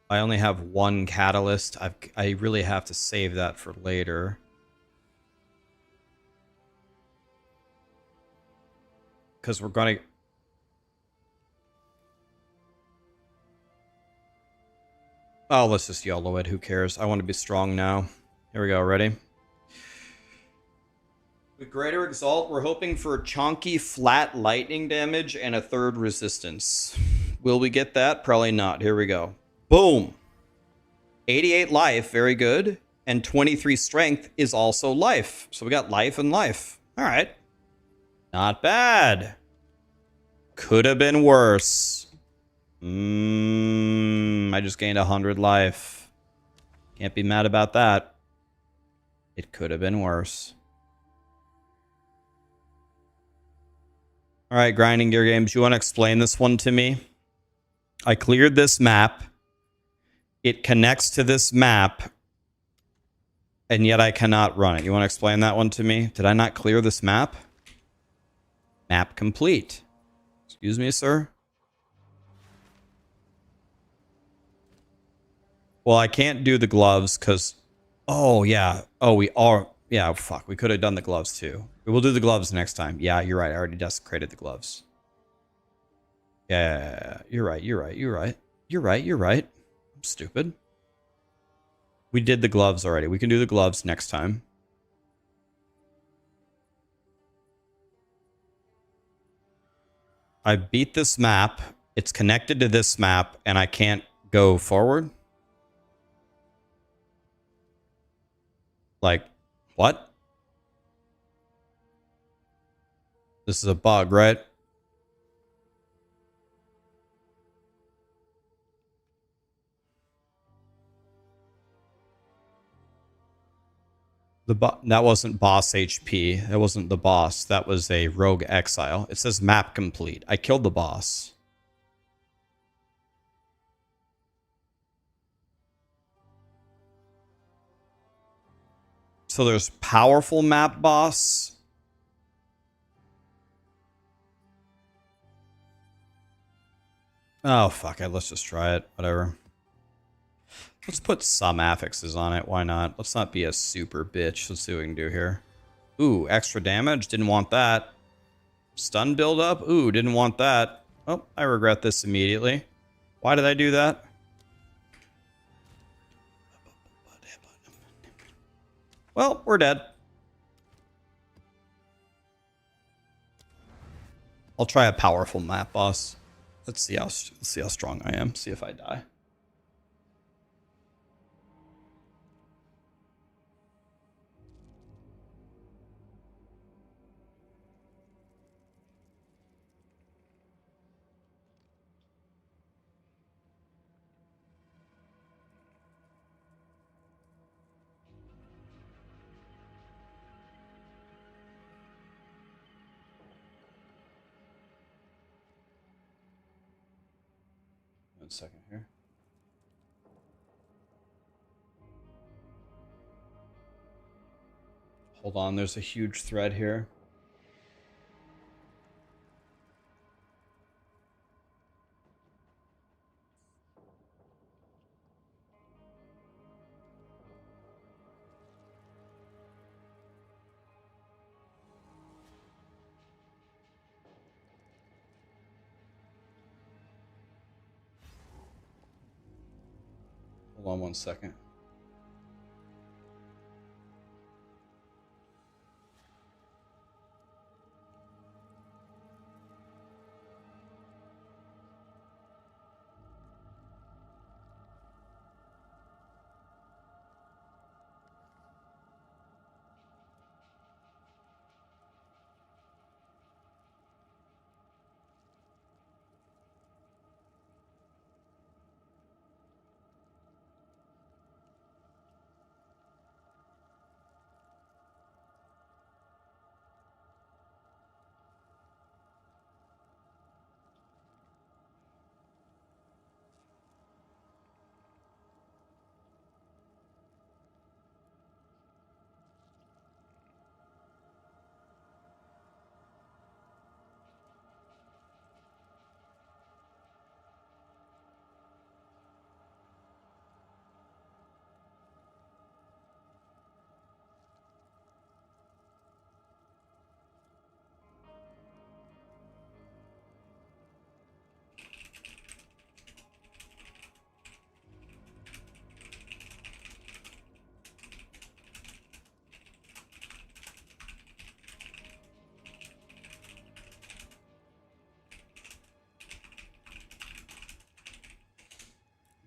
I only have 1 catalyst. I really have to save that for later. Because we're going to... Oh, let's just YOLO it. Who cares? I want to be strong now. Here we go. Ready? With Greater Exalt, we're hoping for chonky, flat lightning damage and a 3rd resistance. Will we get that? Probably not. Here we go. Boom! 88 life, very good. And 23 strength is also life. So we got life and life. All right. Not bad. Could have been worse. I just gained 100 life. Can't be mad about that. It could have been worse. All right, Grinding Gear Games, you want to explain this one to me? I cleared this map. It connects to this map, and yet I cannot run it. You want to explain that one to me? Did I not clear this map? Map complete. Excuse me, sir? Well, I can't do the gloves because... Oh, yeah. Oh, we are... Yeah, fuck. We could have done the gloves, too. We'll do the gloves next time. Yeah, you're right. I already desecrated the gloves. Yeah, you're right. You're right. You're right. You're right. You're right. I'm stupid. We did the gloves already. We can do the gloves next time. I beat this map. It's connected to this map, and I can't go forward. Like, what? This is a bug, right? That wasn't boss HP. That wasn't the boss. That was a rogue exile. It says map complete. I killed the boss. So there's powerful map boss. Oh, fuck it. Let's just try it. Whatever. Let's put some affixes on it. Why not? Let's not be a super bitch. Let's see what we can do here. Ooh, extra damage. Didn't want that. Stun buildup. Ooh, didn't want that. Oh, I regret this immediately. Why did I do that? Well, we're dead. I'll try a powerful map boss. Let's see how strong I am. See if I die. 1 second here. Hold on, there's a huge thread here. Hold on 1 second.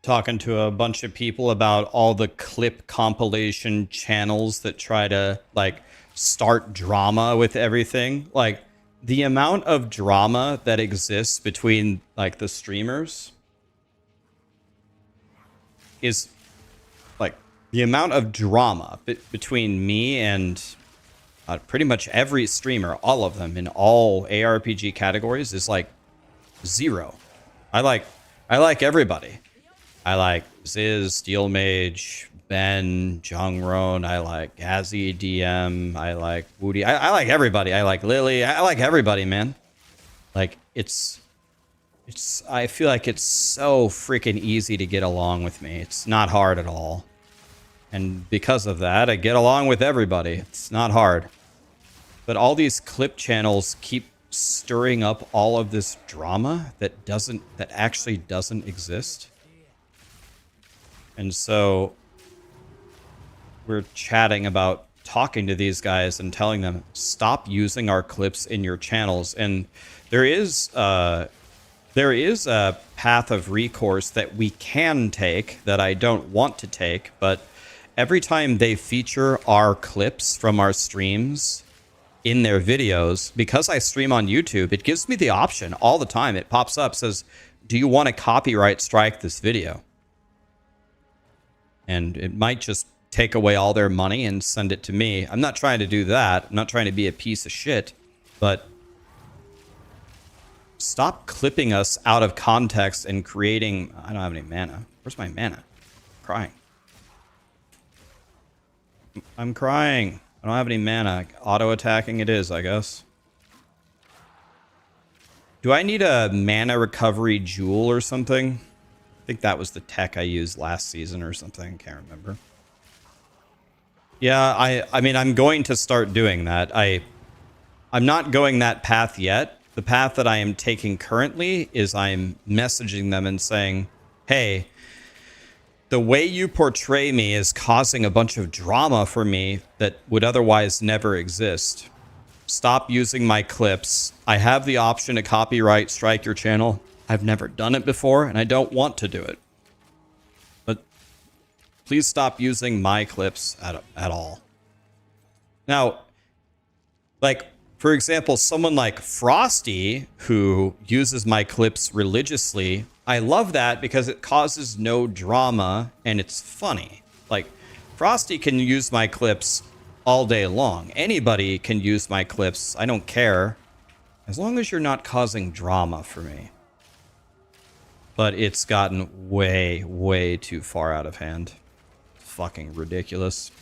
talking to a bunch of people about all the clip compilation channels that try to like start drama with everything. Like the amount of drama that exists between like the streamers is like the amount of drama between me and pretty much every streamer, all of them in all ARPG categories is like zero. I like everybody. I like Ziz, Steel Mage, Ben, Jongron. I like Gazi, DM. I like Woody. I like everybody. I like Lily. I like everybody, man. Like it's. I feel like it's so freaking easy to get along with me. It's not hard at all. And because of that, I get along with everybody. It's not hard. But all these clip channels keep stirring up all of this drama that actually doesn't exist. And so we're chatting about talking to these guys and telling them, stop using our clips in your channels. And there is a path of recourse that we can take that I don't want to take, but every time they feature our clips from our streams in their videos, because I stream on YouTube, it gives me the option all the time. It pops up, says, do you want to copyright strike this video? And it might just take away all their money and send it to me. I'm not trying to do that. I'm not trying to be a piece of shit, but stop clipping us out of context and creating... I don't have any mana. Where's my mana? I'm crying. I'm crying. I don't have any mana. Auto-attacking it is, I guess. Do I need a mana recovery jewel or something? I think that was the tech I used last season or something. Can't remember. Yeah, I mean, I'm going to start doing that. I'm not going that path yet. The path that I am taking currently is I'm messaging them and saying, hey, the way you portray me is causing a bunch of drama for me that would otherwise never exist. Stop using my clips. I have the option to copyright strike your channel. I've never done it before, and I don't want to do it. But please stop using my clips at all. Now, like, for example, someone like Frosty, who uses my clips religiously, I love that because it causes no drama and it's funny. Like, Frosty can use my clips all day long. Anybody can use my clips. I don't care. As long as you're not causing drama for me. But it's gotten way, way too far out of hand. Fucking ridiculous.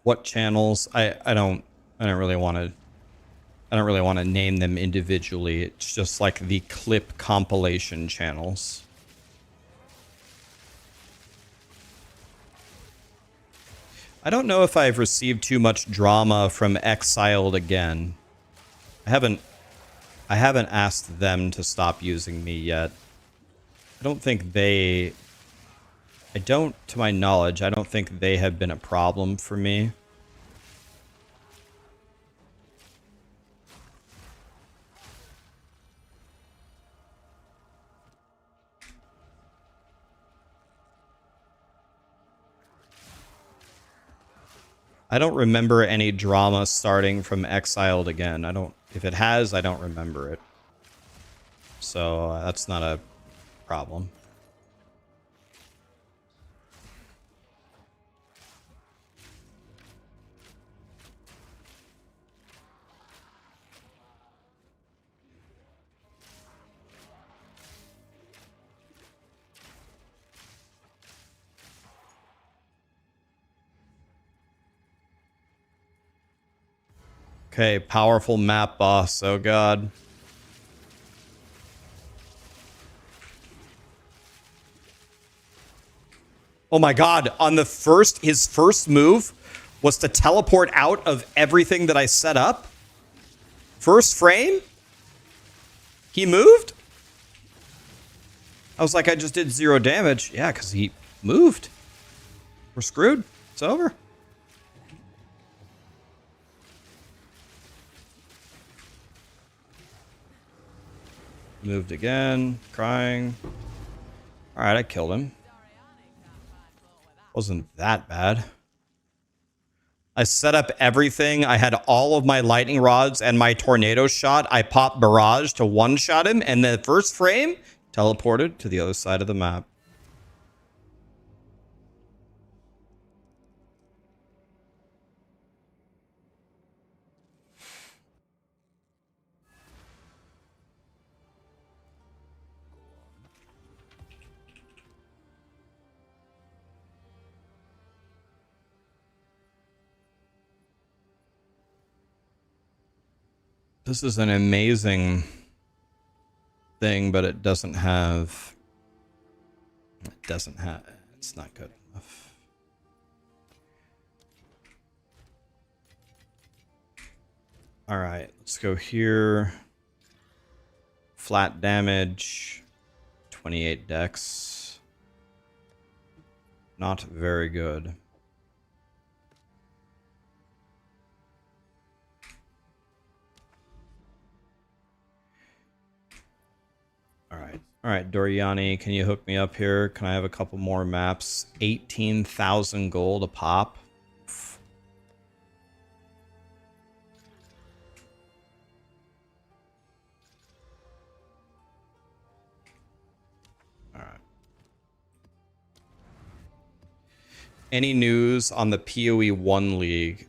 What channels? I don't really want to name them individually. It's just like the clip compilation channels. I don't know if I've received too much drama from Exiled again. I haven't asked them to stop using me yet. I don't think they... to my knowledge, I don't think they have been a problem for me. I don't remember any drama starting from Exiled again. If it has, I don't remember it. So that's not a problem. Okay, powerful map boss. Oh god. Oh my god, on the his first move was to teleport out of everything that I set up? First frame? He moved? I was like, I just did 0 damage. Yeah, because he moved. We're screwed. It's over. Moved again. Crying. Alright, I killed him. Wasn't that bad. I set up everything. I had all of my lightning rods and my tornado shot. I popped barrage to one-shot him, and the first frame teleported to the other side of the map. This is an amazing thing, but it doesn't have... It's not good enough. Alright, let's go here. Flat damage. 28 dex. Not very good. All right, Doriani, can you hook me up here? Can I have a couple more maps? 18,000 gold a pop. All right. Any news on the POE1 League?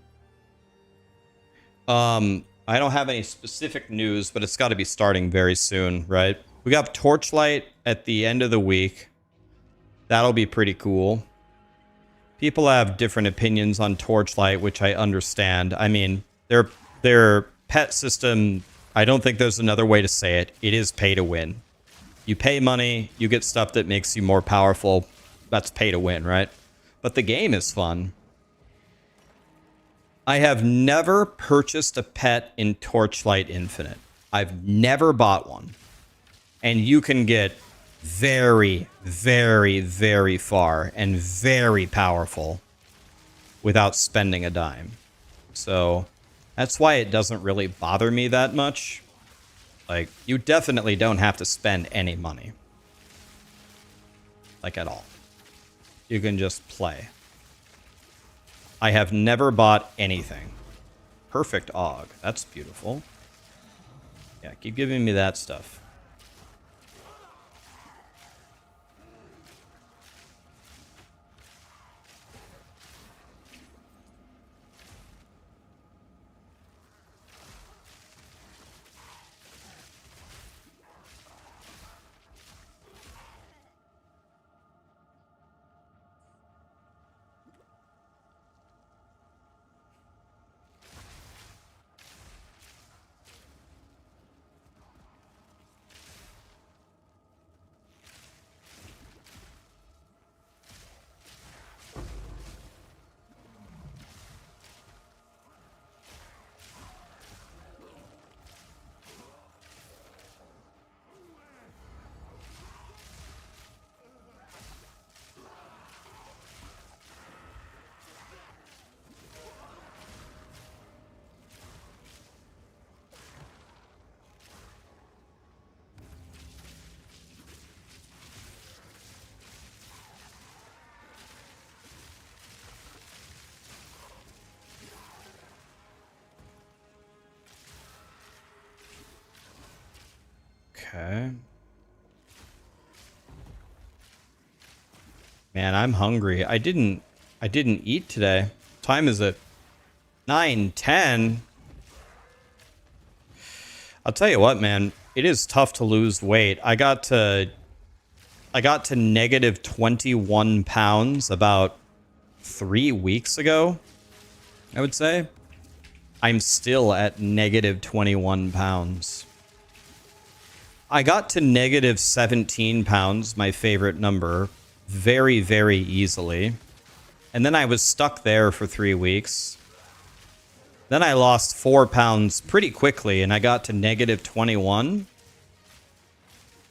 I don't have any specific news, but it's got to be starting very soon, right? We got Torchlight at the end of the week. That'll be pretty cool. People have different opinions on Torchlight, which I understand. I mean, their pet system, I don't think there's another way to say it. It is pay to win. You pay money, you get stuff that makes you more powerful. That's pay to win, right? But the game is fun. I have never purchased a pet in Torchlight Infinite. I've never bought one. And you can get very, very, very far and very powerful without spending a dime. So that's why it doesn't really bother me that much. Like, you definitely don't have to spend any money. Like, at all. You can just play. I have never bought anything. Perfect Og. That's beautiful. Yeah, keep giving me that stuff. Okay. Man, I'm hungry. I didn't eat today. Time is at 9:10. I'll tell you what, man. It is tough to lose weight. I got to negative 21 pounds about 3 weeks ago, I would say. I'm still at negative 21 pounds. I got to negative 17 pounds, my favorite number, very, very easily. And then I was stuck there for 3 weeks. Then I lost 4 pounds pretty quickly, and I got to negative 21.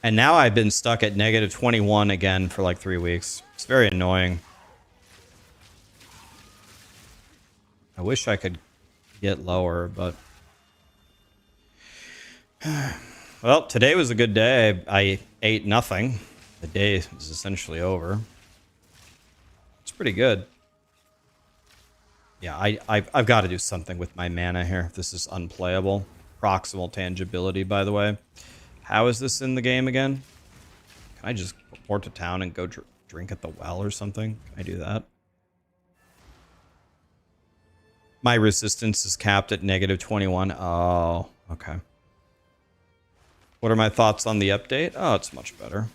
And now I've been stuck at negative 21 again for like 3 weeks. It's very annoying. I wish I could get lower, but... Well, today was a good day. I ate nothing. The day is essentially over. It's pretty good. Yeah, I've got to do something with my mana here. This is unplayable. Proximal tangibility, by the way. How is this in the game again? Can I just port to town and go drink at the well or something? Can I do that? My resistance is capped at negative 21. Oh, okay. What are my thoughts on the update? Oh, it's much better.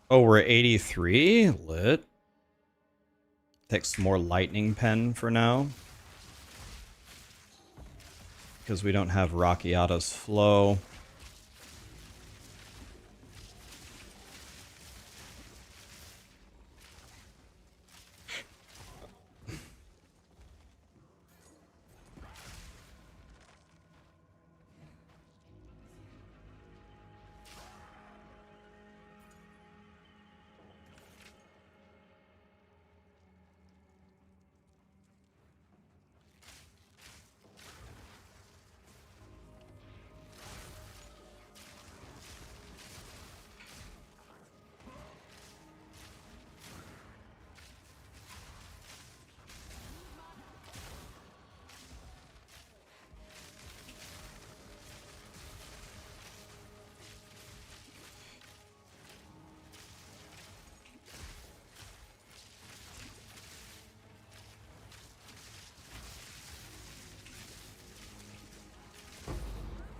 Oh, we're 83? Lit. Take some more lightning pen for now. Because we don't have Rockiata's flow.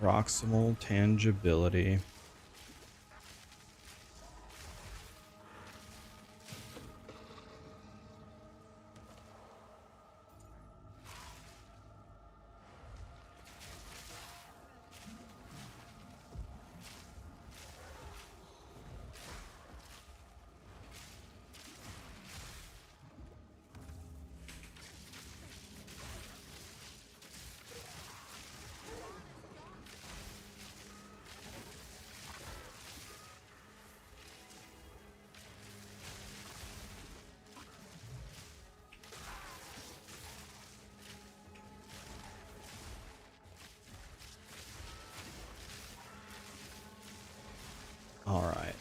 Proximal tangibility. All right.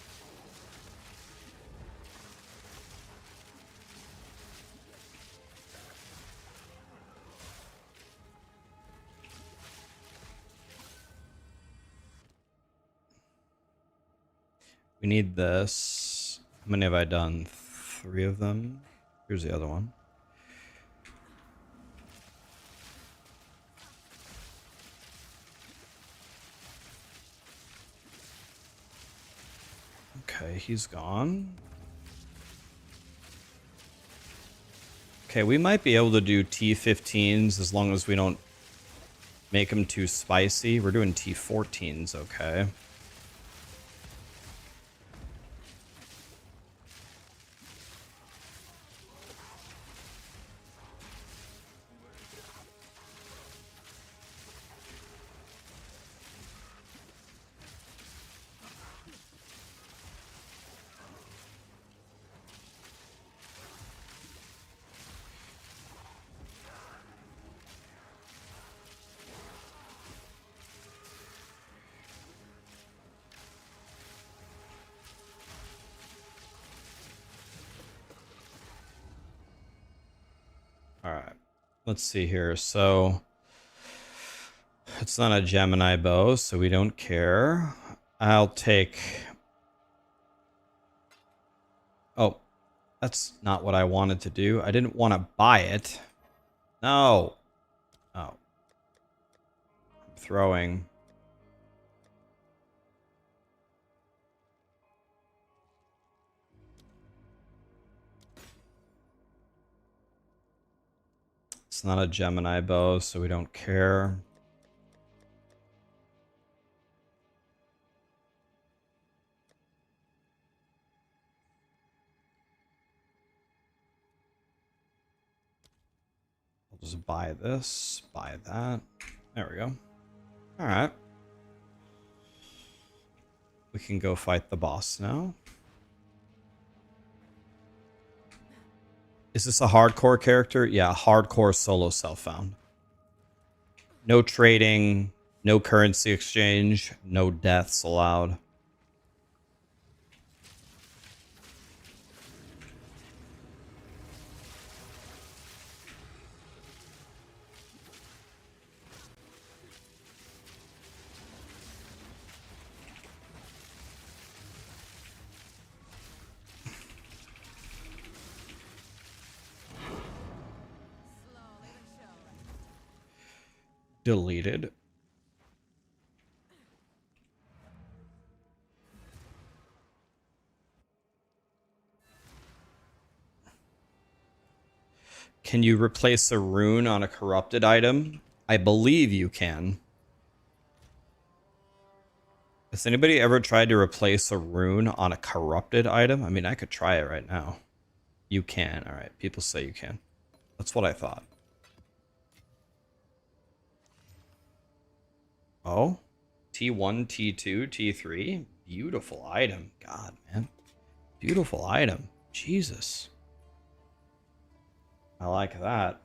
We need this. How many have I done? 3 of them. Here's the other one. Okay, he's gone. Okay, we might be able to do T15s as long as we don't make them too spicy. We're doing T14s, okay. All right, let's see here. So it's not a Gemini bow, so we don't care. I'll take... Oh, that's not what I wanted to do. I didn't want to buy it. No. Oh. I'm throwing. It's not a Gemini bow, so we don't care. I'll just buy this, buy that. There we go. All right. We can go fight the boss now. Is this a hardcore character? Yeah, hardcore solo self-found. No trading, no currency exchange, no deaths allowed. Deleted. Can you replace a rune on a corrupted item? I believe you can. Has anybody ever tried to replace a rune on a corrupted item? I mean, I could try it right now. You can. All right. People say you can. That's what I thought. Oh, T1, T2, T3. Beautiful item. God, man. Beautiful item. Jesus. I like that.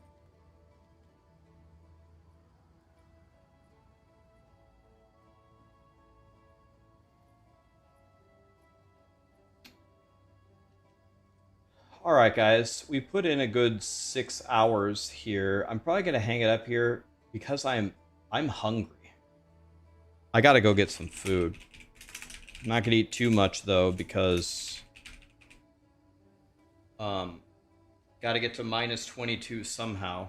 All right, guys. We put in a good 6 hours here. I'm probably going to hang it up here because I'm hungry. I got to go get some food. I'm not going to eat too much though because got to get to minus 22 somehow.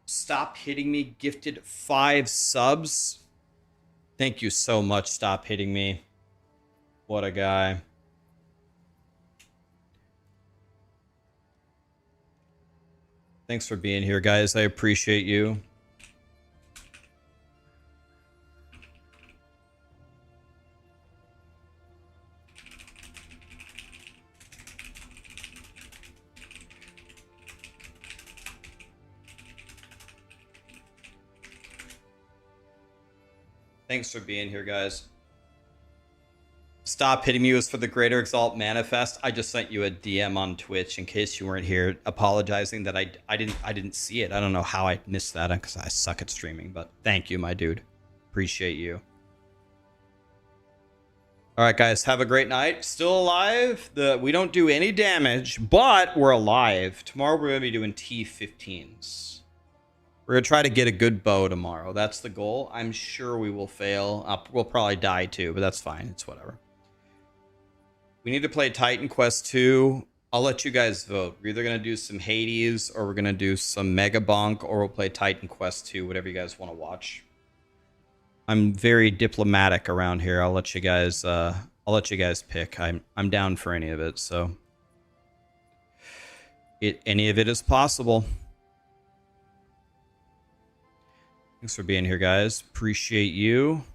Stop hitting me. Gifted 5 subs. Thank you so much. Stop hitting me. What a guy. Thanks for being here, guys. I appreciate you. Thanks for being here, guys. Stop hitting me was for the Greater Exalt Manifest. I just sent you a DM on Twitch in case you weren't here, apologizing that I didn't see it. I don't know how I missed that because I suck at streaming, but thank you, my dude. Appreciate you. All right, guys, have a great night. Still alive. We don't do any damage, but we're alive. Tomorrow we're gonna be doing T15s. We're going to try to get a good bow tomorrow. That's the goal. I'm sure we will fail. We'll probably die too, but that's fine. It's whatever. We need to play Titan Quest 2. I'll let you guys vote. We're either going to do some Hades or we're going to do some Mega Bonk or we'll play Titan Quest 2, whatever you guys want to watch. I'm very diplomatic around here. I'll let you guys pick. I'm down for any of it, so any of it is possible. Thanks for being here, guys. Appreciate you.